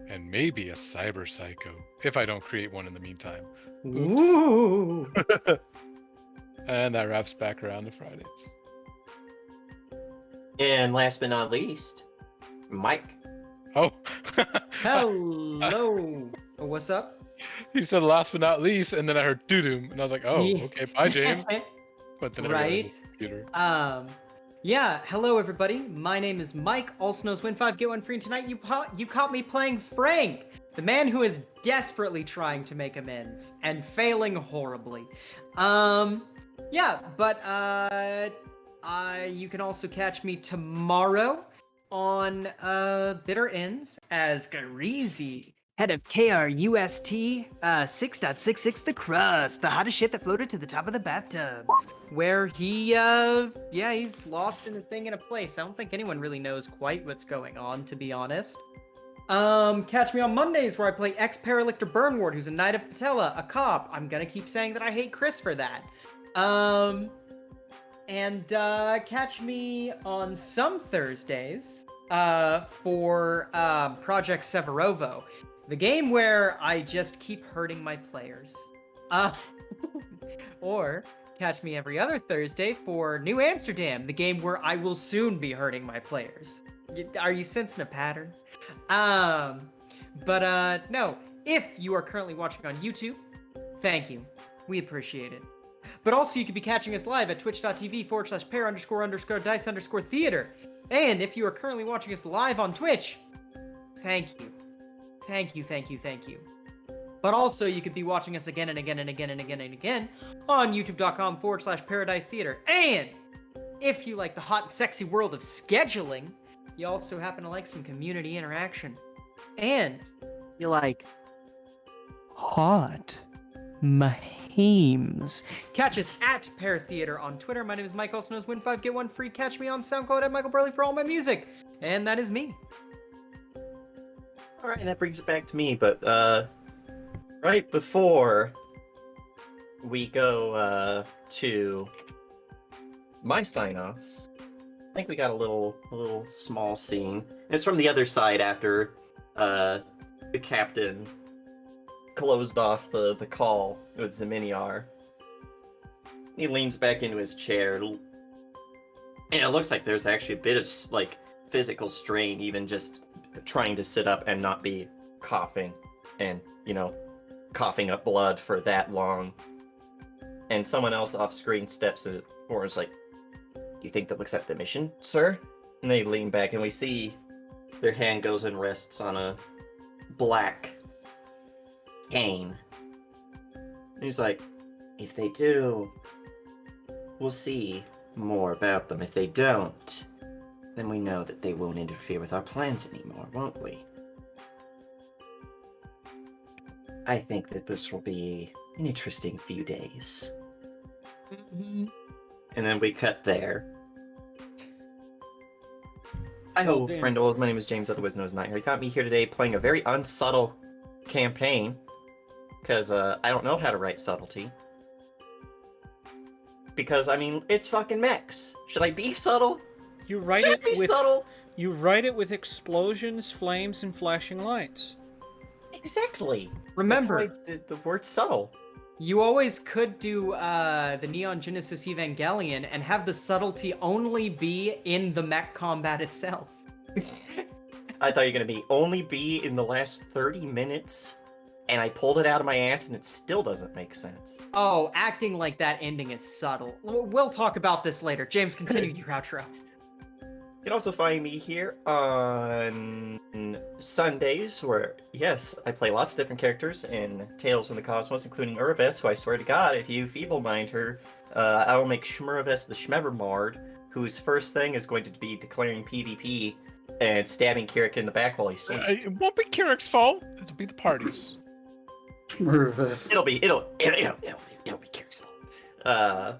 Speaker 5: And maybe a cyber psycho, if I don't create one in the meantime. Oops.
Speaker 2: Ooh.
Speaker 5: And that wraps back around to Fridays.
Speaker 1: And last but not least, Mike.
Speaker 5: Oh.
Speaker 2: Hello. What's up?
Speaker 5: He said last but not least, and then I heard doo-doom, and I was like, oh,
Speaker 2: Yeah.
Speaker 5: okay, bye, James. But then I realized
Speaker 2: Right?
Speaker 5: it's the computer.
Speaker 2: Yeah, hello everybody. My name is Mike, also known as Win 5 Get 1 Free, and tonight you caught me playing Frank, the man who is desperately trying to make amends and failing horribly. Yeah, but you can also catch me tomorrow on Bitter Ends as Garizi, head of KRUST 6.66 The Crust, the hottest shit that floated to the top of the bathtub. Where he, he's lost in a thing in a place. I don't think anyone really knows quite what's going on, to be honest. Catch me on Mondays where I play ex-Paralictor Burnward, who's a Knight of Patella, a cop. I'm gonna keep saying that I hate Chris for that. Catch me on some Thursdays, for, Project Severovo, the game where I just keep hurting my players. Or catch me every other Thursday for New Amsterdam, the game where I will soon be hurting my players. Are you sensing a pattern? No, if you are currently watching on YouTube, thank you. We appreciate it. But also you could be catching us live at twitch.tv/pair__dice_theater. And if you are currently watching us live on Twitch, thank you. Thank you, thank you, thank you. But also, you could be watching us again and again and again and again and again on youtube.com/Paradise Theater. And if you like the hot and sexy world of scheduling, you also happen to like some community interaction. And you like hot mahane. Teams. Catch us at Pear Theater on Twitter. My name is Mike, also known as Win 5 Get 1 Free. Catch me on SoundCloud at Michael Burley for all my music. And that is me.
Speaker 1: All right, that brings it back to me, but right before we go to my sign-offs, I think we got a little small scene. And it's from the other side after the captain closed off the call with Zeminiar. He leans back into his chair, and it looks like there's actually a bit of like physical strain, even just trying to sit up and not be coughing and, coughing up blood for that long. And someone else off screen steps forward and is like, "Do you think they'll accept the mission, sir?" And they lean back and we see their hand goes and rests on a black cane. And he's like, "If they do, we'll see more about them. If they don't, then we know that they won't interfere with our plans anymore, won't we? I think that this will be an interesting few days."
Speaker 2: Mm-hmm.
Speaker 1: And then we cut there. Hi ho,
Speaker 4: damn.
Speaker 1: friend old. My name is James, otherwise known as Night here. You got me here today playing a very unsubtle campaign, because I don't know how to write subtlety. Because, it's fucking mechs. Should I be subtle?
Speaker 4: You write
Speaker 1: Should
Speaker 4: it
Speaker 1: I be
Speaker 4: with
Speaker 1: subtle?
Speaker 4: you write it with explosions, flames, and flashing lights.
Speaker 1: Exactly.
Speaker 2: Remember,
Speaker 1: That's why the word subtle.
Speaker 2: you always could do the Neon Genesis Evangelion and have the subtlety only be in the mech combat itself.
Speaker 1: I thought you were gonna only be in the last 30 minutes, and I pulled it out of my ass, and it still doesn't make sense.
Speaker 2: Oh, acting like that ending is subtle. We'll talk about this later. James, continue your outro.
Speaker 1: You can also find me here on Sundays, where, yes, I play lots of different characters in Tales from the Cosmos, including Urves, who I swear to God, if you feeble-mind her, I will make Shmurves the Shmevermard, whose first thing is going to be declaring PvP and stabbing Kirik in the back while he sleeps.
Speaker 5: It won't be Kirik's fault. It'll be the party's.
Speaker 3: Mervis.
Speaker 1: It'll be Kirik's fault.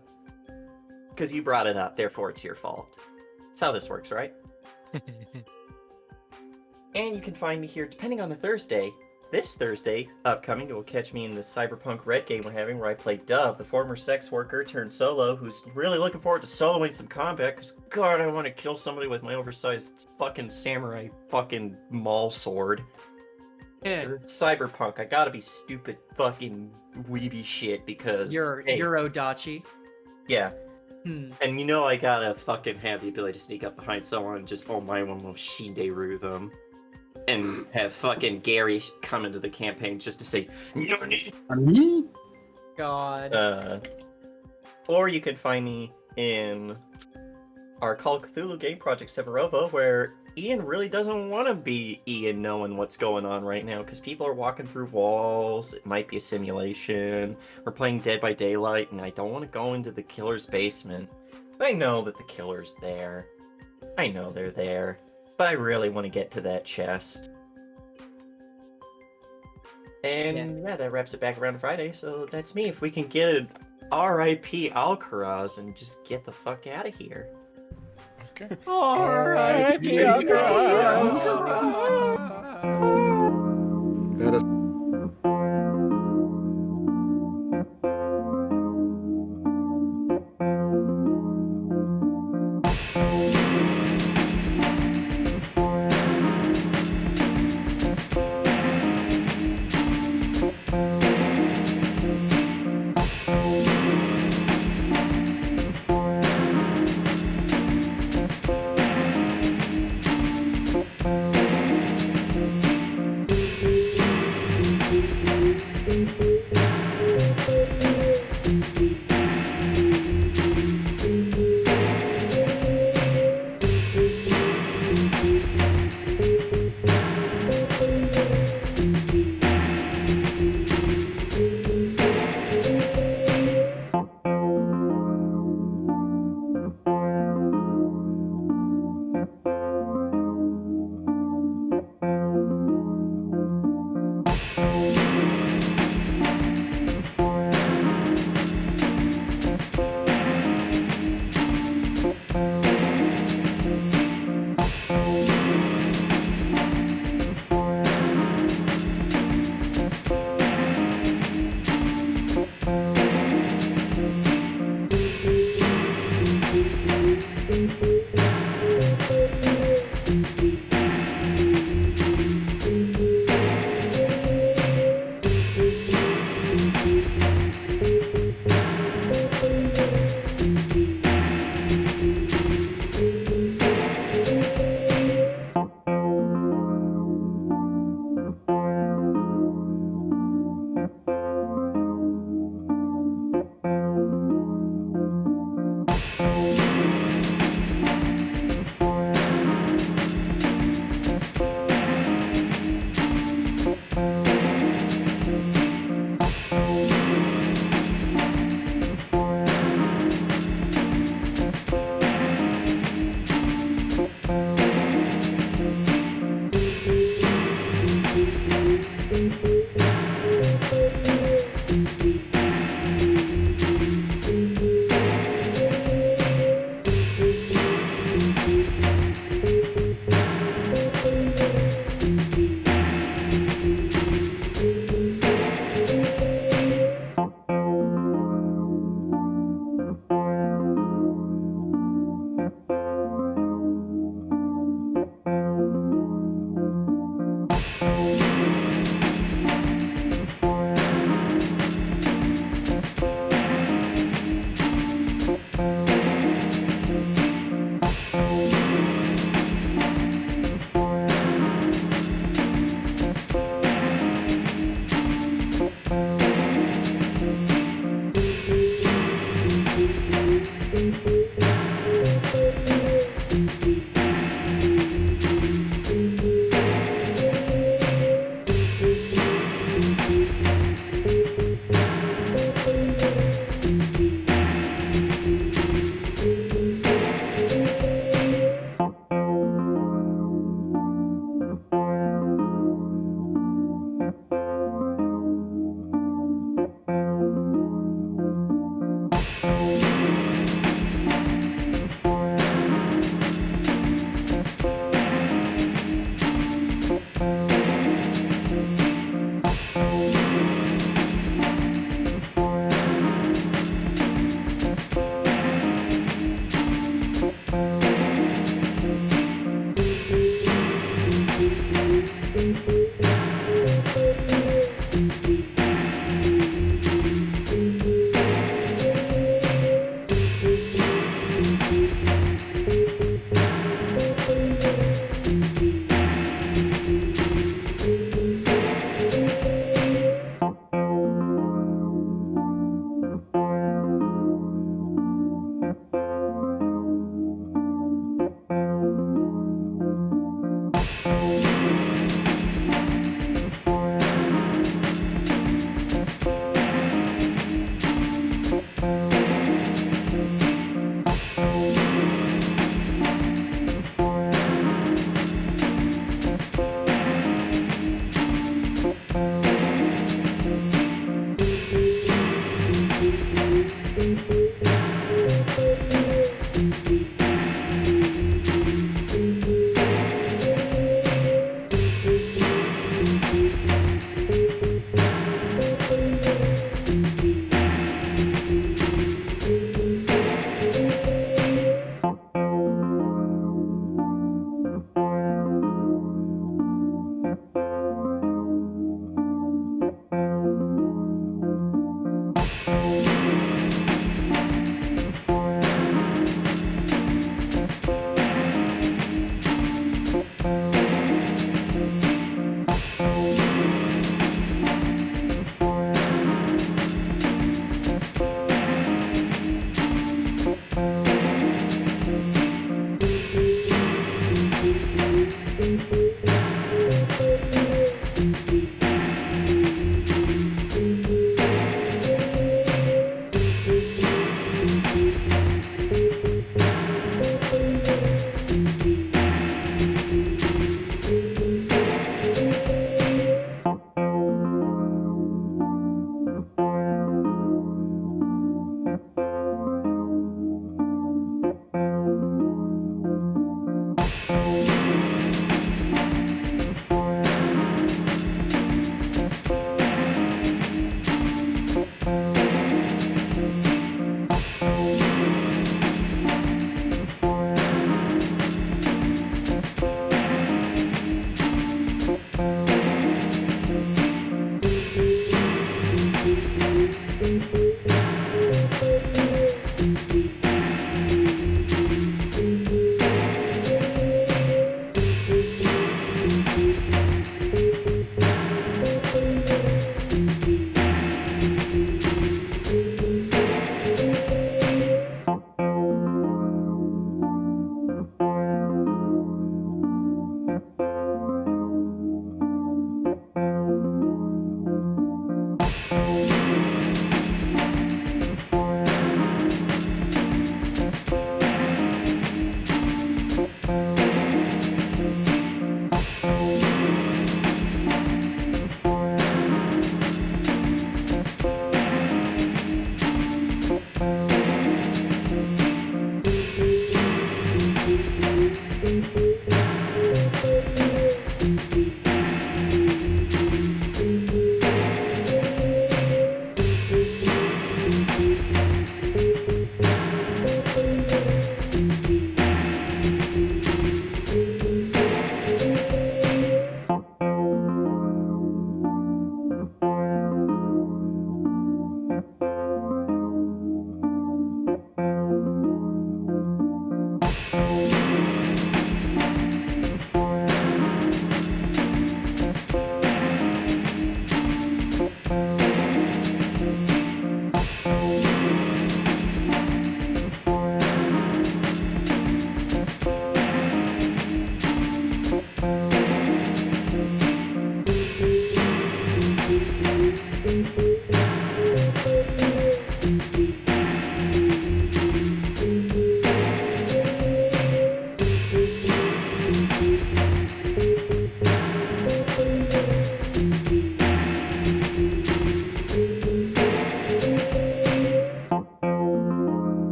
Speaker 1: Because you brought it up, therefore it's your fault. That's how this works, right? And you can find me here, depending on the Thursday. This Thursday, upcoming, you will catch me in the Cyberpunk Red game we're having, where I play Dove, the former sex worker turned solo, who's really looking forward to soloing some combat, because, God, I want to kill somebody with my oversized fucking samurai fucking maul sword.
Speaker 2: Yeah.
Speaker 1: Cyberpunk, I gotta be stupid fucking weeby shit, because...
Speaker 2: You're
Speaker 1: hey,
Speaker 2: Odachi.
Speaker 1: yeah.
Speaker 2: Hmm.
Speaker 1: And I gotta fucking have the ability to sneak up behind someone and just my one will Shinderu them. And have fucking Gary come into the campaign just to say,
Speaker 3: Me?
Speaker 2: God.
Speaker 1: or you can find me in our Call of Cthulhu game project Severovo, where Ian really doesn't want to be Ian knowing what's going on right now, because people are walking through walls, it might be a simulation, we're playing Dead by Daylight, and I don't want to go into the killer's basement. I know that the killer's there. I know they're there. But I really want to get to that chest. And yeah, that wraps it back around Friday, so that's me. If we can get an R.I.P. Alcaraz and just get the fuck out of here.
Speaker 5: Okay.
Speaker 4: R.I.P.
Speaker 3: Alcaraz. That is